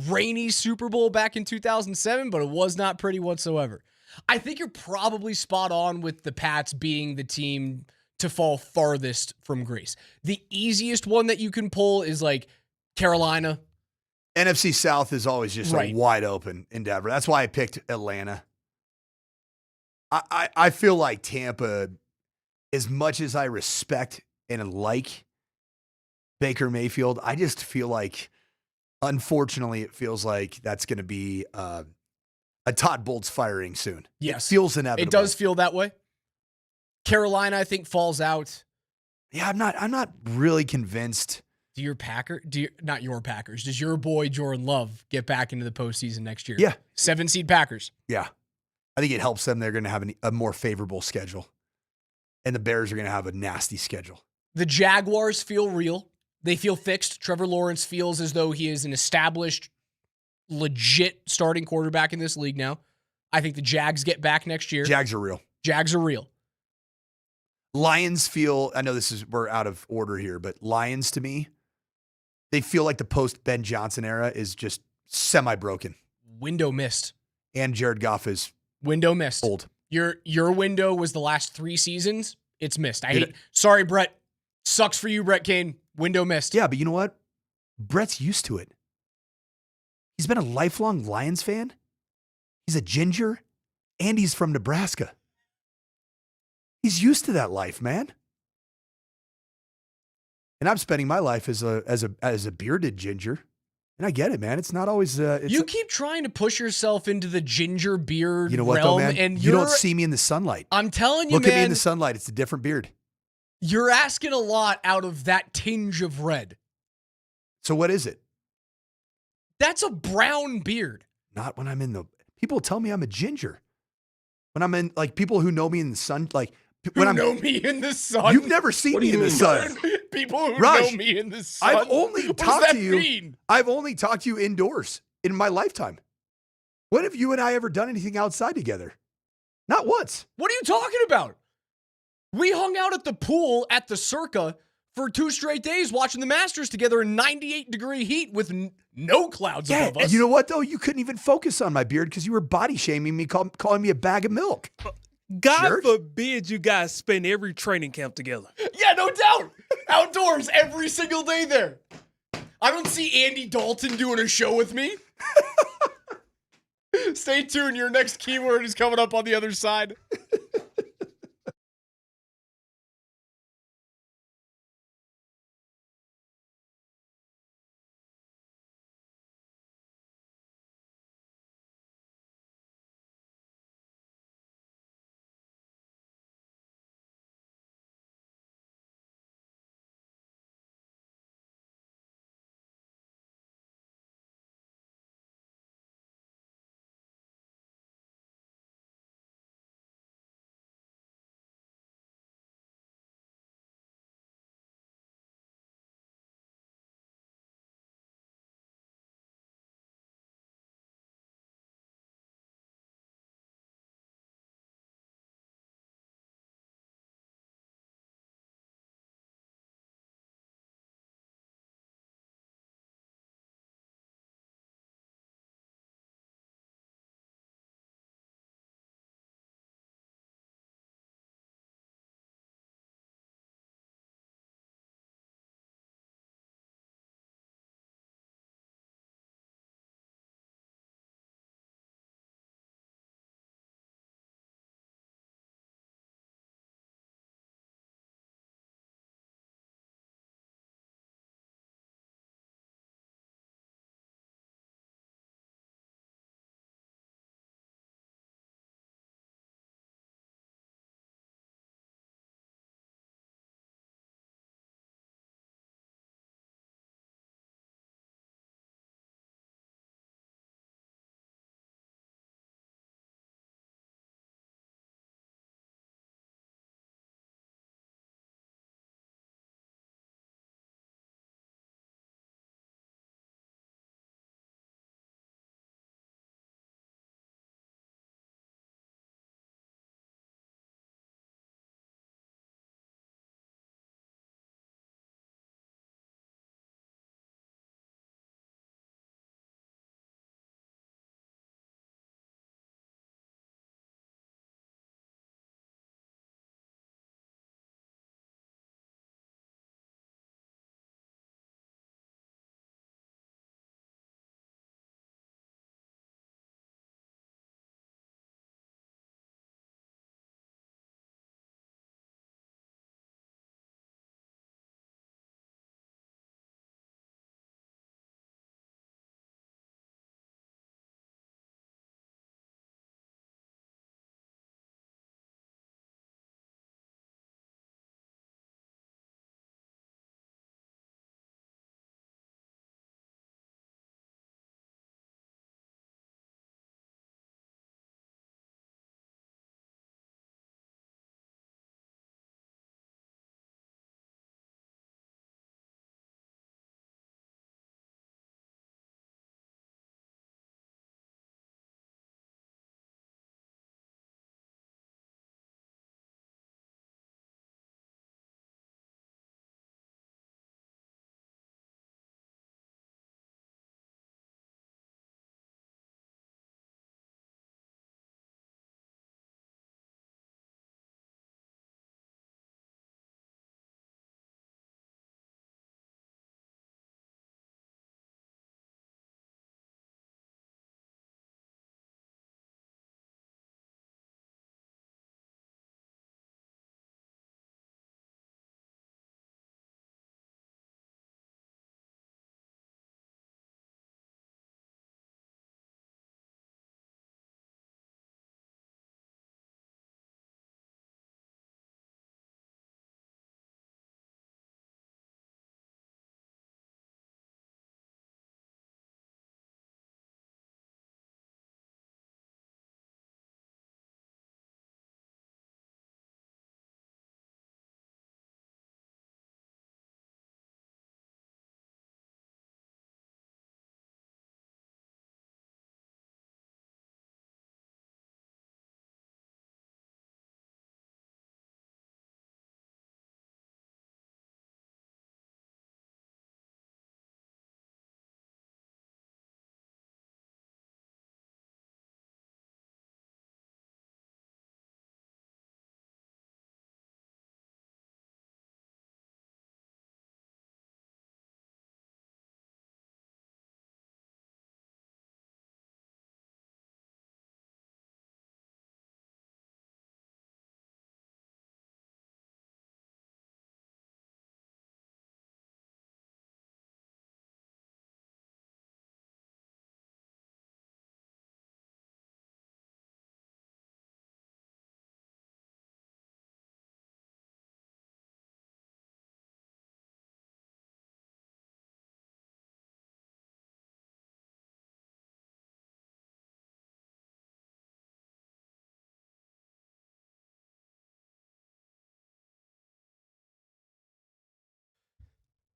rainy Super Bowl back in 2007, but it was not pretty whatsoever. I think you're probably spot on with the Pats being the team to fall farthest from grace. The easiest one that you can pull is like Carolina. NFC South is always just a wide open endeavor. That's why I picked Atlanta. I feel like Tampa, as much as I respect and like Baker Mayfield, I just feel like, unfortunately, it feels like that's going to be a Todd Bowles firing soon. Yes. It feels inevitable. It does feel that way. Carolina, I think, falls out. Yeah, I'm not really convinced. Not your Packers. Does your boy Jordan Love get back into the postseason next year? Yeah. 7-seed Packers. Yeah. I think it helps them. They're going to have a more favorable schedule. And the Bears are going to have a nasty schedule. The Jaguars feel real. They feel fixed. Trevor Lawrence feels as though he is an established, legit starting quarterback in this league now. I think the Jags get back next year. Jags are real. Lions feel, I know we're out of order here, but Lions to me, they feel like the post-Ben Johnson era is just semi-broken. Window missed. And Jared Goff is window missed. Old. Your window was the last 3 seasons. It's missed. Sorry, Brett. Sucks for you, Brett Kane. Window missed. Yeah, but you know what? Brett's used to it. He's been a lifelong Lions fan. He's a ginger, and he's from Nebraska. He's used to that life, man. And I'm spending my life as a bearded ginger. And I get it, man. It's not always. You keep trying to push yourself into the ginger beard what, realm, though, man? and you don't see me in the sunlight. I'm telling you, Look man. at me in the sunlight. It's a different beard. You're asking a lot out of that tinge of red. So what is it? That's a brown beard. Not when I'm in the. People tell me I'm a ginger. When I'm in, like, people who know me in the sun, like when Who know me in the sun. You've never seen me in the sun. People who Raj, know me in the sun. I've only talked to you. I've only talked to you indoors in my lifetime. When have you and I ever done anything outside together? Not once. What are you talking about? We hung out at the pool at the Circa for 2 straight days watching the Masters together in 98-degree heat with no clouds above us. You know what, though? You couldn't even focus on my beard because you were body shaming me, calling me a bag of milk. God forbid you guys spend every training camp together. Yeah, no doubt. Outdoors every single day there. I don't see Andy Dalton doing a show with me. Stay tuned. Your next keyword is coming up on the other side.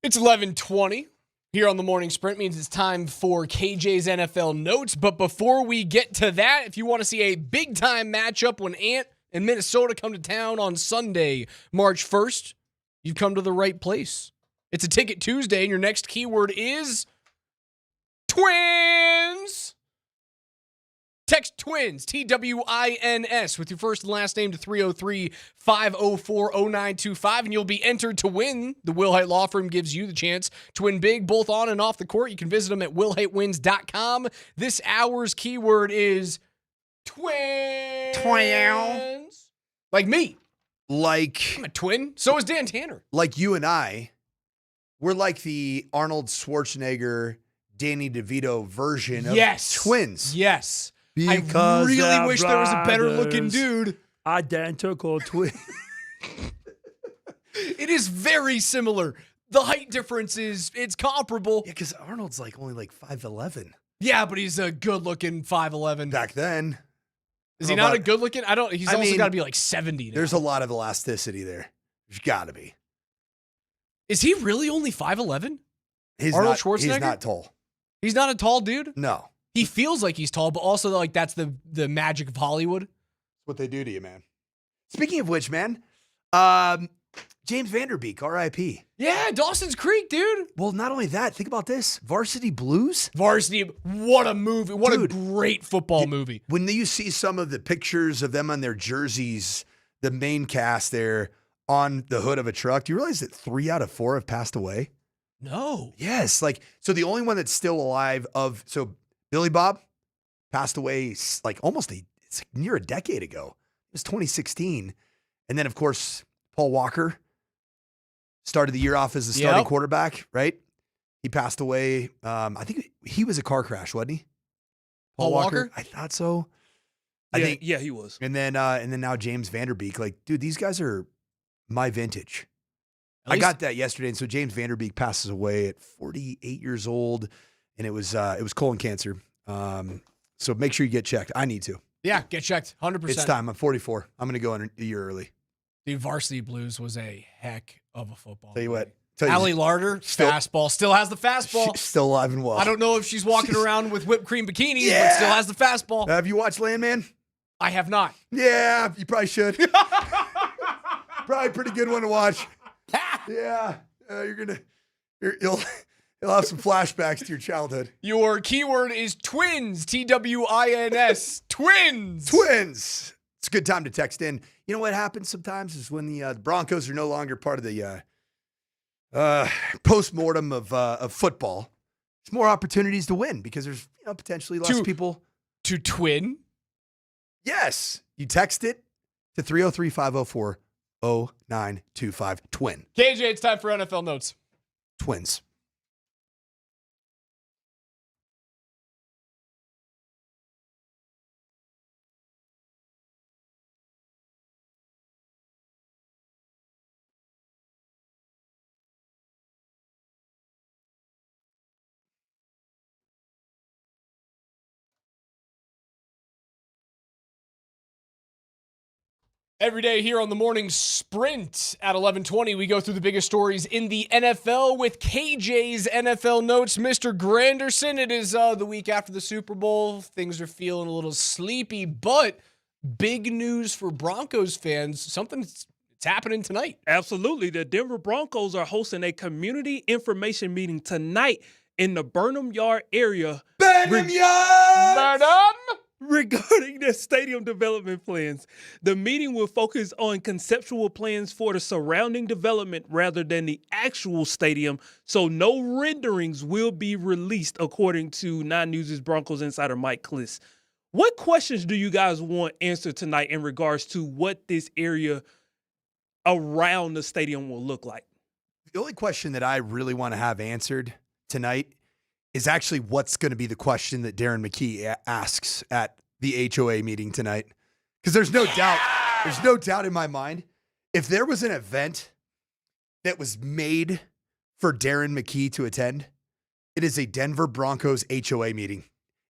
It's 11:20 here on the Morning Sprint. Means it's time for KJ's NFL Notes. But before we get to that, if you want to see a big-time matchup when Ant and Minnesota come to town on Sunday, March 1st, you've come to the right place. It's a Ticket Tuesday, and your next keyword is Twins. Text TWINS, TWINS, with your first and last name to 303-504-0925, and you'll be entered to win. The Will Hite Law Firm gives you the chance to win big, both on and off the court. You can visit them at willhitewins.com. This hour's keyword is Twins. Twins. Like me. Like I'm a twin. So is Dan Tanner. Like you and I, we're like the Arnold Schwarzenegger, Danny DeVito version of twins. Yes. Because I really they're wish there was a better looking brothers. dude. Identical twin. It is very similar. The height difference it's comparable. Yeah, because Arnold's like only like 5'11". Yeah, but he's a good looking 5'11". Back then. Is he not a good looking? He's also got to be like 70 now. There's a lot of elasticity there. There's got to be. Is he really only 5'11"? Arnold Schwarzenegger? He's not tall. He's not a tall dude? No. He feels like he's tall, but also like that's the magic of Hollywood. What they do to you, man. Speaking of which, man, James Vanderbeek, R.I.P. Yeah, Dawson's Creek, dude. Well, not only that, think about this. Varsity Blues. What a movie. What a great football movie. When you see some of the pictures of them on their jerseys, the main cast there on the hood of a truck, do you realize that 3 out of 4 have passed away? No. Yes. So the only one that's still alive Billy Bob passed away like it's near a decade ago. It was 2016. And then, of course, Paul Walker started the year off as the starting quarterback, right? He passed away. I think he was a car crash, wasn't he? Paul Walker? I thought so. Yeah, he was. And then now James Vanderbeek. Like, dude, these guys are my vintage. I got that yesterday. And so James Vanderbeek passes away at 48 years old. And it was colon cancer. So make sure you get checked. I need to. Yeah, get checked. 100%. It's time. I'm 44. I'm going to go in a year early. The Varsity Blues was a heck of a football. Tell you what. Allie Larder, fastball. Still has the fastball. She's still alive and well. I don't know if she's walking around with whipped cream bikinis, but still has the fastball. Have you watched Landman? I have not. Yeah, you probably should. Probably a pretty good one to watch. Yeah. You'll have some flashbacks to your childhood. Your keyword is twins. TWINS. Twins. Twins. It's a good time to text in. You know what happens sometimes is when the Broncos are no longer part of the post-mortem of football. There's more opportunities to win because there's potentially less people. To twin? Yes. You text it to 303-504-0925. Twin. KJ, it's time for NFL Notes. Twins. Every day here on the Morning Sprint at 11:20, we go through the biggest stories in the NFL with KJ's NFL Notes. Mr. Granderson, it is the week after the Super Bowl. Things are feeling a little sleepy, but big news for Broncos fans. Something's happening tonight. Absolutely. The Denver Broncos are hosting a community information meeting tonight in the Burnham Yard area. Burnham Yard! Burnham! Regarding their stadium development plans. The meeting will focus on conceptual plans for the surrounding development rather than the actual stadium, so no renderings will be released, according to 9 News' Broncos insider Mike Kliss. What questions do you guys want answered tonight in regards to what this area around the stadium will look like? The only question that I really want to have answered tonight is actually what's going to be the question that Darren McKee asks at the HOA meeting tonight. Because there's no doubt in my mind, if there was an event that was made for Darren McKee to attend, it is a Denver Broncos HOA meeting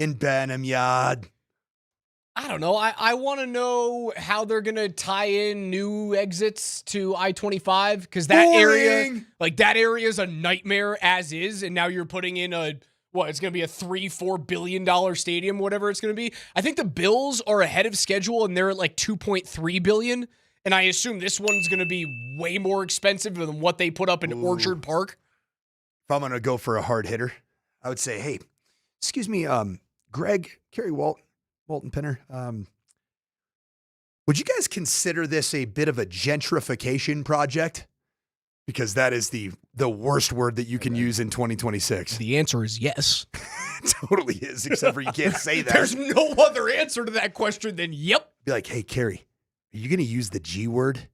in Burnham Yard. I don't know. I want to know how they're going to tie in new exits to I-25 because that area is a nightmare as is. And now you're putting in it's going to be a $3-4 billion stadium, whatever it's going to be. I think the Bills are ahead of schedule and they're at like $2.3 billion. And I assume this one's going to be way more expensive than what they put up in Orchard Park. If I'm going to go for a hard hitter, I would say, hey, excuse me, Greg, Kerry Walton Pinner, would you guys consider this a bit of a gentrification project? Because that is the worst word that you can use in 2026. The answer is yes. It totally is, except for you can't say that. There's no other answer to that question than yep. Be like, hey, Kerry, are you going to use the G word?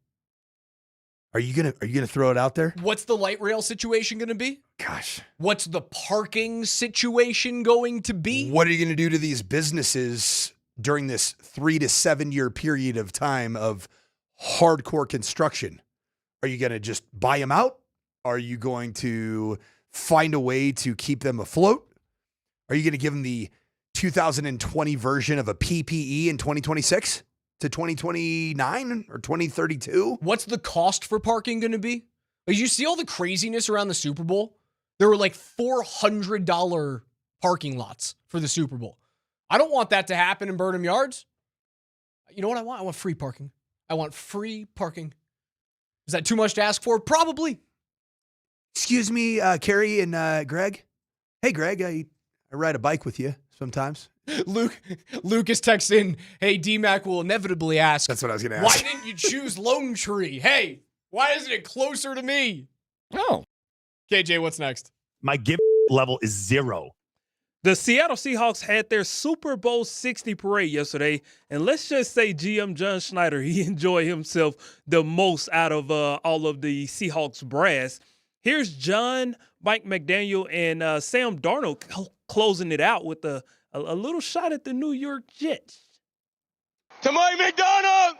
Are you gonna throw it out there? What's the light rail situation going to be? Gosh. What's the parking situation going to be? What are you going to do to these businesses during this 3 to 7 year period of time of hardcore construction? Are you going to just buy them out? Are you going to find a way to keep them afloat? Are you going to give them the 2020 version of a PPE in 2026? To 2029 or 2032? What's the cost for parking going to be? Did you see all the craziness around the Super Bowl? There were like $400 parking lots for the Super Bowl. I don't want that to happen in Burnham Yards. You know what I want? I want free parking. I want free parking. Is that too much to ask for? Probably. Excuse me, Kerry and Greg. Hey, Greg, I ride a bike with you sometimes. Lucas texts in, hey, DMac will inevitably ask. That's what I was going to ask. Why didn't you choose Lone Tree? Hey, why isn't it closer to me? Oh. KJ, what's next? My give level is 0. The Seattle Seahawks had their Super Bowl 60 parade yesterday, and let's just say GM John Schneider, he enjoyed himself the most out of all of the Seahawks brass. Here's John, Mike McDaniel, and Sam Darnold closing it out with a little shot at the New York Jets. To Mike McDonald!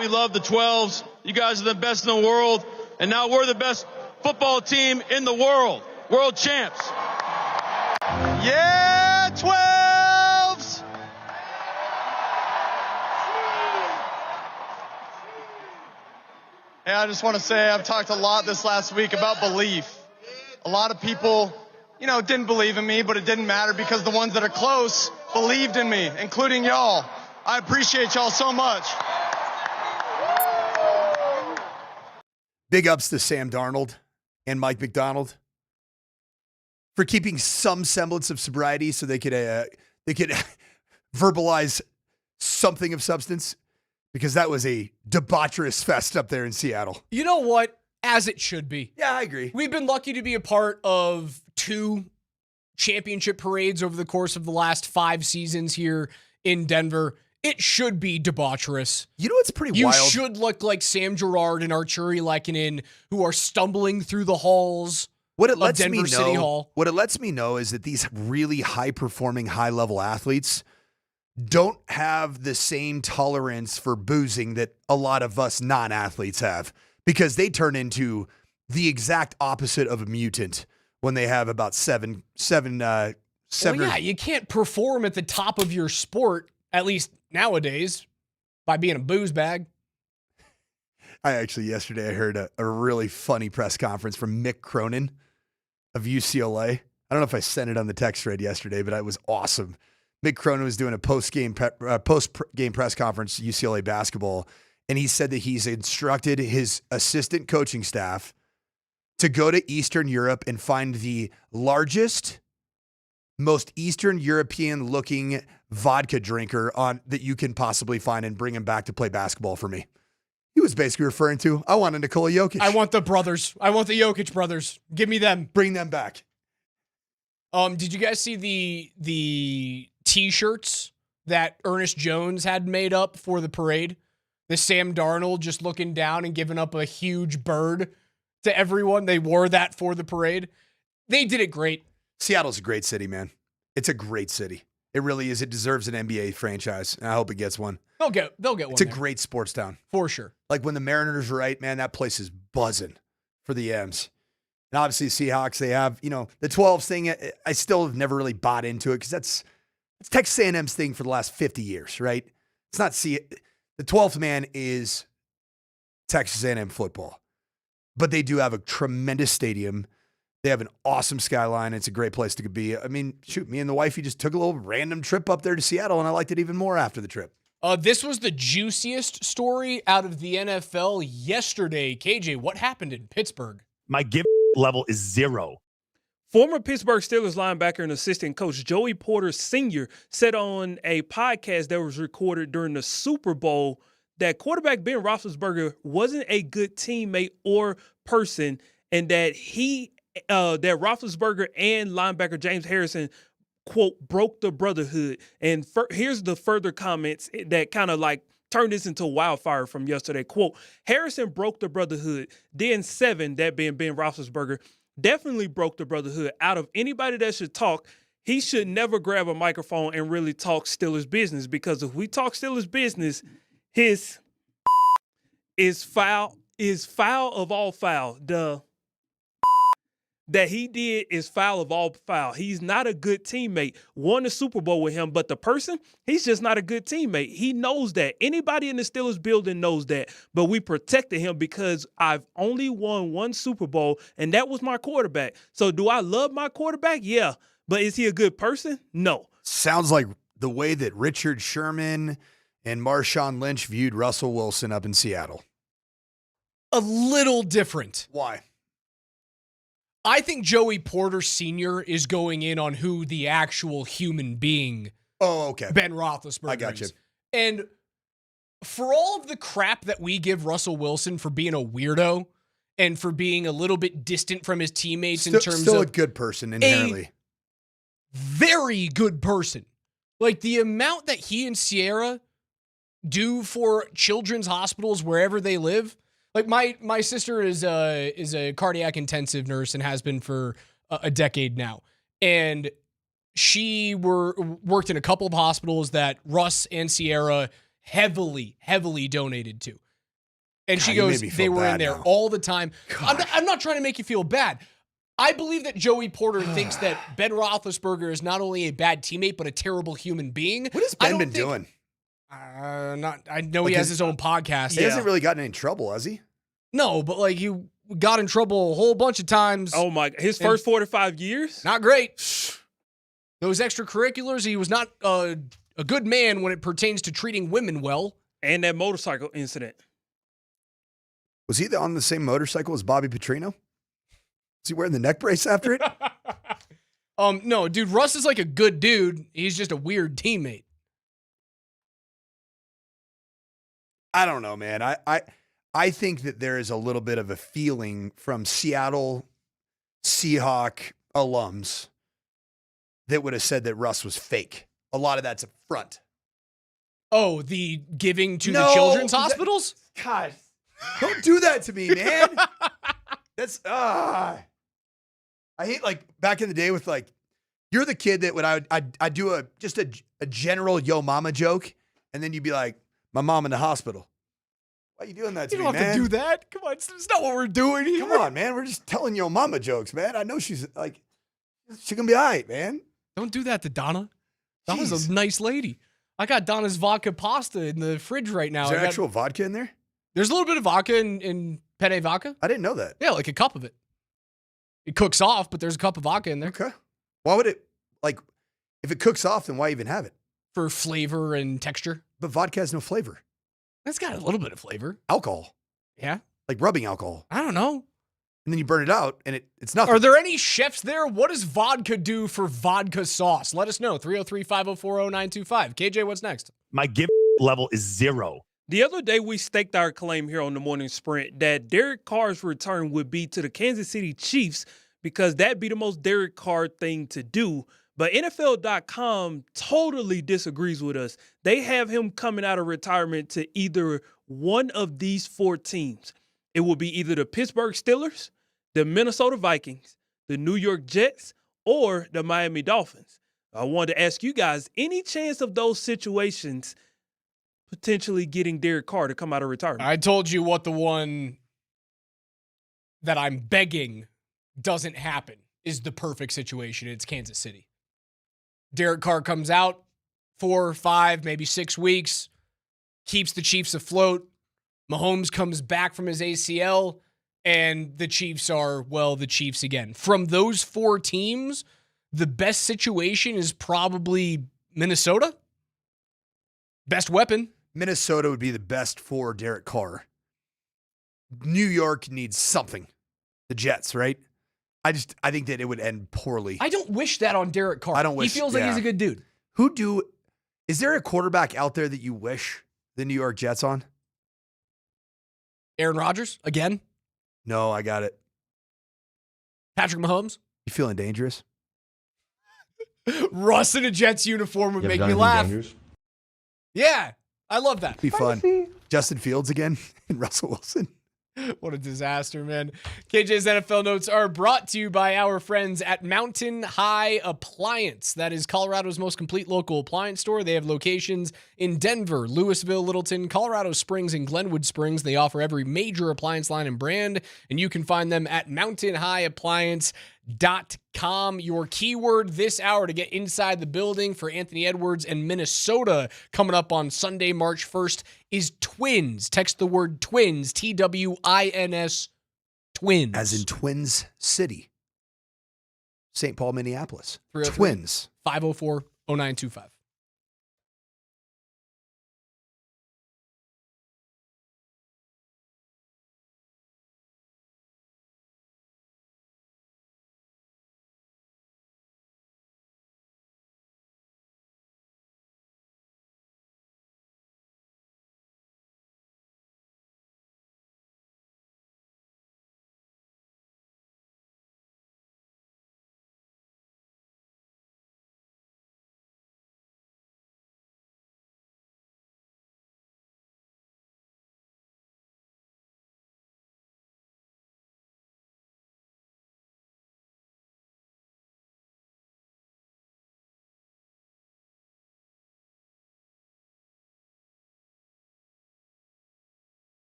We love the 12s. You guys are the best in the world. And now we're the best football team in the world. World champs. Yeah, 12s! Hey, I just want to say I've talked a lot this last week about belief. A lot of people, didn't believe in me, but it didn't matter because the ones that are close believed in me, including y'all. I appreciate y'all so much. Big ups to Sam Darnold and Mike McDonald for keeping some semblance of sobriety so they could verbalize something of substance, because that was a debaucherous fest up there in Seattle. You know what? As it should be. Yeah, I agree. We've been lucky to be a part of 2 championship parades over the course of the last 5 seasons here in Denver. It should be debaucherous. You know what's pretty wild? You should look like Sam Girard and Arturi Lehkonen, who are stumbling through the halls of Denver City Hall. What it lets me know is that these really high-performing, high-level athletes don't have the same tolerance for boozing that a lot of us non-athletes have. Because they turn into the exact opposite of a mutant when they have about seven. Well, yeah, you can't perform at the top of your sport, at least nowadays, by being a booze bag. Yesterday I heard a really funny press conference from Mick Cronin of UCLA. I don't know if I sent it on the text thread yesterday, but it was awesome. Mick Cronin was doing a post-game press conference, UCLA basketball. And he said that he's instructed his assistant coaching staff to go to Eastern Europe and find the largest, most Eastern European-looking vodka drinker that you can possibly find and bring him back to play basketball for me. He was basically referring to, I want a Nikola Jokić. I want the brothers. I want the Jokić brothers. Give me them. Bring them back. Did you guys see the T-shirts that Ernest Jones had made up for the parade? The Sam Darnold just looking down and giving up a huge bird to everyone. They wore that for the parade. They did it great. Seattle's a great city, man. It's a great city. It really is. It deserves an NBA franchise, and I hope it gets one. They'll get one. It's a great sports town. For sure. Like when the Mariners are right, man, that place is buzzing for the M's. And obviously, Seahawks, they have, the 12s thing. I still have never really bought into it because it's Texas A&M's thing for the last 50 years, right? It's not the 12th man is Texas A&M football. But they do have a tremendous stadium. They have an awesome skyline. It's a great place to be. I mean, shoot, me and the wifey just took a little random trip up there to Seattle, and I liked it even more after the trip. This was the juiciest story out of the NFL yesterday. KJ, what happened in Pittsburgh? My give level is 0. Former Pittsburgh Steelers linebacker and assistant coach Joey Porter Sr. said on a podcast that was recorded during the Super Bowl that quarterback Ben Roethlisberger wasn't a good teammate or person, and that that Roethlisberger and linebacker James Harrison, quote, broke the brotherhood. And here's the further comments that kind of like turned this into wildfire from yesterday. Quote, Harrison broke the brotherhood. Then 7, that being Ben Roethlisberger, definitely broke the brotherhood. Out of anybody that should talk, he should never grab a microphone and really talk Steelers business, because if we talk Steelers business, his is foul of all foul. That he did is foul of all foul. He's not a good teammate. Won the Super Bowl with him, but the person, he's just not a good teammate. He knows that. Anybody in the Steelers building knows that. But we protected him because I've only won 1 Super Bowl, and that was my quarterback. So do I love my quarterback? Yeah. But is he a good person? No. Sounds like the way that Richard Sherman and Marshawn Lynch viewed Russell Wilson up in Seattle. A little different. Why? I think Joey Porter Sr. is going in on who the actual human being Ben Roethlisberger I got you. is. And for all of the crap that we give Russell Wilson for being a weirdo and for being a little bit distant from his teammates in terms still of a good person inherently. Very good person. Like the amount that he and Sierra do for children's hospitals wherever they live. Like my sister is a cardiac intensive nurse and has been for a decade now. And she worked in a couple of hospitals that Russ and Sierra heavily donated to. And God, she goes, they were in there now. all the time. I'm not trying to make you feel bad. I believe that Joey Porter thinks that Ben Roethlisberger is not only a bad teammate, but a terrible human being. What has Ben been doing? I know he has his own podcast. He hasn't really gotten in trouble, has he? No, but like he got in trouble a whole bunch of times. Oh my! His first 4 to 5 years, not great. Those extracurriculars, he was not a good man when it pertains to treating women well. And that motorcycle incident. Was he on the same motorcycle as Bobby Petrino? Was he wearing the neck brace after it? No, dude. Russ is like a good dude. He's just a weird teammate. I don't know, man. I think that there is a little bit of a feeling from Seattle Seahawk alums that would have said that Russ was fake. A lot of that's a front. Oh, the giving to the children's hospitals? God, don't do that to me, man. That's I hate, like, back in the day with, like, you're the kid that when I'd do a general yo mama joke, and then you'd be like, my mom in the hospital. Why are you doing that to me, man? You don't have to do that. Come on, it's not what we're doing here. Come on, man. We're just telling yo mama jokes, man. I know she's going to be all right, man. Don't do that to Donna. Donna's a nice lady. I got Donna's vodka pasta in the fridge right now. Is there actual vodka in there? There's a little bit of vodka in penne vodka. I didn't know that. Yeah, like a cup of it. It cooks off, but there's a cup of vodka in there. Okay. Why would it, like, if it cooks off, then why even have it? For flavor and texture. But vodka has no flavor. It's got a little bit of flavor. Alcohol. Yeah. Like rubbing alcohol. I don't know. And then you burn it out, and it's nothing. Are there any chefs there? What does vodka do for vodka sauce? Let us know. 303-504-0925. KJ, what's next? My give level is 0. The other day, we staked our claim here on the Morning Sprint that Derek Carr's return would be to the Kansas City Chiefs because that'd be the most Derek Carr thing to do. But NFL.com totally disagrees with us. They have him coming out of retirement to either one of these 4 teams. It will be either the Pittsburgh Steelers, the Minnesota Vikings, the New York Jets, or the Miami Dolphins. I wanted to ask you guys, any chance of those situations potentially getting Derek Carr to come out of retirement? I told you what the one that I'm begging doesn't happen is the perfect situation. It's Kansas City. Derek Carr comes out 4, 5, maybe 6 weeks, keeps the Chiefs afloat. Mahomes comes back from his ACL, and the Chiefs are, well, the Chiefs again. From those 4 teams, the best situation is probably Minnesota. Best weapon. Minnesota would be the best for Derek Carr. New York needs something. The Jets, right? I think that it would end poorly. I don't wish that on Derek Carr. I don't wish. He feels like he's a good dude. Is there a quarterback out there that you wish the New York Jets on? Aaron Rodgers, again? No, I got it. Patrick Mahomes? You feeling dangerous? Russ in a Jets uniform would make me laugh. Yeah, I love that. Be fun. Justin Fields again and Russell Wilson. What a disaster, man. KJ's NFL notes are brought to you by our friends at Mountain High Appliance. That is Colorado's most complete local appliance store. They have locations in Denver, Louisville, Littleton, Colorado Springs, and Glenwood Springs. They offer every major appliance line and brand, and you can find them at mountainhighappliance.com. Your keyword this hour to get inside the building for Anthony Edwards and Minnesota coming up on Sunday, March 1st is twins. Text the word twins, TWINS, twins. As in Twins City. St. Paul, Minneapolis. Twins. 504-0925.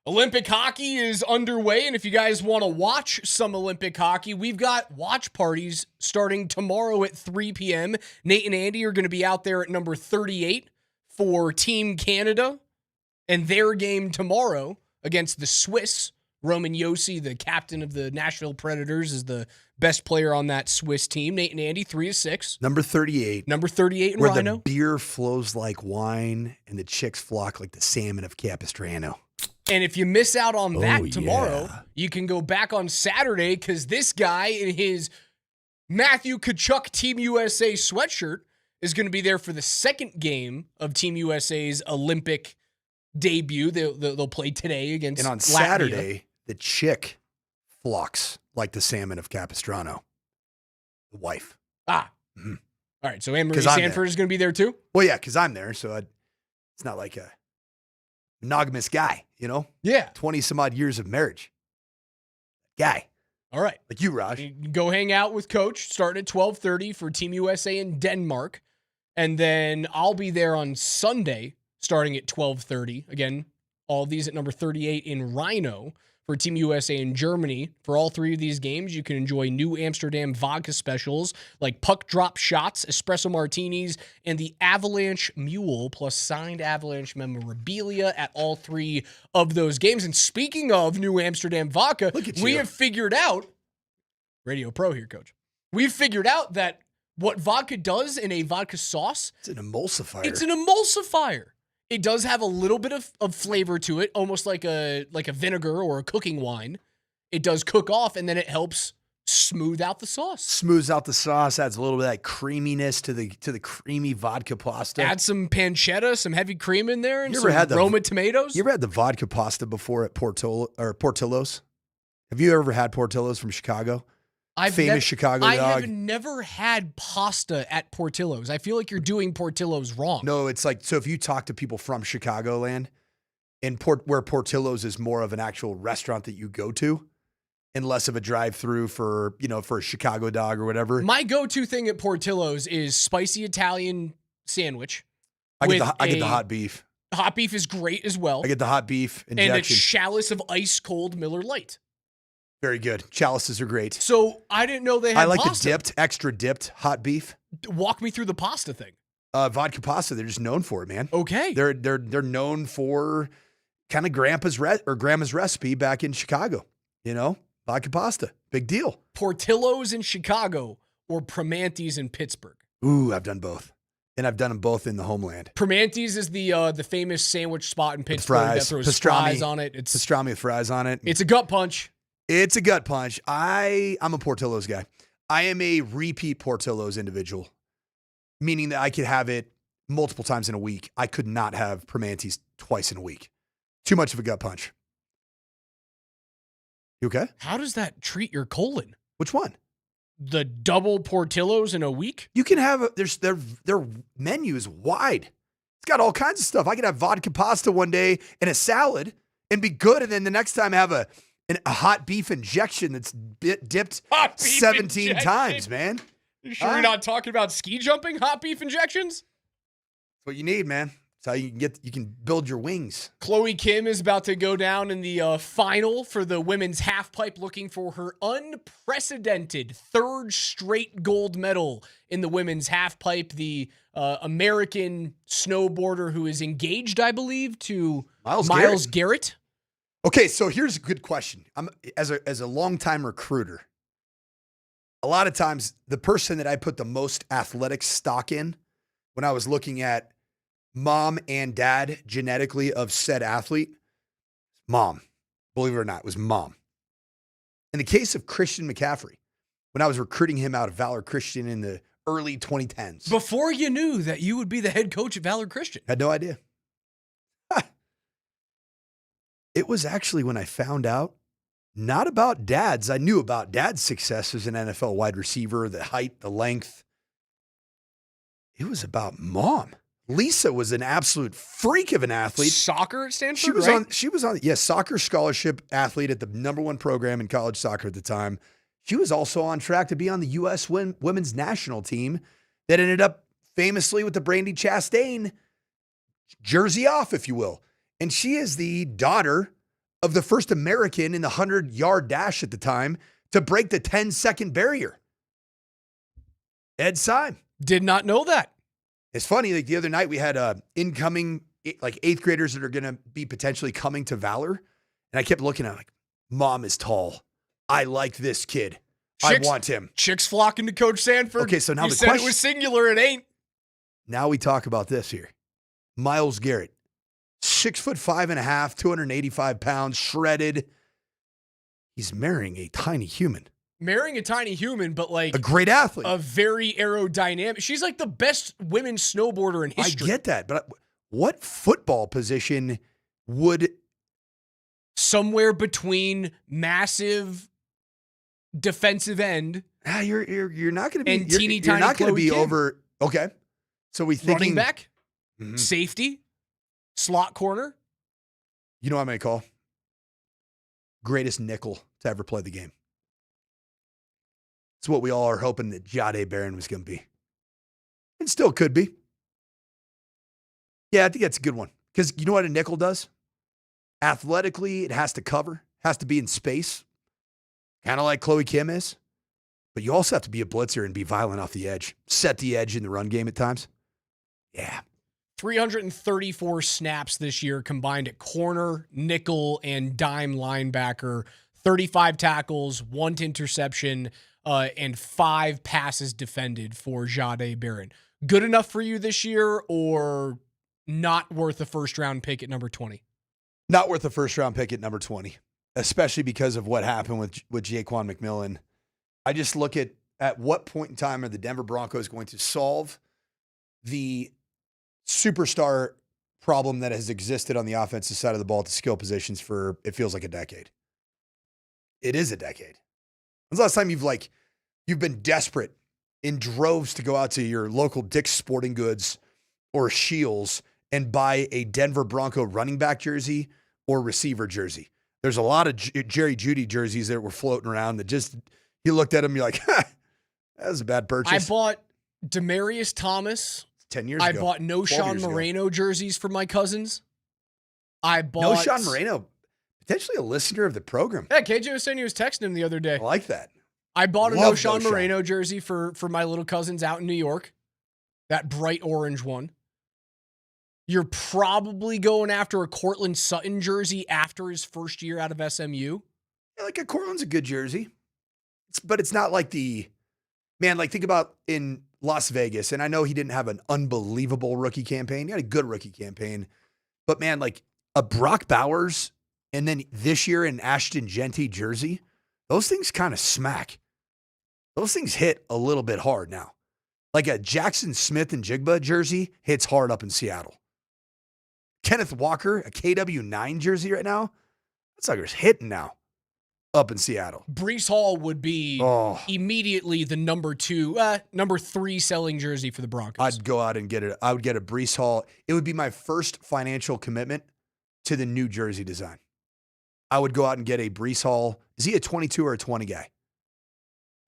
Olympic hockey is underway, and if you guys want to watch some Olympic hockey, we've got watch parties starting tomorrow at 3 p.m. Nate and Andy are going to be out there at number 38 for Team Canada and their game tomorrow against the Swiss. Roman Josi, the captain of the Nashville Predators, is the best player on that Swiss team. Nate and Andy, 3-6. Number 38. Number 38 in where Rhino. The beer flows like wine and the chicks flock like the salmon of Capistrano. And if you miss out on that tomorrow, you can go back on Saturday because this guy in his Matthew Tkachuk Team USA sweatshirt is going to be there for the second game of Team USA's Olympic debut. They'll play today against And on Latvia. Saturday, the chick flocks like the salmon of Capistrano. The wife. Ah. Mm-hmm. All right, so Anne-Marie Sanford is going to be there too? Well, yeah, because I'm there, so it's not like a monogamous guy, you know? Yeah. 20-some-odd years of marriage. Guy. All right. Like you, Raj. You can go hang out with Coach starting at 12:30 for Team USA in Denmark. And then I'll be there on Sunday starting at 12:30. Again, all of these at number 38 in Rhino for Team USA in Germany. For all three of these games, you can enjoy New Amsterdam vodka specials like puck drop shots, espresso martinis, and the Avalanche Mule, plus signed Avalanche memorabilia at all three of those games. And speaking of New Amsterdam vodka, we have figured out, Radio Pro here, Coach, we've figured out that what vodka does in a vodka sauce, it's an emulsifier. It's an emulsifier. It does have a little bit of flavor to it, almost like a vinegar or a cooking wine. It does cook off, and then it helps smooth out the sauce. Smooths out the sauce, adds a little bit of that creaminess to the creamy vodka pasta. Add some pancetta, some heavy cream in there, and You some ever had the- Roma tomatoes. You ever had the vodka pasta before at Portillo's? Have you ever had Portillo's from Chicago? Famous Chicago I dog. have never had pasta at Portillo's. I feel like you're doing Portillo's wrong. No, it's like, so if you talk to people from Chicagoland, where Portillo's is more of an actual restaurant that you go to and less of a drive-through for a Chicago dog or whatever. My go-to thing at Portillo's is spicy Italian sandwich. I get the hot beef. Hot beef is great as well. I get the hot beef injection. And a chalice of ice-cold Miller Lite. Very good. Chalices are great. So I didn't know they had I like pasta. the extra dipped hot beef. Walk me through the pasta thing. Vodka pasta, they're just known for it, man. Okay. They're known for kind of grandma's recipe back in Chicago. You know, vodka pasta, big deal. Portillo's in Chicago or Primanti's in Pittsburgh? Ooh, I've done both. And I've done them both in the homeland. Primanti's is the famous sandwich spot in Pittsburgh that throws fries on it. It's pastrami with fries on it. It's a gut punch. It's a gut punch. I'm a Portillo's guy. I am a repeat Portillo's individual, meaning that I could have it multiple times in a week. I could not have Primanti's twice in a week. Too much of a gut punch. You okay? How does that treat your colon? Which one? The double Portillo's in a week? You can have their menu is wide. It's got all kinds of stuff. I could have vodka pasta one day and a salad and be good, and then the next time have a hot beef injection that's dipped 17 times, man. You sure you're not talking about ski jumping hot beef injections? That's what you need, man. That's how you can build your wings. Chloe Kim is about to go down in the final for the women's half pipe, looking for her unprecedented third straight gold medal in the women's half pipe. The American snowboarder who is engaged, I believe, to Miles Garrett. Okay, so here's a good question. I'm as a longtime recruiter. A lot of times, the person that I put the most athletic stock in when I was looking at mom and dad genetically of said athlete, mom. Believe it or not, it was mom. In the case of Christian McCafrrey, when I was recruiting him out of Valor Christian in the early 2010s. Before you knew that you would be the head coach at Valor Christian. Had no idea. It was actually when I found out, not about dad's. I knew about dad's success as an NFL wide receiver, the height, the length. It was about mom. Lisa was an absolute freak of an athlete. Soccer at Sanford, She was on soccer scholarship athlete at the #1 program in college soccer at the time. She was also on track to be on the U.S. women's national team that ended up famously with the Brandi Chastain jersey off, if you will. And she is the daughter of the first American in the 100-yard dash at the time to break the 10-second barrier. Ed Syme. Did not know that. It's funny, like the other night we had incoming like 8th graders that are going to be potentially coming to Valor. And I kept looking at like, Mom is tall. I like this kid. I want him. Chicks flocking to Coach Sanford. Okay, so now you the said question, it was singular. It ain't. Now we talk about this here. Myles Garrett, 6'5.5", 285 pounds, shredded. He's marrying a tiny human. Marrying a tiny human, but like a great athlete. A very aerodynamic. She's like the best women's snowboarder in history. I get that, but what football position would somewhere between massive defensive end? You're not going to be and teeny you're tiny not going to be kid. over. Okay, so we thinking running back, Mhm. safety, slot corner. You know what I'm going to call greatest nickel to ever play the game. It's what we all are hoping that Jahdae Barron was going to be. It still could be. Yeah, I think that's a good one. Because you know what a nickel does? Athletically, it has to cover, has to be in space, kind of like Chloe Kim is. But you also have to be a blitzer and be violent off the edge. Set the edge in the run game at times. Yeah. 334 snaps this year combined at corner, nickel, and dime linebacker. 35 tackles, 1 interception, and 5 passes defended for Jahdae Barron. Good enough for you this year or not worth a first-round pick at number 20? Not worth a first-round pick at number 20, especially because of what happened with Jaquan McMillan. I just look at what point in time are the Denver Broncos going to solve the superstar problem that has existed on the offensive side of the ball at the skill positions for, it feels like a decade. It is a decade. When's the last time you've been desperate in droves to go out to your local Dick's Sporting Goods or Shields and buy a Denver Bronco running back jersey or receiver jersey? There's a lot of Jerry Jeudy jerseys that were floating around that just, you looked at them, you're like, that was a bad purchase. I bought Demaryius Thomas. 10 years I ago. bought Noshawn Moreno jerseys for my cousins. I bought Noshawn Moreno, potentially a listener of the program. Yeah, KJ was saying he was texting him the other day. I like that. I bought a Love Noshawn Noshawn. Moreno jersey for my little cousins out in New York. That bright orange one. You're probably going after a Cortland Sutton jersey after his first year out of SMU. Yeah, like a Cortland's a good jersey. But it's not like think about in Las Vegas, and I know he didn't have an unbelievable rookie campaign. He had a good rookie campaign. But man, like a Brock Bowers and then this year an Ashton Genty jersey, those things kind of smack. Those things hit a little bit hard now. Like a Jackson Smith and Jigba jersey hits hard up in Seattle. Kenneth Walker, a KW9 jersey right now, that sucker's hitting now up in Seattle. Breece Hall would be immediately the number 3 selling jersey for the Broncos. I'd go out and get it. I would get a Breece Hall. It would be my first financial commitment to the new jersey design. I would go out and get a Breece Hall. Is he a 22 or a 20 guy?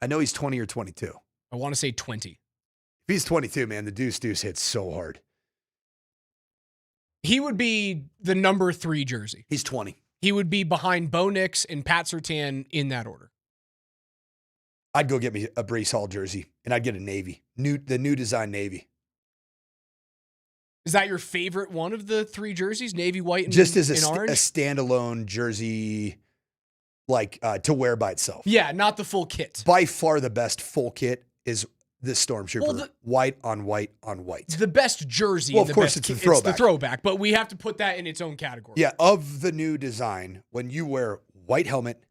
I know he's 20 or 22. I want to say 20. If he's 22, man, the deuce hits so hard. He would be the number 3 jersey. He's 20. He would be behind Bo Nix and Pat Surtain in that order. I'd go get me a Breece Hall jersey, and I'd get a navy, the new design navy. Is that your favorite one of the 3 jerseys? Navy, white, and just as a orange? standalone jersey, to wear by itself. Yeah, not the full kit. By far the best full kit is this Stormtrooper, white on white on white. The best jersey. Well, of the course, best it's the kit. throwback. It's the throwback, but we have to put that in its own category. Yeah, of the new design, when you wear white helmet,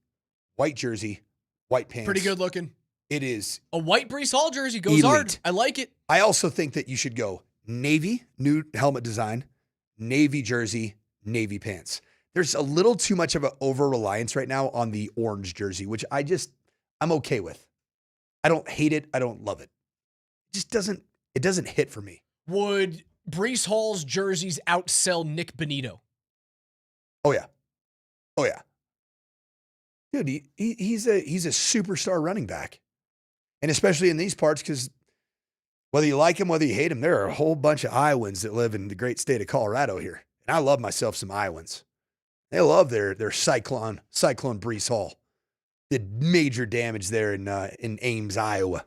white jersey, white pants. Pretty good looking. It is. A white Breece Hall jersey goes hard. I like it. I also think that you should go navy, new helmet design, navy jersey, navy pants. There's a little too much of an over-reliance right now on the orange jersey, which I'm okay with. I don't hate it. I don't love it. It doesn't hit for me. Would Breece Hall's jerseys outsell Nick Bonito? Oh yeah. Dude, he's a superstar running back. And especially in these parts, because whether you like him, whether you hate him, there are a whole bunch of Iowans that live in the great state of Colorado here. And I love myself some Iowans. They love their Cyclone Brees Hall. Did major damage there in Ames, Iowa.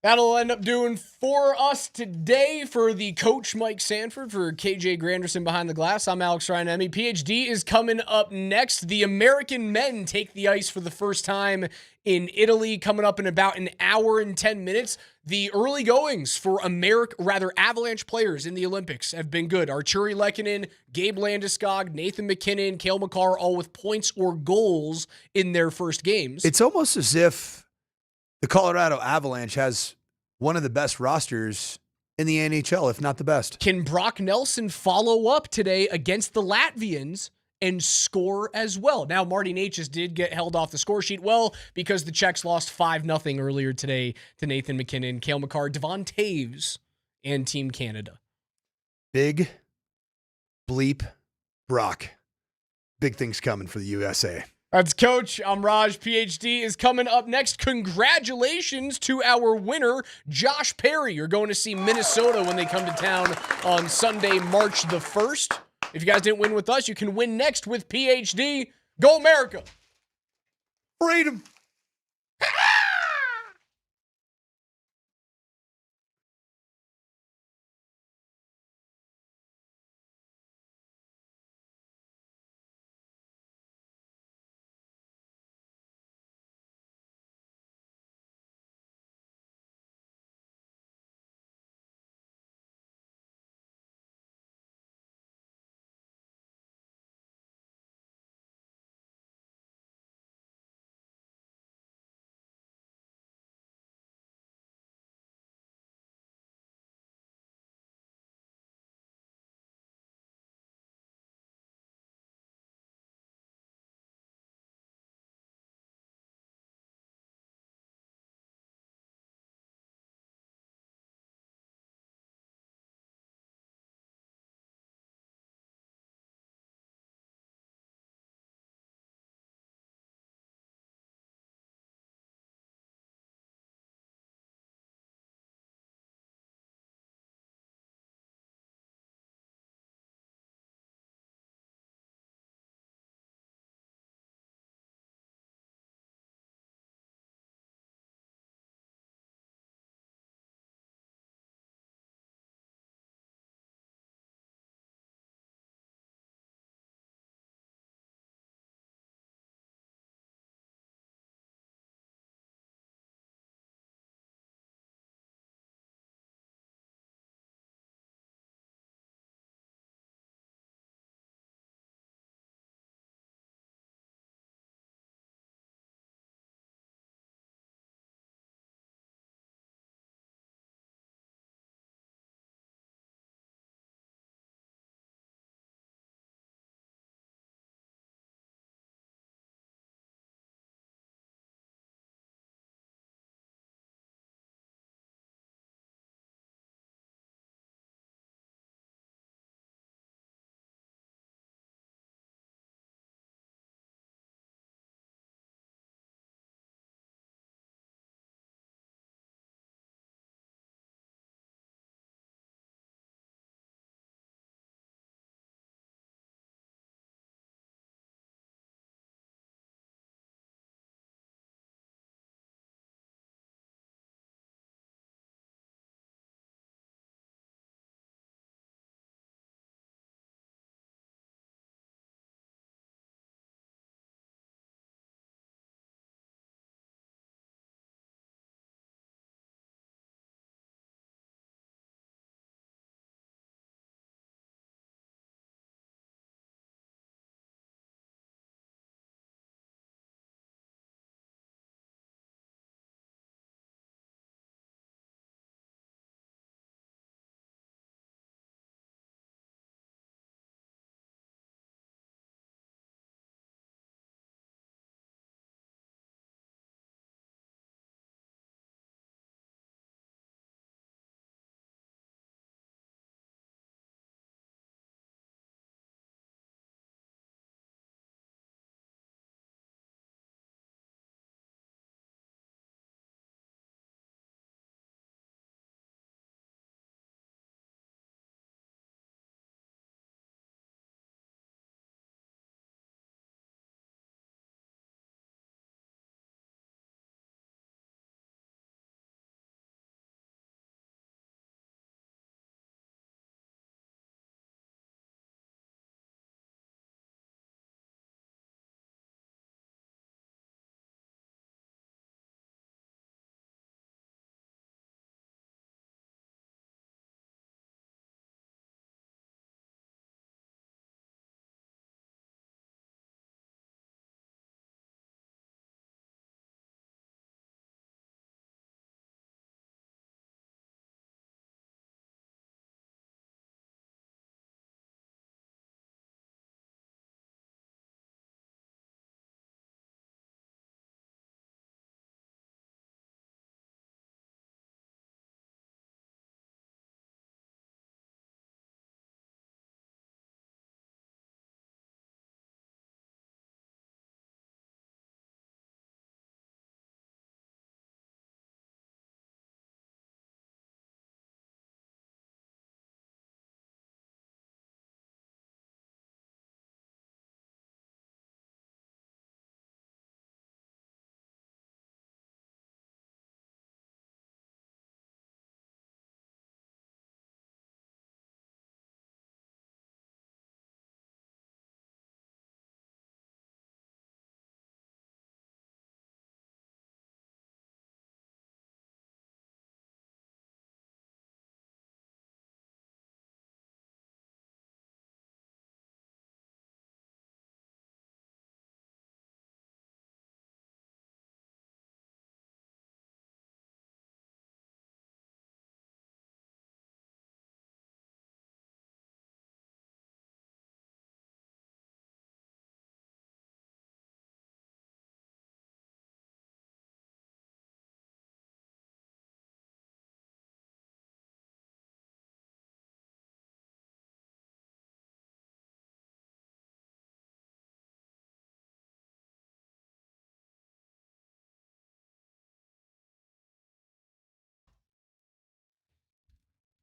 That'll end up doing for us today. For the coach, Mike Sanford, for KJ Granderson behind the glass, I'm Alex Ryan-Emmy. PhD is coming up next. The American men take the ice for the first time in Italy, coming up in about an hour and 10 minutes. The early goings for Avalanche players in the Olympics have been good. Arturi Lehkonen, Gabe Landeskog, Nathan McKinnon, Cale Makar, all with points or goals in their first games. It's almost as if the Colorado Avalanche has one of the best rosters in the NHL, if not the best. Can Brock Nelson follow up today against the Latvians and score as well? Now, Marty Necas did get held off the score sheet, because the Czechs lost 5-0 earlier today to Nathan McKinnon, Cale Makar, Devon Taves, and Team Canada. Big bleep Brock. Big things coming for the USA. That's Coach. I'm Raj. PhD is coming up next. Congratulations to our winner, Josh Perry. You're going to see Minnesota when they come to town on Sunday, March the 1st. If you guys didn't win with us, you can win next with PhD. Go America. Freedom.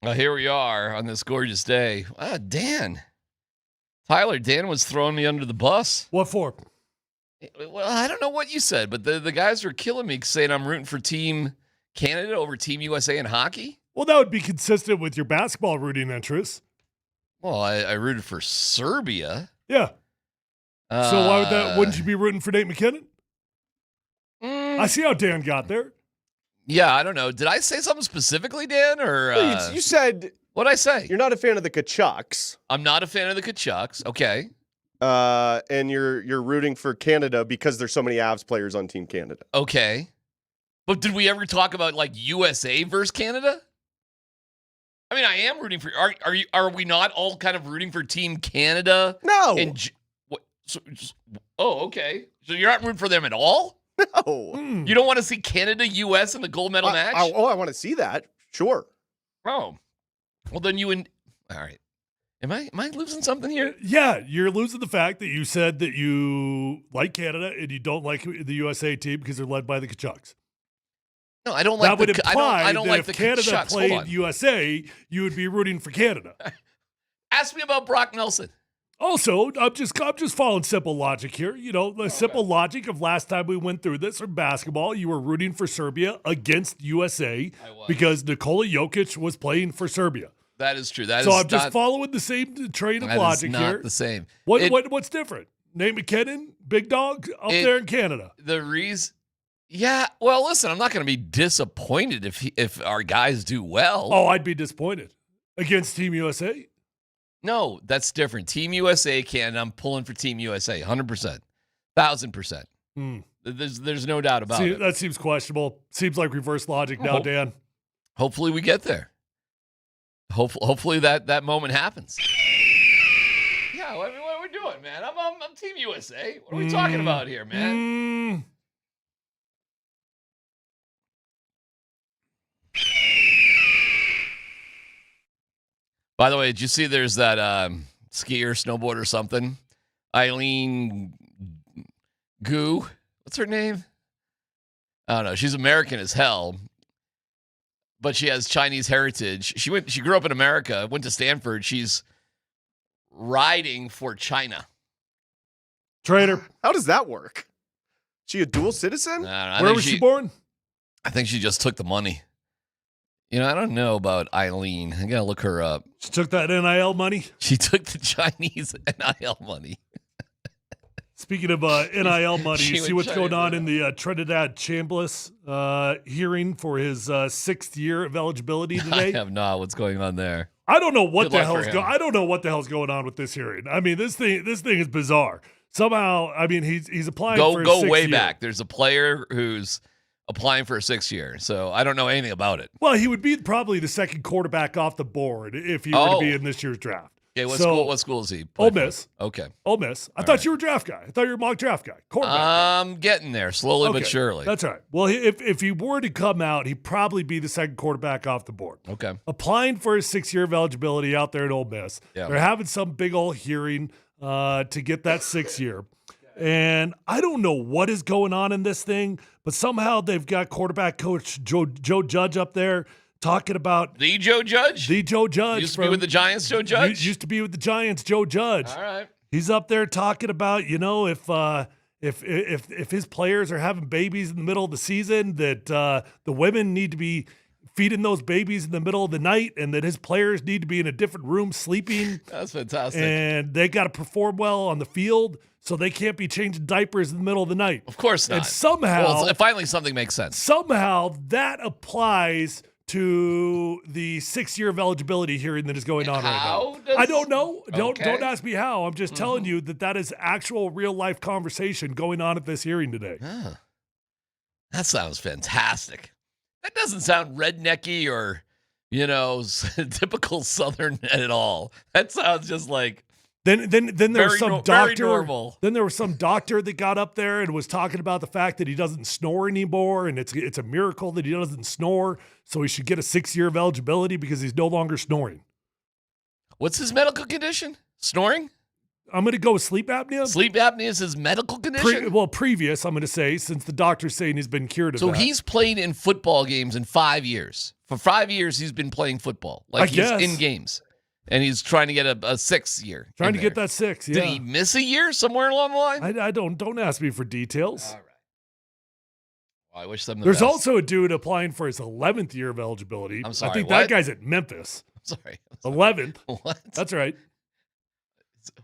Well, here we are on this gorgeous day. Dan. Tyler, Dan was throwing me under the bus. What for? Well, I don't know what you said, but the guys were killing me saying I'm rooting for Team Canada over Team USA in hockey. Well, that would be consistent with your basketball rooting interests. Well, I rooted for Serbia. Yeah. So why would that? Wouldn't you be rooting for Nate McKinnon? I see how Dan got there. Yeah, I don't know. Did I say something specifically, Dan? Or you said what'd I say? You're not a fan of the Kachucks. I'm not a fan of the Kachucks. Okay. And you're rooting for Canada because there's so many Avs players on Team Canada. Okay. But did we ever talk about like USA versus Canada? I mean, I am rooting for. Are we not all kind of rooting for Team Canada? No. Okay. So you're not rooting for them at all? No. You don't want to see Canada US in the gold medal match? I want to see that. Sure. Oh. Well, then all right. Am I losing something here? Yeah, you're losing the fact that you said that you like Canada and you don't like the USA team because they're led by the Kachucks. No, I don't like that would imply I don't that like if the Canada Kachucks. played USA, you would be rooting for Canada. Ask me about Brock Nelson. Also, I'm just following simple logic here. You know, the simple logic of last time we went through this for basketball, you were rooting for Serbia against USA because Nikola Jokić was playing for Serbia. That is true. I'm just following the same train of logic here. Not the same. What's different? Nate McKinnon, big dog up there in Canada. The reason, yeah. Well, listen, I'm not going to be disappointed if our guys do well. Oh, I'd be disappointed against Team USA. No, that's different. Team USA, Canada. I'm pulling for Team USA, 100%, 1,000%. There's no doubt about it. That seems questionable. Seems like reverse logic now, Dan. Hopefully, we get there. Hopefully that moment happens. Yeah, I mean, what are we doing, man? I'm Team USA. What are we talking about here, man? By the way, did you see there's that skier, snowboarder, something? Eileen Gu. What's her name? I don't know. She's American as hell, but she has Chinese heritage. She grew up in America, went to Sanford. She's riding for China. Traitor. How does that work? She a dual citizen? Where was she born? I think she just took the money. You know, I don't know about Eileen. I gotta look her up. She took that NIL money? She took the Chinese NIL money. Speaking of NIL money, you see what's going on in the Trinidad Chambliss hearing for his 6th year of eligibility today? I have not. What's going on there? I don't know what the hell's I don't know what the hell's going on with this hearing. I mean, this thing is bizarre. Somehow, I mean, he's applying for his 6th year. Go way back. There's a player who's applying for a 6th year, so I don't know anything about it. Well, he would be probably the second quarterback off the board if he were to be in this year's draft. Okay, what school is he? Ole Miss. Okay. Ole Miss. I thought you were a draft guy. I thought you were a mock draft guy. Quarterback. I'm getting there slowly but surely. That's right. Well, if he were to come out, he'd probably be the second quarterback off the board. Okay. Applying for his 6th year of eligibility out there at Ole Miss. Yeah. They're having some big old hearing to get that 6th year. And I don't know what is going on in this thing, but somehow they've got quarterback coach Joe Judge up there talking about the Joe Judge. The Joe Judge used to be with the Giants. Joe Judge used to be with the Giants. Joe Judge. All right. He's up there talking about, you know, if his players are having babies in the middle of the season, that the women need to be feeding those babies in the middle of the night, and that his players need to be in a different room sleeping. That's fantastic. And they got to perform well on the field, so they can't be changing diapers in the middle of the night. Of course not. And somehow, well, finally something makes sense. Somehow that applies to the 6th year of eligibility hearing that is going on right now. I don't know. Don't ask me how. I'm just telling you that is actual real life conversation going on at this hearing today. Ah, that sounds fantastic. That doesn't sound rednecky or, you know, typical Southern at all. That sounds just like Then there was some doctor. Very normal. Then there was some doctor that got up there and was talking about the fact that he doesn't snore anymore, and it's a miracle that he doesn't snore, so he should get a 6th year of eligibility because he's no longer snoring. What's his medical condition? Snoring? I'm going to go with sleep apnea. Sleep apnea is his medical condition? Previous, I'm going to say, since the doctor's saying he's been cured of So that. he's played in football games in 5 years. For 5 years, he's been playing football. Like he's in games. And he's trying to get a sixth year. Trying to get that 6, yeah. Did he miss a year somewhere along the line? I don't ask me for details. All right. Well, I wish them the There's best. also a dude applying for his 11th year of eligibility. I'm sorry, I think what? that guy's at Memphis. I'm sorry. 11th. What? That's right.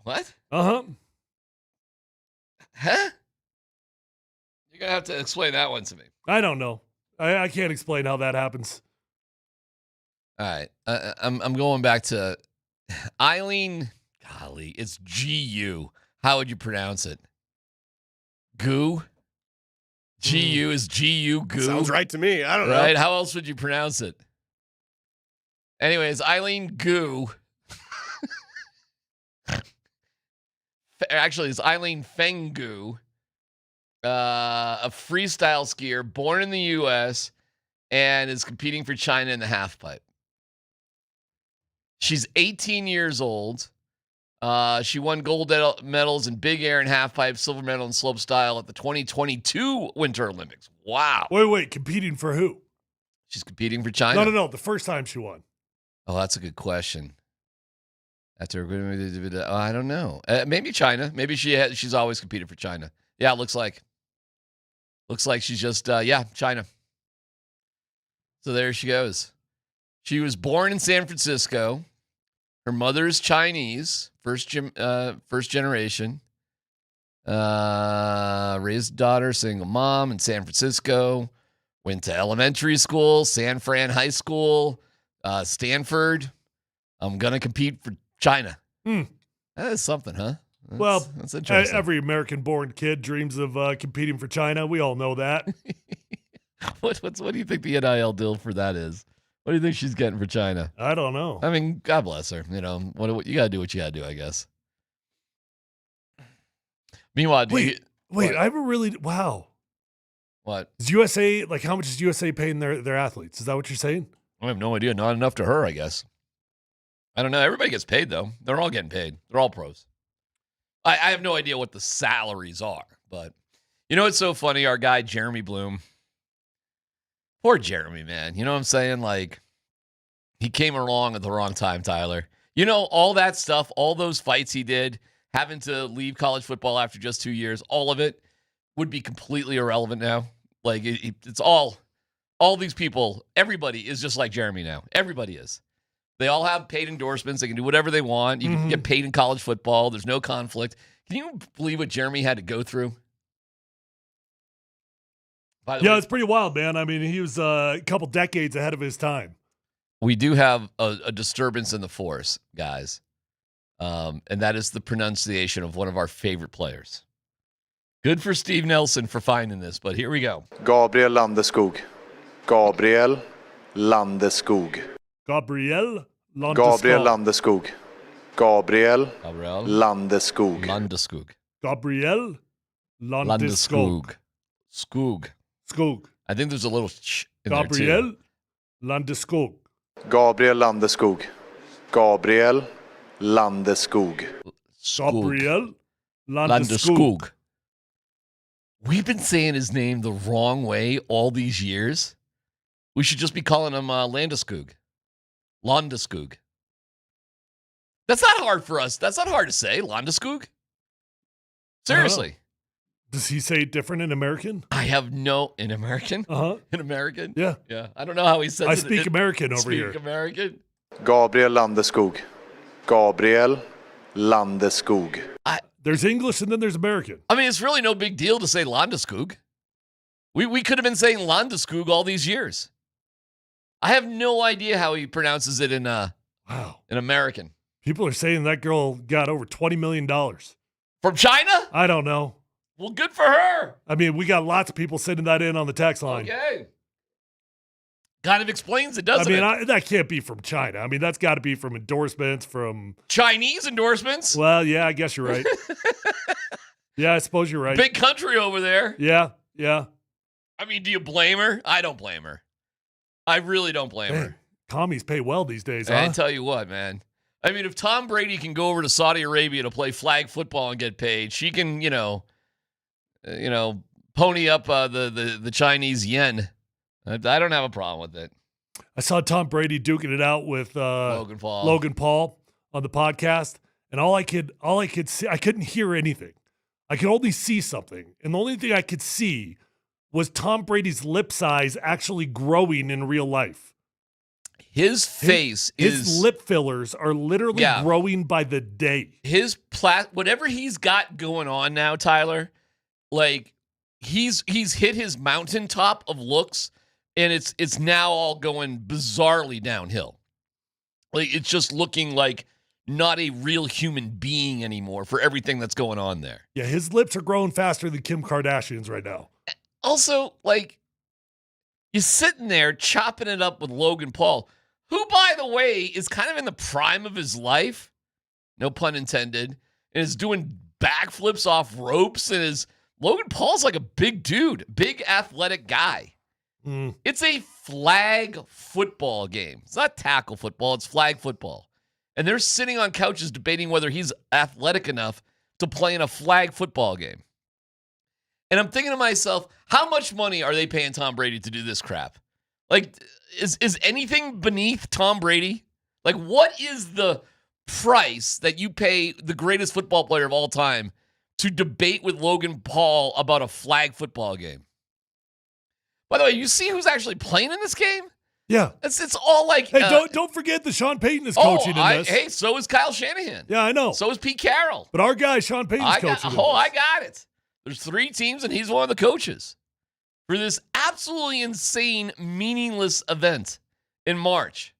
What? Uh-huh. Huh? You're going to have to explain that one to me. I don't know. I can't explain how that happens. All right. I'm going back to Eileen. Golly, it's G-U. How would you pronounce it? Goo? G-U is G-U, goo? Sounds right to me. I don't know. Right? How else would you pronounce it? Anyways, Eileen Goo. Actually, it's Eileen Fengu, a freestyle skier born in the U.S. and is competing for China in the halfpipe. She's 18 years old. She won gold medals in big air and halfpipe, silver medal in slopestyle at the 2022 Winter Olympics. Wow. Wait. Competing for who? She's competing for China. No. The first time she won. Oh, that's a good question. I don't know. Maybe China. Maybe she's always competed for China. Yeah, it looks like she's just China. So there she goes. She was born in San Francisco. Her mother is Chinese, first generation. Raised daughter, single mom in San Francisco. Went to elementary school, San Fran High School, Stanford. I'm gonna compete for China. That is something, huh? That's interesting. Every American-born kid dreams of competing for China. We all know that. What do you think the NIL deal for that is? What do you think she's getting for China? I don't know. I mean, God bless her. You know, what you gotta do what you gotta do, I guess. Meanwhile, wait, I have a really wow. What? Is USA how much is USA paying their athletes? Is that what you're saying? I have no idea. Not enough to her, I guess. I don't know. Everybody gets paid, though. They're all getting paid. They're all pros. I have no idea what the salaries are, but you know what's so funny? Our guy, Jeremy Bloom. Poor Jeremy, man. You know what I'm saying? Like, he came along at the wrong time, Tyler. You know, all that stuff, all those fights he did, having to leave college football after just 2 years, all of it would be completely irrelevant now. Like, it's all these people, everybody is just like Jeremy now. Everybody is. They all have paid endorsements. They can do whatever they want. You can get paid in college football. There's no conflict. Can you believe what Jeremy had to go through? Yeah, it's pretty wild, man. I mean, he was a couple decades ahead of his time. We do have a disturbance in the force, guys. And that is the pronunciation of one of our favorite players. Good for Steve Nelson for finding this, but here we go. Gabriel Landeskog. Gabriel Landeskog. Gabriel Landeskog. Gabriel Landeskog. Gabriel Landeskog. Landeskog. Gabriel Landeskog. Skoog. Skoog. I think there's a little sh in there Gabriel too. Landeskog. Gabriel Landeskog. Gabriel Landeskog. Gabriel Landeskog. We've been saying his name the wrong way all these years. We should just be calling him Landeskog. Landeskog. That's not hard for us. That's not hard to say. Landeskog. Seriously. Does he say it different in American? I have no in American. In American. Yeah. Yeah. I don't know how he says it. I speak American over here. Speak American. Gabriel Landeskog. Gabriel Landeskog. There's English and then there's American. I mean, it's really no big deal to say Landeskog. We could have been saying Landeskog all these years. I have no idea how he pronounces it in in American. People are saying that girl got over $20 million. From China? I don't know. Well, good for her. I mean, we got lots of people sending that in on the text line. Okay. Kind of explains it, doesn't it? That can't be from China. I mean, that's got to be from endorsements from... Chinese endorsements? Well, yeah, I guess you're right. Yeah, I suppose you're right. Big country over there. Yeah. I mean, do you blame her? I don't blame her. I really don't blame her. Commies pay well these days, I huh? tell you what, man. I mean, if Tom Brady can go over to Saudi Arabia to play flag football and get paid, she can, pony up the Chinese yen. I don't have a problem with it. I saw Tom Brady duking it out with Logan Paul on the podcast, and all I could see, I couldn't hear anything. I could only see something, and the only thing I could see was Tom Brady's lip size actually growing in real life. His lip fillers are literally growing by the day. Whatever he's got going on now, Tyler, like he's hit his mountaintop of looks, and it's now all going bizarrely downhill. Like it's just looking like not a real human being anymore for everything that's going on there. Yeah, his lips are growing faster than Kim Kardashian's right now. Also, like, you're sitting there chopping it up with Logan Paul, who, by the way, is kind of in the prime of his life, no pun intended, and is doing backflips off ropes. And Logan Paul's like a big dude, big athletic guy. It's a flag football game. It's not tackle football, it's flag football. And they're sitting on couches debating whether he's athletic enough to play in a flag football game. And I'm thinking to myself, how much money are they paying Tom Brady to do this crap? Like, is anything beneath Tom Brady? Like, what is the price that you pay the greatest football player of all time to debate with Logan Paul about a flag football game? By the way, you see who's actually playing in this game? Yeah. It's all like... Hey, don't forget that Sean Payton is coaching in this. Hey, so is Kyle Shanahan. Yeah, I know. So is Pete Carroll. But our guy, Sean Payton's coaching in this. I got it. There's 3 teams, and he's one of the coaches for this absolutely insane, meaningless event in March.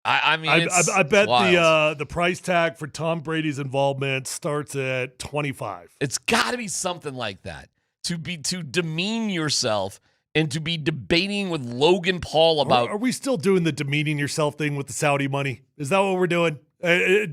I bet the price tag for Tom Brady's involvement starts at 25. It's got to be something like that to demean yourself and to be debating with Logan Paul about. Are we still doing the demeaning yourself thing with the Saudi money? Is that what we're doing? I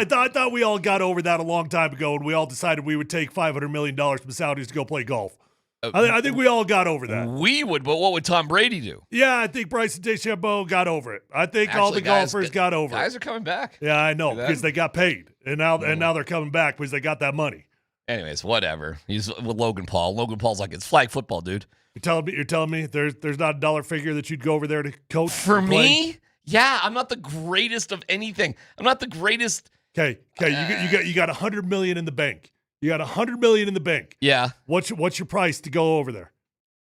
thought we all got over that a long time ago, and we all decided we would take $500 million from the Saudis to go play golf. I think we all got over that. We would, but what would Tom Brady do? Yeah, I think Bryson DeChambeau got over it. I think all the golfers got over it. Guys are coming back. Yeah, I know, because they got paid, and now they're coming back because they got that money. Anyways, whatever. He's with Logan Paul. Logan Paul's like, it's flag football, dude. You're telling me there's not a dollar figure that you'd go over there to coach for me? Yeah, I'm not the greatest of anything. I'm not the greatest. Okay. You got $100 million in the bank. You got $100 million in the bank. Yeah. What's your price to go over there?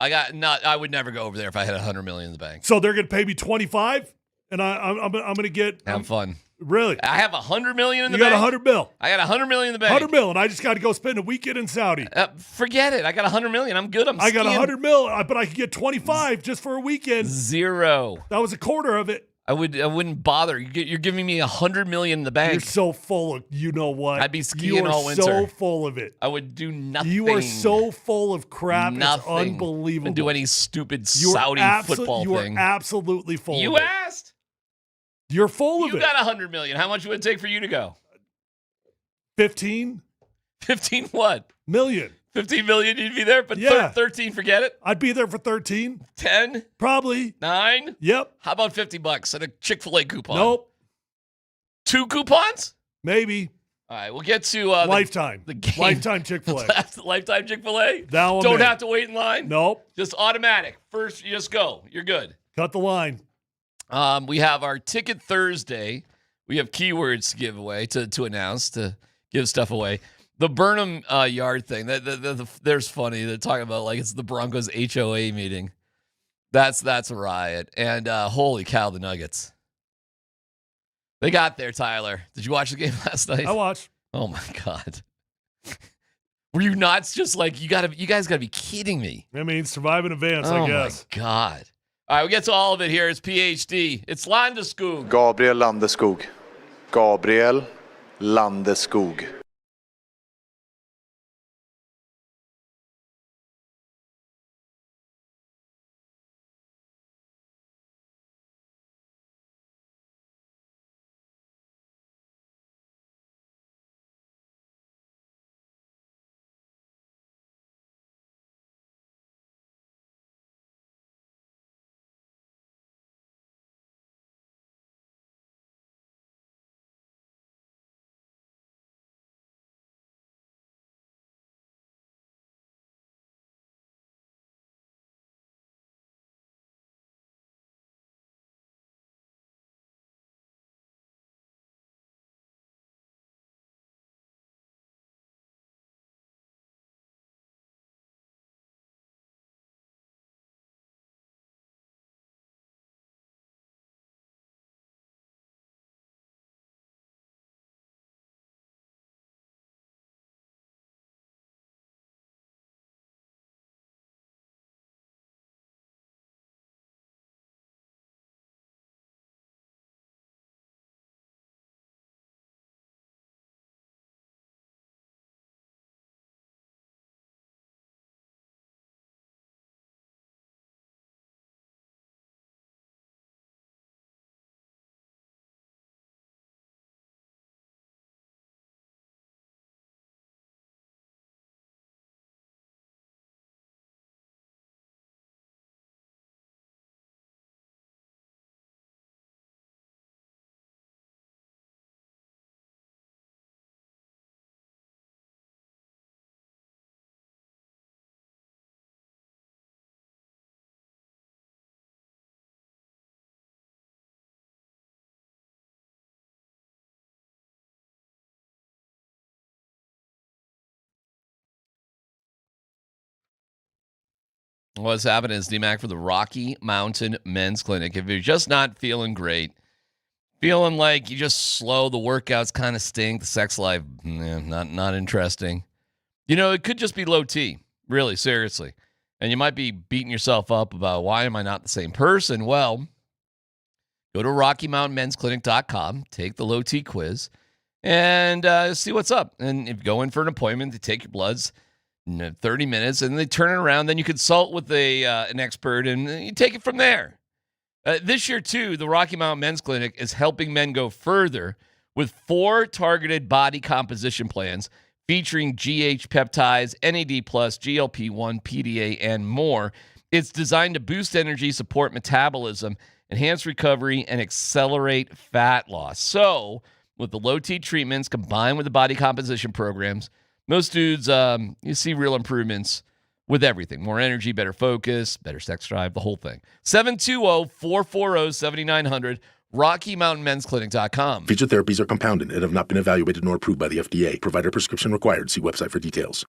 I would never go over there if I had $100 million in the bank. So they're gonna pay me 25, and I'm gonna get fun. Really? I have $100 million in the bank. You got $100 million. I got $100 million in the bank. $100 million, and I just got to go spend a weekend in Saudi. Forget it. I got $100 million. I'm good. I got $100 million, but I could get 25 just for a weekend. 0. That was a quarter of it. I wouldn't bother. You're giving me $100 million in the bank. You're so full of, you know what? I'd be skiing all winter. You are so full of it. I would do nothing. You are so full of crap. Nothing. It's unbelievable. And do any stupid Saudi football thing. You are absolutely full. You of it. asked. You're full of it. You got $100 million. How much would it take for you to go? 15. 15 what? Million. 15 million, you'd be there, but 13, forget it. I'd be there for 13. 10? Probably. 9? Yep. How about $50 and a Chick-fil-A coupon? Nope. 2 coupons? Maybe. All right, we'll get to Lifetime. The game. Lifetime Chick-fil-A. Lifetime Chick-fil-A? Don't have to wait in line? Nope. Just automatic. First, you just go. You're good. Cut the line. We have our Ticket Thursday. We have keywords to give away, to announce, to give stuff away. The Burnham yard thing, there's funny. They're talking about like it's the Broncos HOA meeting. That's a riot. And holy cow, the Nuggets. They got there, Tyler. Did you watch the game last night? I watched. Oh my God. Were you not just like, you guys gotta be kidding me. I mean, survive in advance, I guess. Oh my God. All right, we get to all of it here. It's PhD. It's Landeskog. Gabriel Landeskog. Gabriel Landeskog. What's happening is DMac for the Rocky Mountain Men's Clinic. If you're just not feeling great, feeling like you just slow, the workouts kind of stink, the sex life, not interesting. It could just be low T, really, seriously. And you might be beating yourself up about why am I not the same person? Well, go to RockyMountainMen'sClinic.com, take the low T quiz, and see what's up. And if you go in for an appointment, they take your bloods, 30 minutes, and they turn it around. Then you consult with an expert, and you take it from there. This year, too, the Rocky Mountain Men's Clinic is helping men go further with 4 targeted body composition plans featuring GH peptides, NAD+, GLP-1, PDA, and more. It's designed to boost energy, support metabolism, enhance recovery, and accelerate fat loss. So, with the low T treatments combined with the body composition programs, most dudes, you see real improvements with everything. More energy, better focus, better sex drive, the whole thing. 720-440-7900, RockyMountainMen'sClinic.com. Featured therapies are compounded and have not been evaluated nor approved by the FDA. Provider prescription required. See website for details.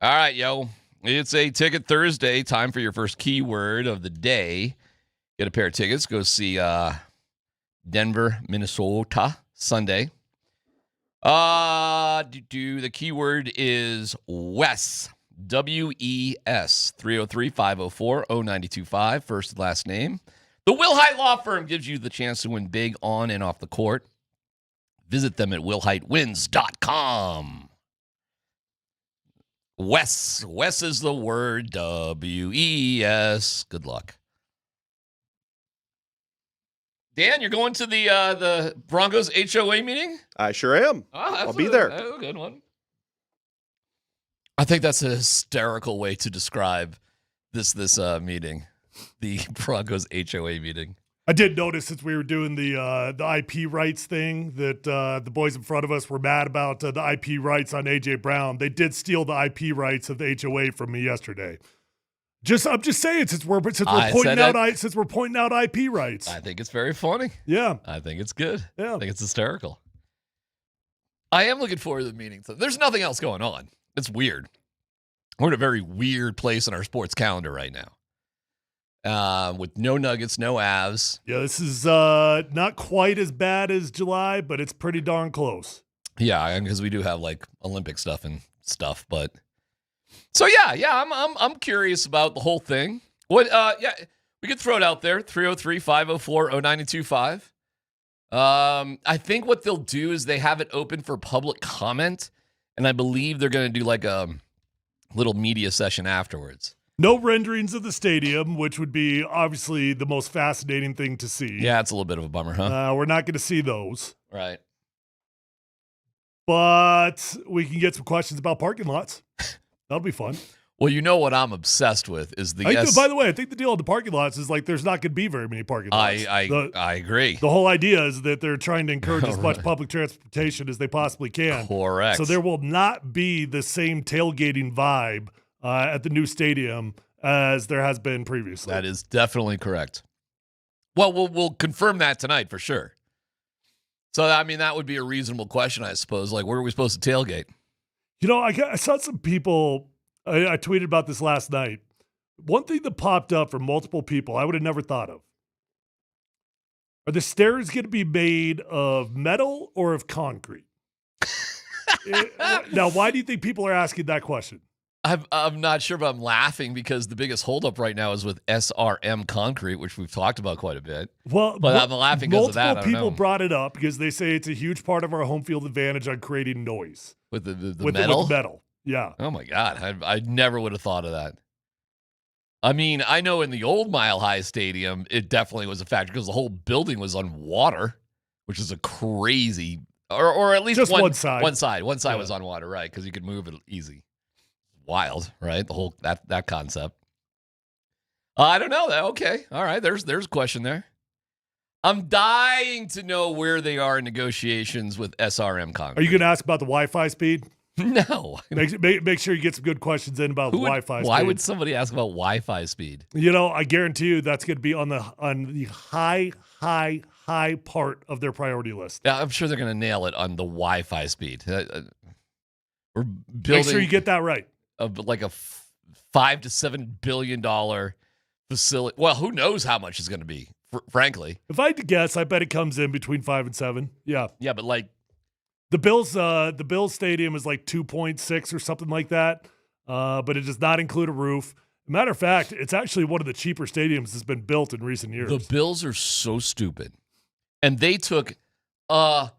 All right, yo. It's a Ticket Thursday. Time for your first keyword of the day. Get a pair of tickets. Go see Denver, Minnesota, Sunday. The keyword is Wes. W-E-S. 303-504-0925. First and last name. The Wilhite Law Firm gives you the chance to win big on and off the court. Visit them at wilhitewins.com. Wes. Wes is the word. W-E-S. Good luck. Dan, you're going to the Broncos HOA meeting? I sure am. I'll be there. That's a good one. I think that's a hysterical way to describe this meeting, the Broncos HOA meeting. I did notice since we were doing the IP rights thing that the boys in front of us were mad about the IP rights on AJ Brown. They did steal the IP rights of the HOA from me yesterday. I'm just saying since we're pointing out IP rights. I think it's very funny. Yeah, I think it's good. Yeah, I think it's hysterical. I am looking forward to the meeting. There's nothing else going on. It's weird. We're in a very weird place in our sports calendar right now. With no Nuggets, no Avs. Yeah, this is not quite as bad as July, but it's pretty darn close. Yeah, because we do have like Olympic stuff and stuff, but so yeah, I'm curious about the whole thing. What? Yeah, we could throw it out there. 303-504-0925. I think what they'll do is they have it open for public comment, and I believe they're going to do like a little media session afterwards. No renderings of the stadium, which would be obviously the most fascinating thing to see. Yeah, it's a little bit of a bummer, huh? We're not going to see those. Right. But we can get some questions about parking lots. That'll be fun. Well, you know what I'm obsessed with is the by the way, I think the deal on the parking lots is like there's not going to be very many parking lots. I agree. The whole idea is that they're trying to encourage as much public transportation as they possibly can. Correct. So there will not be the same tailgating vibe at the new stadium as there has been previously. That is definitely correct. Well, we'll confirm that tonight for sure. So, I mean, that would be a reasonable question, I suppose. Like, where are we supposed to tailgate? You know, I saw some people, I tweeted about this last night. One thing that popped up from multiple people I would have never thought of. Are the stairs going to be made of metal or of concrete? Now, why do you think people are asking that question? I'm not sure, but I'm laughing because the biggest holdup right now is with SRM concrete, which we've talked about quite a bit. Well, but I'm laughing because of that. Multiple people brought it up because they say it's a huge part of our home field advantage on creating noise. With the metal? With metal, yeah. Oh, my God. I never would have thought of that. I mean, I know in the old Mile High Stadium, it definitely was a factor because the whole building was on water, which is a crazy, or at least just one side. One side was on water, right? Because you could move it easy. Wild, right? The whole that concept. I don't know that. Okay, all right. There's a question there. I'm dying to know where they are in negotiations with SRM concrete. Are you going to ask about the Wi-Fi speed? No. Make sure you get some good questions in about Wi-Fi speed. Why would somebody ask about Wi-Fi speed? You know, I guarantee you that's going to be on the high part of their priority list. Yeah, I'm sure they're going to nail it on the Wi-Fi speed. We're building. Make sure you get that right. Like a $5 to $7 billion facility. Well, who knows how much it's going to be, frankly. If I had to guess, I bet it comes in between 5 and 7. Yeah. Yeah, but like the Bills stadium is like 2.6 or something like that. But it does not include a roof. Matter of fact, it's actually one of the cheaper stadiums that's been built in recent years. The Bills are so stupid. And they took a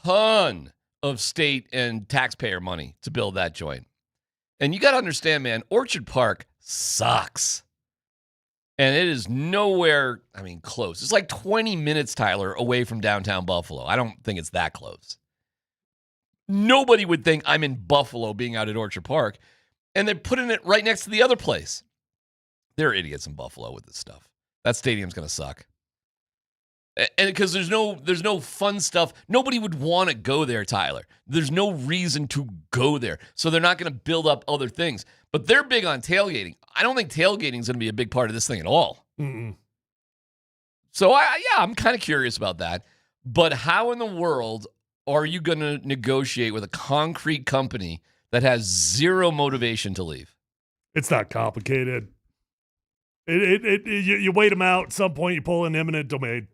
ton of state and taxpayer money to build that joint. And you got to understand, man, Orchard Park sucks. And it is nowhere, close. It's like 20 minutes, Tyler, away from downtown Buffalo. I don't think it's that close. Nobody would think I'm in Buffalo being out at Orchard Park. And they're putting it right next to the other place. They're idiots in Buffalo with this stuff. That stadium's going to suck. And because there's no fun stuff. Nobody would want to go there, Tyler. There's no reason to go there. So they're not going to build up other things. But they're big on tailgating. I don't think tailgating is going to be a big part of this thing at all. Mm-mm. So, I'm kind of curious about that. But how in the world are you going to negotiate with a concrete company that has zero motivation to leave? It's not complicated. You wait them out. At some point, you pull in eminent domain.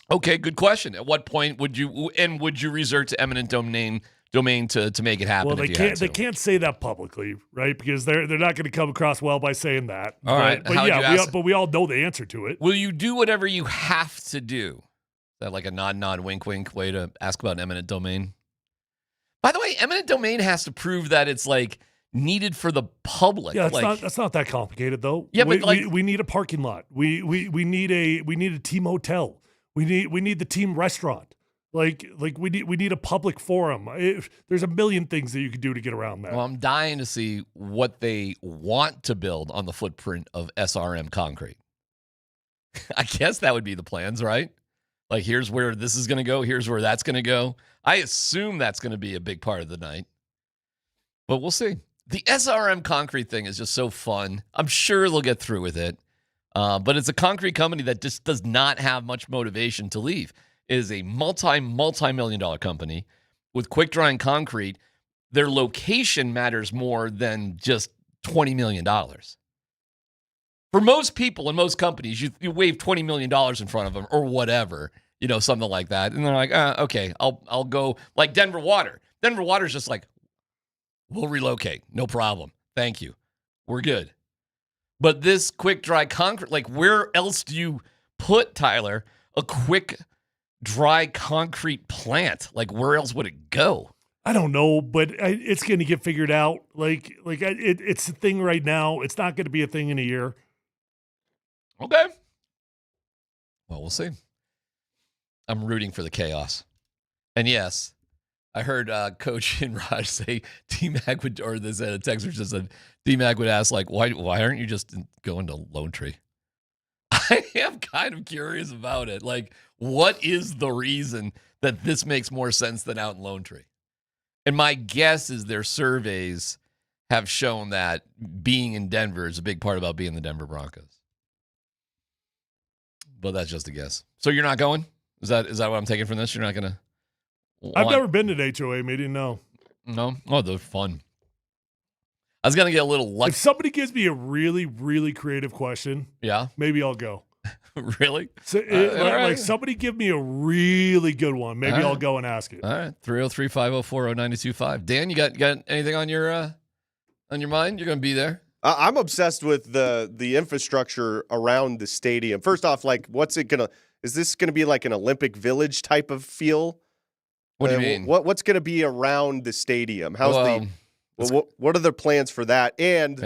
Okay, good question. At what point would you resort to eminent domain to make it happen? Well, they can't say that publicly, right? Because they're not going to come across well by saying that. All right. But we all know the answer to it. Will you do whatever you have to do? Is that like a nod, wink, wink way to ask about eminent domain? By the way, eminent domain has to prove that it's like needed for the public. Yeah, that's not that complicated though. Yeah, but like we need a parking lot. We need a team hotel. We need the team restaurant. Like we need a public forum. There's a million things that you could do to get around that. Well, I'm dying to see what they want to build on the footprint of SRM concrete. I guess that would be the plans, right? Like, here's where this is going to go. Here's where that's going to go. I assume that's going to be a big part of the night. But we'll see. The SRM concrete thing is just so fun. I'm sure they'll get through with it. But it's a concrete company that just does not have much motivation to leave. It is a multi-million-dollar company with quick-drying concrete. Their location matters more than just $20 million. For most people and most companies, you wave $20 million in front of them or whatever, something like that. And they're like, okay, I'll go. Like Denver Water. Denver Water's just like, we'll relocate. No problem. Thank you. We're good. But this quick dry concrete, like where else do you put, Tyler, a quick dry concrete plant? Like where else would it go? I don't know, but it's going to get figured out. It's a thing right now. It's not going to be a thing in a year. Okay. Well, we'll see. I'm rooting for the chaos. And yes, I heard Coach and Raj say DMac would, or this a texter just said DMac would ask, like, why aren't you just going to Lone Tree? I am kind of curious about it. Like, what is the reason that this makes more sense than out in Lone Tree? And my guess is their surveys have shown that being in Denver is a big part about being the Denver Broncos. But that's just a guess. So you're not going? Is that what I'm taking from this? You're not going to? I've never been to an HOA meeting, no. No? Oh, they're fun. I was going to get a little lucky. If somebody gives me a really, really creative question, maybe I'll go. Really? So like somebody give me a really good one. Maybe I'll go and ask it. All right. 303-504-0925. Dan, you got anything on your mind? You're going to be there? I'm obsessed with the infrastructure around the stadium. First off, like, is this going to be like an Olympic Village type of feel? What do you mean? What's going to be around the stadium? What are their plans for that? And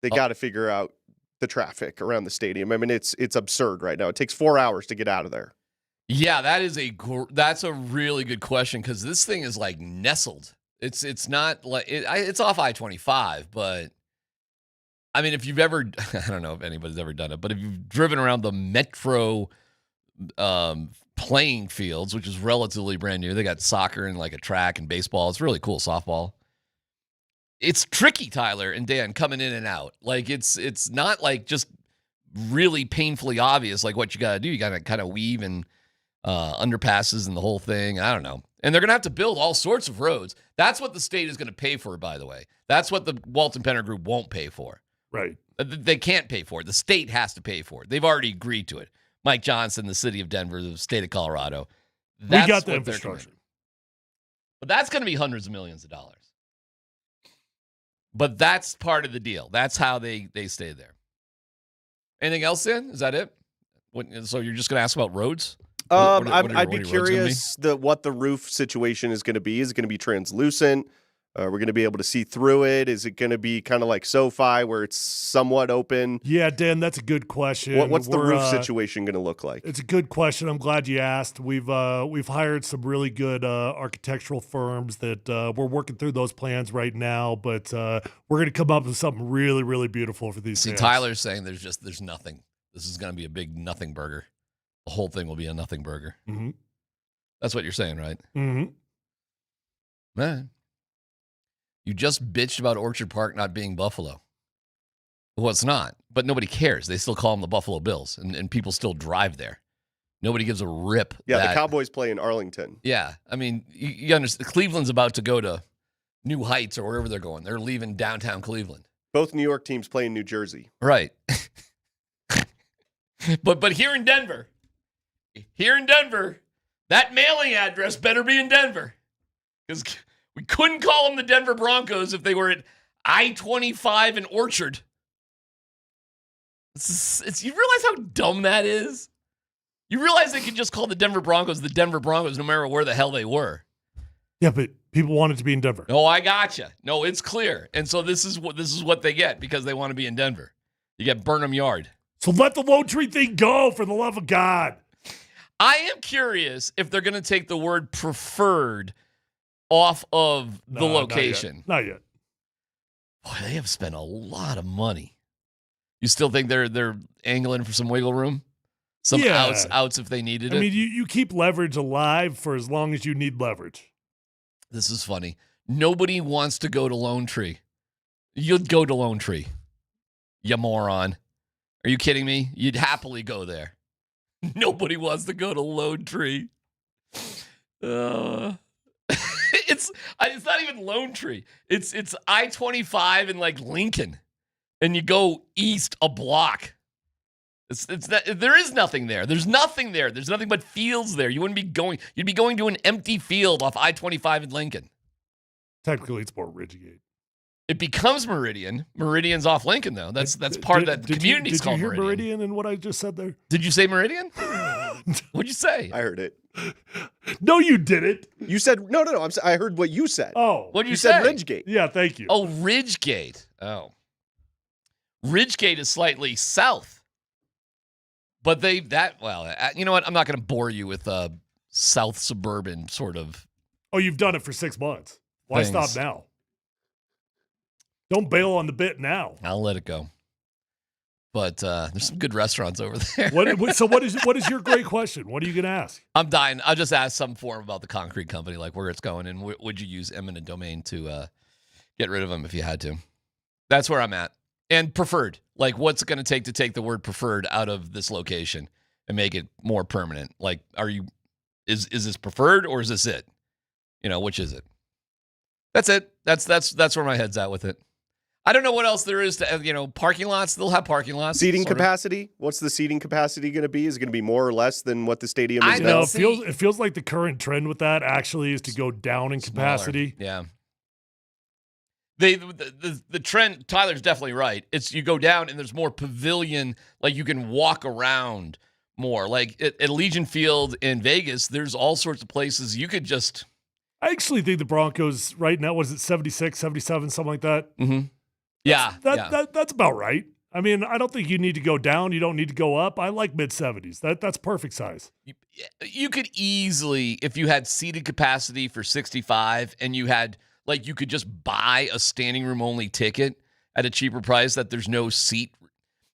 they got to figure out the traffic around the stadium. I mean, it's absurd right now. It takes 4 hours to get out of there. Yeah, that's a really good question because this thing is like nestled. It's not like it's off I-25, but I mean, if you've ever, I don't know if anybody's ever done it, but if you've driven around the Metro playing fields, which is relatively brand new, they got soccer and like a track and baseball. It's really cool, softball. It's tricky, Tyler and Dan, coming in and out. Like it's not like just really painfully obvious like what you got to do. You got to kind of weave and underpasses and the whole thing. I don't know. And they're going to have to build all sorts of roads. That's what the state is going to pay for, by the way. That's what the Walton Penner Group won't pay for. Right. They can't pay for it. The state has to pay for it. They've already agreed to it. Mike Johnson, the city of Denver, the state of Colorado. We got the infrastructure. But that's going to be hundreds of millions of dollars. But that's part of the deal. That's how they stay there. Anything else, then? Is that it? So you're just going to ask about roads? I'd be curious what the roof situation is going to be. Is it going to be translucent? We're going to be able to see through it. Is it going to be kind of like SoFi where it's somewhat open? Yeah, Dan, that's a good question. What's the roof situation going to look like? It's a good question. I'm glad you asked. We've hired some really good architectural firms that we're working through those plans right now, but we're going to come up with something really, really beautiful for these fans. Tyler's saying there's nothing. This is going to be a big nothing burger. The whole thing will be a nothing burger. Mm-hmm. That's what you're saying, right? Mm-hmm. Man. You just bitched about Orchard Park not being Buffalo. Well, it's not, but nobody cares. They still call them the Buffalo Bills, and people still drive there. Nobody gives a rip. Yeah, the Cowboys play in Arlington. Yeah, I mean, you understand. Cleveland's about to go to New Heights or wherever they're going. They're leaving downtown Cleveland. Both New York teams play in New Jersey. Right. But here in Denver, that mailing address better be in Denver. Because we couldn't call them the Denver Broncos if they were at I-25 in Orchard. You realize how dumb that is? You realize they could just call the Denver Broncos no matter where the hell they were. Yeah, but people want it to be in Denver. Oh, I gotcha. No, it's clear. And so this is what they get because they want to be in Denver. You get Burnham Yard. So let the Lone Tree thing go, for the love of God. I am curious if they're going to take the word preferred off of the location. Not yet. Boy, they have spent a lot of money. You still think they're angling for some wiggle room? Some outs if they needed it? I mean, you keep leverage alive for as long as you need leverage. This is funny. Nobody wants to go to Lone Tree. You'd go to Lone Tree. You moron. Are you kidding me? You'd happily go there. Nobody wants to go to Lone Tree. It's not even Lone Tree. It's I-25 in like Lincoln, and you go east a block. There is nothing there. There's nothing there. There's nothing but fields there. You'd be going to an empty field off I-25 in Lincoln. Technically, it's more Ridgegate. It becomes Meridian. Meridian's off Lincoln, though. That's part of that community. Did you hear Meridian in what I just said there? Did you say Meridian? What'd you say? I heard it. No, you didn't. You said no. I heard what you said. Oh, what'd you said? say? Ridgegate. Yeah, thank you. Oh, Ridgegate. Oh, Ridgegate is slightly south, but you know what? I'm not going to bore you with South suburban sort of. Oh, you've done it for 6 months. Why stop now? Don't bail on the bit now. I'll let it go. But there's some good restaurants over there. So what is your great question? What are you going to ask? I'm dying. I'll just ask some form about the concrete company, like where it's going, and would you use eminent domain to get rid of them if you had to? That's where I'm at. And preferred. Like, what's it going to take the word preferred out of this location and make it more permanent? Like, is this preferred or is this it? You know, which is it? That's it. That's where my head's at with it. I don't know what else there is to, parking lots. They'll have parking lots. Seating capacity? What's the seating capacity going to be? Is it going to be more or less than what the stadium is now? It feels like the current trend with that actually is to go down in capacity. Yeah. The trend, Tyler's definitely right. It's you go down and there's more pavilion, like you can walk around more. Like at Legion Field in Vegas, there's all sorts of places you could just. I actually think the Broncos right now, was it 76, 77, something like that? Mm-hmm. Yeah. That's about right. I mean, I don't think you need to go down. You don't need to go up. I like mid-70s. That's perfect size. You could easily, if you had seated capacity for 65 and you had, like, you could just buy a standing room only ticket at a cheaper price that there's no seat.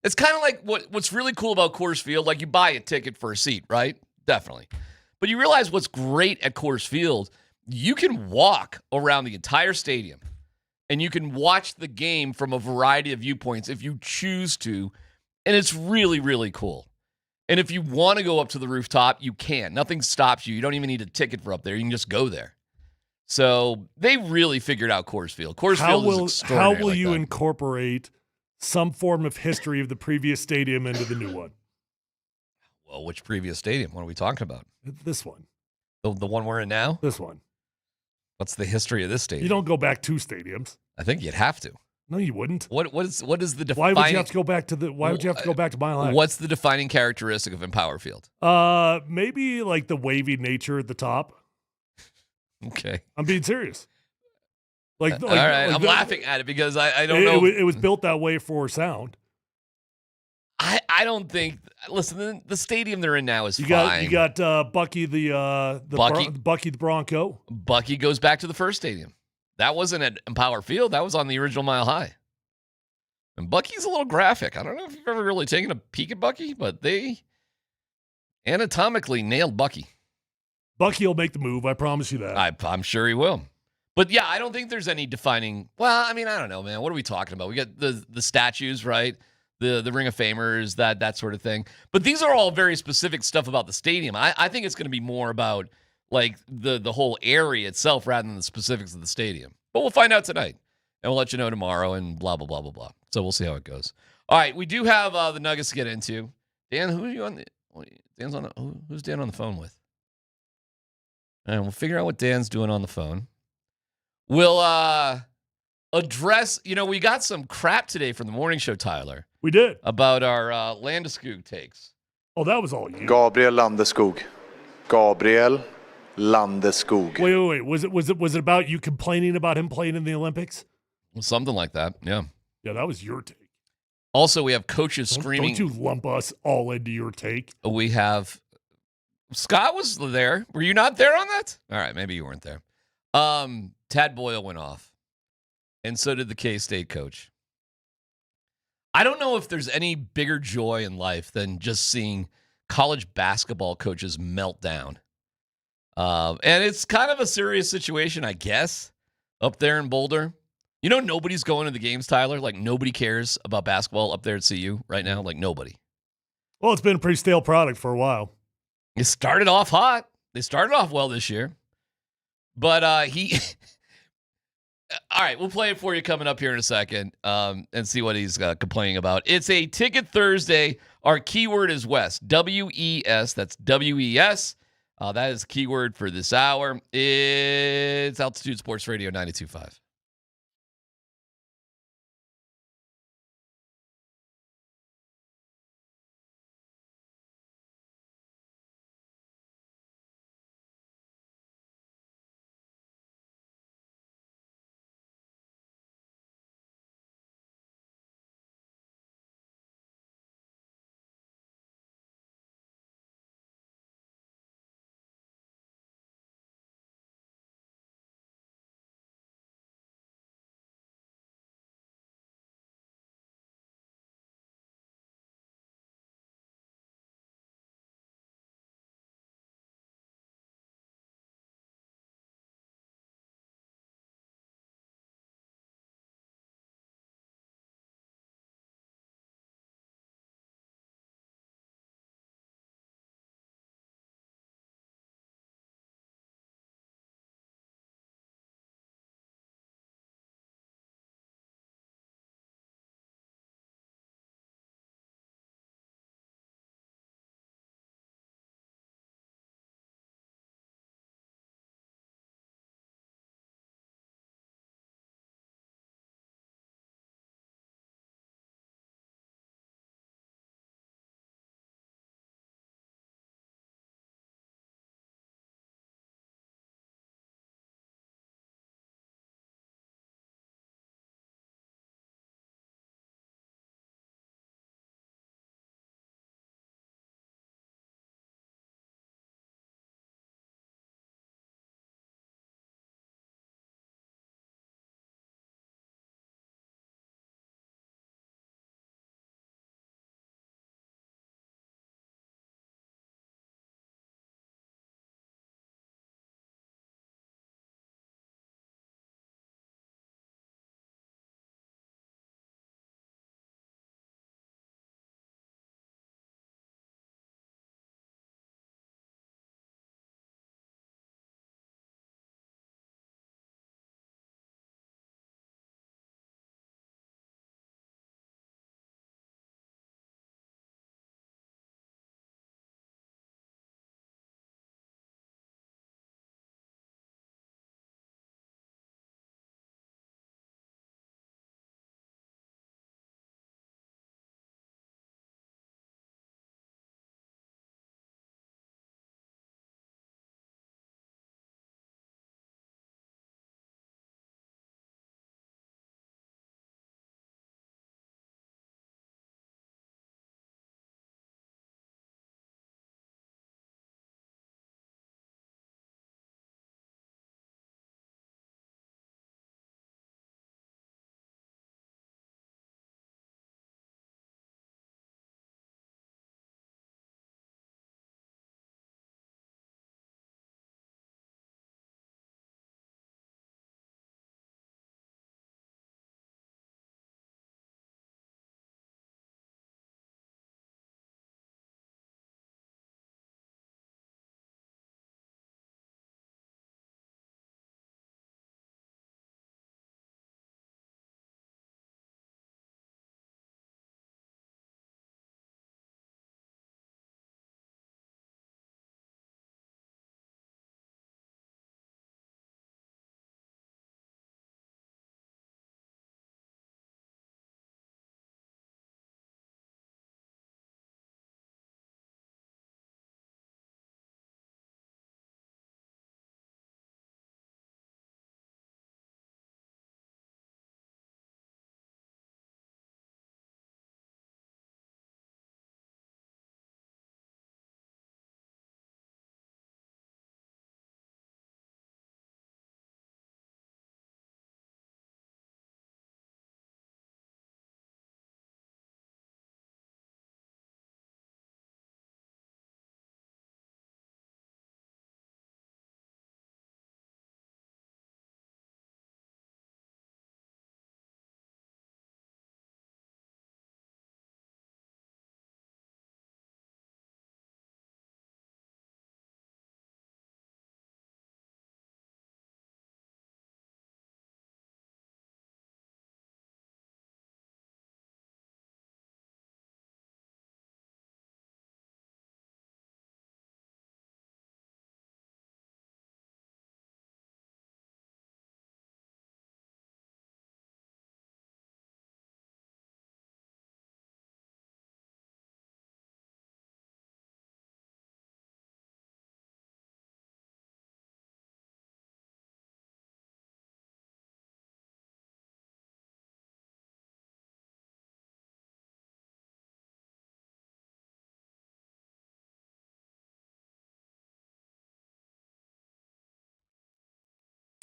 It's kind of like what's really cool about Coors Field. Like, you buy a ticket for a seat, right? Definitely. But you realize what's great at Coors Field, you can walk around the entire stadium. And you can watch the game from a variety of viewpoints if you choose to. And it's really, really cool. And if you want to go up to the rooftop, you can. Nothing stops you. You don't even need a ticket for up there. You can just go there. So they really figured out Coors Field. Coors Field is extraordinary. How will you incorporate some form of history of the previous stadium into the new one? Well, which previous stadium? What are we talking about? This one. The one we're in now? This one. What's the history of this stadium? You don't go back 2 stadiums. I think you'd have to. No, you wouldn't. What is the defining? Why would you have to go back to Mile High? What's the defining characteristic of Empower Field? Maybe like the wavy nature at the top. Okay. I'm being serious. All right. I'm laughing at it because I don't know. It was built that way for sound. I don't think. Listen, the stadium they're in now is fine. You got Bucky the Bronco. Bucky goes back to the first stadium. That wasn't at Empower Field. That was on the original Mile High. And Bucky's a little graphic. I don't know if you've ever really taken a peek at Bucky, but they anatomically nailed Bucky. Bucky will make the move. I promise you that. I'm sure he will. But yeah, I don't think there's any defining. Well, I mean, I don't know, man. What are we talking about? We got the statues, right? The Ring of Famers, that sort of thing. But these are all very specific stuff about the stadium. I think it's going to be more about like the whole area itself rather than the specifics of the stadium. But we'll find out tonight, and we'll let you know tomorrow and blah, blah, blah, blah, blah. So we'll see how it goes. All right, we do have the Nuggets to get into. Dan, who are you on the who's Dan on the phone with? And we'll figure out what Dan's doing on the phone. We'll address, we got some crap today from the morning show, Tyler. We did. About our Landeskog takes. Oh, that was all you. Gabriel Landeskog. Gabriel Landeskog. Wait. Was it about you complaining about him playing in the Olympics? Something like that, yeah. Yeah, that was your take. Also, we have coaches screaming. Don't you lump us all into your take? We have Scott was there. Were you not there on that? All right, maybe you weren't there. Tad Boyle went off, and so did the K-State coach. I don't know if there's any bigger joy in life than just seeing college basketball coaches melt down. And it's kind of a serious situation, I guess, up there in Boulder. Nobody's going to the games, Tyler. Like, nobody cares about basketball up there at CU right now. Like, nobody. Well, it's been a pretty stale product for a while. It started off hot. They started off well this year. But all right, we'll play it for you coming up here in a second and see what he's complaining about. It's a Ticket Thursday. Our keyword is West. W-E-S. That's W-E-S. That is the keyword for this hour. It's Altitude Sports Radio 92.5.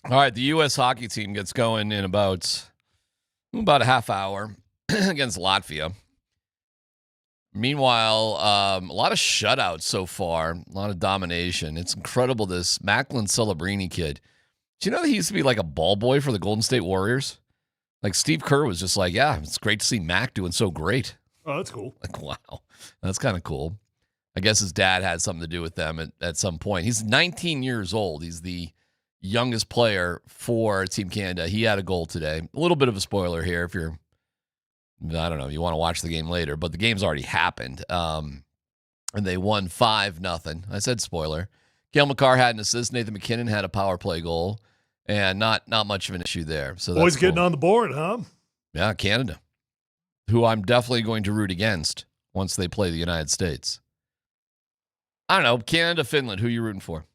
All right, the U.S. hockey team gets going in about a half hour against Latvia. Meanwhile, a lot of shutouts so far, a lot of domination. It's incredible, this Macklin Celebrini kid. Do you know that he used to be like a ball boy for the Golden State Warriors? Like Steve Kerr was just like, yeah, it's great to see Mac doing so great. Oh, that's cool. Like, wow, that's kind of cool. I guess his dad had something to do with them at some point. He's 19 years old. He's the youngest player for Team Canada. He had a goal today. A little bit of a spoiler here if you're, I don't know, you want to watch the game later, but the game's already happened. And they won 5-0. I said spoiler. Cale Makar had an assist. Nathan McKinnon had a power play goal. And not much of an issue there. So that's always getting cool. on the board, huh? Yeah, Canada, who I'm definitely going to root against once they play the United States. I don't know, Canada, Finland. Who are you rooting for?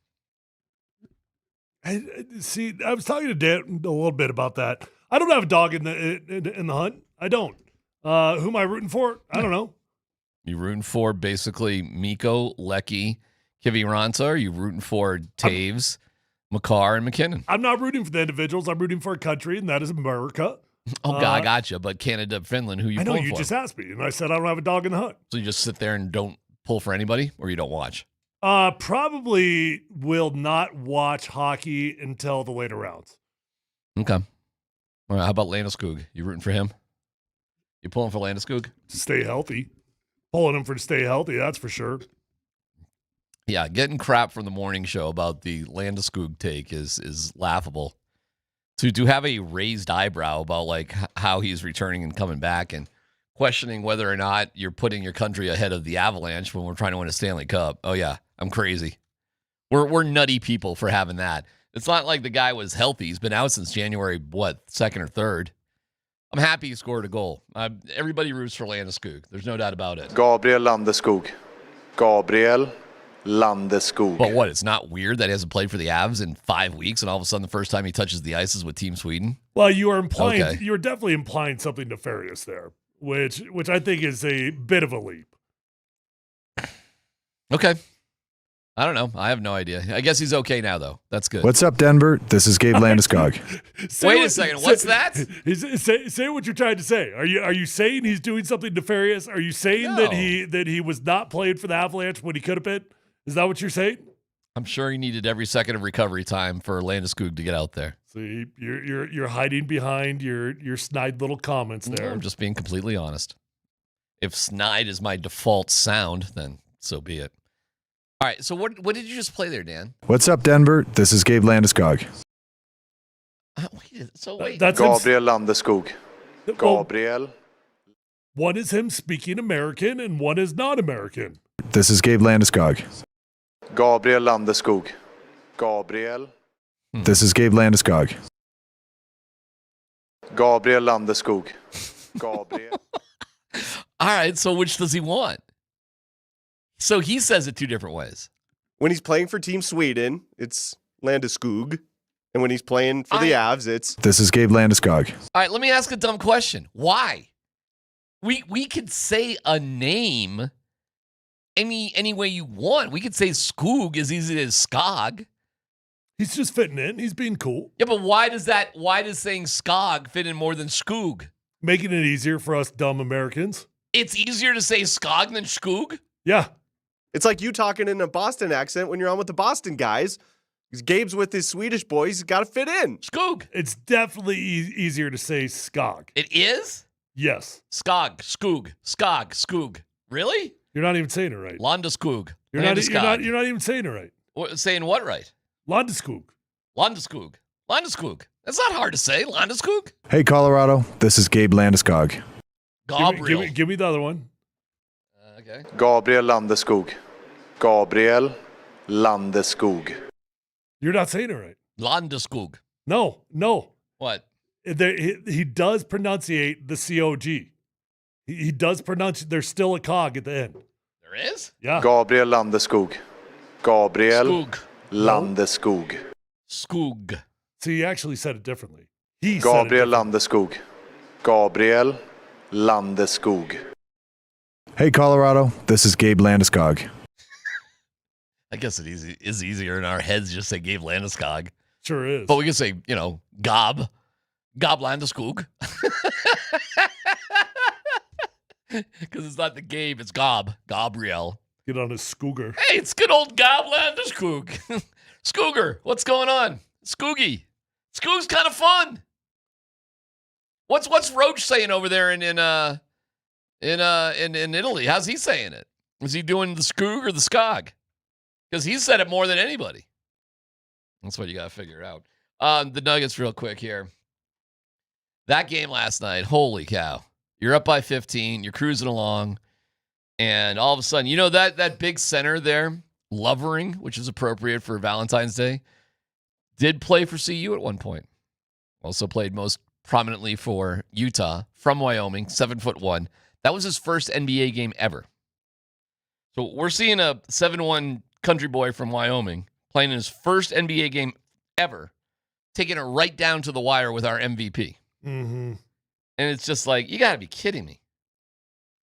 I was talking to Dan a little bit about that. I don't have a dog in the hunt. I don't. Who am I rooting for? I don't know. You rooting for basically Mikko, Lecky, Kiviranta? Are you rooting for Taves, Makar, and McKinnon? I'm not rooting for the individuals. I'm rooting for a country, and that is America. Oh, God, I gotcha. But Canada, Finland, who you I know, pulling you for? just asked me, and I said I don't have a dog in the hunt. So you just sit there and don't pull for anybody, or you don't watch? Probably will not watch hockey until the later rounds. Okay. All right, how about Landeskog? You rooting for him? You pulling for Landeskog? To stay healthy. Pulling him for to stay healthy, that's for sure. Yeah, getting crap from the morning show about the Landeskog take is laughable. To have a raised eyebrow about like how he's returning and coming back and questioning whether or not you're putting your country ahead of the Avalanche when we're trying to win a Stanley Cup. Oh yeah, I'm crazy. We're nutty people for having that. It's not like the guy was healthy. He's been out since January, 2nd or 3rd. I'm happy he scored a goal. Everybody roots for Landeskog. There's no doubt about it. Gabriel Landeskog. Gabriel Landeskog. But what, it's not weird that he hasn't played for the Avs in 5 weeks and all of a sudden the first time he touches the ice is with Team Sweden? Well, you are implying, you're definitely implying something nefarious there, which I think is a bit of a leap. Okay. I don't know. I have no idea. I guess he's okay now, though. That's good. What's up, Denver? This is Gabe Landeskog. Wait a second. What's that? Say what you're trying to say. Are you saying he's doing something nefarious? Are you saying that he was not playing for the Avalanche when he could have been? Is that what you're saying? I'm sure he needed every second of recovery time for Landeskog to get out there. See, you're hiding behind your snide little comments there. No, I'm just being completely honest. If snide is my default sound, then so be it. All right, so what did you just play there, Dan? What's up, Denver? This is Gabe Landeskog. Wait. That's Gabriel Landeskog. Gabriel. One is him speaking American, and one is not American. This is Gabe Landeskog. Gabriel Landeskog. Gabriel. This is Gabe Landeskog. Gabriel Landeskog. Gabriel. All right, so which does he want? So he says it two different ways. When he's playing for Team Sweden, it's Landeskog. And when he's playing for the Avs, it's... This is Gabe Landeskog. All right, let me ask a dumb question. Why? We could say a name any way you want. We could say SKOOG as easy as SKOG. He's just fitting in. He's being cool. Yeah, but why does saying SKOG fit in more than SKOOG? Making it easier for us dumb Americans. It's easier to say SKOG than SKOOG? Yeah. It's like you talking in a Boston accent when you're on with the Boston guys. Because Gabe's with his Swedish boys. He's got to fit in. SKOOG. It's definitely easier to say SKOG. It is? Yes. SKOG, SKOOG, SKOG, SKOOG. Really? You're not even saying it right. Landeskog. You're not even saying it right. Saying what right? Landeskog. Landeskog. Landeskog. That's not hard to say. Landeskog. Hey, Colorado. This is Gabe Landeskog. Gabriel. Give me the other one. Okay. Gabriel Landeskog. Gabriel Landeskog. You're not saying it right. Landeskog. No. What? He does pronunciate the COG. He does pronounce. There's still a cog at the end. There is? Yeah. Gabriel Landeskog. Gabriel SKOOG. Landeskog. SKOOG. So he actually said it differently. Gabriel Landeskog. Gabriel Landeskog. Hey, Colorado. This is Gabe Landeskog. I guess it is easier in our heads just say Gabe Landeskog. Sure is. But we can say, Gob Landeskog. Because it's not the Gabe, it's Gabriel. Get on his Skooger. Hey, it's good old Gob Landeskog. Skooger, what's going on? Skoogie. Skoog's kind of fun. What's Roach saying over there in Italy? How's he saying it? Is he doing the Skoog or the Skog? Because he said it more than anybody. That's what you got to figure out. The Nuggets real quick here. That game last night, holy cow. You're up by 15. You're cruising along. And all of a sudden, that big center there, Lovering, which is appropriate for Valentine's Day, did play for CU at one point. Also played most prominently for Utah from Wyoming, 7'1". That was his first NBA game ever. So we're seeing a 7'1" country boy from Wyoming playing his first NBA game ever, taking it right down to the wire with our MVP. Mm-hmm. And it's just like, you got to be kidding me.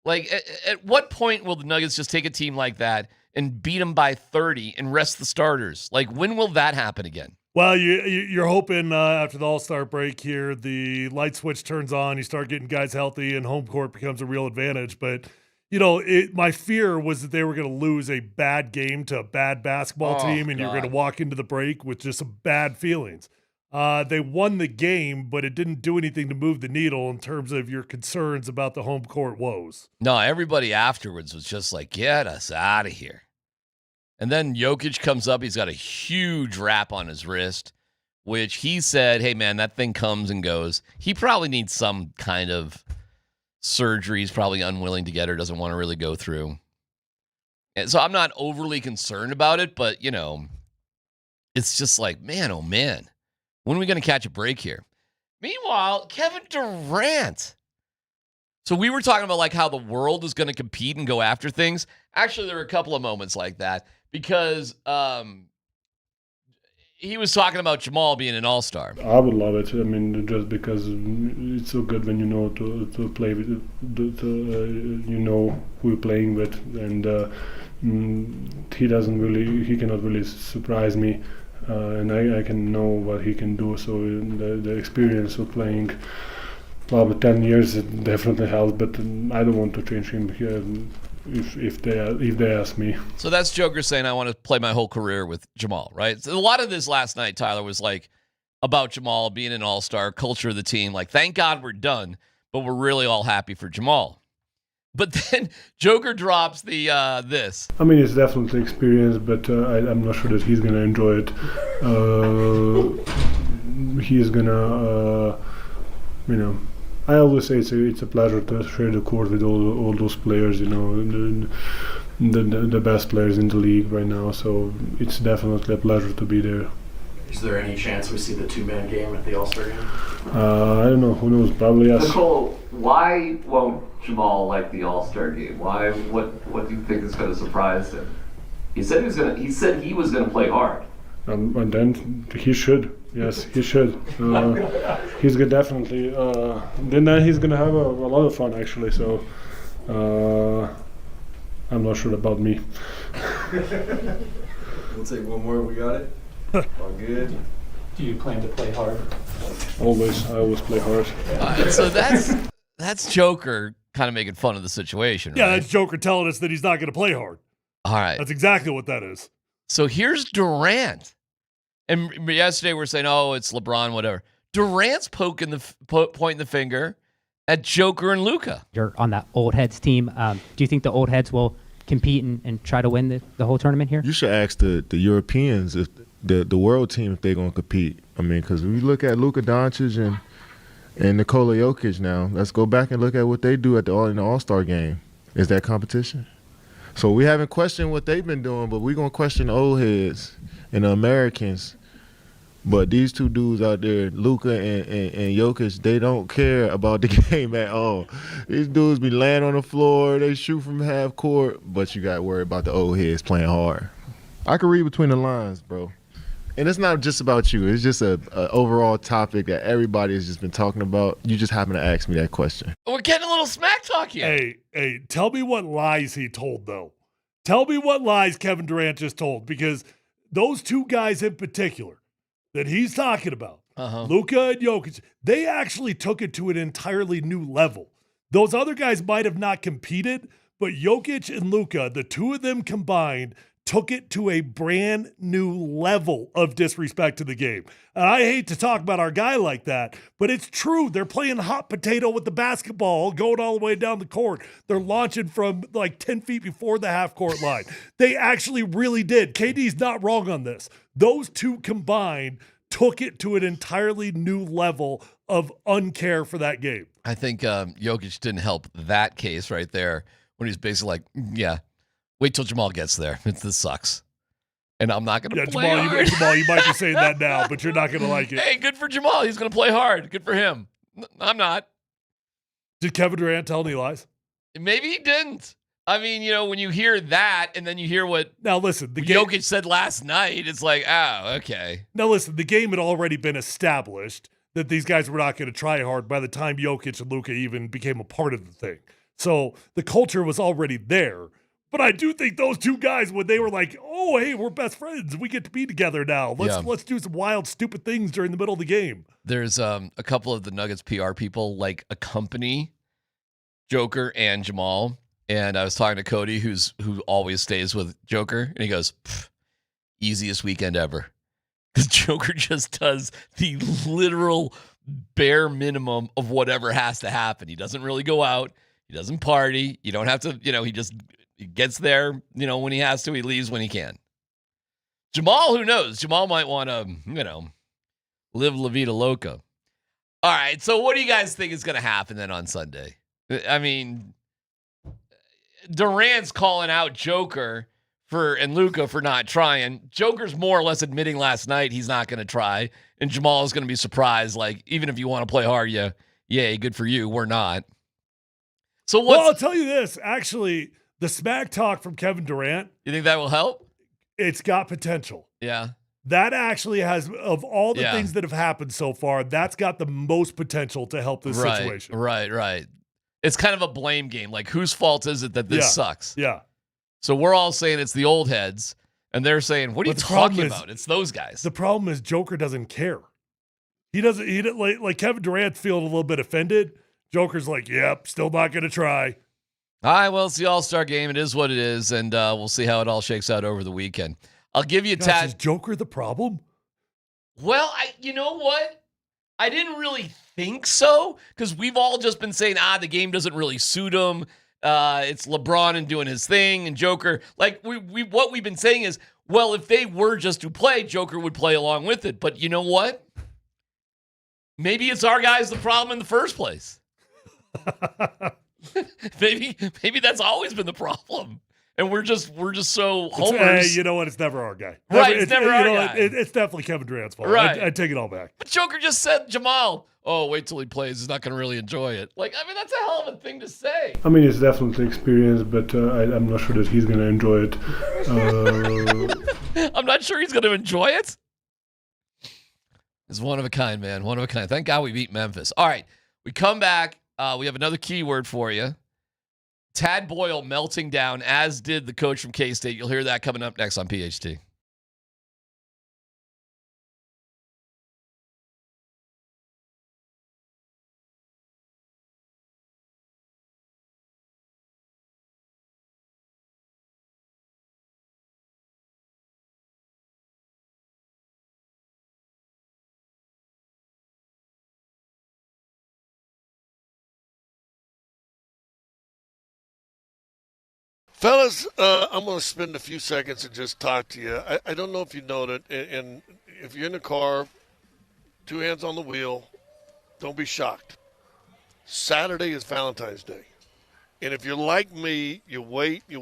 Like, at what point will the Nuggets just take a team like that and beat them by 30 and rest the starters? Like, when will that happen again? Well, you're hoping after the All-Star break here, the light switch turns on, you start getting guys healthy, and home court becomes a real advantage. But, my fear was that they were going to lose a bad game to a bad basketball team, and you're going to walk into the break with just some bad feelings. They won the game, but it didn't do anything to move the needle in terms of your concerns about the home court woes. No, everybody afterwards was just like, get us out of here. And then Jokić comes up. He's got a huge wrap on his wrist, which he said, hey, man, that thing comes and goes. He probably needs some kind of surgery. He's probably unwilling to get or doesn't want to really go through. And so I'm not overly concerned about it, but, it's just like, man, oh, man. When are we going to catch a break here? Meanwhile, Kevin Durant. So we were talking about like how the world is going to compete and go after things. Actually, there were a couple of moments like that because he was talking about Jamal being an all-star. I would love it. I mean, just because it's so good when you know to play with, you know who you're playing with, and he cannot really surprise me. And I can know what he can do. So the experience of playing with 10 years it definitely helps. But I don't want to change him here if they ask me. So that's Joker saying I want to play my whole career with Jamal, right? So a lot of this last night, Tyler, was like about Jamal being an all-star, culture of the team. Like, thank God we're done, but we're really all happy for Jamal. But then Joker drops the this. I mean, it's definitely experience, but I'm not sure that he's going to enjoy it. He's going to, I always say it's a pleasure to share the court with all those players, the best players in the league right now. So it's definitely a pleasure to be there. Is there any chance we see the two-man game at the All-Star game? I don't know. Who knows? Probably yes. Nicole, why won't Jamal like the All-Star game? Why? What do you think is going to surprise him? He said he was going to play hard. And then he should. Yes, he should. He's good, definitely. Then he's going to have a lot of fun, actually. So I'm not sure about me. We'll take one more. We got it. All good. Do you plan to play hard? Always. I always play hard. So that's Joker kind of making fun of the situation, right? Yeah, that's Joker telling us that he's not going to play hard. All right. That's exactly what that is. So here's Durant. And yesterday we're saying, oh, it's LeBron, whatever. Durant's pointing the finger at Joker and Luka. You're on that old heads team. Do you think the old heads will compete and try to win the whole tournament here? You should ask the Europeans if the world team if they're going to compete. I mean, because when you look at Luka Doncic and Nikola Jokić now, let's go back and look at what they do in the All-Star game. Is that competition? So we haven't questioned what they've been doing, but we're going to question the old heads and the Americans. But these two dudes out there, Luka and Jokić, they don't care about the game at all. These dudes be laying on the floor, they shoot from half court, but you got to worry about the old heads playing hard. I can read between the lines, bro. And it's not just about you. It's just a overall topic that everybody has just been talking about. You just happen to ask me that question. We're getting a little smack talk here. Hey, tell me what lies he told, though. Tell me what lies Kevin Durant just told, because those two guys in particular, that he's talking about, Luka and Jokić, they actually took it to an entirely new level. Those other guys might have not competed, but Jokić and Luka, the two of them combined, took it to a brand new level of disrespect to the game. And I hate to talk about our guy like that, but it's true. They're playing hot potato with the basketball, going all the way down the court. They're launching from like 10 feet before the half-court line. They actually really did. KD's not wrong on this. Those two combined took it to an entirely new level of uncare for that game. I think Jokić didn't help that case right there when he's basically like, yeah, wait till Jamal gets there. This sucks. And I'm not going to play hard. Jamal, you might be saying that now, but you're not going to like it. Hey, good for Jamal. He's going to play hard. Good for him. I'm not. Did Kevin Durant tell any lies? Maybe he didn't. I mean, when you hear that and then you hear what Jokić said last night, it's like, oh, okay. Now, listen, the game had already been established that these guys were not going to try hard by the time Jokić and Luka even became a part of the thing. So the culture was already there. But I do think those two guys, when they were like, oh, hey, we're best friends. We get to be together now. Let's do some wild, stupid things during the middle of the game. There's a couple of the Nuggets PR people like accompany Joker and Jamal. And I was talking to Cody, who always stays with Joker. And he goes, easiest weekend ever. Because Joker just does the literal bare minimum of whatever has to happen. He doesn't really go out. He doesn't party. You don't have to, he gets there, when he has to. He leaves when he can. Jamal, who knows? Jamal might want to, live La Vida Loca. All right, so what do you guys think is going to happen then on Sunday? I mean, Durant's calling out Joker and Luka for not trying. Joker's more or less admitting last night he's not going to try, and Jamal is going to be surprised. Like, even if you want to play hard, yay, good for you. We're not. So what? Well, I'll tell you this. Actually, the smack talk from Kevin Durant. You think that will help? It's got potential. Yeah. That actually has, of all the things that have happened so far, that's got the most potential to help this situation. Right. It's kind of a blame game. Like, whose fault is it that this sucks? Yeah. So we're all saying it's the old heads, and they're saying, what are you talking about? It's those guys. The problem is Joker doesn't care. He doesn't like Kevin Durant's feeling a little bit offended. Joker's like, yep, still not going to try. All right, well, it's the All-Star game. It is what it is, and we'll see how it all shakes out over the weekend. I'll give you a Is Joker the problem? Well, you know what? I didn't really think so, because we've all just been saying, the game doesn't really suit him. It's LeBron and doing his thing, and Joker. Like, what we've been saying is, well, if they were just to play, Joker would play along with it. But you know what? Maybe it's our guys the problem in the first place. maybe that's always been the problem, and we're just so homers. You know what? It's never our guy. Right? It's never our guy. It's definitely Kevin Durant's fault. Right? I take it all back. But Joker just said, Jamal, wait till he plays. He's not going to really enjoy it. Like, I mean, that's a hell of a thing to say. I mean, it's definitely experience, but I'm not sure that he's going to enjoy it. I'm not sure he's going to enjoy it. It's one of a kind, man. One of a kind. Thank God we beat Memphis. All right, we come back. We have another keyword for you. Tad Boyle melting down, as did the coach from K-State. You'll hear that coming up next on PHT. Fellas, I'm going to spend a few seconds and just talk to you. I don't know if you know that, and if you're in the car, 2 hands on the wheel, don't be shocked. Saturday is Valentine's Day. And if you're like me, you wait. You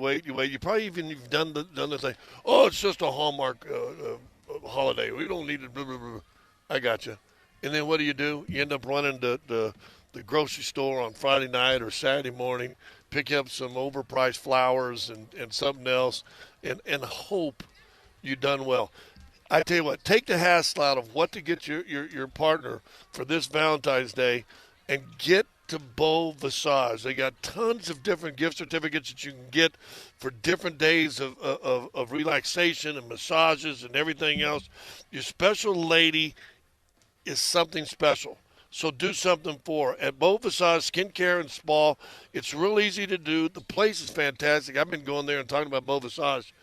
probably you've done the thing. Oh, it's just a Hallmark holiday. We don't need it. Blah, blah, blah. I got you. And then what do? You end up running the grocery store on Friday night or Saturday morning, pick up some overpriced flowers and something else, and hope you've done well. I tell you what, take the hassle out of what to get your partner for this Valentine's Day, and get to Beau Visage. They got tons of different gift certificates that you can get for different days of relaxation and massages and everything else. Your special lady is something special. So do something for her. At Beau Visage Skincare and Spa, it's real easy to do. The place is fantastic. I've been going there and talking about Beau Visage,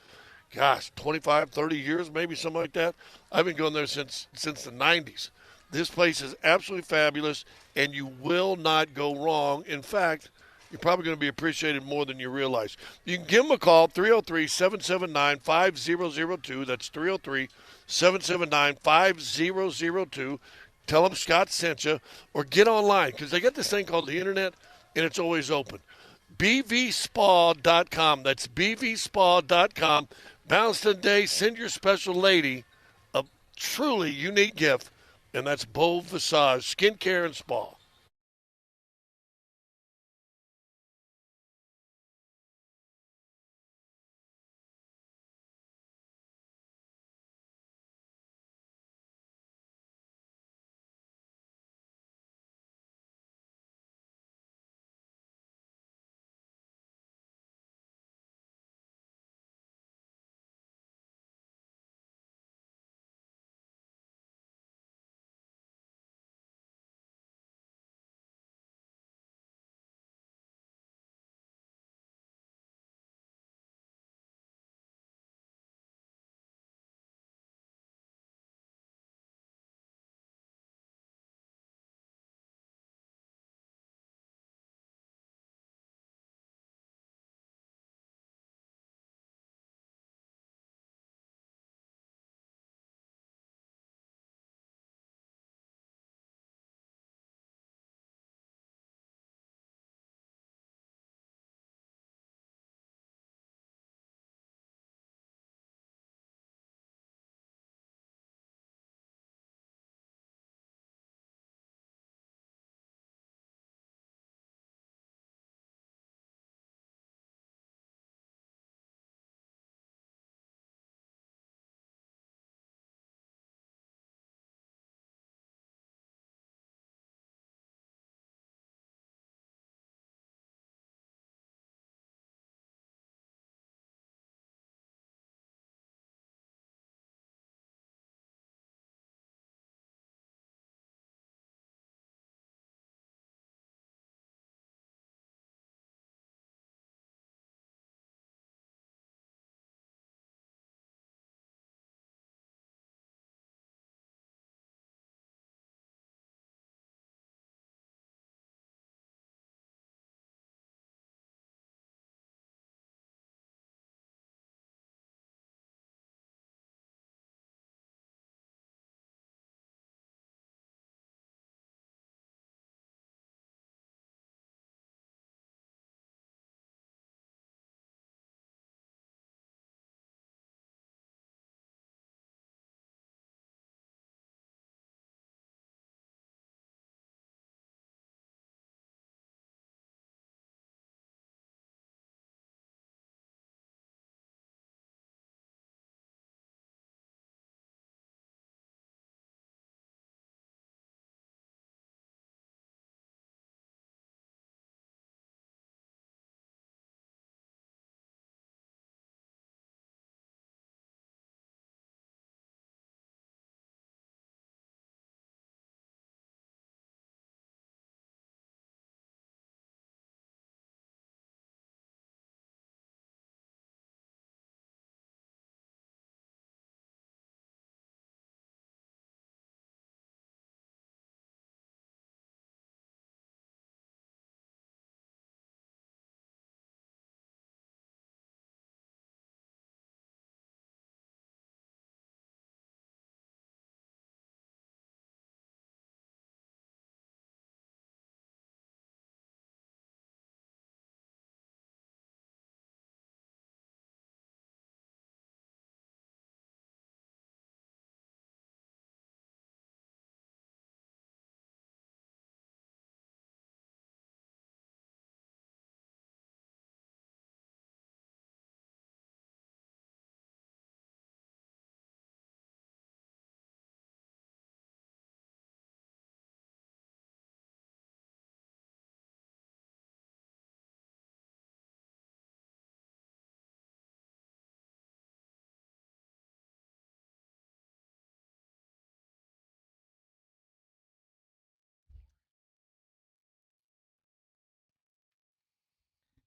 25, 30 years, maybe something like that. I've been going there since the 90s. This place is absolutely fabulous, and you will not go wrong. In fact, you're probably going to be appreciated more than you realize. You can give them a call, 303-779-5002. That's 303-779-5002. Tell them Scott sent you, or get online, because they got this thing called the internet, and it's always open. bvspa.com. That's bvspa.com. Valentine's Day, send your special lady a truly unique gift, and that's Beau Visage Skincare and Spa.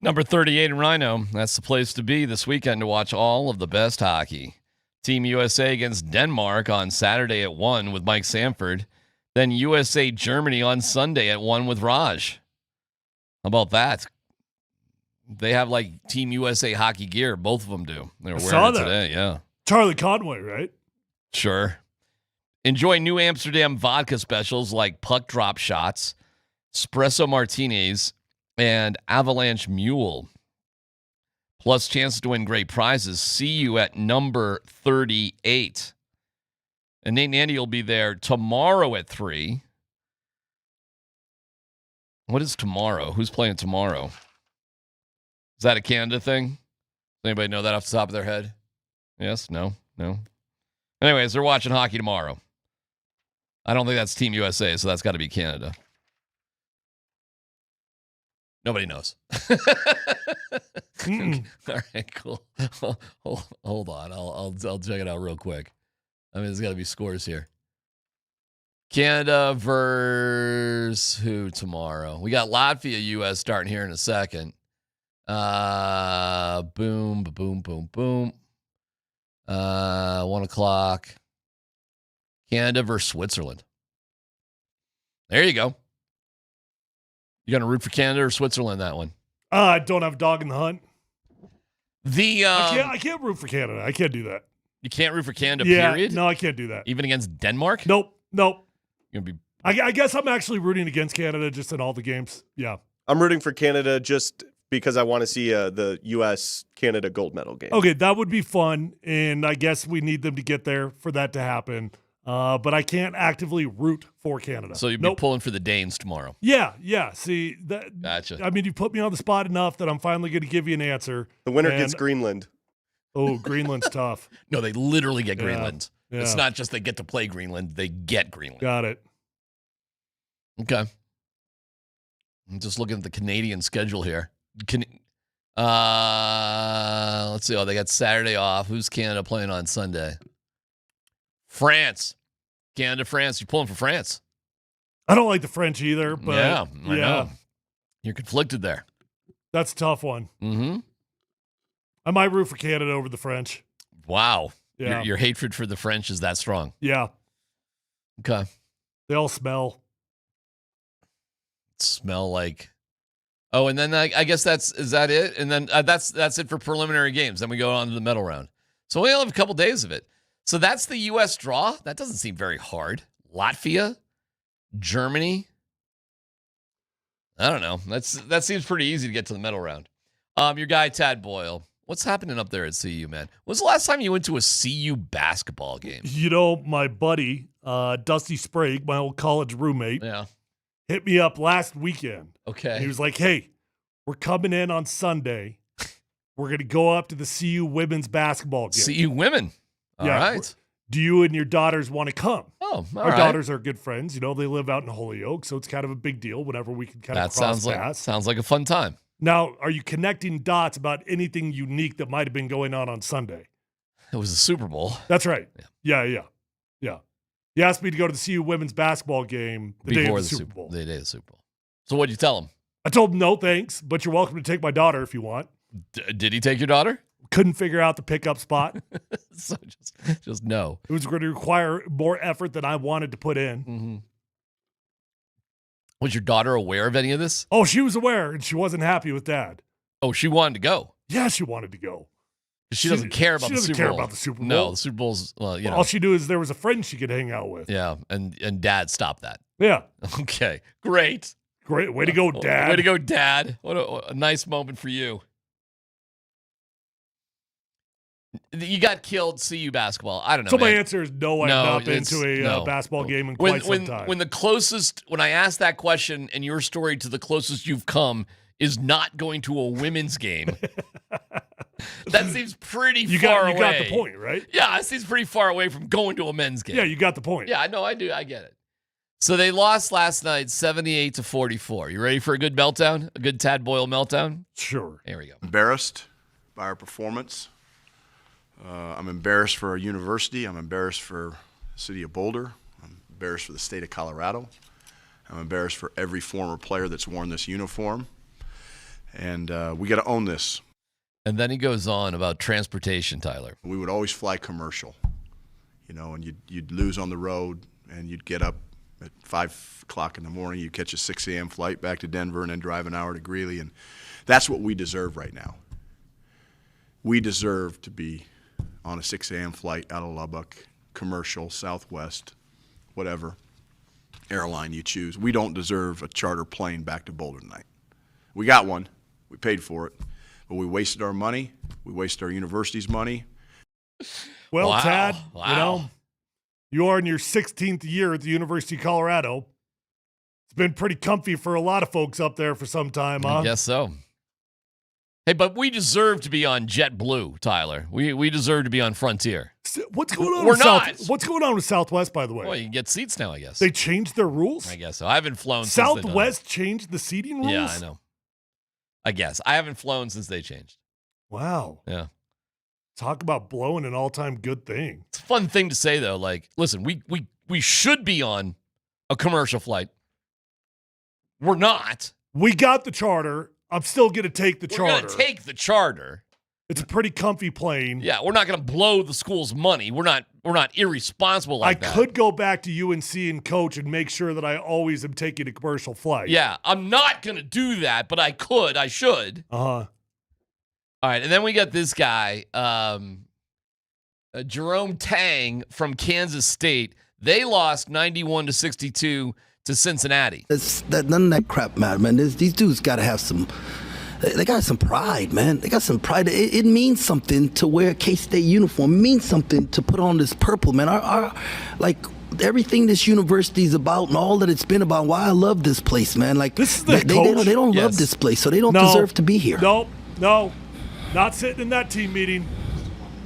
Number 38 in Rhino. That's the place to be this weekend to watch all of the best hockey. Team USA against Denmark on Saturday at 1 with Mike Sanford. Then USA Germany on Sunday at 1 with Raj. How about that? They have like Team USA hockey gear. Both of them do. They were wearing it today. Yeah. Charlie Conway, right? Sure. Enjoy New Amsterdam vodka specials like Puck Drop Shots, Espresso Martinis, and Avalanche Mule. Plus chances to win great prizes. See you at number 38. And Nate and Andy will be there tomorrow at 3. What is tomorrow? Who's playing tomorrow? Is that a Canada thing? Does anybody know that off the top of their head? Yes? No? No? Anyways, they're watching hockey tomorrow. I don't think that's Team USA, so that's got to be Canada. Nobody knows. All right, cool. Hold on. I'll check it out real quick. I mean, there's got to be scores here. Canada versus who tomorrow? We got Latvia, U.S. starting here in a second. Boom, boom, boom, boom. 1 o'clock. Canada versus Switzerland. There you go. You going to root for Canada or Switzerland that one? I don't have a dog in the hunt. I can't root for Canada. I can't do that. You can't root for Canada, period? No, I can't do that. Even against Denmark? Nope. You're gonna be. I guess I'm actually rooting against Canada just in all the games. Yeah. I'm rooting for Canada just because I want to see the U.S.-Canada gold medal game. Okay, that would be fun, and I guess we need them to get there for that to happen. But I can't actively root for Canada. So you'd be pulling for the Danes tomorrow. Yeah. See, that. Gotcha. I mean, you put me on the spot enough that I'm finally going to give you an answer. The winner gets Greenland. Oh, Greenland's tough. No, they literally get Greenland. Yeah. It's not just they get to play Greenland; they get Greenland. Got it. Okay. I'm just looking at the Canadian schedule here. Let's see. Oh, they got Saturday off. Who's Canada playing on Sunday? France. Canada, France. You're pulling for France. I don't like the French either, but yeah, I know. You're conflicted there. That's a tough one. Mm-hmm. I might root for Canada over the French. Wow. Yeah. Your hatred for the French is that strong. Yeah. Okay. They all smell like. Oh, and then I guess is that it? And then that's it for preliminary games. Then we go on to the medal round. So we only have a couple days of it. So that's the U.S. draw. That doesn't seem very hard. Latvia, Germany. I don't know. That seems pretty easy to get to the medal round. Your guy Tad Boyle. What's happening up there at CU, man? When's the last time you went to a CU basketball game? You know, my buddy Dusty Sprague, my old college roommate, hit me up last weekend. Okay. And he was like, "Hey, we're coming in on Sunday. We're going to go up to the CU women's basketball game." CU women. All right. Do you and your daughters want to come? Oh, all Our right. daughters are good friends. You know, they live out in Holyoke, so it's kind of a big deal whenever we can kind of cross paths. Sounds like a fun time. Now, are you connecting dots about anything unique that might have been going on Sunday? It was the Super Bowl. That's right. Yeah. He asked me to go to the CU women's basketball game the day of the Super Bowl. The day of the Super Bowl. So what'd you tell him? I told him no thanks, but you're welcome to take my daughter if you want. Did he take your daughter? Couldn't figure out the pickup spot. So just no. It was going to require more effort than I wanted to put in. Mm-hmm. Was your daughter aware of any of this? Oh, she was aware, and she wasn't happy with Dad. Oh, she wanted to go. Yeah, she wanted to go. She doesn't care about the Super Bowl. She doesn't care about the Super Bowl. No, the Super Bowl's, well, you know. All she knew is there was a friend she could hang out with. Yeah, and Dad stopped that. Yeah. Okay, great. Great. Way to go, Dad. Way to go, Dad. What a nice moment for you. You got killed, CU basketball. I don't know. So my answer is no. I've not been to a no. basketball game in quite some time. When I asked that question and your story to the closest you've come is not going to a women's game, that seems pretty far away. You got the point, right? Yeah, it seems pretty far away from going to a men's game. Yeah, you got the point. Yeah, no, I do. I get it. So they lost last night 78-44. You ready for a good meltdown? A good Tad Boyle meltdown? Sure. Here we go. Embarrassed by our performance. I'm embarrassed for our university. I'm embarrassed for the city of Boulder. I'm embarrassed for the state of Colorado. I'm embarrassed for every former player that's worn this uniform. And we got to own this. And then he goes on about transportation, Tyler. We would always fly commercial, and you'd lose on the road, and you'd get up at 5 o'clock in the morning. You'd catch a 6 a.m. flight back to Denver and then drive an hour to Greeley. And that's what we deserve right now. We deserve to be on a 6 a.m. flight out of Lubbock, commercial, Southwest, whatever airline you choose. We don't deserve a charter plane back to Boulder tonight. We got one. We paid for it. But we wasted our money. We wasted our university's money. Well, Wow. Tad, Wow. you are in your 16th year at the University of Colorado. It's been pretty comfy for a lot of folks up there for some time, huh? I guess so. Hey, but we deserve to be on JetBlue, Tyler. We deserve to be on Frontier. What's going on? We're with not. What's going on with Southwest, by the way? Well, you can get seats now, I guess. They changed their rules? I guess so. I haven't flown since they've done it. Southwest changed the seating rules? Yeah, I know. I guess. I haven't flown since they changed. Wow. Yeah. Talk about blowing an all-time good thing. It's a fun thing to say, though. Like, listen, we should be on a commercial flight. We're not. We got the charter. I'm still going to take the We're charter. going to take the charter. It's a pretty comfy plane. Yeah, we're not going to blow the school's money. We're not irresponsible like that. I could go back to UNC and coach and make sure that I always am taking a commercial flight. Yeah, I'm not going to do that, but I could. I should. Uh-huh. All right, and then we got this guy, Jerome Tang from Kansas State. They lost 91-62 to Cincinnati. None of that crap matter, man. These dudes got to have some. They got some pride, man. They got some pride. It means something to wear a K-State uniform. It means something to put on this purple, man. Our everything this university is about and all that it's been about. Why I love this place, man. Like this is the they don't love this place, so they don't deserve to be here. No, not sitting in that team meeting.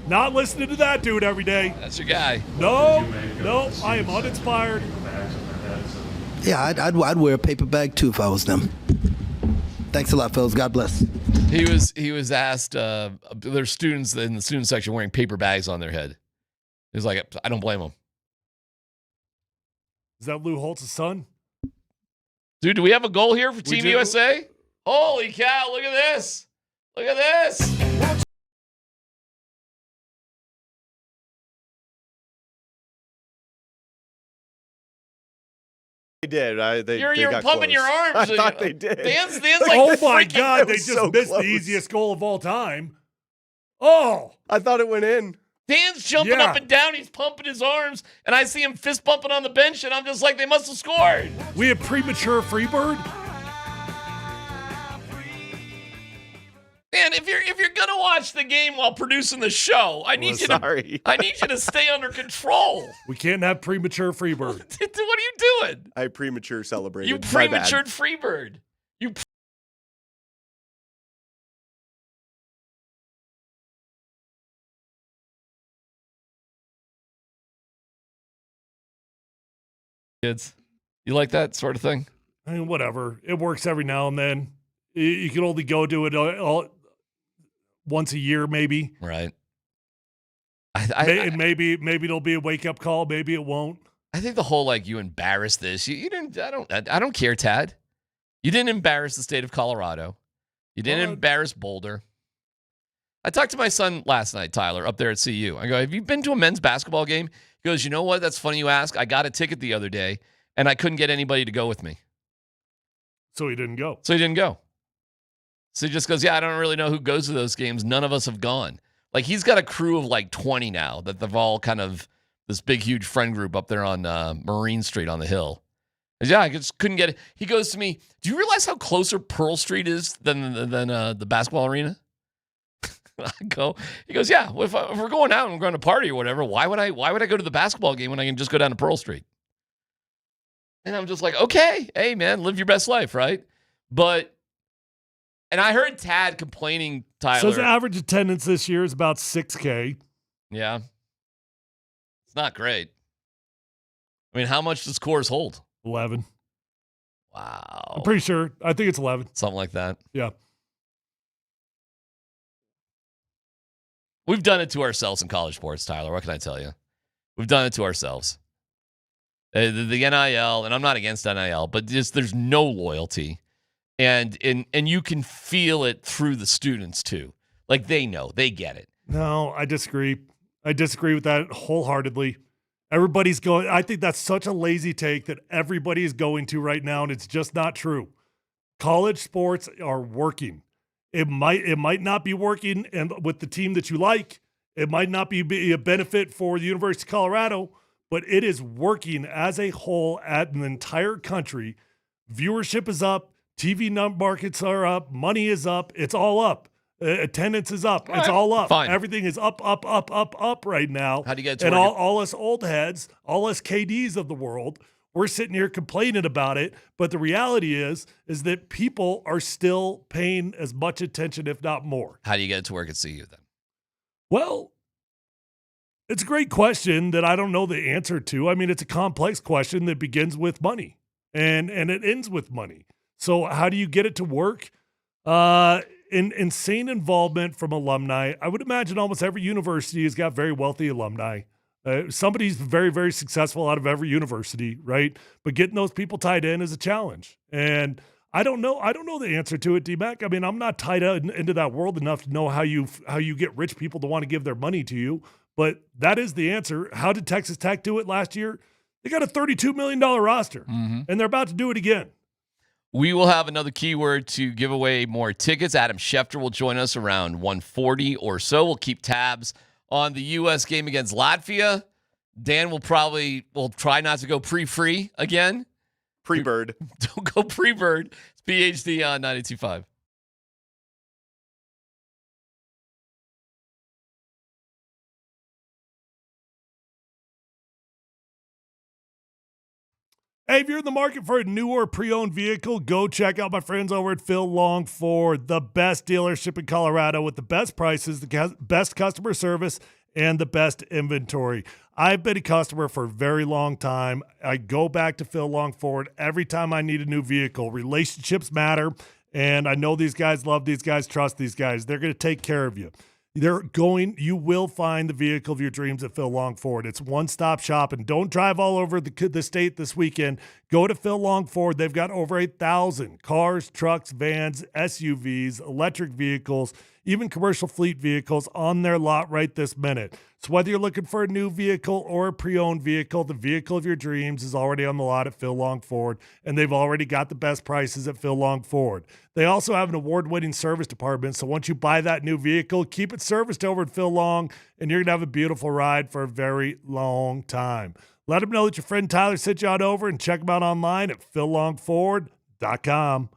Not listening to that dude every day. That's your guy. No, I am uninspired. Yeah, I'd wear a paper bag too if I was them. Thanks a lot, fellas. God bless. He was asked. There's students in the student section wearing paper bags on their head. He's like, I don't blame them. Is that Lou Holtz's son? Dude, do we have a goal here for Team do. USA? Holy cow! Look at this! Look at this! They did. They You're got pumping close. your arms. I thought they did. Dan's Oh like my freaking- God! They was just so missed close. the easiest goal of all time. Oh, I thought it went in. Dan's jumping Yeah. up and down. He's pumping his arms, and I see him fist bumping on the bench, and I'm just like, they must have scored. we have premature Freebird. Man, if you're gonna watch the game while producing the show, I need I need you to stay under control. We can't have premature Freebird. What are you doing? I premature celebrated. You My bad. prematured Freebird. You. Kids, you like that sort of thing? I mean, whatever. It works every now and then. You can only go to it all once a year, maybe. Right. Maybe it'll be a wake up call. Maybe it won't. I think the whole like you embarrassed this. You didn't. I don't care, Tad. You didn't embarrass the state of Colorado. You didn't embarrass Boulder. I talked to my son last night, Tyler, up there at CU. I go, have you been to a men's basketball game? He goes, you know what? That's funny you ask. I got a ticket the other day, and I couldn't get anybody to go with me. So he didn't go. So he just goes, yeah, I don't really know who goes to those games. None of us have gone. Like, he's got a crew of like 20 now that they've all kind of this big, huge friend group up there on Marine Street on the hill. Yeah, I just couldn't get it. He goes to me, do you realize how closer Pearl Street is than the basketball arena? He goes, yeah, if we're going out and we're going to party or whatever, why would I go to the basketball game when I can just go down to Pearl Street? And I'm just like, okay, hey, man, live your best life, right? And I heard Tad complaining, Tyler. So his average attendance this year is about 6K. Yeah. It's not great. I mean, how much does Coors hold? 11. Wow. I'm pretty sure. I think it's 11. Something like that. Yeah. We've done it to ourselves in college sports, Tyler. What can I tell you? We've done it to ourselves. The NIL, and I'm not against NIL, but just there's no loyalty. And you can feel it through the students too. Like they know, they get it. No, I disagree. I disagree with that wholeheartedly. Everybody's going. I think that's such a lazy take that everybody is going to right now, and it's just not true. College sports are working. It might not be working and with the team that you like. It might not be a benefit for the University of Colorado, but it is working as a whole at an entire country. Viewership is up. TV markets are up. Money is up. It's all up. Attendance is up. It's all up. Fine. Everything is up right now. How do you get to and work? all us old heads, all us KDs of the world, we're sitting here complaining about it. But the reality is that people are still paying as much attention, if not more. How do you get it to work at CU then? Well, it's a great question that I don't know the answer to. I mean, it's a complex question that begins with money and it ends with money. So how do you get it to work? Insane involvement from alumni. I would imagine almost every university has got very wealthy alumni. Somebody's very, very successful out of every university, right? But getting those people tied in is a challenge. And I don't know the answer to it, DMac. I mean, I'm not tied into that world enough to know how you get rich people to want to give their money to you. But that is the answer. How did Texas Tech do it last year? They got a $32 million roster, and they're about to do it again. We will have another keyword to give away more tickets. Adam Schefter will join us around 1:40 or so. We'll keep tabs on the U.S. game against Latvia. Dan will try not to go pre-free again. Pre-bird. Don't go pre-bird. It's PhD on 92.5. Hey, if you're in the market for a new or pre-owned vehicle, go check out my friends over at Phil Long Ford, the best dealership in Colorado with the best prices, the best customer service, and the best inventory. I've been a customer for a very long time. I go back to Phil Long Ford every time I need a new vehicle. Relationships matter, and I know these guys love these guys, trust these guys. They're going to take care of you. You will find the vehicle of your dreams at Phil Long Ford. It's one-stop shop, and don't drive all over the state this weekend. Go to Phil Long Ford. They've got over 8,000 cars, trucks, vans, SUVs, electric vehicles, even commercial fleet vehicles on their lot right this minute. So whether you're looking for a new vehicle or a pre-owned vehicle, the vehicle of your dreams is already on the lot at Phil Long Ford, and they've already got the best prices at Phil Long Ford. They also have an award-winning service department, so once you buy that new vehicle, keep it serviced over at Phil Long, and you're going to have a beautiful ride for a very long time. Let them know that your friend Tyler sent you out over, and check them out online at phillongford.com.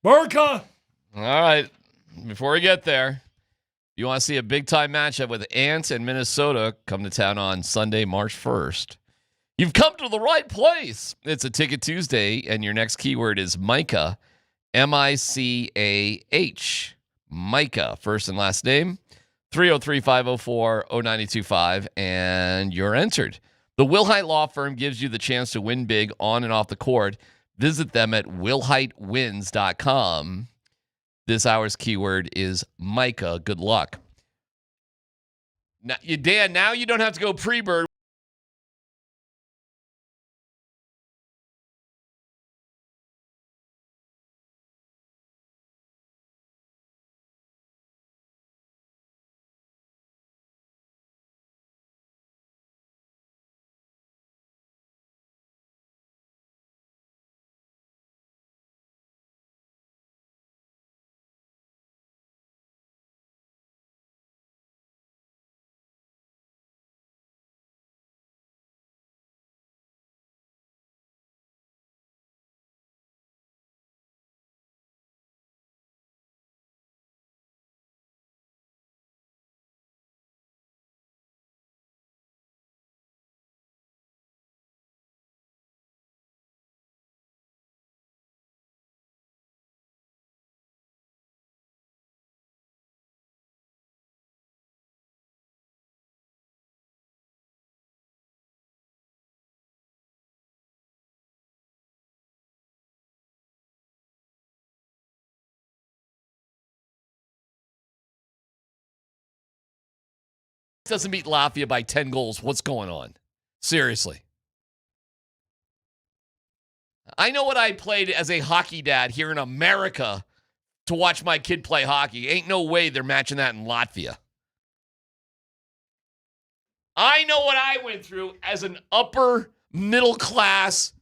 Burka. All right. Before we get there, you want to see a big-time matchup with Ants and Minnesota come to town on Sunday, March 1st. You've come to the right place. It's a Ticket Tuesday, and your next keyword is Micah, M-I-C-A-H. Micah, first and last name, 303-504-0925, and you're entered. The Wilhite Law Firm gives you the chance to win big on and off the court. Visit them at wilhitewins.com. This hour's keyword is Micah. Good luck. Now, Dan, now you don't have to go pre-bird. Doesn't beat Latvia by 10 goals. What's going on? Seriously. I know what I played as a hockey dad here in America to watch my kid play hockey. Ain't no way they're matching that in Latvia. I know what I went through as an upper middle class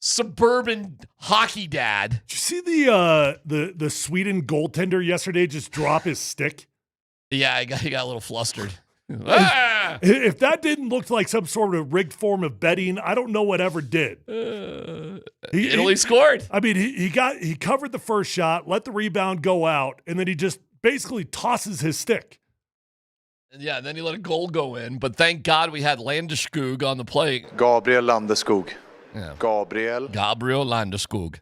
suburban hockey dad. Did you see the Sweden goaltender yesterday just drop his stick? Yeah, he got a little flustered. If that didn't look like some sort of rigged form of betting, I don't know what ever did. Italy scored. I mean, he covered the first shot, let the rebound go out, and then he just basically tosses his stick. Yeah, and then he let a goal go in, but thank God we had Landeskog on the plate. Gabriel Landeskog. Yeah. Gabriel Landeskog.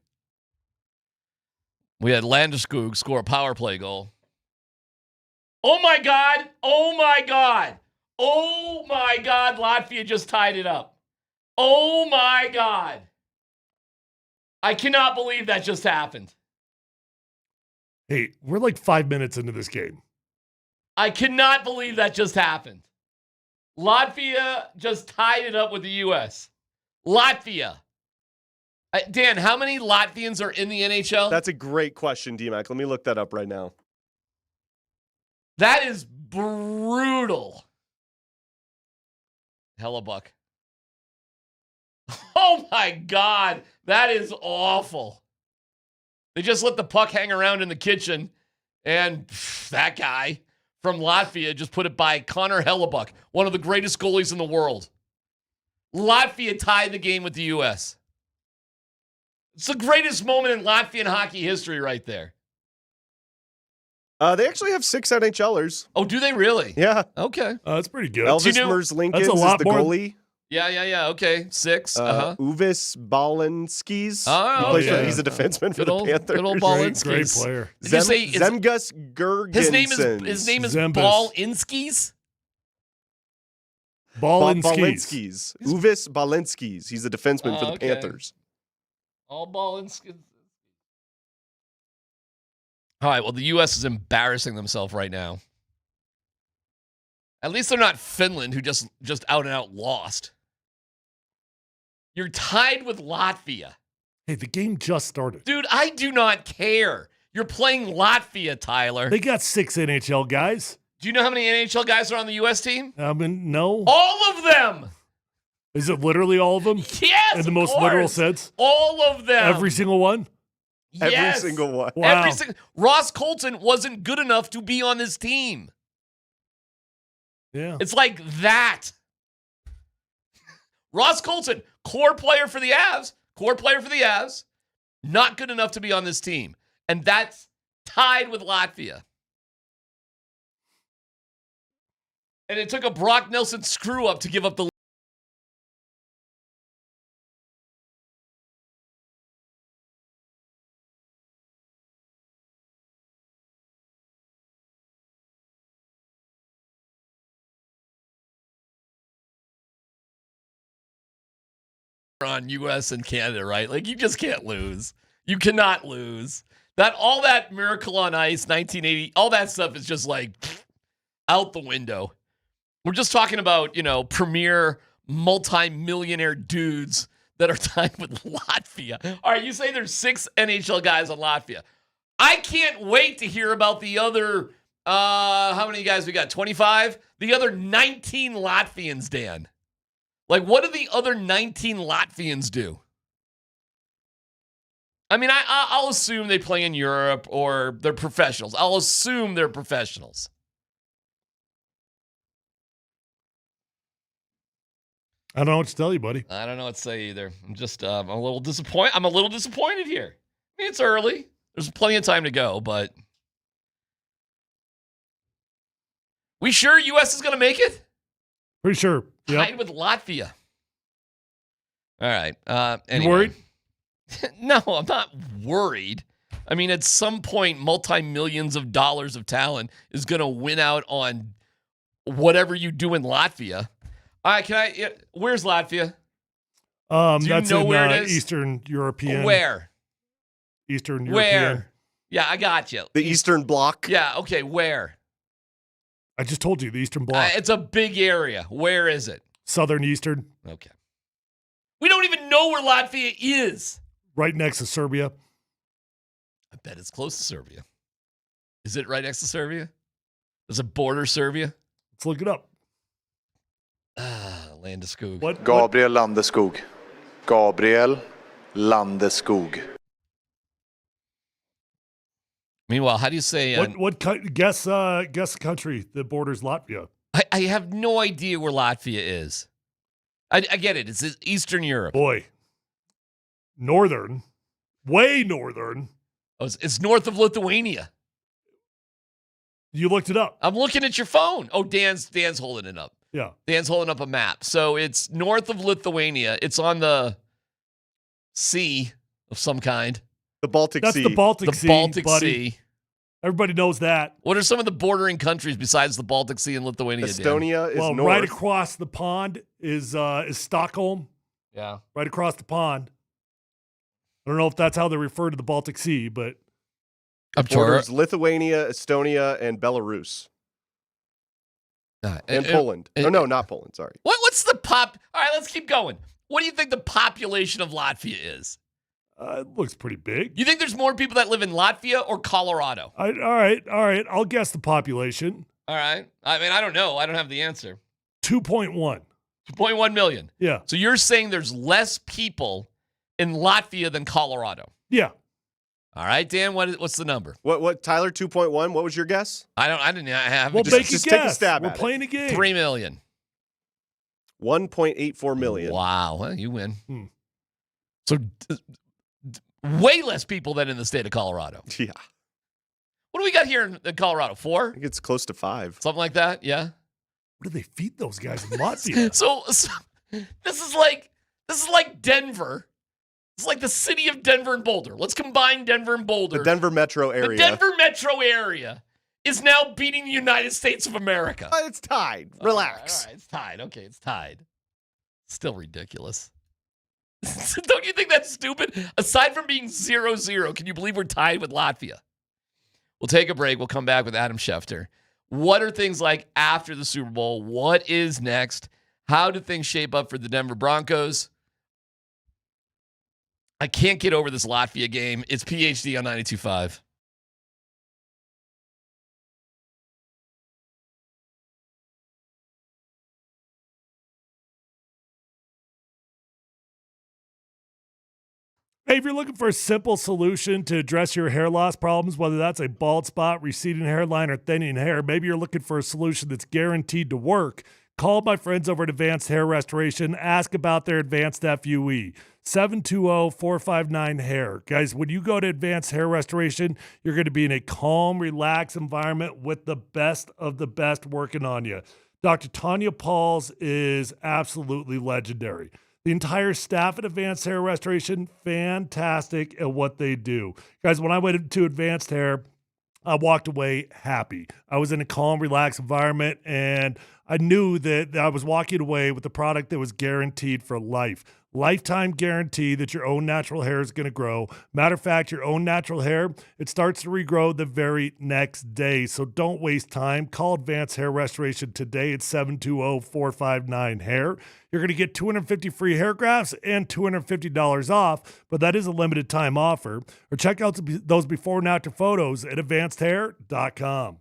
We had Landeskog score a power play goal. Oh, my God. Oh, my God. Oh, my God. Latvia just tied it up. Oh, my God. I cannot believe that just happened. Hey, we're like 5 minutes into this game. I cannot believe that just happened. Latvia just tied it up with the U.S. Latvia. Dan, how many Latvians are in the NHL? That's a great question, DMac. Let me look that up right now. That is brutal. Hellebuck. Oh, my God. That is awful. They just let the puck hang around in the kitchen, and that guy from Latvia just put it by Connor Hellebuck, one of the greatest goalies in the world. Latvia tied the game with the U.S. It's the greatest moment in Latvian hockey history right there. They actually have 6 NHLers. Oh, do they really? Yeah. Okay. That's pretty good. Elvis Merzlinkins is the goalie. Yeah. Okay. 6. Uvis Balinskis. Oh, yeah. He's a defenseman for the Panthers. Good old Balinskis. Great player. Did you say Zemgus Gergensons. His name is Balinskis? Balinskis. Uvis Balinskis. He's a defenseman for the Panthers. All Balinskis. All right, well, the U.S. is embarrassing themselves right now. At least they're not Finland, who just out and out lost. You're tied with Latvia. Hey, the game just started. Dude, I do not care. You're playing Latvia, Tyler. They got 6 NHL guys. Do you know how many NHL guys are on the U.S. team? No. All of them. Is it literally all of them? Yes, in the most literal sense? All of them. Every single one? Yes. Every single one. Wow. Ross Colton wasn't good enough to be on this team. Yeah. It's like that. Ross Colton, core player for the Avs, not good enough to be on this team. and that's tied with Latvia. And it took a Brock Nelson screw-up to give up the on US and Canada, right? Like, you just can't lose. You cannot lose. All that Miracle on Ice, 1980, all that stuff is just like out the window. We're just talking about, premier multi-millionaire dudes that are tied with Latvia. All right, you say there's 6 NHL guys on Latvia. I can't wait to hear about the other, how many guys we got? 25? The other 19 Latvians, Dan. Like, what do the other 19 Latvians do? I mean, I'll assume they play in Europe or they're professionals. I'll assume they're professionals. I don't know what to tell you, buddy. I don't know what to say either. I'm just I'm a little disappointed. I'm a little disappointed here. I mean, it's early. There's plenty of time to go, but we sure U.S. is going to make it? Pretty sure. Tied with Latvia. All right. Anyway. You worried? No, I'm not worried. I mean, at some point, multi-millions of dollars of talent is going to win out on whatever you do in Latvia. All right, where's Latvia? That's you know in where it is? Eastern European. Where? Eastern European. Where? Yeah, I got you. The Eastern Bloc. Yeah, okay, where? I just told you, the Eastern Bloc. It's a big area. Where is it? Southern Eastern. Okay. We don't even know where Latvia is. Right next to Serbia. I bet it's close to Serbia. Is it right next to Serbia? Does it border Serbia? Let's look it up. Landeskog. Gabriel Landeskog. Gabriel Landeskog. Meanwhile, how do you say? Guess the country that borders Latvia. I have no idea where Latvia is. I get it. It's Eastern Europe. Boy. Northern. Way northern. Oh, it's north of Lithuania. You looked it up. I'm looking at your phone. Oh, Dan's holding it up. Yeah. Dan's holding up a map. So it's north of Lithuania. It's on the sea of some kind. The Baltic Sea. That's the Baltic Sea. The Baltic buddy. Sea. Everybody knows that. What are some of the bordering countries besides the Baltic Sea and Lithuania? Estonia Dan? is well, north. right across the pond is Stockholm. Yeah. Right across the pond. I don't know if that's how they refer to the Baltic Sea, but borders Lithuania, Estonia, and Belarus. And Poland. No, not Poland. Sorry. What's the pop? All right, let's keep going. What do you think the population of Latvia is? It looks pretty big. You think there's more people that live in Latvia or Colorado? All right. I'll guess the population. All right. I mean, I don't know. I don't have the answer. 2.1. 2.1 million. Yeah. So you're saying there's less people in Latvia than Colorado? Yeah. All right, Dan. What's the number? What? Tyler, 2.1. What was your guess? I didn't have. Well, just take a stab. We're playing a game. 3 million. 1.84 million. Wow. Well, you win. So way less people than in the state of Colorado. Yeah. What do we got here in Colorado? 4? I think it's close to 5. Something like that. Yeah. What do they feed those guys in Latvia? so this is like Denver. It's like the city of Denver and Boulder. Let's combine Denver and Boulder. The Denver metro area. The Denver metro area is now beating the United States of America. It's tied. Relax. All right, it's tied. Okay, it's tied. Still ridiculous. Don't you think that's stupid? Aside from being 0-0, can you believe we're tied with Latvia? We'll take a break. We'll come back with Adam Schefter. What are things like after the Super Bowl? What is next? How do things shape up for the Denver Broncos? I can't get over this Latvia game. It's PhD on 92.5. Hey, if you're looking for a simple solution to address your hair loss problems, whether that's a bald spot, receding hairline, or thinning hair, maybe you're looking for a solution that's guaranteed to work, Call my friends over at Advanced Hair Restoration. Ask about their Advanced FUE. 720-459-HAIR. Guys, when you go to Advanced Hair Restoration, you're going to be in a calm, relaxed environment with the best of the best working on you. Dr. Tanya Pauls is absolutely legendary. The entire staff at Advanced Hair Restoration, fantastic at what they do. Guys, when I went to Advanced Hair, I walked away happy. I was in a calm, relaxed environment, and I knew that I was walking away with a product that was guaranteed for life. Lifetime guarantee that your own natural hair is going to grow. Matter of fact, your own natural hair, it starts to regrow the very next day. So don't waste time. Call Advanced Hair Restoration today at 720-459-HAIR. You're going to get 250 free hair grafts and $250 off, but that is a limited time offer. Or check out those before and after photos at advancedhair.com.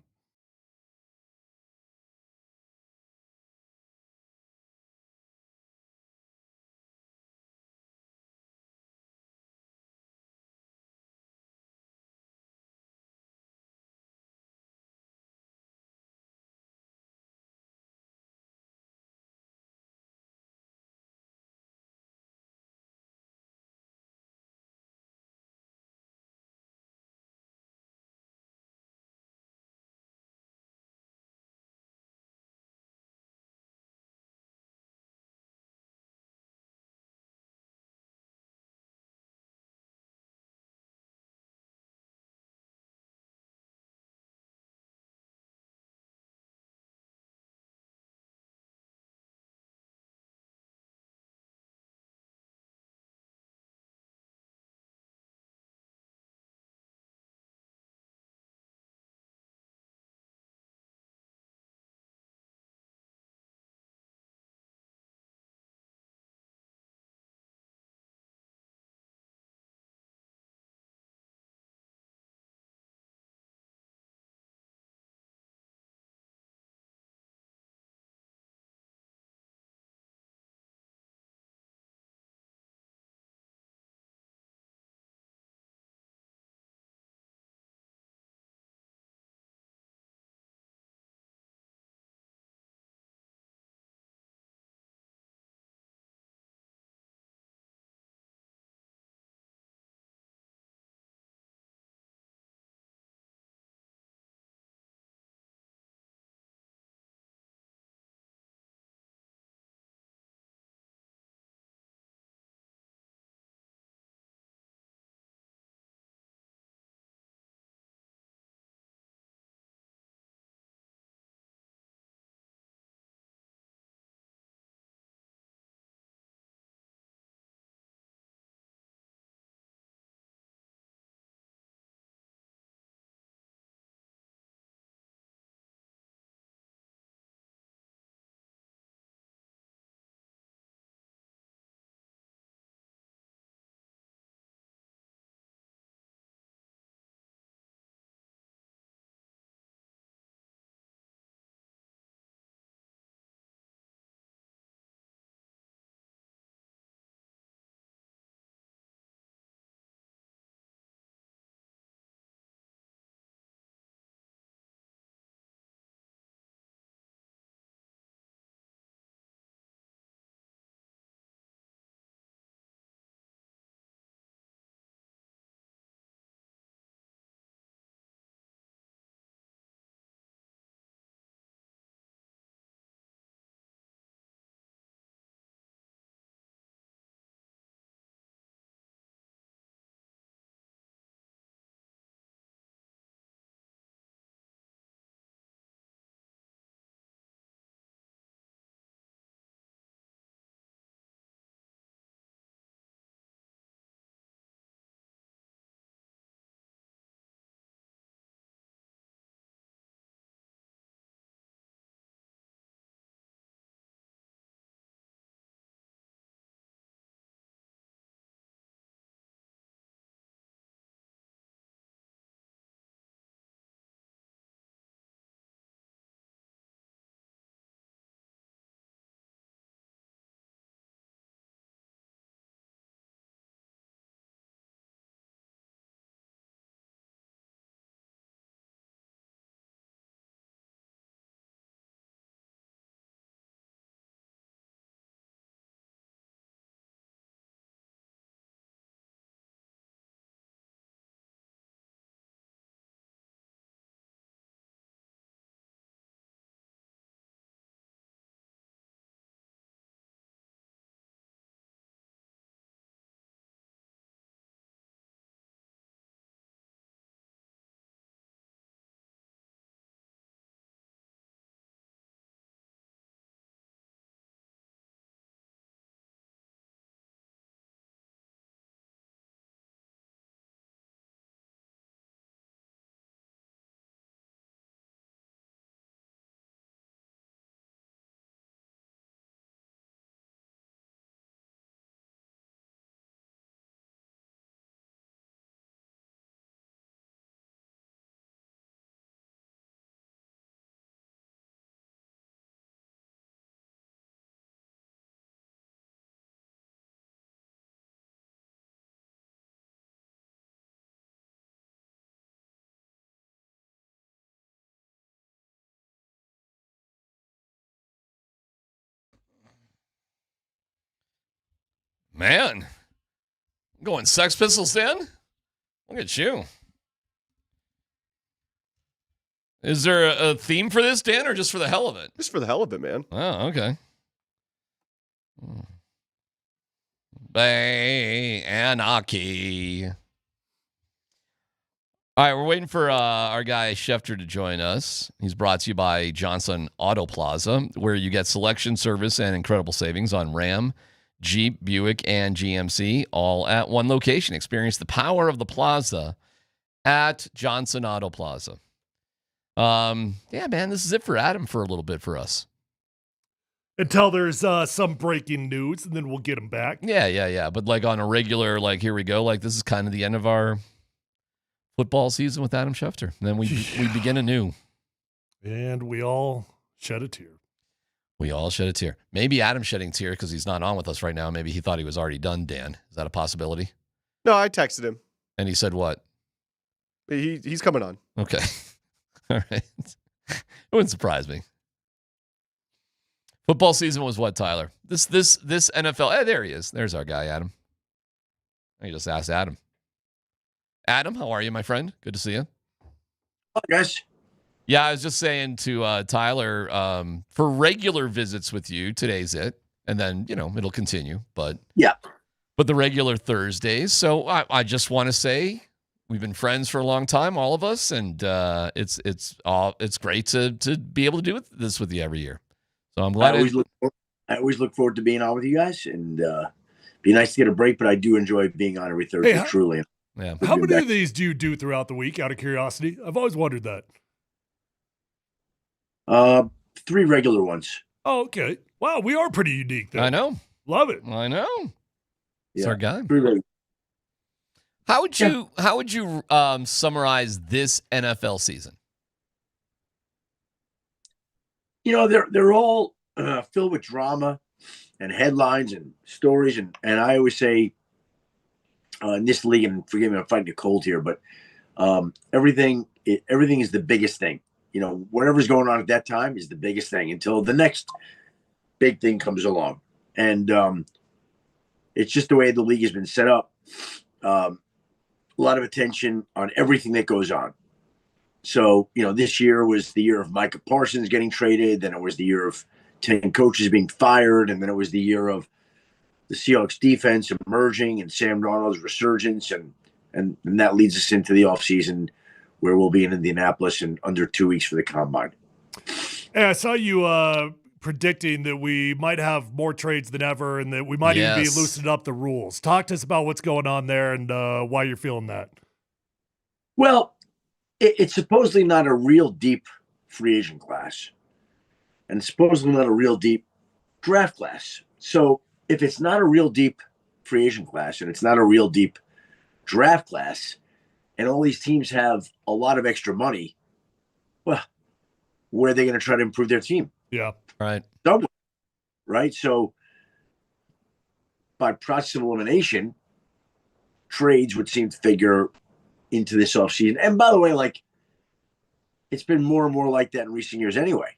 Man, going Sex Pistols, Dan? Look at you. Is there a theme for this, Dan, or just for the hell of it? Just for the hell of it, man. Oh, okay. Bay Anarchy. All right, we're waiting for our guy Schefter to join us. He's brought to you by Johnson Auto Plaza, where you get selection, service, and incredible savings on Ram, Jeep, Buick, and GMC, all at one location. Experience the power of the plaza at Johnson Auto Plaza. Yeah, man, this is it for Adam for a little bit for us. Until there's some breaking news, and then we'll get him back. Yeah. But like on a regular, like here we go. Like this is kind of the end of our football season with Adam Schefter. And then we begin anew. And we all shed a tear. We all shed a tear. Maybe Adam shedding a tear because he's not on with us right now. Maybe he thought he was already done, Dan. Is that a possibility? No, I texted him. And he said what? He's coming on. Okay. All right. It wouldn't surprise me. Football season was what, Tyler? This NFL. Hey, there he is. There's our guy, Adam. I just asked Adam. Adam, how are you, my friend? Good to see you. Hi, guys. Yeah, I was just saying to Tyler, for regular visits with you, today's it. And then, it'll continue. But the regular Thursdays. So I just want to say we've been friends for a long time, all of us. And it's great to be able to do this with you every year. So I'm glad. I always look forward to being on with you guys, and be nice to get a break. But I do enjoy being on every Thursday. Truly. Yeah. How many of these do you do throughout the week? Out of curiosity, I've always wondered that. 3 regular ones. Oh, okay. Wow, we are pretty unique. Then. I know. Love it. I know. It's our guy. 3 regular. How would you summarize this NFL season? They're all filled with drama and headlines and stories, and I always say in this league, and forgive me, I'm fighting a cold here, but everything is the biggest thing. Whatever's going on at that time is the biggest thing until the next big thing comes along, and it's just the way the league has been set up. A lot of attention on everything that goes on. So, this year was the year of Micah Parsons getting traded. Then it was the year of 10 coaches being fired. And then it was the year of the Seahawks defense emerging and Sam Darnold's resurgence. And that leads us into the offseason where we'll be in Indianapolis in under 2 weeks for the Combine. Hey, I saw you predicting that we might have more trades than ever and that we might even be loosening up the rules. Talk to us about what's going on there and why you're feeling that. Well, it's supposedly not a real deep free agent class, and supposedly not a real deep draft class. So if it's not a real deep free agent class and it's not a real deep draft class, and all these teams have a lot of extra money, well, where are they going to try to improve their team? Yeah, right. Somewhere, right? So by process of elimination, trades would seem to figure into this offseason. And by the way, it's been more and more like that in recent years anyway.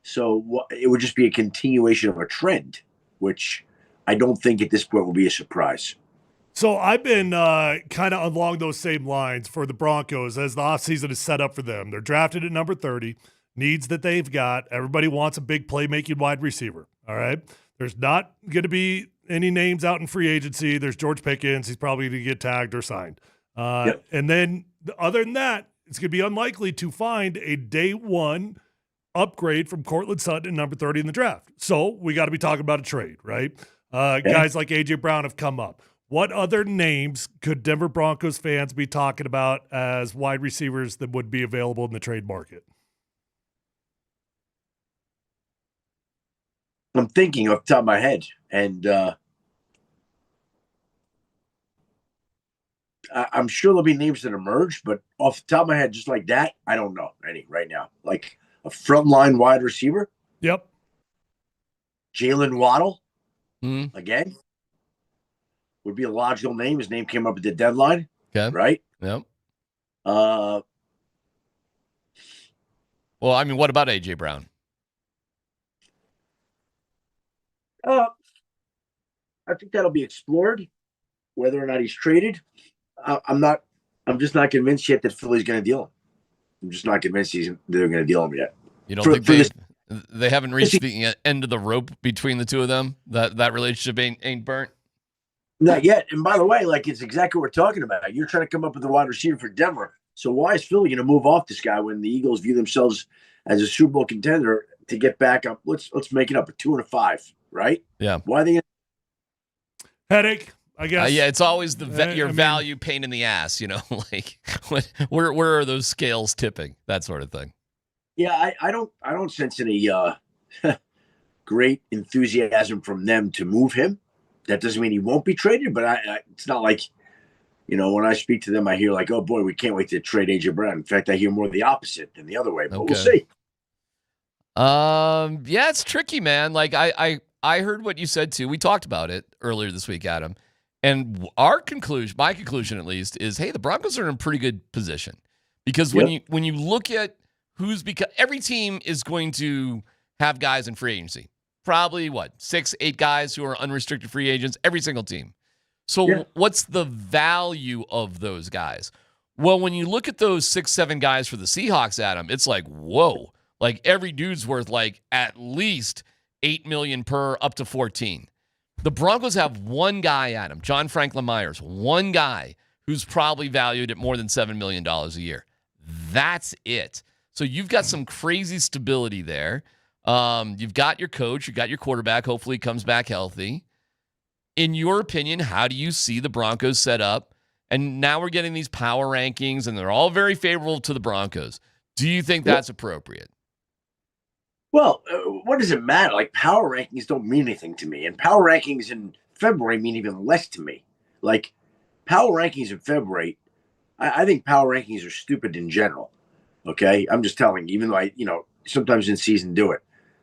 So it would just be a continuation of a trend, which I don't think at this point will be a surprise. So I've been kind of along those same lines for the Broncos as the offseason is set up for them. They're drafted at number 30, needs that they've got. Everybody wants a big playmaking wide receiver, all right? There's not going to be any names out in free agency. There's George Pickens. He's probably going to get tagged or signed. And then other than that, it's going to be unlikely to find a day one upgrade from Cortland Sutton at number 30 in the draft. So we got to be talking about a trade, right? Guys like A.J. Brown have come up. What other names could Denver Broncos fans be talking about as wide receivers that would be available in the trade market? I'm thinking off the top of my head, and I'm sure there'll be names that emerge, but off the top of my head, just like that, I don't know any right now. Like a frontline wide receiver. Yep. Jalen Waddle, again, would be a logical name. His name came up at the deadline. Okay. Right? Yep. Well, I mean, what about A.J. Brown? I think that'll be explored, whether or not he's traded. I'm just not convinced yet that Philly's going to deal him. I'm just not convinced they're going to deal him yet. You don't think they haven't reached the end of the rope between the two of them? That relationship ain't burnt? Not yet. And by the way, like, it's exactly what we're talking about. You're trying to come up with a wide receiver for Denver. So why is Philly going to move off this guy when the Eagles view themselves as a Super Bowl contender to get back up? Let's make it up a 2-5, right? Yeah. Why are they? Headache, I guess. Yeah, it's always your value pain in the ass. Like where are those scales tipping? That sort of thing. Yeah, I don't sense any great enthusiasm from them to move him. That doesn't mean he won't be traded, but it's not like, when I speak to them, I hear like, oh boy, we can't wait to trade AJ Brown. In fact, I hear more the opposite than the other way, but we'll see. Yeah, it's tricky, man. Like I heard what you said too. We talked about it earlier this week, Adam. And my conclusion at least, is, hey, the Broncos are in a pretty good position. Because when you look at every team is going to have guys in free agency. Probably 6-8 guys who are unrestricted free agents, every single team. So what's the value of those guys? Well, when you look at those 6-7 guys for the Seahawks, Adam, it's like, whoa, like every dude's worth like at least $8 million per, up to 14. The Broncos have one guy, Adam, John Franklin Myers, one guy who's probably valued at more than $7 million a year. That's it. So you've got some crazy stability there. You've got your coach, you've got your quarterback. Hopefully he comes back healthy. In your opinion, how do you see the Broncos set up? And now we're getting these power rankings, and they're all very favorable to the Broncos. Do you think that's appropriate? Well, what does it matter? Like, power rankings don't mean anything to me. And power rankings in February mean even less to me. Like, power rankings in February, I think power rankings are stupid in general. Okay? I'm just telling you, even though I, sometimes in season do it.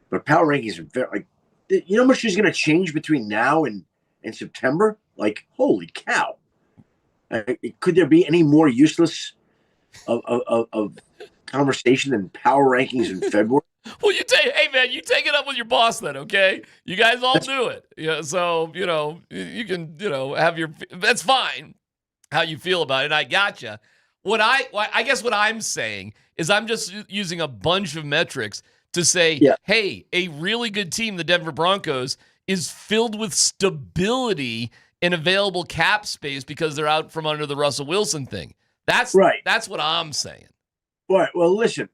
But power rankings are like, you know how much is going to change between now and September? Like, holy cow. Could there be any more useless of conversation than power rankings in February? Well, you take it up with your boss then, okay? You guys all do it. Yeah, so, you can, have that's fine how you feel about it. I gotcha. I guess what I'm saying is I'm just using a bunch of metrics to say, hey, a really good team, the Denver Broncos, is filled with stability and available cap space because they're out from under the Russell Wilson thing. That's right. That's what I'm saying. Right. Well, listen,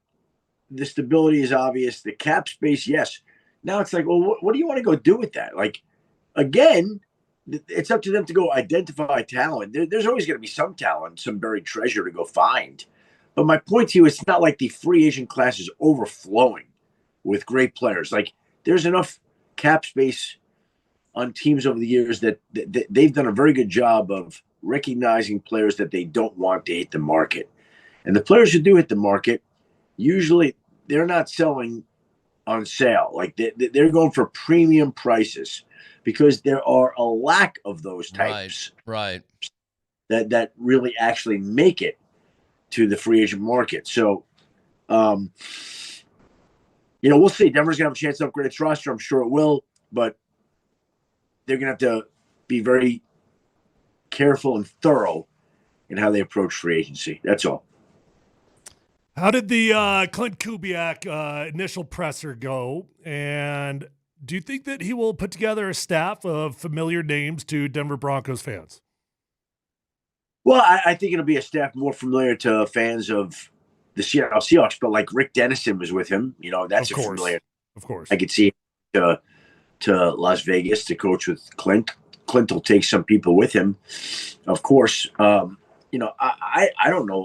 the stability is obvious. The cap space, yes. Now it's like, well, what do you want to go do with that? Like, again, it's up to them to go identify talent. There's always going to be some talent, some buried treasure to go find. But my point to you, it's not like the free agent class is overflowing with great players. Like, there's enough cap space on teams over the years that they've done a very good job of recognizing players that they don't want to hit the market. And the players who do hit the market, usually they're not selling on sale. Like, they're going for premium prices because there are a lack of those types. Right. That really actually make it to the free agent market. So, we'll see. Denver's going to have a chance to upgrade its roster. I'm sure it will, but they're going to have to be very careful and thorough in how they approach free agency. That's all. How did the Clint Kubiak initial presser go? And do you think that he will put together a staff of familiar names to Denver Broncos fans? Well, I think it'll be a staff more familiar to fans of the Seattle Seahawks, but like Rick Dennison was with him. That's familiar. Of course. I could see him to Las Vegas to coach with Clint. Clint will take some people with him. Of course, I don't know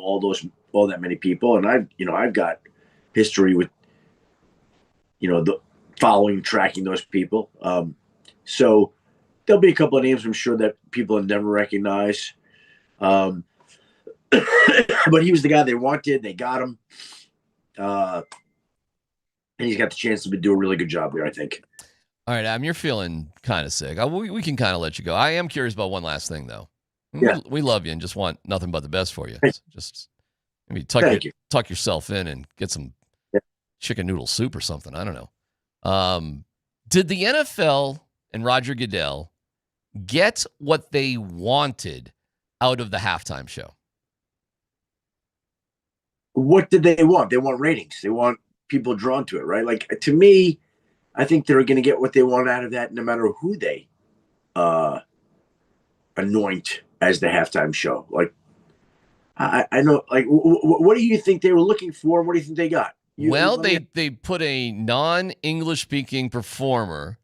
all that many people, and I've got history with the following, tracking those people. So there'll be a couple of names I'm sure that people have never recognized. But he was the guy they wanted. They got him, and he's got the chance to do a really good job there, I think. All right, Adam, you're feeling kind of sick. We can kind of let you go. I am curious about one last thing, though. Yeah. We love you and just want nothing but the best for you. Just maybe tuck yourself in and get some chicken noodle soup or something. I don't know. Did the NFL and Roger Goodell get what they wanted out of the halftime show? What did they want? They want ratings. They want people drawn to it, right? Like, to me, I think they're going to get what they want out of that no matter who they anoint as the halftime show. Like, I know, like, what do you think they were looking for? What do you think they got? They put a non-English speaking performer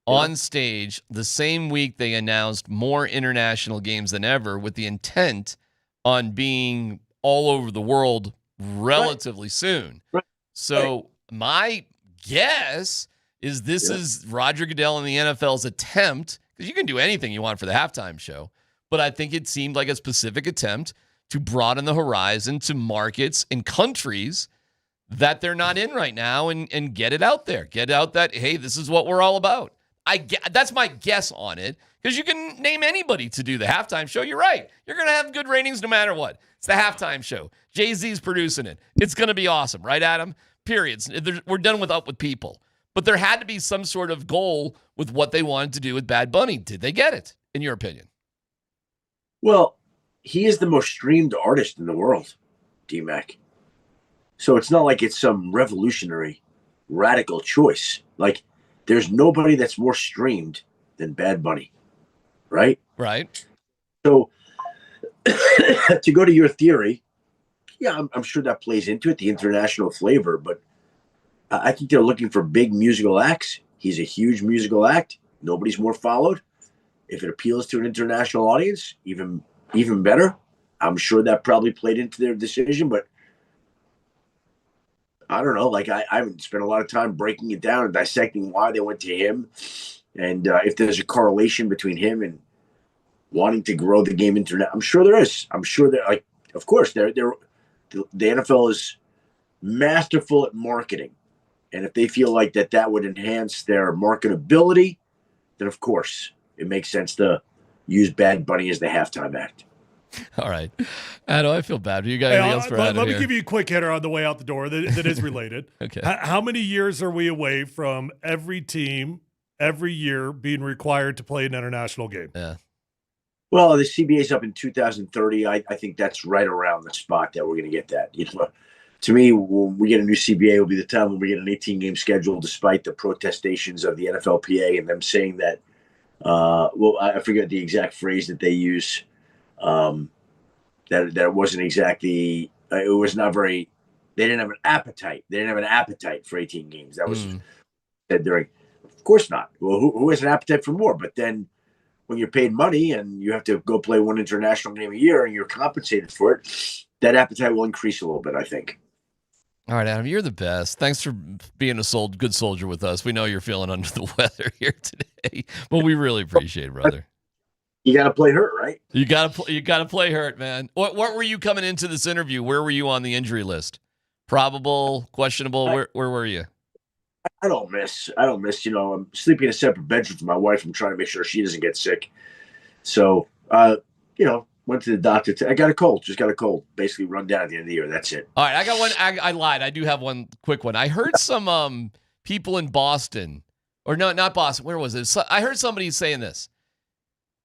on stage the same week they announced more international games than ever, with the intent on being all over the world relatively soon. Right. So my guess is this is Roger Goodell and the NFL's attempt, because you can do anything you want for the halftime show, but I think it seemed like a specific attempt to broaden the horizon to markets and countries that they're not in right now, and get it out there. Get out that, hey, this is what we're all about. That's my guess on it, because you can name anybody to do the halftime show. You're right. You're going to have good ratings no matter what. It's the halftime show. Jay-Z's producing it. It's going to be awesome, right, Adam? Periods. We're done with Up With People. But there had to be some sort of goal with what they wanted to do with Bad Bunny. Did they get it, in your opinion? Well, he is the most streamed artist in the world, DMac. So it's not like it's some revolutionary, radical choice. Like, there's nobody that's more streamed than Bad Bunny, right? Right. So to go to your theory, yeah, I'm sure that plays into it, the international flavor, but I think they're looking for big musical acts. He's a huge musical act. Nobody's more followed. If it appeals to an international audience, even better. I'm sure that probably played into their decision, but I don't know. Like, I haven't spent a lot of time breaking it down and dissecting why they went to him, and if there's a correlation between him and wanting to grow the game internet. I'm sure there is. I'm sure that, like, of course, the NFL is masterful at marketing, and if they feel like that would enhance their marketability, then of course it makes sense to use Bad Bunny as the halftime act. All right. Adam, I feel bad. You got anything else for Adam? Let me give you a quick hitter on the way out the door that is related. Okay. How many years are we away from every team every year being required to play an international game? Yeah. Well, the CBA's up in 2030. I think that's right around the spot that we're going to get that. You know, to me, when we get a new CBA, will be the time when we get an 18-game schedule, despite the protestations of the NFLPA and them saying that, well, I forget the exact phrase that they use, that it wasn't exactly, it was not very, they didn't have an appetite. They didn't have an appetite for 18 games. That was said during, of course not. Well, who has an appetite for more? But then when you're paid money and you have to go play one international game a year and you're compensated for it, that appetite will increase a little bit, I think. All right, Adam, you're the best. Thanks for being a good soldier with us. We know you're feeling under the weather here today, but we really appreciate it, brother. You got to play hurt, right? You got to play hurt, man. What were you coming into this interview? Where were you on the injury list? Probable, questionable. Where were you? I don't miss. You know, I'm sleeping in a separate bedroom from my wife. I'm trying to make sure she doesn't get sick. So, you know, went to the doctor. I got a cold. Just got a cold. Basically run down at the end of the year. That's it. All right. I got one. I lied. I do have one quick one. I heard some people in Boston, or no, not Boston. Where was it? So I heard somebody saying this.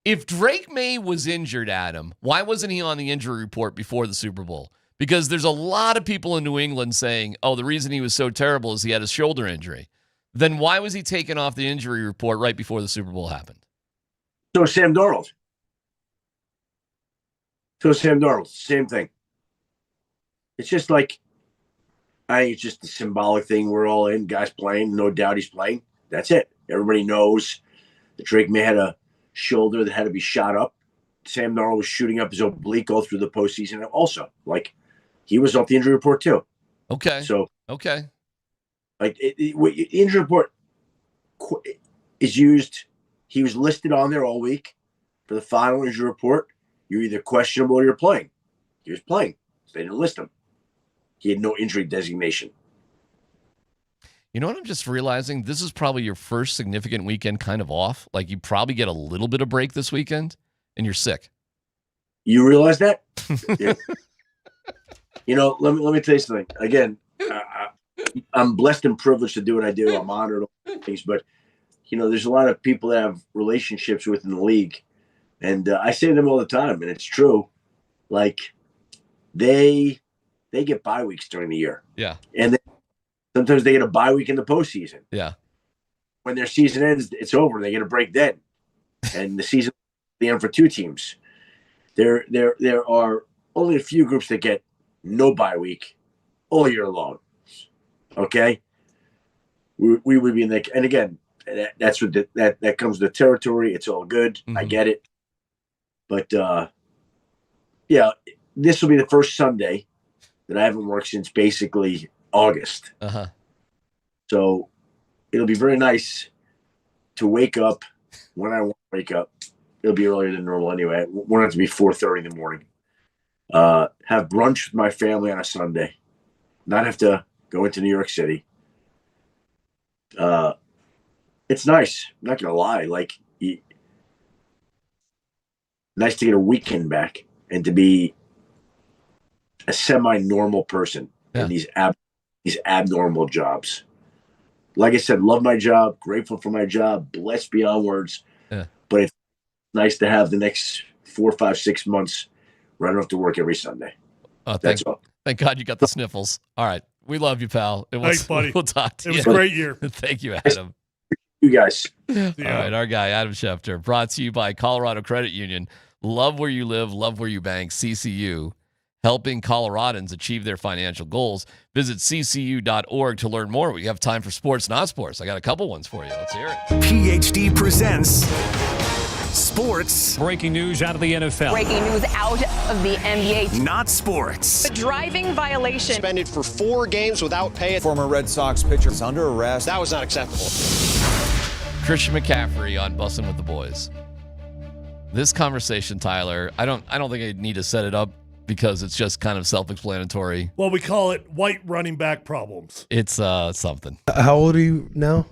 If Drake May was injured, Adam, why wasn't he on the injury report before the Super Bowl? Because there's a lot of people in New England saying, oh, the reason he was so terrible is he had a shoulder injury. Then why was he taken off the injury report right before the Super Bowl happened? So Sam Darnold. Same thing. It's just like, I think it's just a symbolic thing. We're all in. Guys playing. No doubt he's playing. That's it. Everybody knows that Drake May had a shoulder that had to be shot up. Sam Darnold was shooting up his oblique all through the postseason. Also, like, he was off the injury report too. Okay. So okay, like the injury report is used. He was listed on there all week for the final injury report. You're either questionable or you're playing. He was playing. So they didn't list him. He had no injury designation. You know what I'm just realizing? This is probably your first significant weekend kind of off. Like, you probably get a little bit of break this weekend, and you're sick. You realize that? Yeah. You know, let me tell you something. Again, I'm blessed and privileged to do what I do. I'm honored, all things, but there's a lot of people that have relationships within the league, and I say to them all the time, and it's true. Like they get bye weeks during the year. Yeah. And sometimes they get a bye week in the postseason. Yeah. When their season ends, it's over. They get a break then, and the season the end for two teams. There are only a few groups that get no bye week all year long. Okay, we would be in the, and again, that's what that comes with the territory. It's all good. Mm-hmm. I get it, but yeah, this will be the first Sunday that I haven't worked since basically August. So it'll be very nice to wake up when I want to wake up. It'll be earlier than normal anyway. It won't have to be 4:30 in the morning. Have brunch with my family on a Sunday. Not have to go into New York City. It's nice. I'm not gonna lie. Like, nice to get a weekend back and to be a semi-normal person in these abnormal jobs. Like I said, love my job, grateful for my job, blessed beyond words. Yeah. But it's nice to have the next 4, 5, 6 months where I don't have to work every Sunday. That's all. Thank God you got the sniffles. All right. We love you, pal. Thanks, buddy. We'll talk to you. It was a great year. Thank you, Adam. You guys. All right. Our guy, Adam Schefter, brought to you by Colorado Credit Union. Love where you live. Love where you bank. CCU. Helping Coloradans achieve their financial goals. Visit ccu.org to learn more. We have time for sports, not sports. I got a couple ones for you. Let's hear it. PhD presents Sports. Breaking news out of the NFL. Breaking news out of the NBA. Not sports. The driving violation. Suspended for 4 games without pay. Former Red Sox pitcher is under arrest. That was not acceptable. Christian McCafrrey on Bussin' with the Boys. This conversation, Tyler, I don't think I need to set it up because it's just kind of self-explanatory. Well, we call it white running back problems. It's something. How old are you now?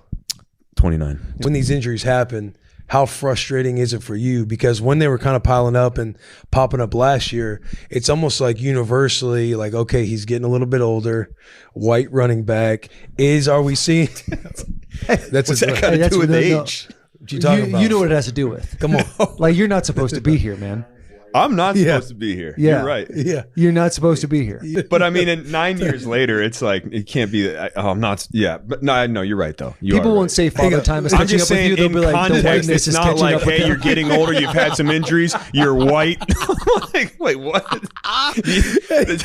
29. When these injuries happen, how frustrating is it for you? Because when they were kind of piling up and popping up last year, it's almost like universally like, okay, he's getting a little bit older, white running back. Are we seeing? What's that got to do with age? What you talking about? You know what it has to do with. Come on. Like, you're not supposed to be here, man. I'm not supposed to be here. Yeah. You're right. Yeah. You're not supposed to be here. But I mean, 9 years later, it's like, it can't be that. I'm not. Yeah. But no, you're right, though. People won't say Father Time is catching up with you. They'll be like, the whiteness is catching up with you. It's not like, hey, you're getting older. You've had some injuries. You're white. I'm like, wait, what? It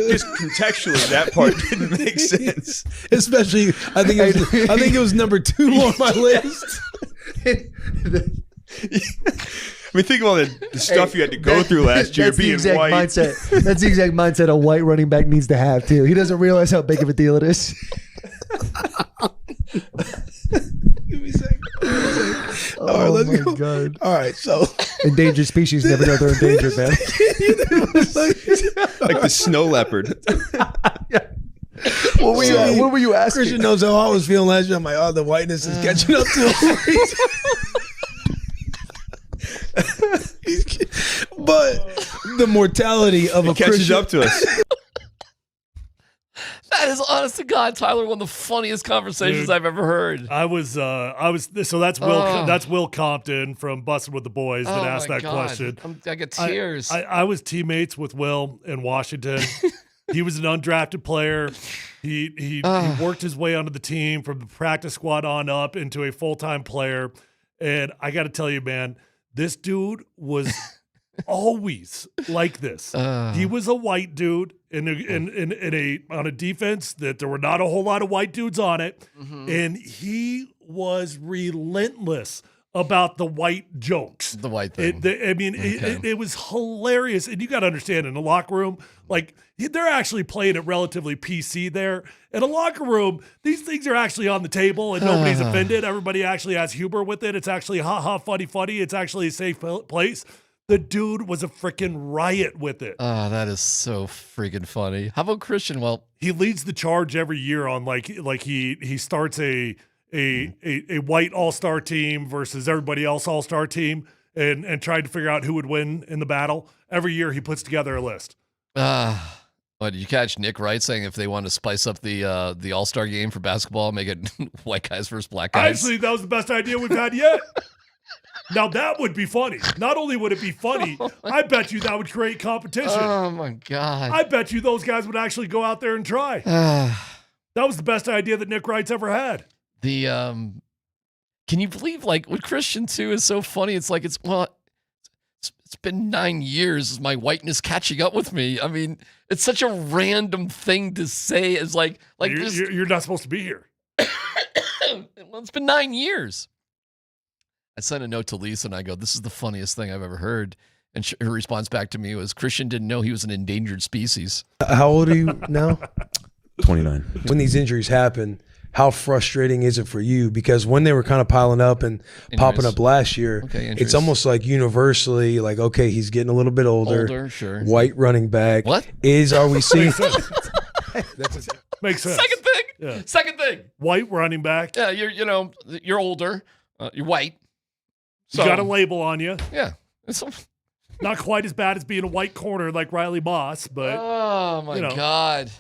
just contextually, that part didn't make sense. Especially, I think it was number 2 on my list. I mean, think of all the stuff you had to go through last year being white. Mindset. That's the exact mindset a white running back needs to have, too. He doesn't realize how big of a deal it is. Give me a second. All right, let's go. God. All right, so. Endangered species never know they're endangered, man. Like the snow leopard. Yeah. What were you asking? Christian knows how I was feeling last year. I'm like, the whiteness is catching up to him. But the mortality of a catches Christian up to us. That is, honest to God, Tyler, one of the funniest conversations I've ever heard. So that's Will Compton from Bussin' with the Boys that asked that question. I get tears. I was teammates with Will in Washington. He was an undrafted player. He worked his way onto the team from the practice squad on up into a full-time player. And I got to tell you, man, this dude was always like this. He was a white dude on a defense that there were not a whole lot of white dudes on it, and he was relentless about the white jokes. The white thing. It was hilarious, and you got to understand, in the locker room, like, they're actually playing it relatively PC there. In a locker room, these things are actually on the table and nobody's offended. Everybody actually has humor with it. It's actually ha-ha, funny. It's actually a safe place. The dude was a freaking riot with it. Oh, that is so freaking funny. How about Christian? Well, he leads the charge every year on like he starts a white all-star team versus everybody else all-star team and tried to figure out who would win in the battle. Every year he puts together a list. What, did you catch Nick Wright saying if they want to spice up the All-Star game for basketball, make it white guys versus black guys? Actually, that was the best idea we've had yet. Now that would be funny. Not only would it be funny, I bet you that would create competition. Oh my God. I bet you those guys would actually go out there and try. That was the best idea that Nick Wright's ever had. Can you believe like what Christian too is so funny? It's like it's been 9 years, my whiteness catching up with me. I mean, it's such a random thing to say. It's like you're not supposed to be here. Well, it's been 9 years. I sent a note to Lisa and I go, "This is the funniest thing I've ever heard." And her response back to me was, "Christian didn't know he was an endangered species." How old are you now? 29. When these injuries happen, how frustrating is it for you? Because when they were kind of piling up and popping up last year, it's almost like universally like, okay, he's getting a little bit older. Sure. White running back. What? Are we seeing? Makes sense. Second thing. Yeah. Second thing. White running back. Yeah, you're older. You're white. So, you got a label on you. Yeah. Not quite as bad as being a white corner like Riley Moss, but oh my God.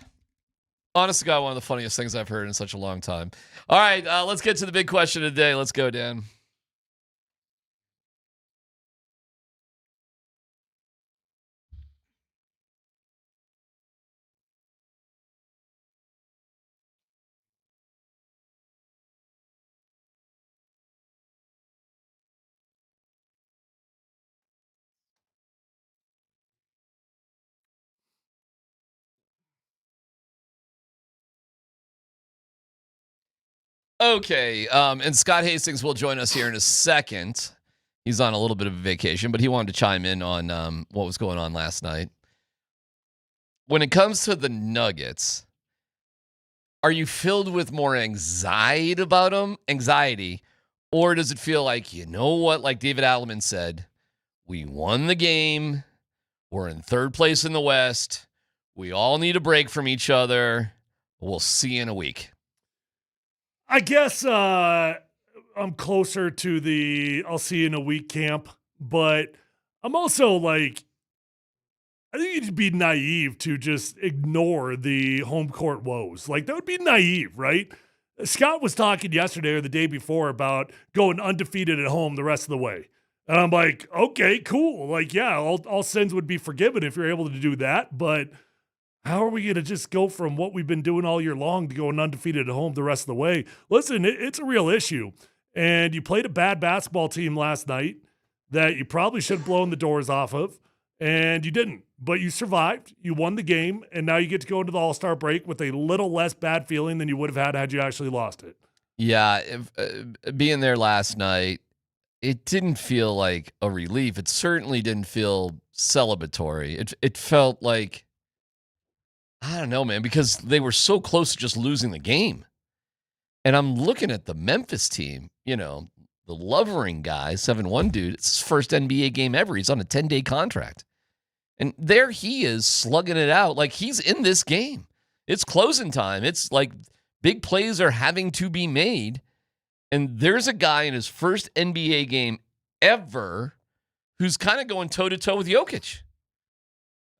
Honest to God, one of the funniest things I've heard in such a long time. All right, let's get to the big question of the day. Let's go, Dan. Okay, and Scott Hastings will join us here in a second. He's on a little bit of a vacation, but he wanted to chime in on what was going on last night. When it comes to the Nuggets, are you filled with more anxiety about them? Or does it feel like, you know what, like David Alleman said, we won the game, we're in third place in the West, we all need a break from each other, we'll see you in a week? I guess I'm closer to the I'll see you in a week camp, but I'm also like, I think you'd be naive to just ignore the home court woes. Like, that would be naive, right? Scott was talking yesterday or the day before about going undefeated at home the rest of the way. And I'm like, okay, cool. Like, yeah, all sins would be forgiven if you're able to do that, but how are we going to just go from what we've been doing all year long to going undefeated at home the rest of the way? Listen, it's a real issue. And you played a bad basketball team last night that you probably should have blown the doors off of, and you didn't. But you survived. You won the game, and now you get to go into the All-Star break with a little less bad feeling than you would have had you actually lost it. Yeah, being there last night, it didn't feel like a relief. It certainly didn't feel celebratory. It felt like, I don't know, man, because they were so close to just losing the game. And I'm looking at the Memphis team, the Lovering guy, 7'1" dude. It's his first NBA game ever. He's on a 10-day contract. And there he is slugging it out like he's in this game. It's closing time. It's like big plays are having to be made. And there's a guy in his first NBA game ever who's kind of going toe-to-toe with Jokić.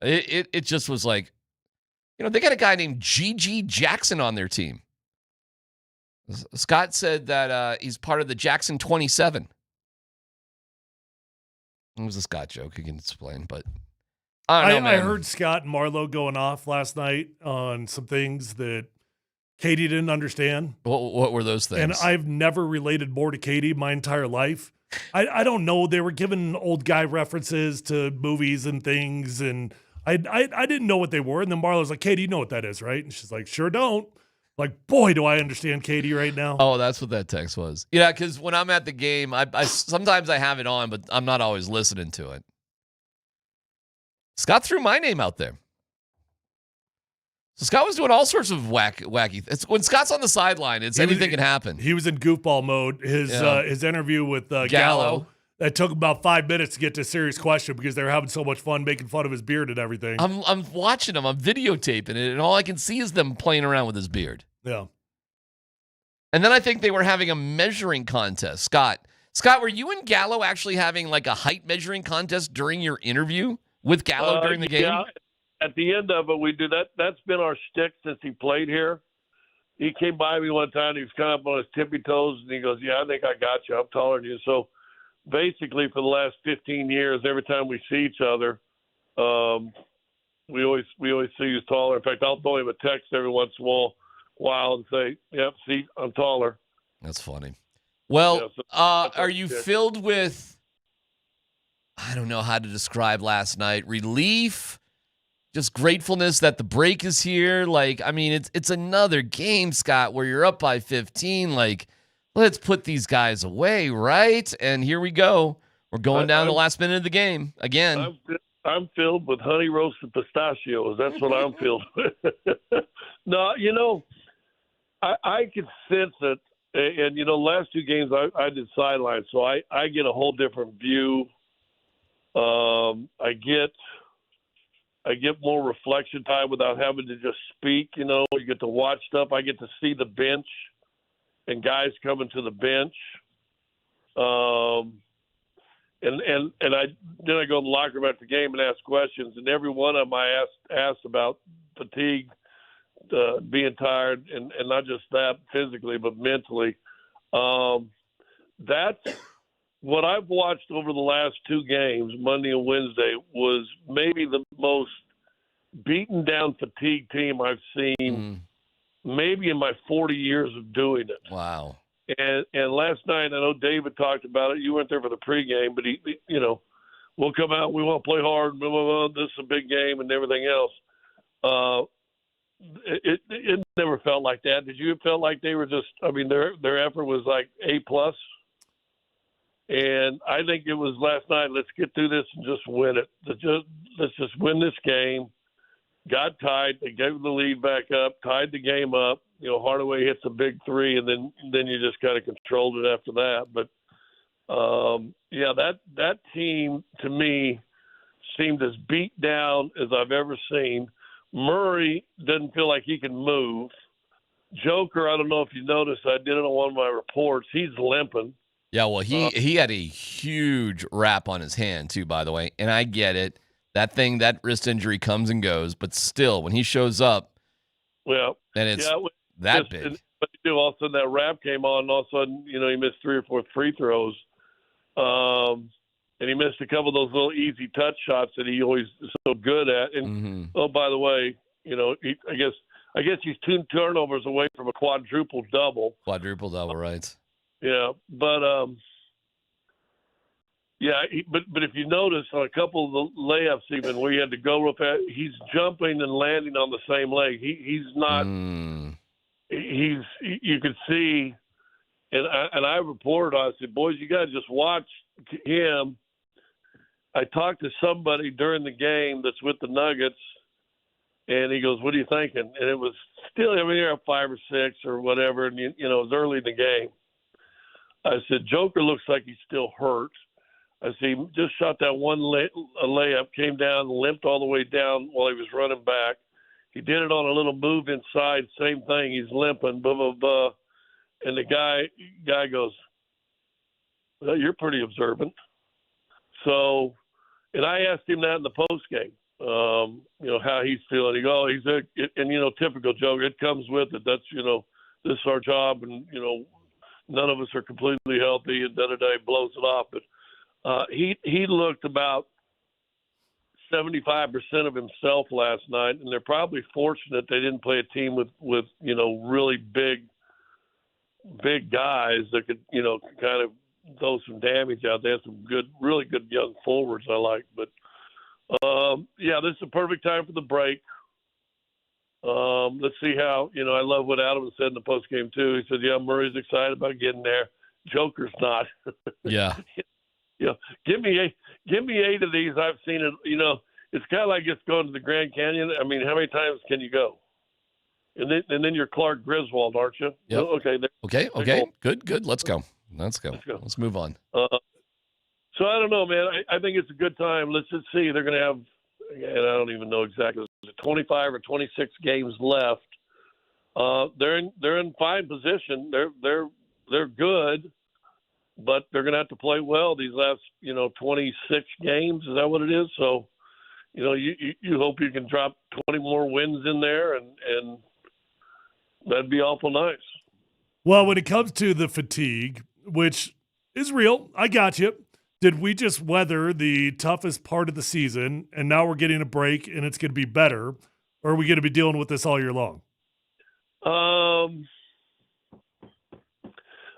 It just was like, they got a guy named G.G. Jackson on their team. Scott said that he's part of the Jackson 27. It was a Scott joke. He can explain, but I don't know, man. I heard Scott and Marlowe going off last night on some things that Katie didn't understand. What were those things? And I've never related more to Katie my entire life. I don't know. They were giving old guy references to movies and things, and I didn't know what they were. And then Marlowe's like, Katie, you know what that is, right? And she's like, sure don't. Like, boy, do I understand Katie right now. Oh, that's what that text was. Yeah, because when I'm at the game, I sometimes I have it on, but I'm not always listening to it. Scott threw my name out there. So Scott was doing all sorts of wacky. When Scott's on the sideline, anything can happen. He was in goofball mode. His interview with Gallo. That took about 5 minutes to get to a serious question because they were having so much fun making fun of his beard and everything. I'm watching him. I'm videotaping it, and all I can see is them playing around with his beard. Yeah. And then I think they were having a measuring contest. Scott, were you and Gallo actually having like a height measuring contest during your interview with Gallo during the game? at the end of it, we do that. That's been our shtick since he played here. He came by me one time. He was kind of up on his tippy toes, and he goes, "Yeah, I think I got you. I'm taller than you." So basically, for the last 15 years, every time we see each other, we always see who's taller. In fact, I'll throw him a text every once in a while and say, "Yep, see, I'm taller." That's funny. Well, Yeah, so are you filled with, I don't know how to describe last night, relief, just gratefulness that the break is here? Like, I mean, it's another game, Scott, where you're up by 15. Like, let's put these guys away, right? And here we go. We're going down the last minute of the game again. I'm filled with honey roasted pistachios. That's what I'm filled with. No, I can sense it. And, last two games I did sidelines, so I get a whole different view. I get more reflection time without having to just speak. You get to watch stuff. I get to see the bench and guys coming to the bench. And I go in the locker room after the game and ask questions, and every one of them I asked about fatigue, being tired, and not just that physically, but mentally. That's what I've watched over the last two games, Monday and Wednesday, was maybe the most beaten down fatigue team I've seen maybe in my 40 years of doing it. Wow. And last night, I know David talked about it. You weren't there for the pregame, but he we'll come out, we want to play hard, blah, blah, blah, this is a big game and everything else. It never felt like that. Did you feel like they were just? I mean, their effort was like A+. And I think it was last night. Let's get through this and just win it. Let's just win this game. Got tied. They gave the lead back up. Tied the game up. Hardaway hits a big three, and then you just kind of controlled it after that. But that team to me seemed as beat down as I've ever seen. Murray doesn't feel like he can move. Joker, I don't know if you noticed, I did it on one of my reports. He's limping. Yeah, well, he had a huge wrap on his hand, too, by the way. And I get it. That wrist injury comes and goes. But still, when he shows up, and it's that big. But all of a sudden that wrap came on, and all of a sudden, he missed 3 or 4 free throws. And he missed a couple of those little easy touch shots that he always is so good at. And, oh, by the way, I guess he's 2 turnovers away from a quadruple double. Quadruple double, right. Yeah, but but if you notice on a couple of the layups, even where he had to go real fast, he's jumping and landing on the same leg. He's not. You could see, and I reported. I said, boys, you got to just watch him. I talked to somebody during the game that's with the Nuggets, and he goes, "What are you thinking?" And it was still, you're up 5 or 6 or whatever, and it was early in the game. I said, Joker looks like he's still hurt. I said, he just shot that one layup, came down, limped all the way down while he was running back. He did it on a little move inside, same thing. He's limping, blah, blah, blah. And the guy goes, "Well, you're pretty observant." So, and I asked him that in the post game, how he's feeling. He goes, typical Joker, it comes with it. That's, this is our job, and, none of us are completely healthy, and da-da-da, blows it off. But he looked about 75% of himself last night, and they're probably fortunate they didn't play a team with really big guys that could, kind of throw some damage out there. Some really good young forwards I like. But, this is a perfect time for the break. Let's see how, I love what Adam said in the postgame too. He said, Murray's excited about getting there. Joker's not. Yeah. Give me 8 of these. I've seen it. It's kind of like just going to the Grand Canyon. I mean, how many times can you go? And then you're Clark Griswold, aren't you? Yep. Okay. Okay. Good. Let's go. Let's move on. So I don't know, man. I think it's a good time. Let's just see. They're going to have, and I don't even know exactly, 25 or 26 games left. They're in fine position. They're good, but they're going to have to play well these last 26 games. Is that what it is? So you hope you can drop 20 more wins in there, and that'd be awful nice. Well, when it comes to the fatigue, which is real, I got you. Did we just weather the toughest part of the season, and now we're getting a break, and it's going to be better, or are we going to be dealing with this all year long?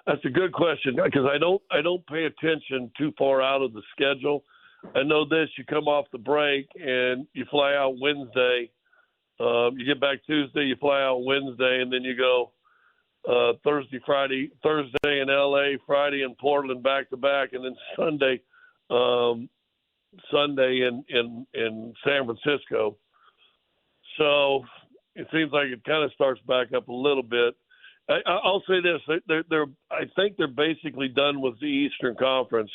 That's a good question, because I don't pay attention too far out of the schedule. I know this: you come off the break and you fly out Wednesday. You get back Tuesday, you fly out Wednesday, and then you go Thursday in LA, Friday in Portland, back to back, and then Sunday in San Francisco. So it seems like it kind of starts back up a little bit. I'll say this: I think they're basically done with the Eastern Conference,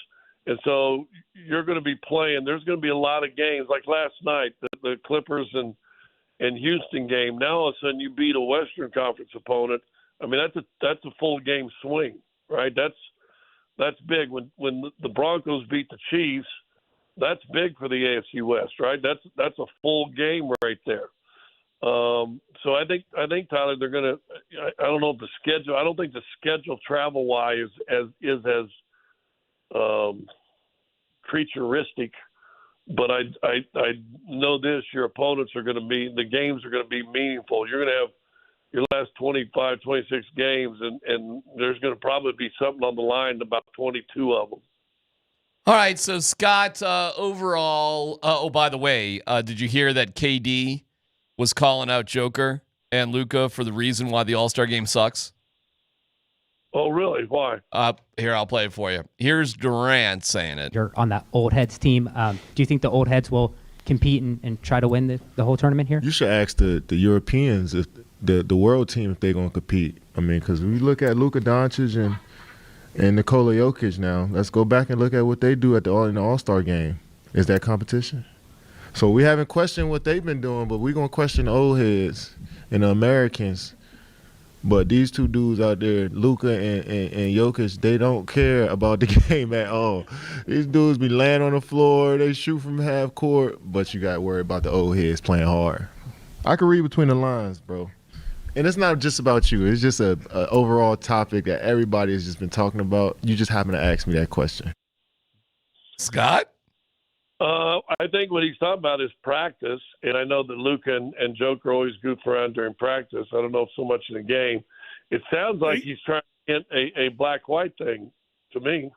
and so you're going to be playing. There's going to be a lot of games like last night, the Clippers and Houston game. Now all of a sudden you beat a Western Conference opponent. I mean, that's a full game swing, right? That's big. When the Broncos beat the Chiefs, that's big for the AFC West, right? That's a full game right there. So I think Tyler, they're gonna. I don't know if the schedule. I don't think the schedule travel wise is as creaturistic. But I know this: your opponents are going to be. The games are going to be meaningful. You're going to have your last 25, 26 games, and there's going to probably be something on the line in about 22 of them. All right, so Scott, overall, oh, by the way, did you hear that KD was calling out Joker and Luka for the reason why the All-Star game sucks? Oh, really? Why? Here, I'll play it for you. Here's Durant saying it. You're on that old heads team. Do you think the old heads will compete and try to win the whole tournament here? You should ask the Europeans, if the world team, if they're going to compete. I mean, because when you look at Luka Doncic and Nikola Jokić now, let's go back and look at what they do in the All-Star game. Is that competition? So we haven't questioned what they've been doing, but we're going to question the old heads and the Americans. But these two dudes out there, Luka and Jokić, they don't care about the game at all. These dudes be laying on the floor, they shoot from half court, but you got to worry about the old heads playing hard. I can read between the lines, bro. And it's not just about you. It's just a overall topic that everybody has just been talking about. You just happen to ask me that question. Scott? I think what he's talking about is practice, and I know that Luka and Joker always goof around during practice. I don't know if so much in the game. It sounds like he's trying to get a black-white thing to me.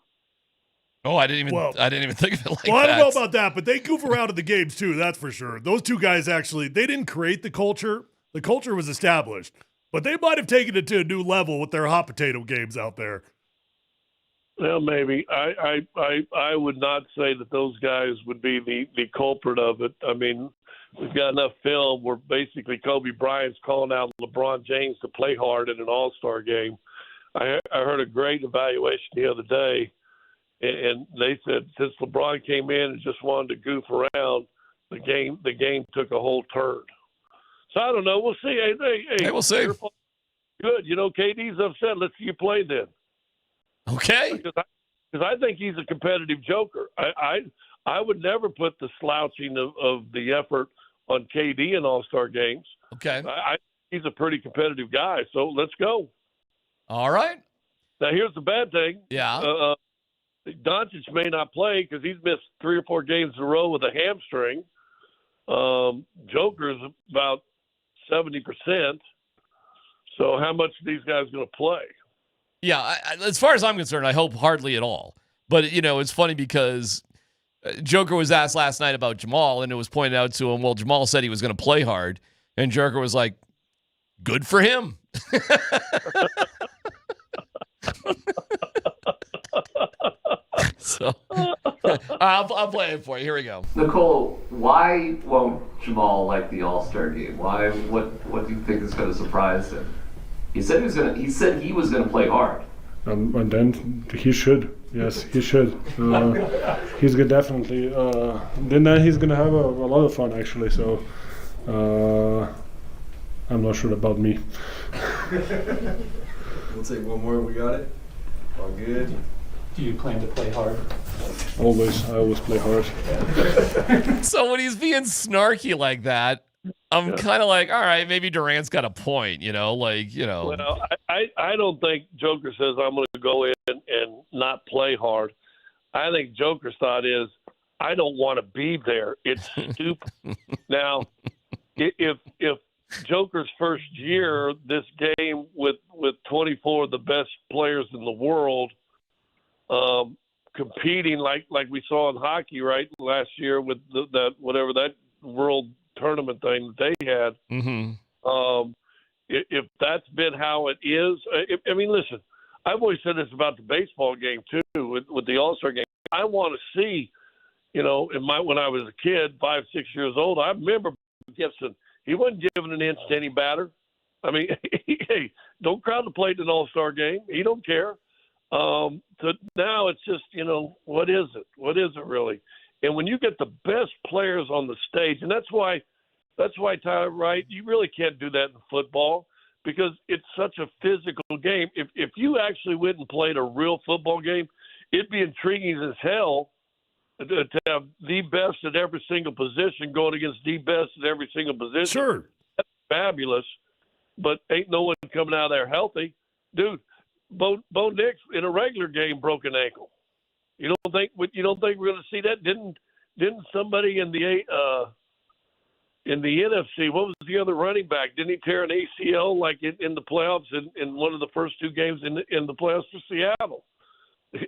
Oh, I didn't even think of it like that. Well, I don't know about that, but they goof around in the games too, that's for sure. Those two guys actually, they didn't create the culture. The culture was established, but they might have taken it to a new level with their hot potato games out there. Well, maybe. I would not say that those guys would be the culprit of it. I mean, we've got enough film where basically Kobe Bryant's calling out LeBron James to play hard in an All-Star game. I heard a great evaluation the other day, and they said since LeBron came in and just wanted to goof around, the game took a whole turn. So I don't know. We'll see. Hey, we'll see. Good. KD's upset. Let's see you play then. Okay. Because I think he's a competitive joker. I would never put the slouching of the effort on KD in All-Star games. Okay. He's a pretty competitive guy, so let's go. All right. Now, here's the bad thing. Yeah. Doncic may not play because he's missed 3 or 4 games in a row with a hamstring. Joker's about 70%. So how much are these guys going to play? Yeah, as far as I'm concerned, I hope hardly at all. But, it's funny because Joker was asked last night about Jamal, and it was pointed out to him, well, Jamal said he was going to play hard. And Joker was like, good for him. So I'll play it for you. Here we go. Nicole, why won't Jamal like the All-Star game? Why? What do you think is going to surprise him? He said he was going to play hard. And then he should. Yes, he should. He's good, definitely. Then he's gonna have a lot of fun actually. So I'm not sure about me. We'll take one more. We got it. All good. Do you plan to play hard? I always play hard. So when he's being snarky like that, I'm kind of like, all right, maybe Durant's got a point, Well, I don't think Joker says I'm going to go in and not play hard. I think Joker's thought is, I don't want to be there. It's stupid. Now, if Joker's first year, this game with 24 of the best players in the world, competing like we saw in hockey, right, last year with that world tournament thing that they had. Mm-hmm. If that's been how it is, listen, I've always said this about the baseball game too, with the All-Star game. I want to see, when I was a kid, 5, 6 years old, I remember Gibson. He wasn't giving an inch to any batter. I mean, hey, don't crowd the plate in an All-Star game. He don't care. So now it's just, what is it? What is it really? And when you get the best players on the stage, and that's why Tyler, right? You really can't do that in football because it's such a physical game. If you actually went and played a real football game, it'd be intriguing as hell to have the best at every single position going against the best at every single position. Sure. That's fabulous, but ain't no one coming out of there healthy. Dude, Bo Nix in a regular game broke an ankle. You don't think we're going to see that? Didn't somebody in the NFC, what was the other running back? Didn't he tear an ACL like in the playoffs in one of the first two games in the playoffs for Seattle?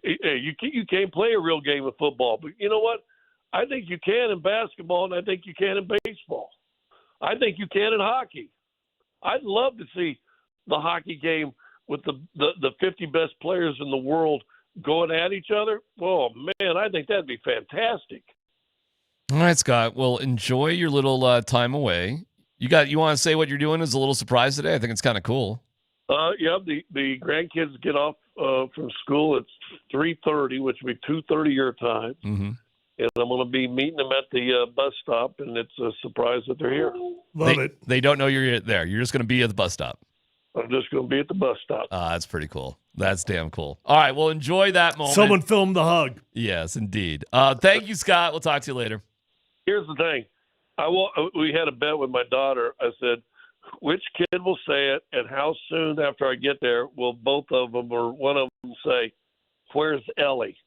Hey, you can't play a real game of football, but you know what? I think you can in basketball, and I think you can in baseball. I think you can in hockey. I'd love to see the hockey game with the 50 best players in the world going at each other. Oh man, I think that'd be fantastic. All right, Scott. Well, enjoy your little time away. You want to say what you're doing as a little surprise today? I think it's kind of cool. Yeah, the grandkids get off from school at 3:30, which will be 2:30 your time. Mm-hmm. And I'm going to be meeting them at the bus stop, and it's a surprise that they're here. Love it. They don't know you're there. You're just going to be at the bus stop. I'm just going to be at the bus stop. That's pretty cool. That's damn cool. All right, well, enjoy that moment. Someone filmed the hug. Yes, indeed. Thank you, Scott. We'll talk to you later. Here's the thing. We had a bet with my daughter. I said, which kid will say it, and how soon after I get there will both of them or one of them say, "Where's Ellie?"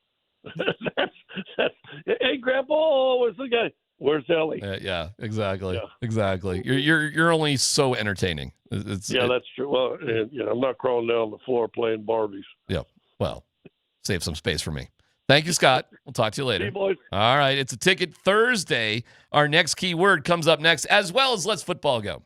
Hey, Grandpa, where's the guy? Where's Ellie? Yeah, exactly. Yeah. Exactly. You're only so entertaining. That's true. Well, I'm not crawling down on the floor playing Barbies. Yeah. Well, save some space for me. Thank you, Scott. We'll talk to you later. Hey, boys. All right. It's a Ticket Thursday. Our next keyword comes up next, as well as Let's Football Go.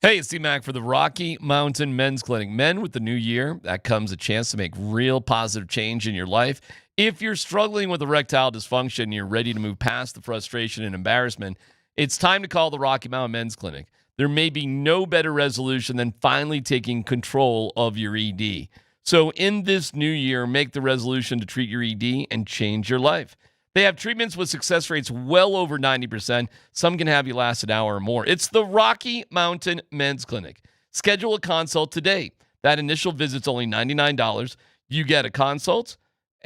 Hey, it's DMac for the Rocky Mountain Men's Clinic. Men, with the new year, that comes a chance to make real positive change in your life. If you're struggling with erectile dysfunction and you're ready to move past the frustration and embarrassment, it's time to call the Rocky Mountain Men's Clinic. There may be no better resolution than finally taking control of your ED. So in this new year, make the resolution to treat your ED and change your life. They have treatments with success rates well over 90%. Some can have you last an hour or more. It's the Rocky Mountain Men's Clinic. Schedule a consult today. That initial visit's only $99. You get a consult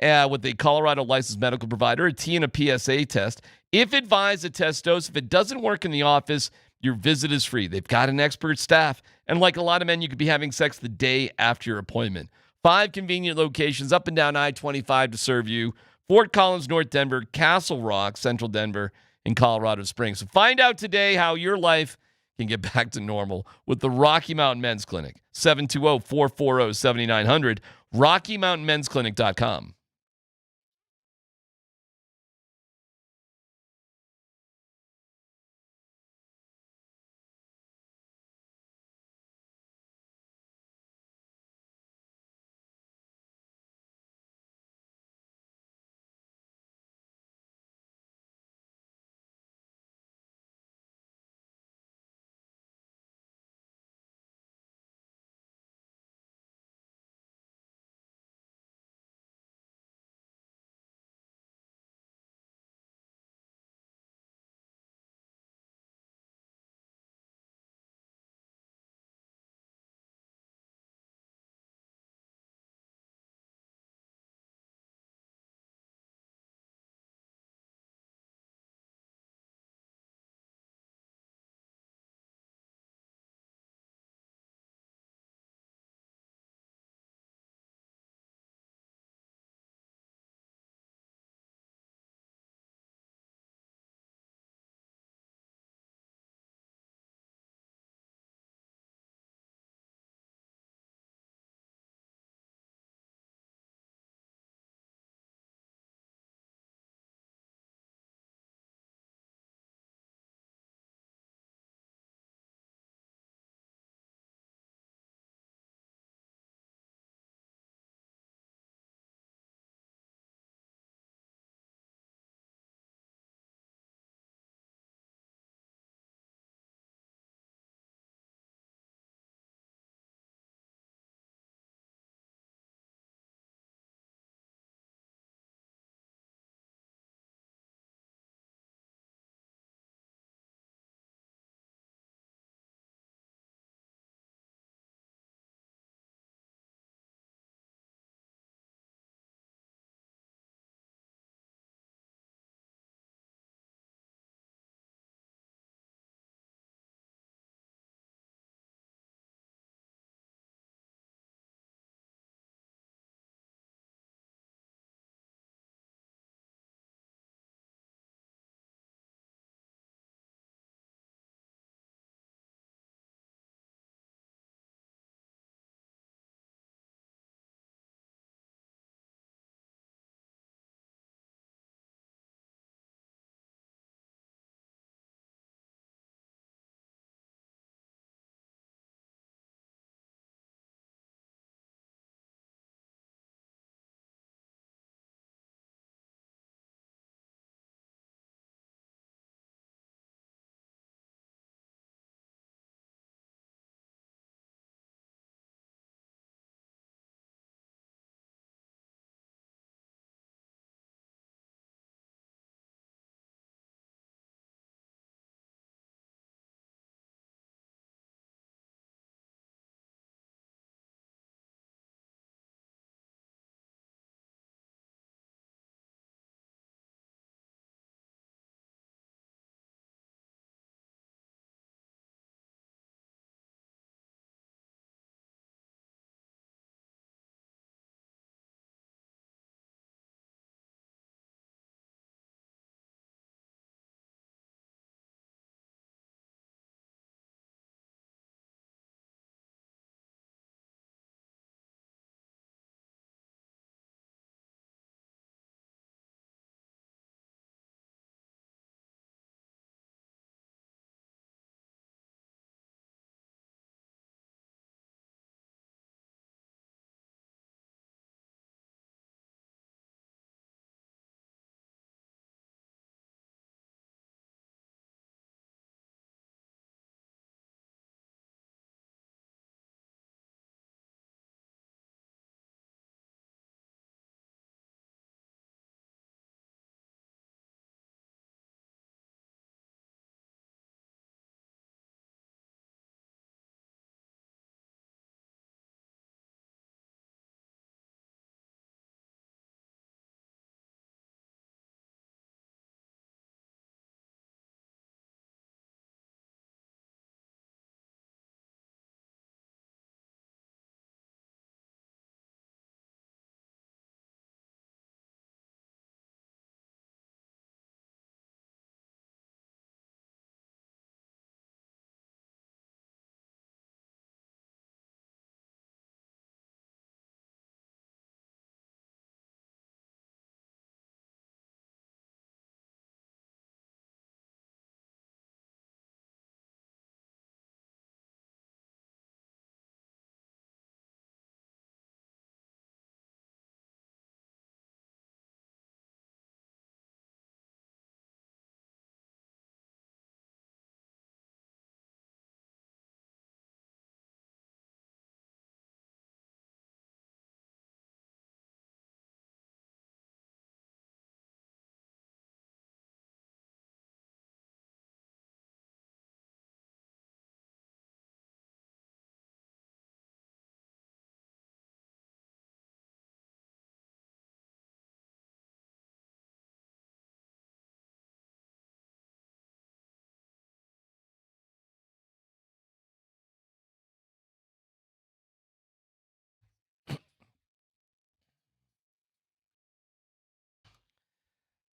with a Colorado licensed medical provider, a T and a PSA test. If advised, a test dose. If it doesn't work in the office, your visit is free. They've got an expert staff. And like a lot of men, you could be having sex the day after your appointment. 5 convenient locations up and down I-25 to serve you. Fort Collins, North Denver, Castle Rock, Central Denver, and Colorado Springs. So find out today how your life can get back to normal with the Rocky Mountain Men's Clinic. 720-440-7900, RockyMountainMen'sClinic.com.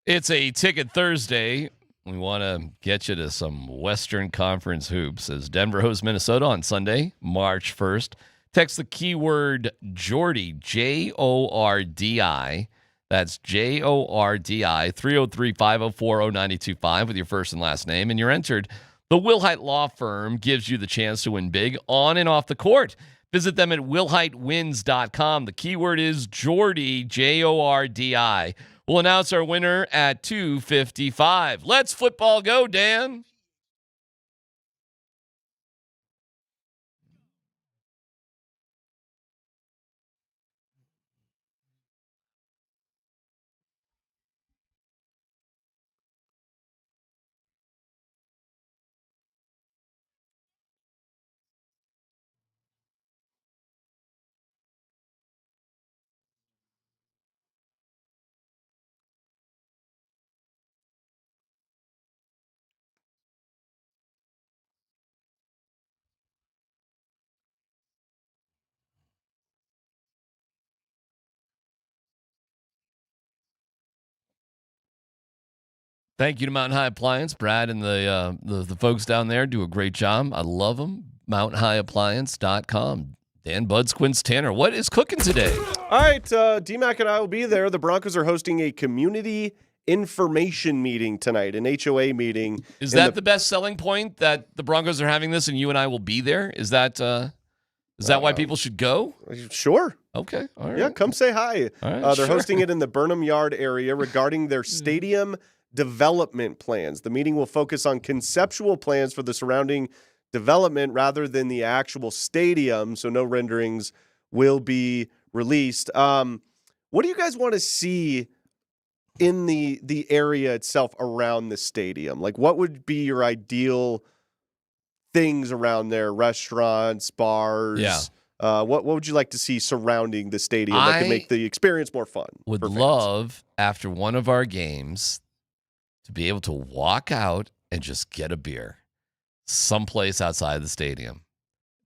It's a Ticket Thursday. We want to get you to some Western Conference hoops as Denver hosts Minnesota on Sunday, March 1st. Text the keyword Jordy, Jordi. That's Jordi, 303-504-0925 with your first and last name, and you're entered. The Wilhite Law Firm gives you the chance to win big on and off the court. Visit them at wilhitewins.com. The keyword is Jordy, Jordi. We'll announce our winner at 2:55. Let's football go, Dan. Thank you to Mountain High Appliance. Brad and the folks down there do a great job. I love them. MountainHighAppliance.com. Dan Buds, Quince Tanner. What is cooking today? All right, DMac and I will be there. The Broncos are hosting a community information meeting tonight, an HOA meeting. Is that the best selling point, that the Broncos are having this and you and I will be there? Is that why people should go? Sure. Okay. All right. Yeah, come say hi. All right, they're hosting it in the Burnham Yard area regarding their stadium development plans. The meeting will focus on conceptual plans for the surrounding development rather than the actual stadium, so no renderings will be released. What do you guys want to see in the area itself around the stadium? Like, what would be your ideal things around there? Restaurants, bars? Yeah. What would you like to see surrounding the stadium that could make the experience more fun? Would love, after one of our games, to be able to walk out and just get a beer someplace outside the stadium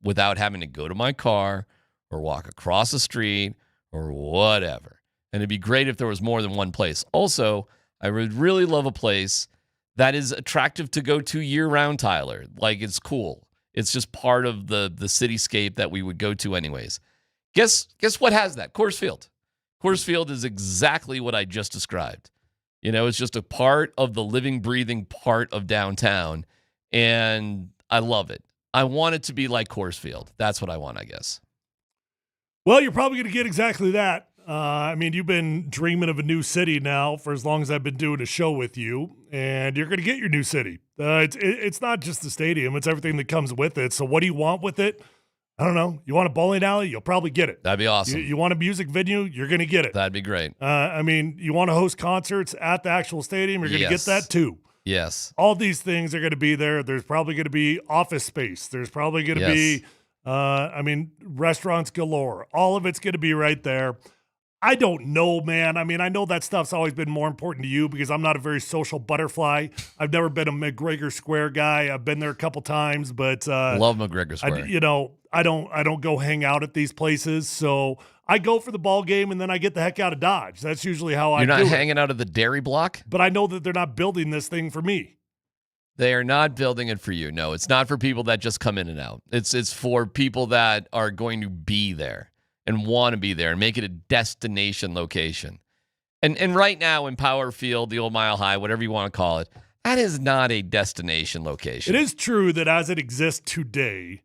without having to go to my car or walk across the street or whatever. And it'd be great if there was more than one place. Also, I would really love a place that is attractive to go to year-round, Tyler. Like, it's cool. It's just part of the cityscape that we would go to anyways. Guess what has that? Coors Field. Coors Field is exactly what I just described. You know, it's just a part of the living, breathing part of downtown, and I love it. I want it to be like Coors Field. That's what I want, I guess. Well, you're probably going to get exactly that. I mean, you've been dreaming of a new city now for as long as I've been doing a show with you, and you're going to get your new city. It's not just the stadium. It's everything that comes with it. So what do you want with it? I don't know. You want a bowling alley? You'll probably get it. That'd be awesome. You want a music venue? You're going to get it. That'd be great. I mean, you want to host concerts at the actual stadium? You're going to get that too. Yes. All these things are going to be there. There's probably going to be office space. There's probably going to be, restaurants galore. All of it's going to be right there. I don't know, man. I mean, I know that stuff's always been more important to you because I'm not a very social butterfly. I've never been a McGregor Square guy. I've been there a couple times, but love McGregor Square. I don't go hang out at these places. So I go for the ball game and then I get the heck out of Dodge. That's usually how I do it. You're not hanging out at the dairy block? But I know that they're not building this thing for me. They are not building it for you. No, it's not for people that just come in and out. It's for people that are going to be there and want to be there and make it a destination location. And right now in Power Field, the old Mile High, whatever you want to call it, that is not a destination location. It is true that as it exists today,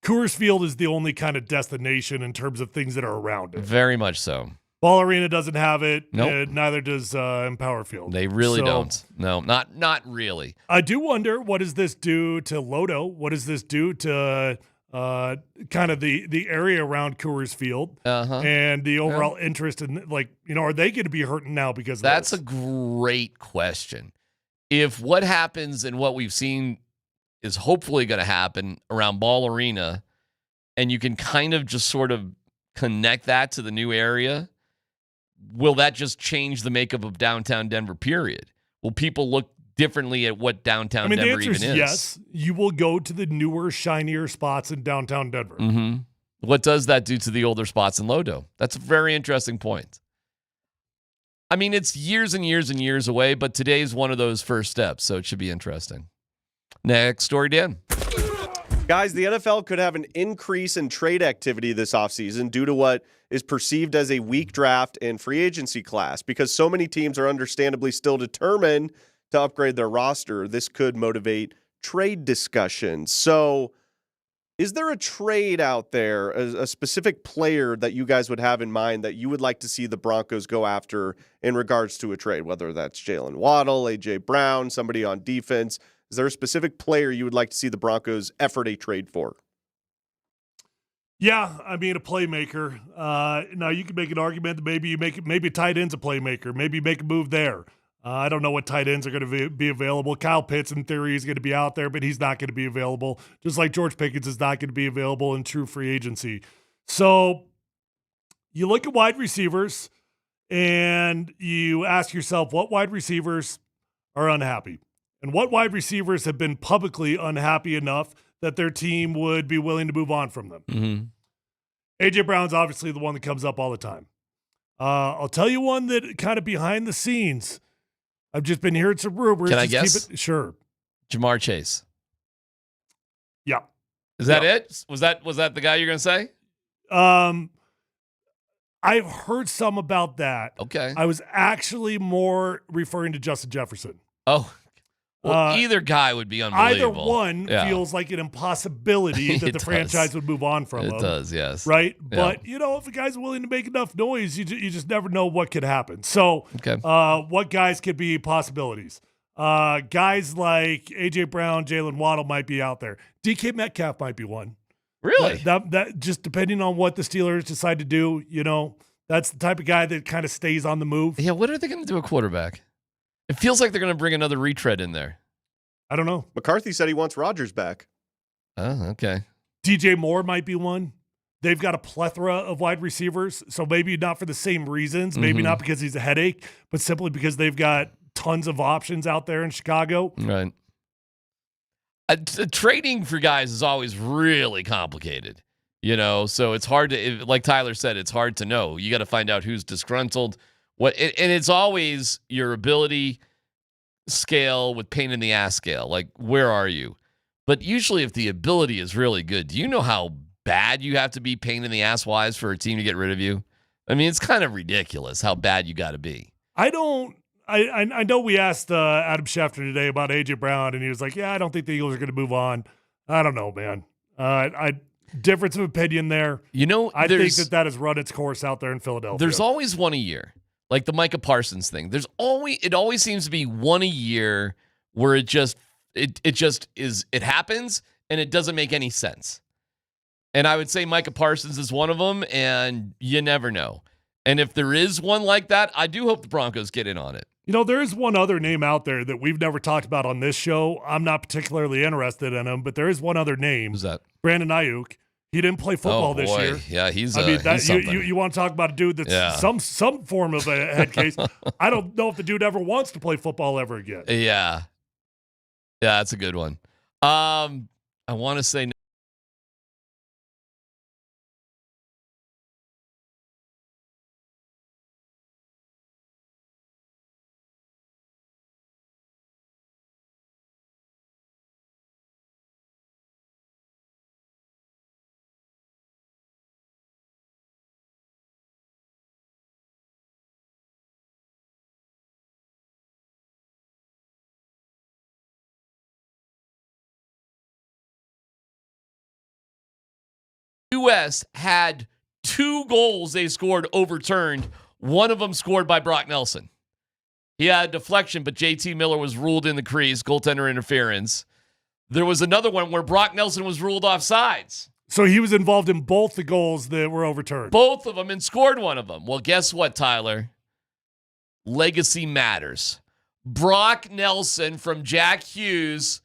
Coors Field is the only kind of destination in terms of things that are around it. Very much so. Ball Arena doesn't have it. Nope. Neither does Empower Field. They really don't. No, not really. I do wonder, what does this do to Lodo? What does this do to kind of the area around Coors Field and the overall interest in, are they going to be hurting now because of That's this? a great question. If what happens and what we've seen is hopefully going to happen around Ball Arena, and you can kind of just sort of connect that to the new area, will that just change the makeup of downtown Denver, period? Will people look differently at what downtown Denver even is? The answer is yes. You will go to the newer, shinier spots in downtown Denver. Mm-hmm. What does that do to the older spots in Lodo? That's a very interesting point. I mean, it's years and years and years away, but today's one of those first steps, so it should be interesting. Next story, Dan. Guys, the NFL could have an increase in trade activity this offseason due to what is perceived as a weak draft and free agency class. Because so many teams are understandably still determined to upgrade their roster, this could motivate trade discussions. So is there a trade out there, a specific player that you guys would have in mind that you would like to see the Broncos go after in regards to a trade, whether that's Jalen Waddle, A.J. Brown, somebody on defense? Is there a specific player you would like to see the Broncos effort a trade for? Yeah, I mean, a playmaker. Now, you can make an argument that maybe tight end's a playmaker. Maybe you make a move there. I don't know what tight ends are going to be available. Kyle Pitts, in theory, is going to be out there, but he's not going to be available, just like George Pickens is not going to be available in true free agency. So you look at wide receivers, and you ask yourself, what wide receivers are unhappy? And what wide receivers have been publicly unhappy enough that their team would be willing to move on from them? Mm-hmm. A.J. Brown's obviously the one that comes up all the time. I'll tell you one that kind of behind the scenes, I've just been hearing some rumors. Can I guess? Sure. Jamar Chase. Yeah. Is that it? Was that the guy you're going to say? I've heard some about that. Okay. I was actually more referring to Justin Jefferson. Oh, well, either guy would be unbelievable. Either one feels like an impossibility that the franchise would move on from him. It does, yes. Right? Yeah. But, if a guy's willing to make enough noise, you just never know what could happen. So what guys could be possibilities? Guys like A.J. Brown, Jalen Waddle might be out there. DK Metcalf might be one. Really? That just depending on what the Steelers decide to do, that's the type of guy that kind of stays on the move. Yeah, what are they going to do at quarterback? It feels like they're going to bring another retread in there. I don't know. McCarthy said he wants Rodgers back. Oh, okay. DJ Moore might be one. They've got a plethora of wide receivers, so maybe not for the same reasons. Maybe not because he's a headache, but simply because they've got tons of options out there in Chicago. Right. Trading for guys is always really complicated, so it's hard to, like Tyler said, it's hard to know. You got to find out who's disgruntled. And it's always your ability scale with pain in the ass scale. Like, where are you? But usually if the ability is really good, do you know how bad you have to be pain in the ass wise for a team to get rid of you? I mean, it's kind of ridiculous how bad you got to be. I know we asked Adam Schefter today about A.J. Brown, and he was like, yeah, I don't think the Eagles are going to move on. I don't know, man. Difference of opinion there. I think that has run its course out there in Philadelphia. There's always one a year. Like the Micah Parsons thing. It always seems to be one a year where it just happens and it doesn't make any sense. And I would say Micah Parsons is one of them, and you never know. And if there is one like that, I do hope the Broncos get in on it. There is one other name out there that we've never talked about on this show. I'm not particularly interested in him, but there is one other name. Who's that? Brandon Ayuk. He didn't play football this year. Yeah, he's you want to talk about a dude that's some form of a head case. I don't know if the dude ever wants to play football ever again. Yeah, that's a good one. I want to say U.S. had 2 goals they scored overturned. One of them scored by Brock Nelson. He had a deflection, but JT Miller was ruled in the crease, goaltender interference. There was another one where Brock Nelson was ruled offsides. So he was involved in both the goals that were overturned. Both of them, and scored one of them. Well, guess what, Tyler? Legacy matters. Brock Nelson from Jack Hughes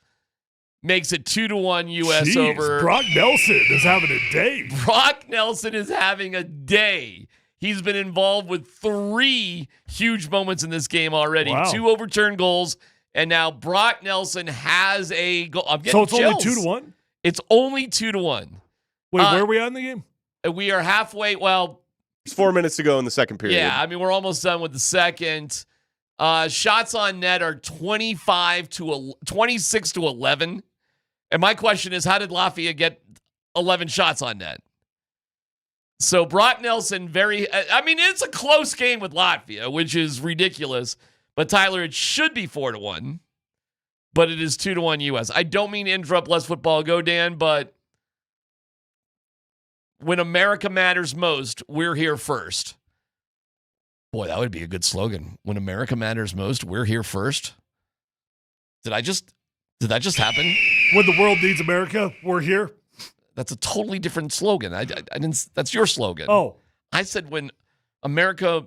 makes it 2-1 U.S. Jeez, over. Brock Nelson is having a day. Brock Nelson is having a day. He's been involved with 3 huge moments in this game already. Wow. 2 overturned goals, and now Brock Nelson has a goal. I'm getting So it's chills. only 2-1? It's only 2-1. Wait, where are we at in the game? We are halfway. Well, There's 4 minutes to go in the second period. Yeah, I mean, we're almost done with the second. Shots on net are 26 to 11. And my question is, how did Lafayette get 11 shots on net? So Brock Nelson, it's a close game with Latvia, which is ridiculous. But Tyler, it should be 4-1, but it is 2-1 U.S. I don't mean to interrupt Let's Football Go, Dan, but when America matters most, we're here first. Boy, that would be a good slogan. When America matters most, we're here first. Did that just happen? When the world needs America, we're here. That's a totally different slogan. I didn't. That's your slogan. Oh, I said when America.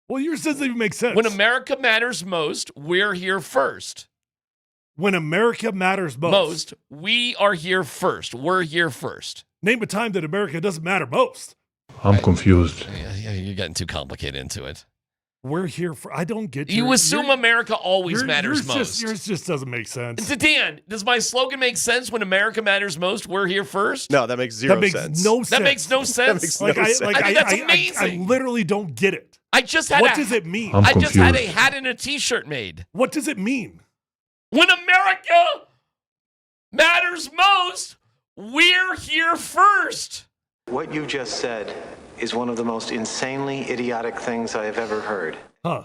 Well, yours doesn't even make sense. When America matters most, we're here first. When America matters most, we are here first. We're here first. Name a time that America doesn't matter most. I'm confused. Yeah, you're getting too complicated into it. We're here for. I don't get you. Assume America always matters most. Yours just doesn't make sense. Dan, does my slogan make sense? When America matters most, we're here first. No, that makes zero sense. That makes no sense. That makes no sense. I think that's amazing. I literally don't get it. What does it mean? I just had a hat and a T-shirt made. What does it mean? When America matters most, we're here first. What you just said is one of the most insanely idiotic things I have ever heard. Huh.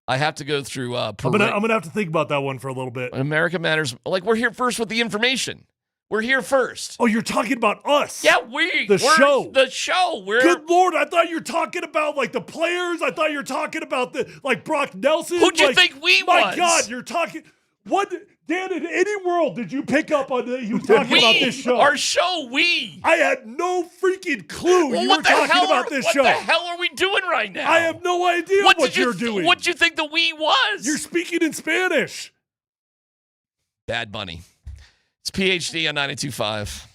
I have to go through. I'm gonna have to think about that one for a little bit. When America matters, we're here first with the information. We're here first. Oh, you're talking about us? Yeah, the show. The show. Good Lord, I thought you were talking about the players. I thought you were talking about Brock Nelson. Who'd you think we was? My God, you're talking. What, Dan? In any world did you pick up on that? You were talking about this show. Our show. I had no freaking clue you were talking about this show. What the hell are we doing right now? I have no idea what you're doing. What did you think the we was? You're speaking in Spanish. Bad Bunny. It's PhD on 92.5.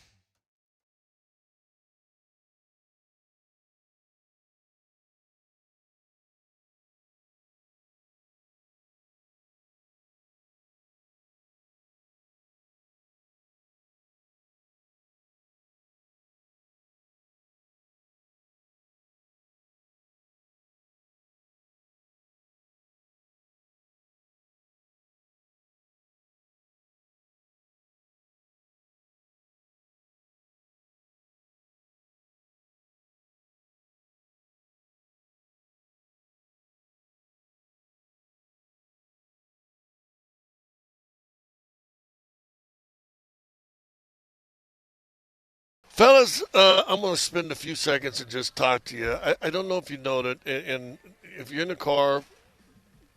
Fellas, I'm going to spend a few seconds and just talk to you. I don't know if you know that, and if you're in the car,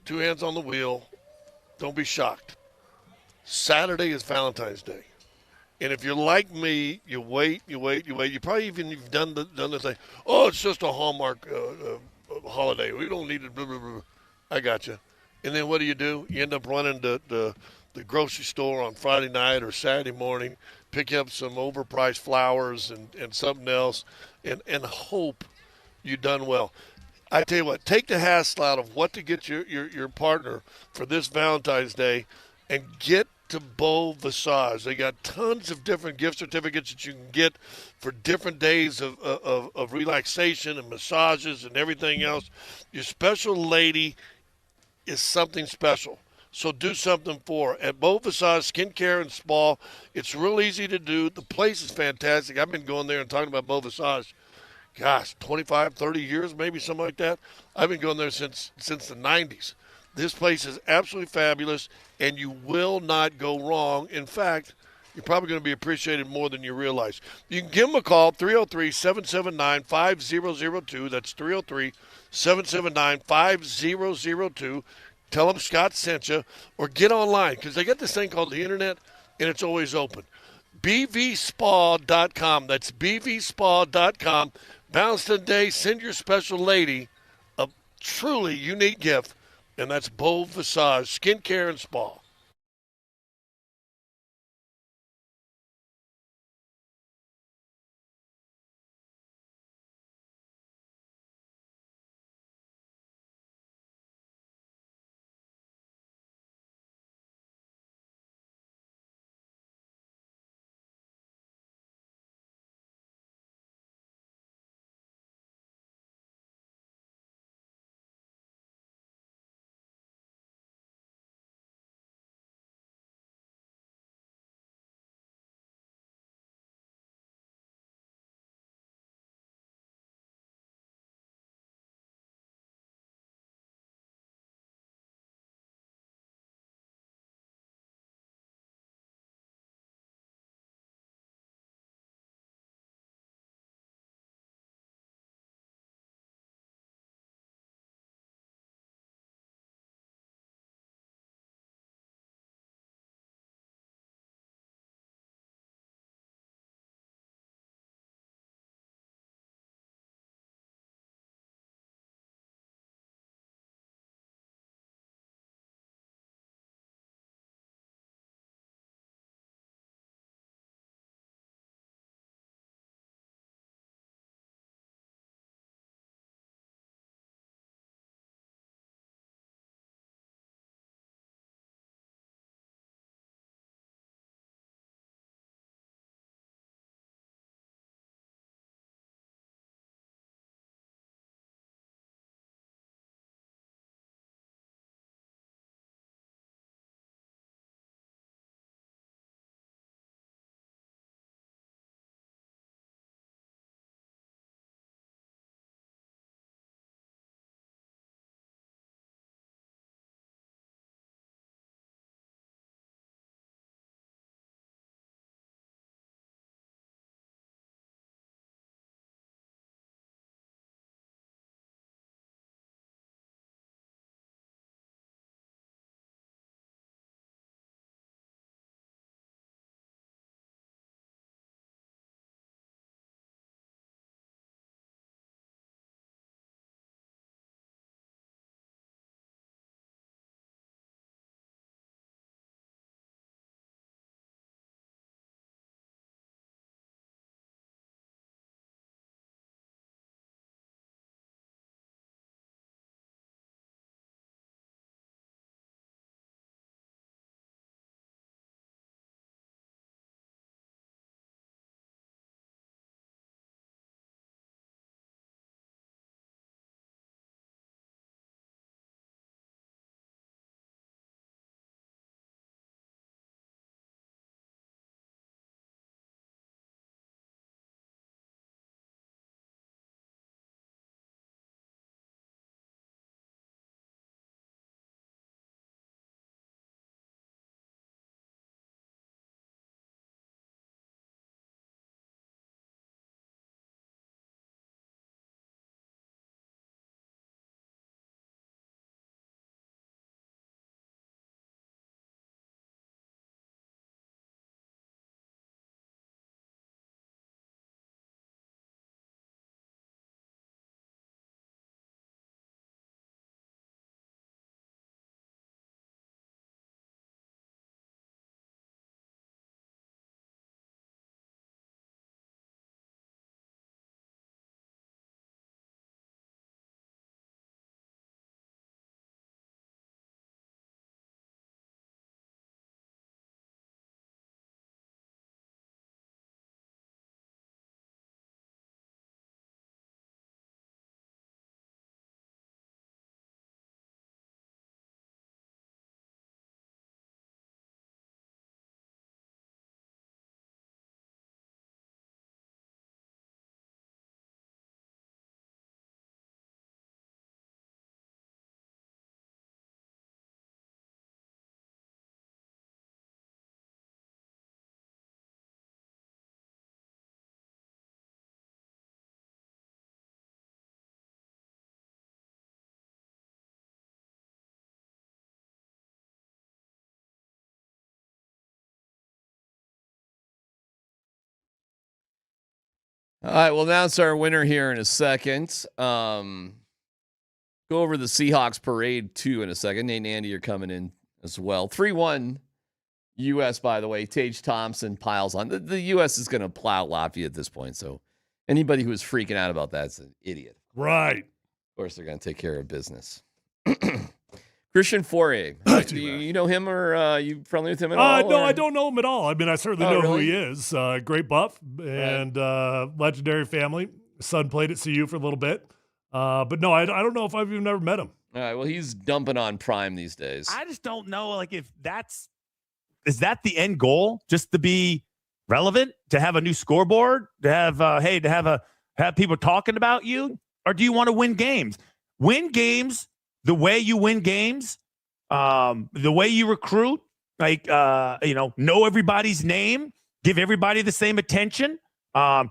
2 hands on the wheel, don't be shocked. Saturday is Valentine's Day. And if you're like me, you wait. You probably you've done the thing. Oh, it's just a Hallmark holiday. We don't need it. Blah, blah, blah. I got you. And then what do? You end up running to the grocery store on Friday night or Saturday morning, pick up some overpriced flowers and something else, and hope you've done well. I tell you what, take the hassle out of what to get your partner for this Valentine's Day and get to Beau Visage. They got tons of different gift certificates that you can get for different days of relaxation and massages and everything else. Your special lady is something special. So do something for her. At Beau Visage Skincare and Spa, it's real easy to do. The place is fantastic. I've been going there and talking about Beau Visage, 25, 30 years, maybe something like that. I've been going there since the 90s. This place is absolutely fabulous, and you will not go wrong. In fact, you're probably going to be appreciated more than you realize. You can give them a call, 303-779-5002. That's 303-779-5002. Tell them Scott sent you, or get online, because they got this thing called the internet, and it's always open. bvspa.com. That's bvspa.com. Valentine's Day, send your special lady a truly unique gift, and that's Beau Visage Skincare and Spa. All right, we'll announce our winner here in a second. Go over the Seahawks parade, too, in a second. Nate and Andy are coming in as well. 3-1 U.S., by the way. Tage Thompson piles on. The U.S. is going to plow Latvia at this point, so anybody who is freaking out about that is an idiot. Right. Of course, they're going to take care of business. Christian Fourier. Do you know him, or are you friendly with him at all? No, or? I don't know him at all. I mean, I certainly know who really? he is. Great buff and legendary family. Son played at CU for a little bit. But no, I don't know if I've even ever met him. All right, well, he's dumping on Prime these days. I just don't know, like, if is that the end goal? Just to be relevant, to have a new scoreboard, to have have people talking about you, or do you want to win games? Win games the way you win games, the way you recruit, like know everybody's name, give everybody the same attention,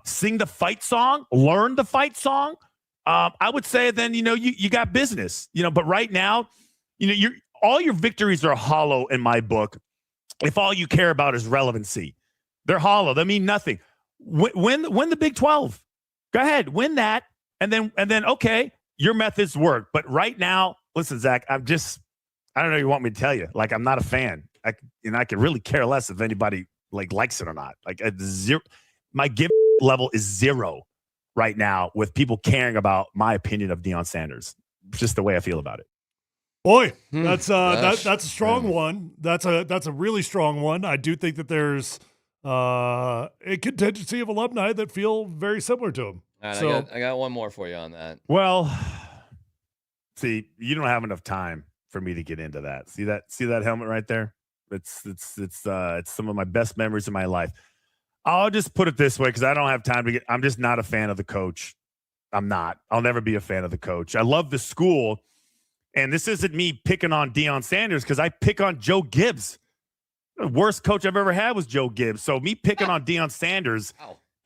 sing the fight song, learn the fight song. I would say then you got business. But right now, all your victories are hollow in my book. If all you care about is relevancy, they're hollow. They mean nothing. Win the Big 12. Go ahead, win that, and then okay, your methods work. But right now, listen, Zach, I don't know what you want me to tell you. Like, I'm not a fan. I could really care less if anybody likes it or not. Like, at zero, my give level is 0 right now with people caring about my opinion of Deion Sanders. Just the way I feel about it. Boy, that's a strong one. That's a really strong one. I do think that there's a contingency of alumni that feel very similar to him. Right, so I got one more for you on that. Well, see, you don't have enough time for me to get into that. See that helmet right there? It's some of my best memories of my life. I'll just put it this way, because I don't have time to get. I'm just not a fan of the coach. I'm not. I'll never be a fan of the coach. I love the school, and this isn't me picking on Deion Sanders, because I pick on Joe Gibbs. The worst coach I've ever had was Joe Gibbs. So me picking on Deion Sanders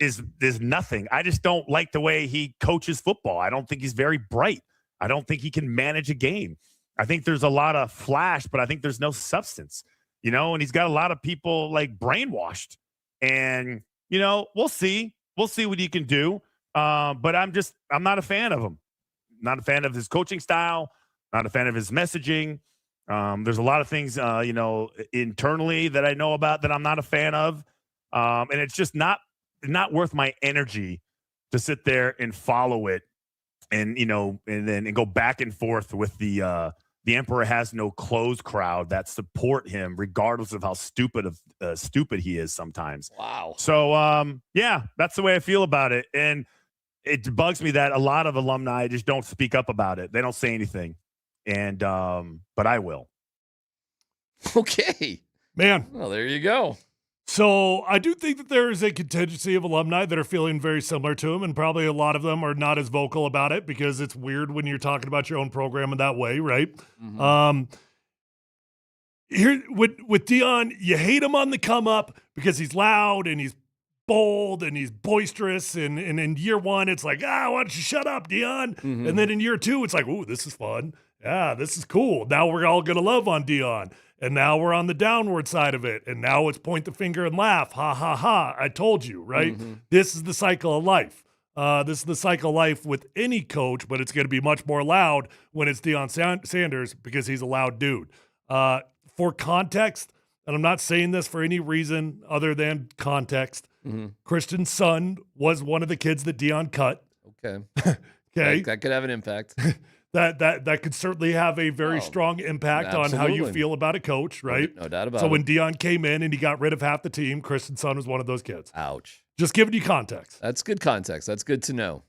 is nothing. I just don't like the way he coaches football. I don't think he's very bright. I don't think he can manage a game. I think there's a lot of flash, but I think there's no substance, and he's got a lot of people brainwashed. And, we'll see what he can do. But I'm not a fan of him. Not a fan of his coaching style, not a fan of his messaging. There's a lot of things, internally that I know about that I'm not a fan of. And it's just not worth my energy to sit there and follow it and go back and forth with the Emperor Has No Clothes crowd that support him regardless of how stupid he is sometimes. Wow. So, yeah, that's the way I feel about it. And it bugs me that a lot of alumni just don't speak up about it. They don't say anything. And, but I will. Okay. Man. Well, there you go. So I do think that there is a contingency of alumni that are feeling very similar to him, and probably a lot of them are not as vocal about it because it's weird when you're talking about your own program in that way, right? Mm-hmm. Here with Deion, you hate him on the come up because he's loud and he's bold and he's boisterous, and in year one it's like, why don't you shut up, Deion? Mm-hmm. And then in year two it's like, ooh, this is fun. Yeah, this is cool. Now we're all gonna love on Deion. And now we're on the downward side of it. And now it's point the finger and laugh. Ha, ha, ha. I told you, right? Mm-hmm. This is the cycle of life. This is the cycle of life with any coach, but it's going to be much more loud when it's Deion Sanders because he's a loud dude. For context, and I'm not saying this for any reason other than context, Christian's son was one of the kids that Deion cut. Okay. Okay. That could have an impact. That could certainly have a very strong impact on how you feel about a coach, right? No doubt about it. So when Deion came in and he got rid of half the team, Christian's son was one of those kids. Ouch. Just giving you context. That's good context. That's good to know.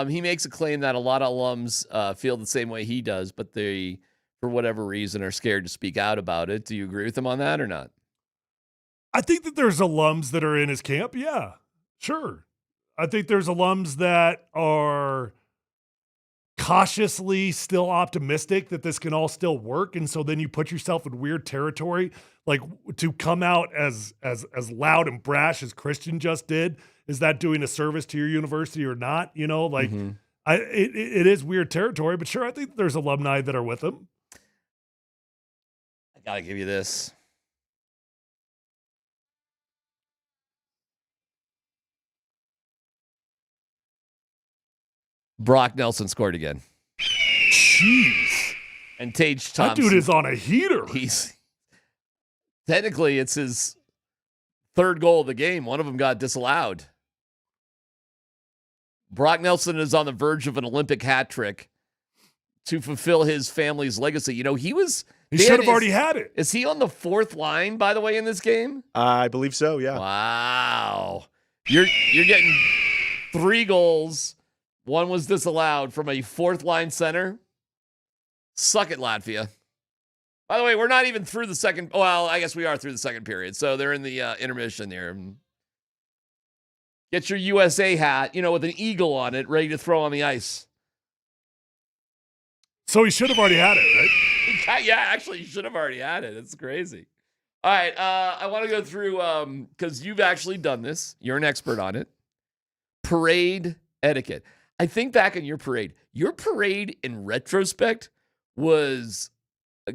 He makes a claim that a lot of alums feel the same way he does, but they, for whatever reason, are scared to speak out about it. Do you agree with him on that or not? I think that there's alums that are in his camp. Yeah, sure. I think there's alums that are cautiously still optimistic that this can all still work, and so then you put yourself in weird territory. Like, to come out as loud and brash as Christian just did, is that doing a service to your university or not? It is weird territory, but sure, I think there's alumni that are with him. I gotta give you this. Brock Nelson scored again. Jeez. And Tage Thompson. That dude is on a heater. Technically, it's his third goal of the game. One of them got disallowed. Brock Nelson is on the verge of an Olympic hat trick to fulfill his family's legacy. You know, he should have already had it. Is he on the fourth line, by the way, in this game? I believe so, yeah. Wow. You're getting 3 goals. One was disallowed from a fourth line center. Suck it, Latvia. By the way, we're not even through the second. Well, I guess we are through the second period. So they're in the intermission here. Get your USA hat, with an eagle on it, ready to throw on the ice. So he should have already had it, right? Yeah, actually, you should have already had it. It's crazy. All right, I want to go through, because you've actually done this. You're an expert on it. Parade etiquette. I think back in your parade in retrospect was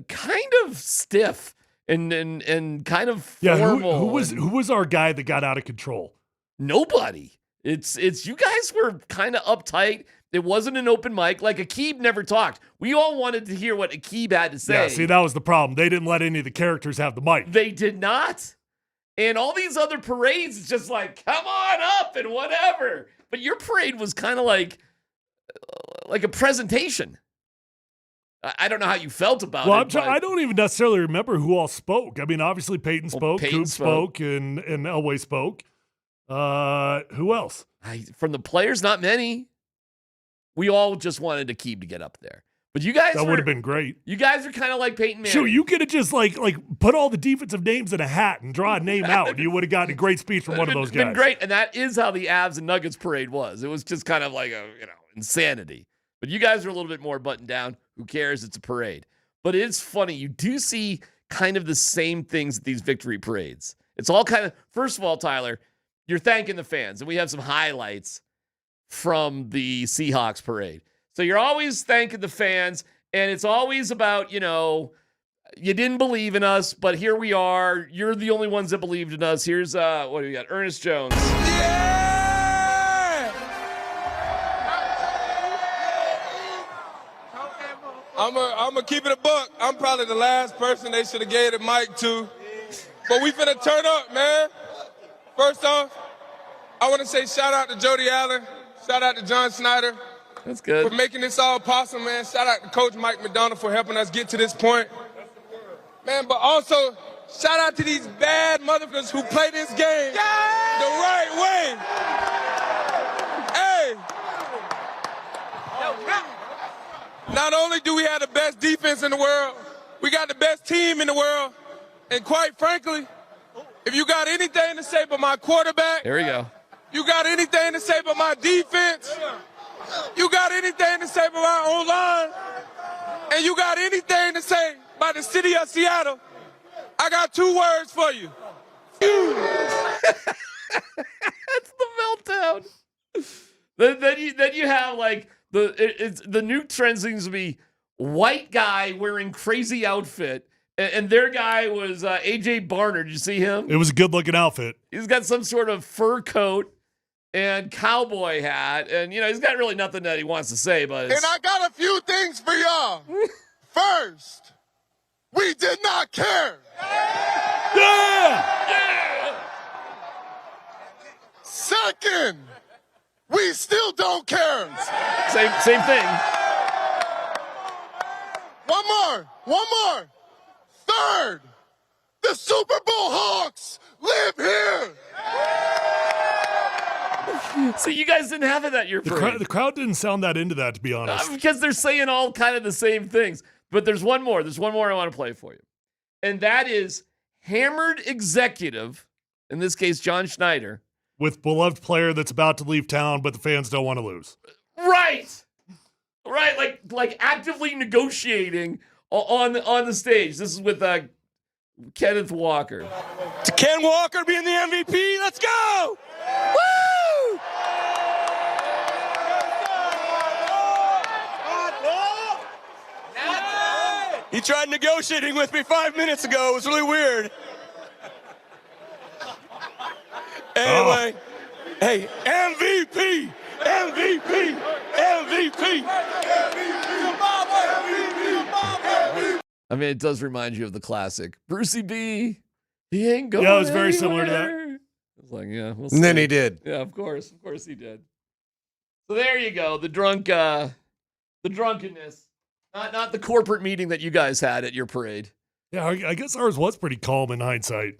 kind of stiff and kind of formal. Yeah, who was our guy that got out of control? Nobody. It's you guys were kind of uptight. It wasn't an open mic. Like, Aqib never talked. We all wanted to hear what Aqib had to say. Yeah, see, that was the problem. They didn't let any of the characters have the mic. They did not. And all these other parades, it's just like, come on up and whatever. But your parade was kind of like a presentation. I don't know how you felt about it. Well, I don't even necessarily remember who all spoke. I mean, obviously Peyton spoke, Coop spoke, and Elway spoke. Who else? From the players, not many. We all just wanted Aqib to get up there. But you guys would have been great. You guys are kind of like Peyton Manning. Sure, you could have just like put all the defensive names in a hat and draw a name out, and you would have gotten a great speech from one of those guys. Been great, and that is how the Avs and Nuggets parade was. It was just kind of like insanity. But you guys are a little bit more buttoned down. Who cares? It's a parade. But it's funny. You do see kind of the same things at these victory parades. It's all kind of, first of all, Tyler, you're thanking the fans, and we have some highlights from the Seahawks parade. So you're always thanking the fans, and it's always about, you didn't believe in us, but here we are. You're the only ones that believed in us. Here's, what do we got? Ernest Jones. Yeah! I'm going to keep it a buck. I'm probably the last person they should have gave the mic to. But we finna turn up, man. First off, I want to say shout out to Jody Allen. Shout out to John Snyder. That's good. For making this all possible, man. Shout out to Coach Mike McDonald for helping us get to this point. Man, but also, shout out to these bad motherfuckers who play this game the right way. Hey. Not only do we have the best defense in the world, we got the best team in the world. And quite frankly, if you got anything to say about my quarterback, here we go. You got anything to say about my defense, you got anything to say about my O-line, and you got anything to say about the city of Seattle, I got 2 words for you. That's the meltdown. Then you have like the new trend seems to be white guy wearing crazy outfit, and their guy was AJ Barner. Did you see him? It was a good looking outfit. He's got some sort of fur coat and cowboy hat, and he's got really nothing that he wants to say. But and I got a few things for y'all. First, we did not care. Yeah. Second, we still don't care. Same thing. One more. Third, the Super Bowl Hawks live here. So you guys didn't have it at your parade. The crowd didn't sound that into that, to be honest. Because they're saying all kind of the same things. But there's one more. There's one more I want to play for you. And that is hammered executive, in this case, John Schneider. With beloved player that's about to leave town, but the fans don't want to lose. Right. Like actively negotiating on the stage. This is with Kenneth Walker. To Ken Walker being the MVP, let's go! Woo! He tried negotiating with me 5 minutes ago. It was really weird. Anyway, hey, MVP, MVP. I mean, it does remind you of the classic Brucey B. He ain't going. Yeah, it was very similar to that. It's like, yeah, we'll And then see. he did. Yeah, of course he did. So there you go, the drunkenness, not the corporate meeting that you guys had at your parade. Yeah, I guess ours was pretty calm in hindsight.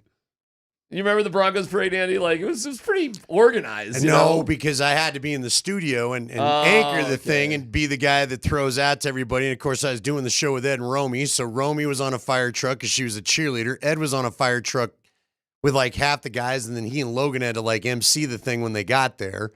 You remember the Broncos parade, Andy? Like it was pretty organized. You No, know? because I had to be in the studio and anchor the thing and be the guy that throws out to everybody. And of course, I was doing the show with Ed and Romy. So Romy was on a fire truck because she was a cheerleader. Ed was on a fire truck with like half the guys, and then he and Logan had to like MC the thing when they got there.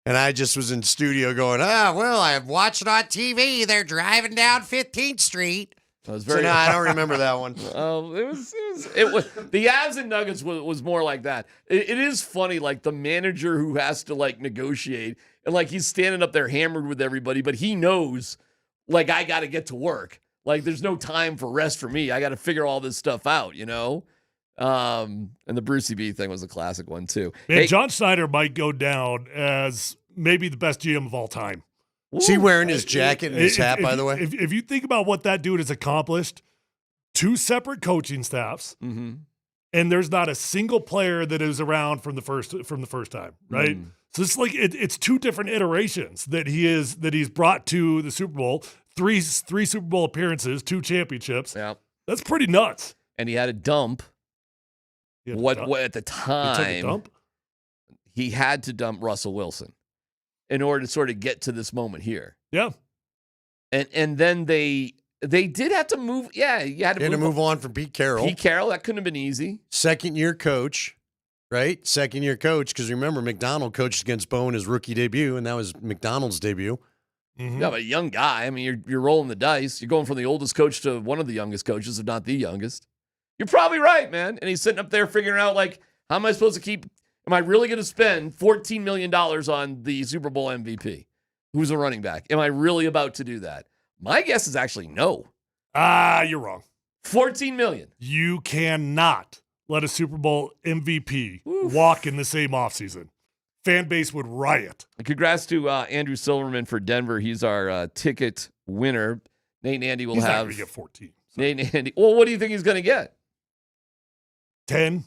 And I just was in studio going, well, I watched it on TV. They're driving down 15th Street. No, I don't remember that one. Oh, it was the Avs and Nuggets was more like that. It is funny, like the manager who has to like negotiate and like he's standing up there hammered with everybody, but he knows like I got to get to work. Like there's no time for rest for me. I got to figure all this stuff out, you know? And the Brucey B thing was a classic one too. Man, Hey, John Schneider might go down as maybe the best GM of all time. Is he wearing his jacket and his hat, by the way? If you think about what that dude has accomplished, 2 separate coaching staffs, mm-hmm. and there's not a single player that is around from the first time, right? So it's like it's 2 different iterations that he's brought to the Super Bowl. Three Super Bowl appearances, 2 championships. Yeah, that's pretty nuts. And he had a dump. What at the time? He took a dump? He had to dump Russell Wilson in order to sort of get to this moment here. Yeah. And then they did have to move. Yeah, you had to move on from Pete Carroll. Pete Carroll, that couldn't have been easy. Second-year coach, right? Second-year coach, because remember, McDonald coached against Bo in his rookie debut, and that was McDonald's debut. Mm-hmm. Yeah, but a young guy. I mean, you're rolling the dice. You're going from the oldest coach to one of the youngest coaches, if not the youngest. You're probably right, man. And he's sitting up there figuring out, like, how am I supposed to keep – am I really going to spend $14 million on the Super Bowl MVP? Who's a running back? Am I really about to do that? My guess is actually no. You're wrong. $14 million. You cannot let a Super Bowl MVP walk in the same offseason. Fan base would riot. Congrats to Andrew Silverman for Denver. He's our ticket winner. Nate and Andy will he's have. Not going to get 14. So. Nate and Andy. Well, what do you think he's going to get? 10.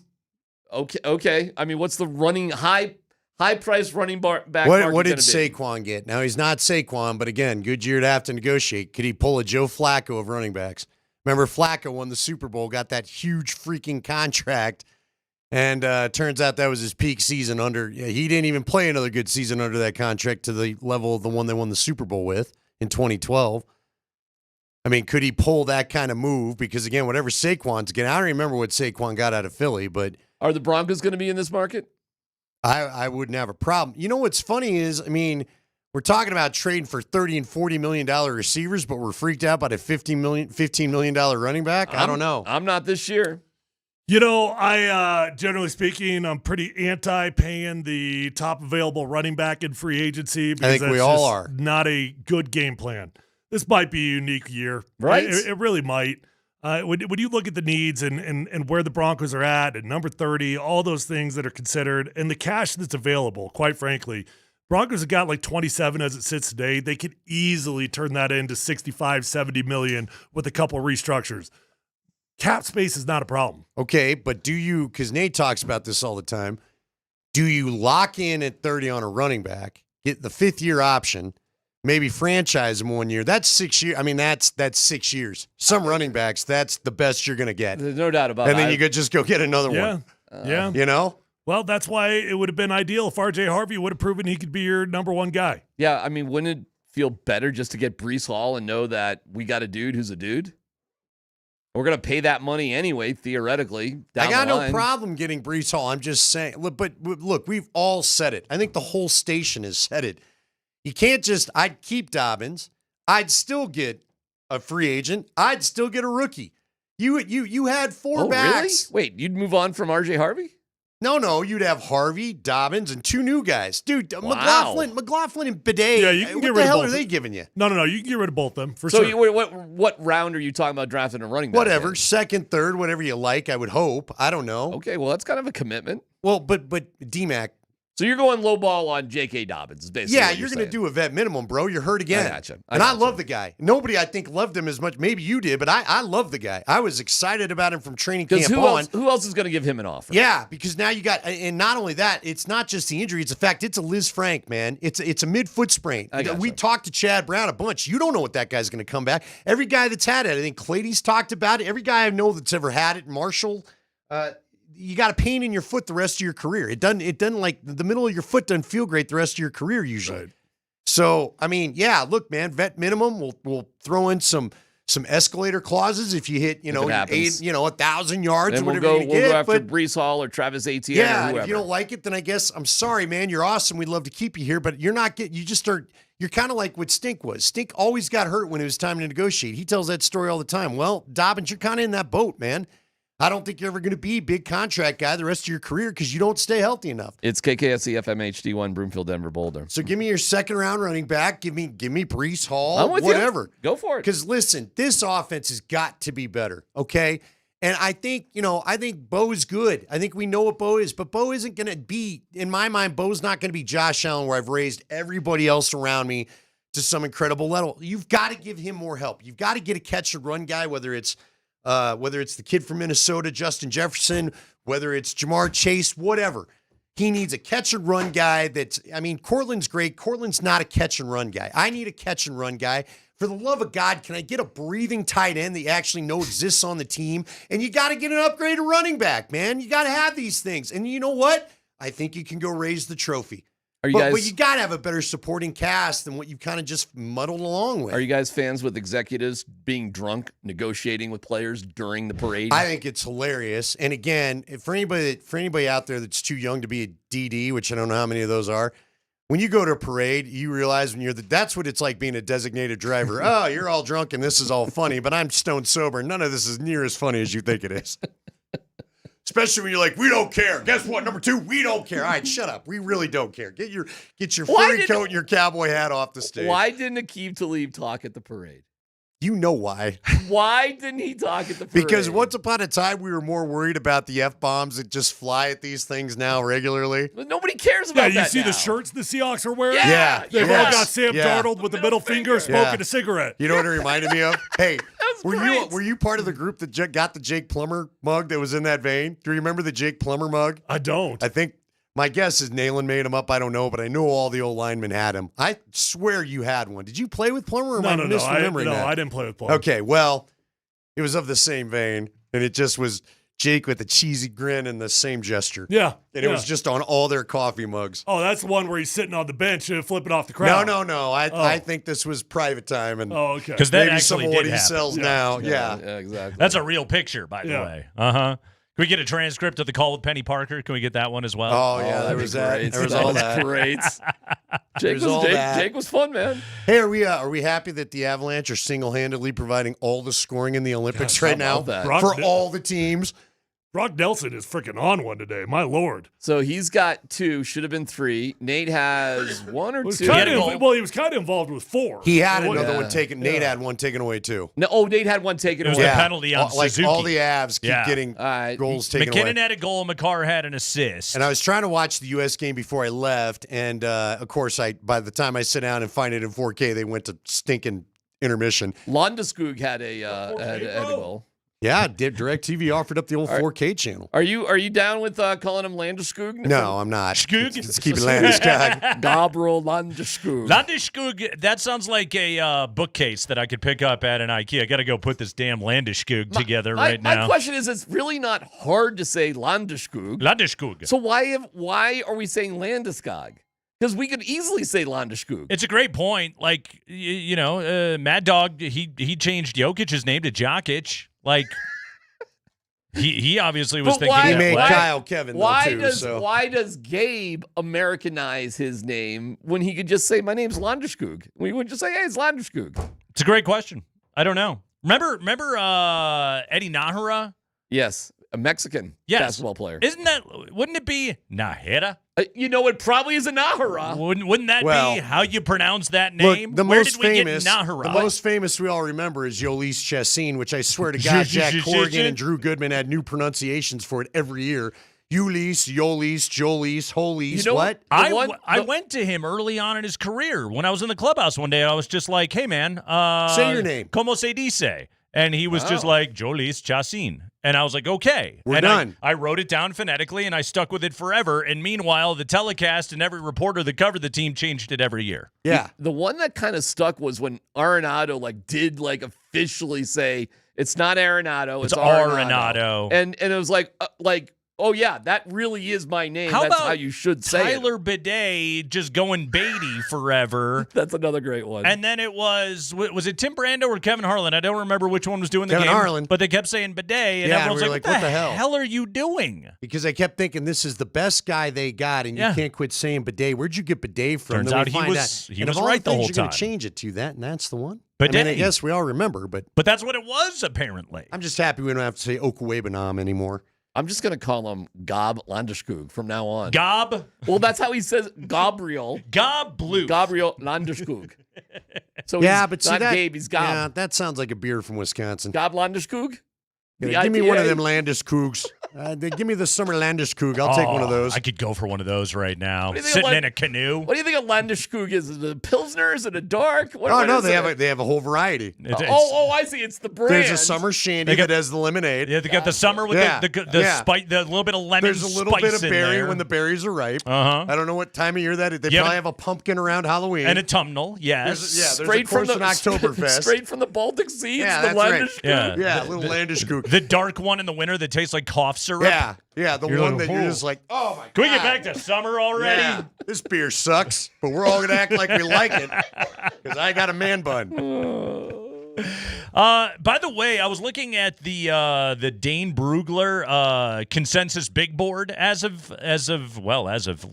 Okay. I mean, what's the running high price running back? What did Saquon get? Now he's not Saquon, but again, good year to have to negotiate. Could he pull a Joe Flacco of running backs? Remember, Flacco won the Super Bowl, got that huge freaking contract, and turns out that was his peak season under. He didn't even play another good season under that contract to the level of the one they won the Super Bowl with in 2012. I mean, could he pull that kind of move? Because again, whatever Saquon's getting, I don't remember what Saquon got out of Philly, but are the Broncos going to be in this market? I wouldn't have a problem. You know what's funny is, I mean, we're talking about trading for $30 and $40 million receivers, but we're freaked out by a $15 million running back. I don't know. I'm not this year. You know, I generally speaking, I'm pretty anti-paying the top available running back in free agency because I think we all are. Not a good game plan. This might be a unique year, right? It really might. When you look at the needs and where the Broncos are at number 30, all those things that are considered, and the cash that's available, quite frankly, Broncos have got like 27 as it sits today. They could easily turn that into 65, 70 million with a couple of restructures. Cap space is not a problem. Okay, but do you, because Nate talks about this all the time, do you lock in at 30 on a running back, get the 5th-year option, maybe franchise him 1 year? That's 6 years. I mean, that's 6 years. Some running backs, that's the best you're going to get. There's no doubt about it. And then you could just go get another one. Yeah. You know? Well, that's why it would have been ideal if R.J. Harvey would have proven he could be your number 1 guy. Yeah, I mean, wouldn't it feel better just to get Breece Hall and know that we got a dude who's a dude? We're going to pay that money anyway, theoretically. I got no problem getting Breece Hall. I'm just saying. But look, we've all said it. I think the whole station has said it. You can't just, I'd keep Dobbins. I'd still get a free agent. I'd still get a rookie. You had 4 backs. Really? Wait, you'd move on from R.J. Harvey? No, you'd have Harvey, Dobbins, and 2 new guys. Dude, wow. McLaughlin and Bidet. Yeah, you can get what the rid hell of are both. they giving you? No, you can get rid of both of them for so sure. What round are you talking about drafting a running back? Whatever, in? 2nd, 3rd, whatever you like, I would hope. I don't know. Okay, well, that's kind of a commitment. Well, but DMac, So you're going low ball on J.K. Dobbins, is basically. Yeah, what you're going saying. to do a vet minimum, bro. You're hurt again. I gotcha. I love the guy. Nobody, I think, loved him as much. Maybe you did, but I love the guy. I was excited about him from training camp on. Who else is going to give him an offer? Yeah, because now you got, and not only that, it's not just the injury. It's the fact it's a Liz Frank, man. It's a mid-foot sprain. We talked to Chad Brown a bunch. You don't know what that guy's going to come back. Every guy that's had it, I think Clady's talked about it. Every guy I know that's ever had it, Marshall, you got a pain in your foot the rest of your career. It doesn't like the middle of your foot doesn't feel great the rest of your career usually. Right. So, I mean, yeah, look, man, vet minimum, we'll throw in some escalator clauses if you hit, 1,000 yards and or whatever we'll go after Breece Hall or Travis Etienne or whoever. If you don't like it, then I guess I'm sorry, man. You're awesome. We'd love to keep you here, but you're not getting. You're kind of like what Stink was. Stink always got hurt when it was time to negotiate. He tells that story all the time. Well, Dobbins, you're kind of in that boat, man. I don't think you're ever going to be a big contract guy the rest of your career because you don't stay healthy enough. It's KKSE FMHD1 Broomfield, Denver, Boulder. So give me your second round running back. Give me Breece Hall. I'm with whatever. You. Go for it. Because listen, this offense has got to be better. Okay. And I think Bo's good. I think we know what Bo is, but Bo isn't going to be, in my mind, Bo's not going to be Josh Allen where I've raised everybody else around me to some incredible level. You've got to give him more help. You've got to get a catch and run guy, whether it's the kid from Minnesota, Justin Jefferson, whether it's Jamar Chase, whatever. He needs a catch and run guy Cortland's great. Cortland's not a catch and run guy. I need a catch and run guy. For the love of God, can I get a breathing tight end that you actually know exists on the team? And you got to get an upgraded running back, man. You got to have these things. And you know what? I think you can go raise the trophy. But you got to have a better supporting cast than what you kind of just muddled along with. Are you guys fans with executives being drunk, negotiating with players during the parade? I think it's hilarious. And again, for anybody out there that's too young to be a DD, which I don't know how many of those are, when you go to a parade, you realize that's what it's like being a designated driver. Oh, you're all drunk and this is all funny, but I'm stone sober. None of this is near as funny as you think it is. Especially when you're like, we don't care. Guess what? Number 2, we don't care. All right, shut up. We really don't care. Get your furry coat and your cowboy hat off the stage. Why didn't Aqib Talib talk at the parade? You know why. Why didn't he talk at the parade? Because once upon a time, we were more worried about the F-bombs that just fly at these things now regularly. But nobody cares about that. Yeah, you see now. the shirts the Seahawks are wearing? Yeah. They've all got Sam Darnold with the middle finger smoking a cigarette. You know what it reminded me of? Hey, were you part of the group that got the Jake Plummer mug that was in that vein? Do you remember the Jake Plummer mug? I don't. I think my guess is Nayland made him up. I don't know, but I know all the old linemen had him. I swear you had one. Did you play with Plummer? Or No. am I misremembering that? I didn't play with Plummer. Okay, well, it was of the same vein, and it just was Jake with the cheesy grin and the same gesture. Yeah. And it was just on all their coffee mugs. Oh, that's the one where he's sitting on the bench and flipping off the crowd. No. I think this was private time. And okay. Because that maybe actually some of did what he happen. sells now. Yeah, exactly. That's a real picture, by the way. Uh-huh. Can we get a transcript of the call with Penny Parker? Can we get that one as well? Oh, yeah, there was that. There was all that. Great. Jake was fun, man. Hey, are we happy that the Avalanche are single-handedly providing all the scoring in the Olympics right now for all the teams? Brock Nelson is freaking on one today. My Lord. So he's got 2, should have been 3. Nate has 1 or 2. He was kind of involved with 4. He had another one taken. Nate had one taken away, too. No, Nate had one taken away. It was the penalty on Suzuki. All the Avs keep getting goals taken away. McKinnon had a goal, McCarr had an assist. And I was trying to watch the U.S. game before I left, and, of course, by the time I sit down and find it in 4K, they went to stinking intermission. Landeskog had a goal. Yeah, DirecTV offered up the old 4K channel. Are you down with calling him Landeskog? No, I'm not. Skoog? Let's keep it Landeskog. Gabriel Landeskog. Landeskog, that sounds like a bookcase that I could pick up at an IKEA. I got to go put this damn Landeskog together right now. My question is, it's really not hard to say Landeskog. Landeskog. So why are we saying Landeskog? Because we could easily say Landeskog. It's a great point. Like, Mad Dog, he changed Jokic's name to Jokić. Like, he obviously was thinking he that made way. Kyle Kevin, Why does Gabe Americanize his name when he could just say, my name's Landeskog? We would just say, hey, it's Landeskog. It's a great question. I don't know. Remember Eddie Nahara? Yes, a Mexican basketball player. Wouldn't it be Nahara? It probably is a Nahara. Wouldn't that be how you pronounce that name? Look, the Where most did we famous, get Nahara? The most famous we all remember is Yolis Chassin, which I swear to God, Jack Corrigan and Drew Goodman had new pronunciations for it every year. Ulysse, Yolis, Jolis, Holies, You know what? I went to him early on in his career when I was in the clubhouse one day. I was just like, "Hey, man, Say your name. Como se dice?" And he was just like, Jolis Chacin. And I was like, okay. We're and done. I wrote it down phonetically, and I stuck with it forever. And meanwhile, the telecast and every reporter that covered the team changed it every year. Yeah. The one that kind of stuck was when Arenado did officially say it's not Arenado, it's Arenado. And it was like, oh yeah, that really is my name. How That's about how you should say Tyler Bidet just going Beatty forever? That's another great one. And then it was it Tim Brando or Kevin Harlan? I don't remember which one was doing the Kevin game. Harlan. But they kept saying Bidet, and Yeah, everyone's we were like, like, what the hell are you doing? Because I kept thinking this is the best guy they got, and you can't quit saying Bidet. Where'd you get Bidet from? Turns Then we out he find was and of all right the things, whole you're gonna time. change it to that, and that's the one. Bidet. I guess we all remember, but that's what it was, apparently. I'm just happy we don't have to say Okuwebanam anymore. I'm just going to call him Gob Landeskog from now on. Gob? Well, that's how he says Gabriel. Gob Blue. Gabriel Landeskog. So yeah, he's but see not that, Gabe, he's Gob. Yeah, that sounds like a beer from Wisconsin. Gob Landeskog? Give me one of them Landeskogs. Give me the summer Landeskog. I'll take one of those. I could go for one of those right now. What do you think Sitting of in a canoe. What do you think of Landeskog? Is it a Pilsner? Is it a dark? What No, is they it? have a whole variety. I see. It's the brand. There's a summer shandy that has the lemonade. Yeah, they got the summer with the little bit of lemon. There's a little bit of berry when the berries are ripe. Uh-huh. I don't know what time of year that is. They probably have a pumpkin around Halloween. And a tumnal, yes. There's straight a course in Oktoberfest. Straight from the Baltic Sea. Yeah, it's the that's Landeskog. right. Yeah, little Landeskog. The dark one in the winter that tastes like cough syrup. Yeah, the You're one like, that you're "Oh." just like, oh my God. Can we get back to summer already? Yeah, this beer sucks, but we're all going to act like we like it because I got a man bun. By the way, I was looking at the Dane Brugler consensus big board as of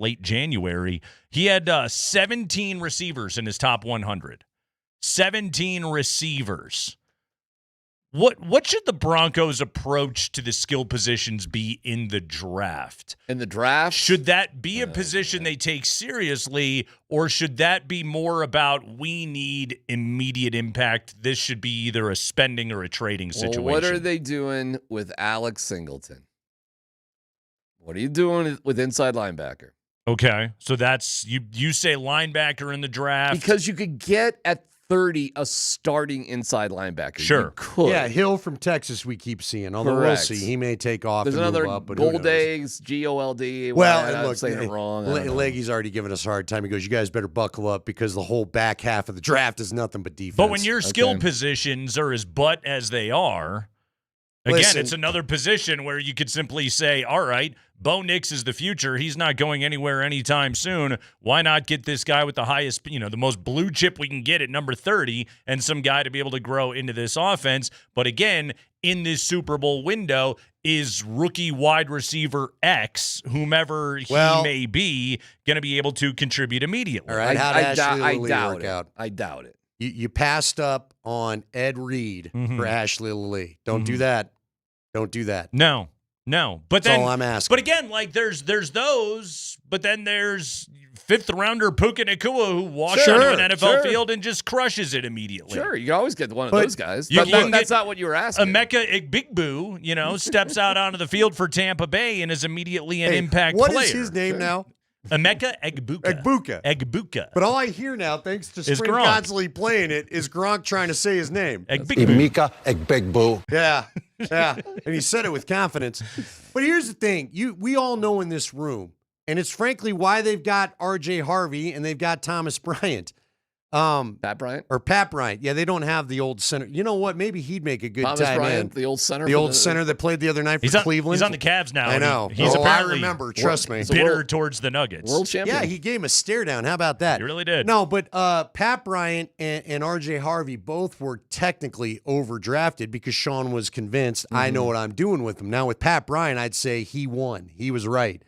late January. He had 17 receivers in his top 100. 17 receivers. What should the Broncos' approach to the skill positions be in the draft? In the draft? Should that be a position they take seriously, or should that be more about we need immediate impact? This should be either a spending or a trading situation. Well, what are they doing with Alex Singleton? What are you doing with inside linebacker? Okay, so that's you say linebacker in the draft because you could get at 30 a starting inside linebacker. Sure. You could. Yeah, Hill from Texas we keep seeing. Although we'll see. He may take off. There's and another move up, but who knows? Goldays, G-O-L-D. Well, and I'm look, saying it wrong. Leggy's already given us a hard time. He goes, you guys better buckle up because the whole back half of the draft is nothing but defense. But when your skill positions are as butt as they are, again, it's another position where you could simply say, all right, Bo Nix is the future. He's not going anywhere anytime soon. Why not get this guy with the highest, the most blue chip we can get at number 30 and some guy to be able to grow into this offense? But again, in this Super Bowl window, is rookie wide receiver X, whomever he may be, going to be able to contribute immediately? All right, I doubt it. I doubt it. You passed up on Ed Reed for Ashley Lee. Don't do that. Don't do that. No, but that's then all I'm asking. But again, there's those, but then there's fifth rounder Puka Nacua who walks onto an NFL field and just crushes it immediately. Sure, you can always get one of those guys. That's not what you were asking. Emeka Egbigbu, steps out onto the field for Tampa Bay and is immediately an impact player. What is his name now? Emeka Egbuka. But all I hear now, thanks to Spring Godsley playing it, is Gronk trying to say his name. Emeka Egbuka. Yeah. And he said it with confidence. But here's the thing. We all know in this room, and it's frankly why they've got R.J. Harvey and they've got Thomas Bryant. Pat Bryant? Or Pat Bryant. Yeah, they don't have the old center. You know what? Maybe he'd make a good Thomas tight Bryant, end. the old center. The old center that played the other night for Cleveland. He's on the Cavs now. I know. He's apparently I remember. Trust me. Bitter towards the Nuggets. World champion. Yeah, he gave him a stare down. How about that? He really did. No, but Pat Bryant and R.J. Harvey both were technically overdrafted because Sean was convinced, I know what I'm doing with him. Now, with Pat Bryant, I'd say he won. He was right.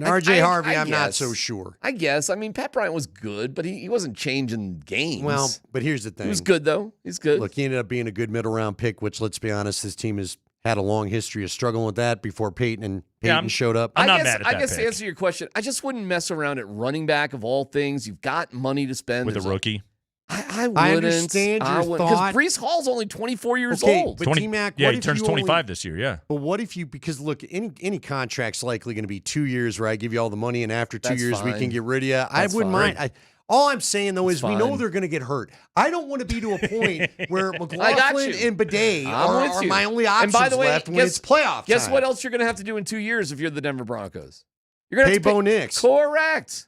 R.J. Harvey, I'm not so sure. I guess. I mean, Pat Bryant was good, but he wasn't changing games. Well, but here's the thing. He was good, though. He's good. Look, he ended up being a good middle-round pick, which, let's be honest, his team has had a long history of struggling with that before Peyton showed up. I'm not mad at that I guess pick. to answer your question, I just wouldn't mess around at running back of all things. You've got money to spend. With a rookie? I wouldn't. I understand your thought. Because Breece Hall's only 24 years Okay, old. but 20 DMac, yeah, what he if turns you 25 this year, yeah. But what if you, because look, any contract's likely going to be 2 years where I give you all the money and after 2 That's years we fine. can get rid of you. I That's wouldn't fine. mind. All I'm saying, though, It's is we know fine. they're going to get hurt. I don't want to be to a point where I got McLaughlin you. and Bidet I'm with are you. my only And options by the way, left when it's playoff Guess time. what else you're going to have to do in 2 years if you're the Denver Broncos? You're going Pay to Bo Nix. Correct.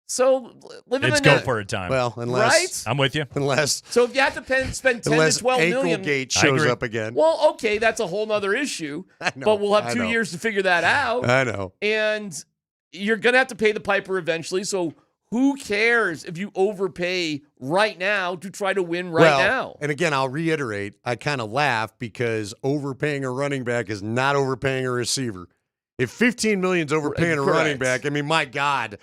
So living It's in go that, for it time. Well, unless right? I'm with you. Unless So if you have to spend 10 unless to 12 million, Anklegate shows agree. up again. well, okay, that's a whole nother issue. I know, But we'll have I 2 know. years to figure that out. I know. And you're going to have to pay the piper eventually. So who cares if you overpay right now to try to win right now? And again, I'll reiterate, I kind of laugh because overpaying a running back is not overpaying a receiver. If $15 million is overpaying a running back, I mean, my God.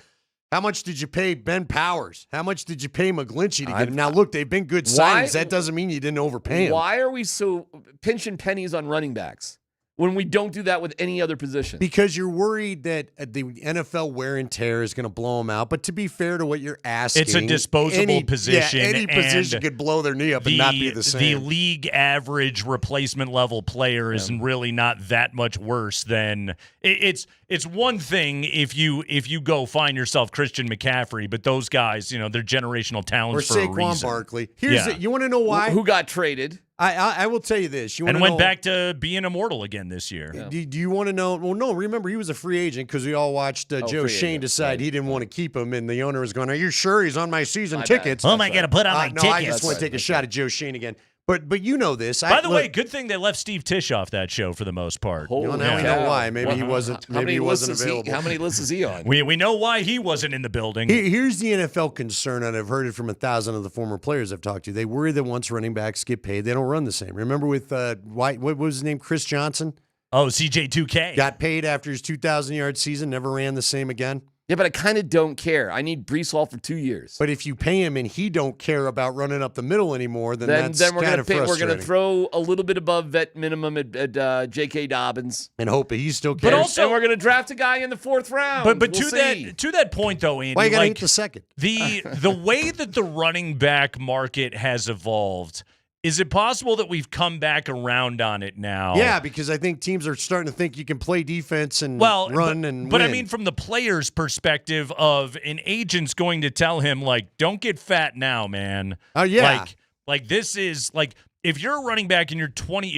How much did you pay Ben Powers? How much did you pay McGlinchey to get him? Now, look, they've been good signings. That doesn't mean you didn't overpay him. Why are we so pinching pennies on running backs when we don't do that with any other position? Because you're worried that the NFL wear and tear is going to blow them out. But to be fair to what you're asking, It's a disposable position. Yeah, any position and could blow their knee up and not be the same. The league average replacement level player is really not that much worse than it's one thing if you go find yourself Christian McCaffrey, but those guys, they're generational talents or for a Saquon reason. Barkley. Here's it. You want to know why? Who got traded? I will tell you this. You and wanna went know, back to being immortal again this year. Do you want to know? Well, no. Remember, he was a free agent because we all watched Joe Shane decide he didn't want to keep him, and the owner was going, "Are you sure he's on my season tickets?" Who am I going to put on my no, tickets? I just want to take a shot at Joe Shane again. But you know this. By the way, good thing they left Steve Tisch off that show for the most part. Now we know why. Maybe he wasn't. Maybe he wasn't available. How many lists is he on? We know why he wasn't in the building. Here's the NFL concern, and I've heard it from 1,000 of the former players I've talked to. They worry that once running backs get paid, they don't run the same. Remember with what was his name? Chris Johnson? Oh, CJ2K. Got paid after his 2,000-yard season, never ran the same again. Yeah, but I kind of don't care. I need Breece Hall for 2 years. But if you pay him and he don't care about running up the middle anymore, then that's we're kind of frustrating. We're going to throw a little bit above vet minimum at J.K. Dobbins and hope that he still cares. But also, and we're going to draft a guy in the 4th round. But to that point though, Andy, why you got to hit the second? The way that the running back market has evolved. Is it possible that we've come back around on it now? Yeah, because I think teams are starting to think you can play defense and run and But win. I mean, from the player's perspective of an agent's going to tell him, like, don't get fat now, man. Oh, yeah. Like this is, like, if you're a running back and you're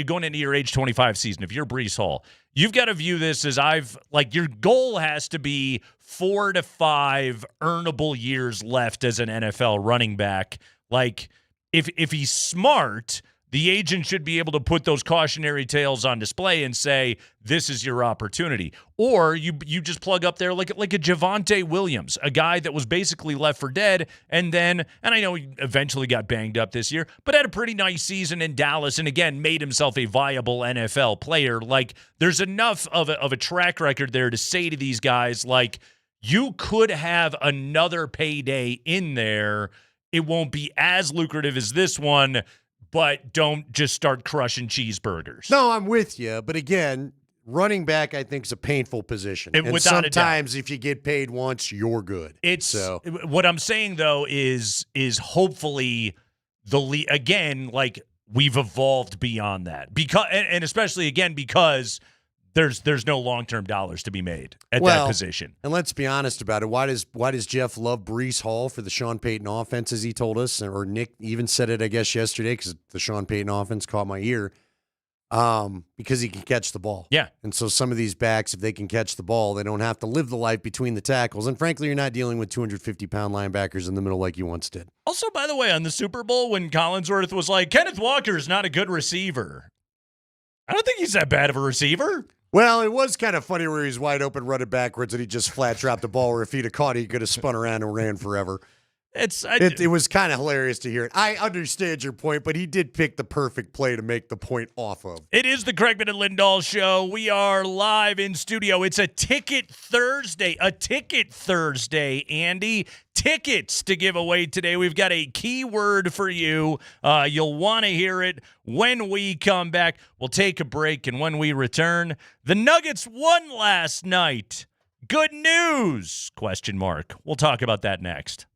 going into your age 25 season, if you're Breece Hall, you've got to view this as your goal has to be 4 to 5 earnable years left as an NFL running back. Like, If he's smart, the agent should be able to put those cautionary tales on display and say, this is your opportunity. Or you just plug up there like a Javonte Williams, a guy that was basically left for dead, and I know he eventually got banged up this year, but had a pretty nice season in Dallas and, again, made himself a viable NFL player. Like, there's enough of a track record there to say to these guys, like, you could have another payday in there. It won't be as lucrative as this one, but don't just start crushing cheeseburgers. No, I'm with you. But again, running back, I think, is a painful position. And sometimes if you get paid once, you're good. What I'm saying, though, is hopefully again, like, we've evolved beyond that. And especially, again, because there's no long-term dollars to be made at that position. And let's be honest about it. Why does Jeff love Breece Hall for the Sean Payton offense, as he told us? Or Nick even said it, I guess, yesterday, because the Sean Payton offense caught my ear. Because he can catch the ball. Yeah. And so some of these backs, if they can catch the ball, they don't have to live the life between the tackles. And frankly, you're not dealing with 250-pound linebackers in the middle like you once did. Also, by the way, on the Super Bowl, when Collinsworth was like, Kenneth Walker's not a good receiver, I don't think he's that bad of a receiver. Well, it was kind of funny where he's wide open, running backwards, and he just flat dropped the ball, where if he'd have caught it, he could have spun around and ran forever. It was kind of hilarious to hear it. I understand your point, but he did pick the perfect play to make the point off of. It is the Kreckman and Lindahl show. We are live in studio. It's a Ticket Thursday. Andy. Tickets to give away today. We've got a keyword for you. You'll want to hear it when we come back. We'll take a break, and when we return, the Nuggets won last night. Good news? ? We'll talk about that next.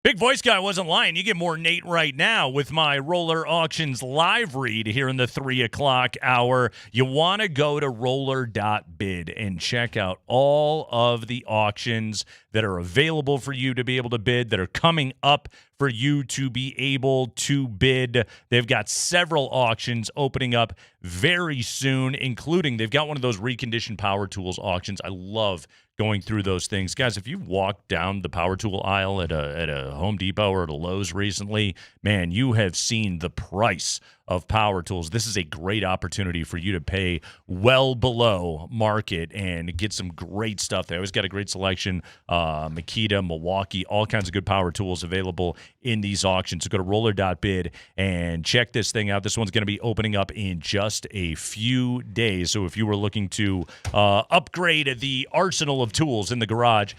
Big voice guy wasn't lying. You get more Nate right now with my Roller Auctions live read here in the 3 o'clock hour. You want to go to roller.bid and check out all of the auctions that are available for you to be able to bid, that are coming up for you to be able to bid. They've got several auctions opening up very soon, including they've got one of those reconditioned power tools auctions. I love going through those things. Guys, if you walked down the power tool aisle at a Home Depot or at a Lowe's recently, man, you have seen the price of power tools. This is a great opportunity for you to pay well below market and get some great stuff. They always got a great selection. Makita, Milwaukee, all kinds of good power tools available in these auctions. So go to roller.bid and check this thing out. This one's going to be opening up in just a few days. So if you were looking to upgrade the arsenal of tools in the garage,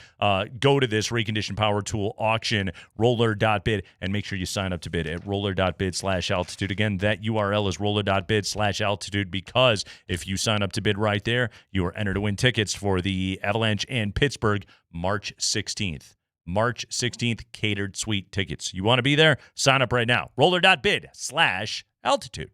go to this reconditioned power tool auction, roller.bid, and make sure you sign up to bid at roller.bid/altitude. Again, that URL is roller.bid/altitude, because if you sign up to bid right there, you are entered to win tickets for the Avalanche and Pittsburgh March 16th. March 16th, catered suite tickets. You want to be there? Sign up right now. Roller.bid/altitude.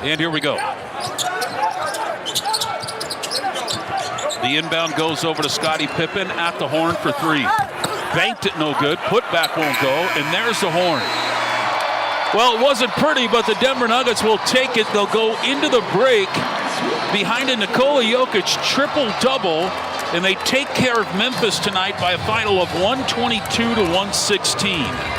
And here we go. The inbound goes over to Scottie Pippen at the horn for three. Banked it, no good. Putback won't go, and there's the horn. Well, it wasn't pretty, but the Denver Nuggets will take it. They'll go into the break behind a Nikola Jokić triple-double, and they take care of Memphis tonight by a final of 122-116.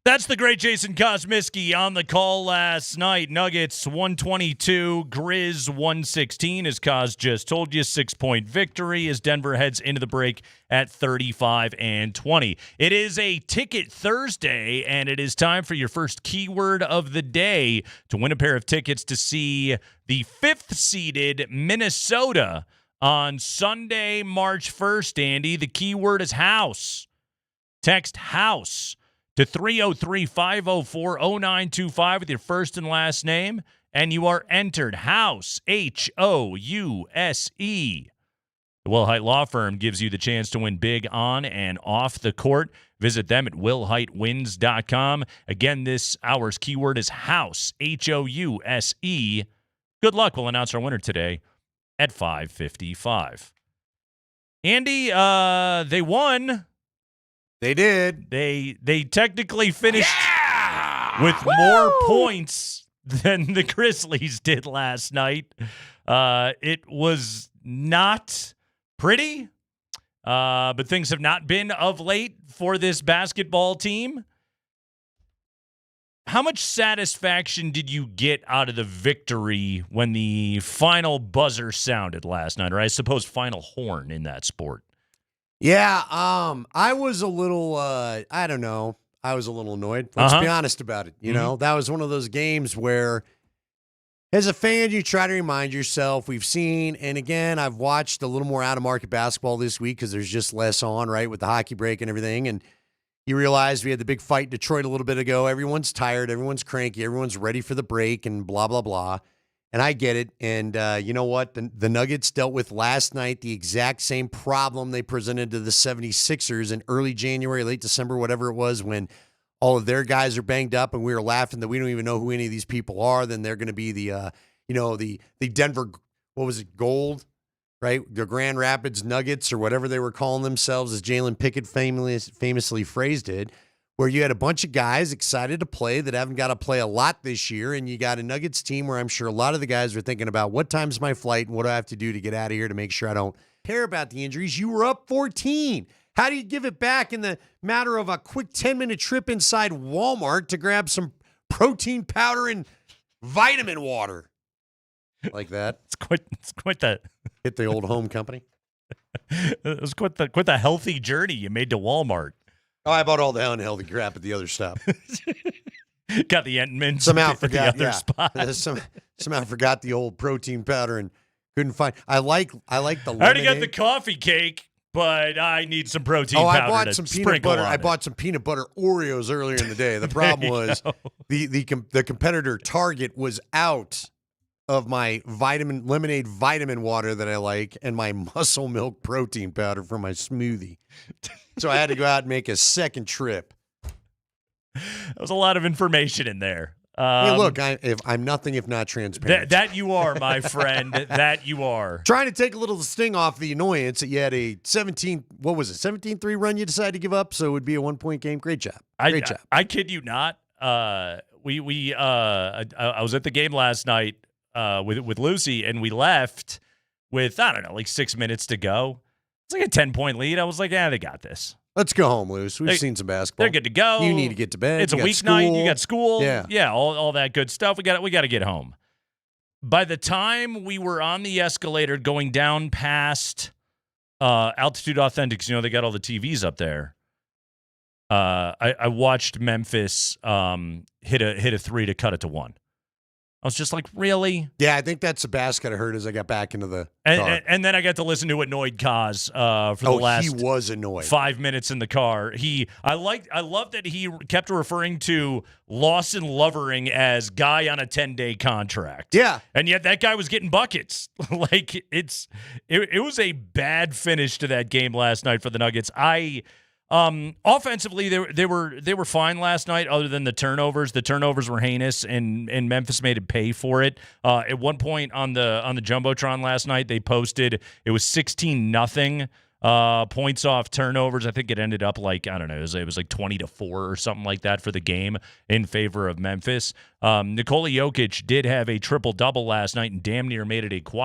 That's the great Jason Kosmiski on the call last night. Nuggets 122, Grizz 116, as Kos just told you. 6-point victory as Denver heads into the break at 35-20. It is a Ticket Thursday, and it is time for your first keyword of the day to win a pair of tickets to see the 5th-seeded Minnesota on Sunday, March 1st, Andy. The keyword is house. Text house to 303-504-0925 with your first and last name, and you are entered. House, House. The Will Hite Law Firm gives you the chance to win big on and off the court. Visit them at willhitewins.com. Again, this hour's keyword is house, House. Good luck. We'll announce our winner today at 5:55. Andy, they won. They did. They technically finished with more points than the Grizzlies did last night. It was not pretty, but things have not been of late for this basketball team. How much satisfaction did you get out of the victory when the final buzzer sounded last night, or I suppose final horn in that sport? Yeah, I was a little, I don't know. I was a little annoyed. Let's be honest about it. You know, that was one of those games where, as a fan, you try to remind yourself, we've seen, and again, I've watched a little more out-of-market basketball this week because there's just less on, right, with the hockey break and everything, and you realize we had the big fight in Detroit a little bit ago. Everyone's tired. Everyone's cranky. Everyone's ready for the break and blah, blah, blah. And I get it. And you know what? The Nuggets dealt with last night the exact same problem they presented to the 76ers in early January, late December, whatever it was, when all of their guys are banged up and we were laughing that we don't even know who any of these people are. Then they're going to be the Denver, what was it, Gold, right? The Grand Rapids Nuggets or whatever they were calling themselves, as Jalen Pickett famously phrased it, where you had a bunch of guys excited to play that haven't got to play a lot this year, and you got a Nuggets team where I'm sure a lot of the guys are thinking about what time's my flight and what do I have to do to get out of here to make sure I don't care about the injuries. You were up 14. How do you give it back in the matter of a quick 10-minute trip inside Walmart to grab some protein powder and vitamin water? Like that. It's quite the hit the old home company. It was quite the healthy journey you made to Walmart. Oh, I bought all the unhealthy crap at the other stop. Got the Entmans. Somehow forgot the other spot. Somehow forgot the old protein powder and couldn't find. I like the. I already got the coffee cake, but I need some protein powder. I bought some peanut butter. I bought some peanut butter Oreos earlier in the day. The problem was the competitor Target was out of my lemonade vitamin water that I like and my Muscle Milk protein powder for my smoothie. So I had to go out and make a second trip. That was a lot of information in there. Hey, look, I'm nothing if not transparent. That you are, my friend. That you are. Trying to take a little sting off the annoyance that you had a 17-3 run you decided to give up, so it would be a 1-point game. Great job. Great job. I kid you not. I was at the game last night with Lucy, and we left with, I don't know, like 6 minutes to go. It's like a 10-point lead. I was like, they got this. Let's go home, Luce. We've seen some basketball. They're good to go. You need to get to bed. It's a weeknight. You got school. Yeah, all that good stuff. We got to get home. By the time we were on the escalator going down past Altitude Authentics, they got all the TVs up there. I watched Memphis hit a three to cut it to 1. I was just like, really? Yeah, I think that's the basket I heard as I got back into the car. And then I got to listen to annoyed Kaz for the last. He was annoyed. 5 minutes in the car. I love that he kept referring to Lawson Lovering as guy on a 10-day contract. Yeah, and yet that guy was getting buckets. It was a bad finish to that game last night for the Nuggets. I Offensively, they were fine last night, other than the turnovers. The turnovers were heinous, and Memphis made it pay for it. At one point on the Jumbotron last night, they posted it was 16-0 points off turnovers. I think it ended up like, I don't know, it was like 20-4 or something like that for the game in favor of Memphis. Nikola Jokić did have a triple-double last night and damn near made it a quad.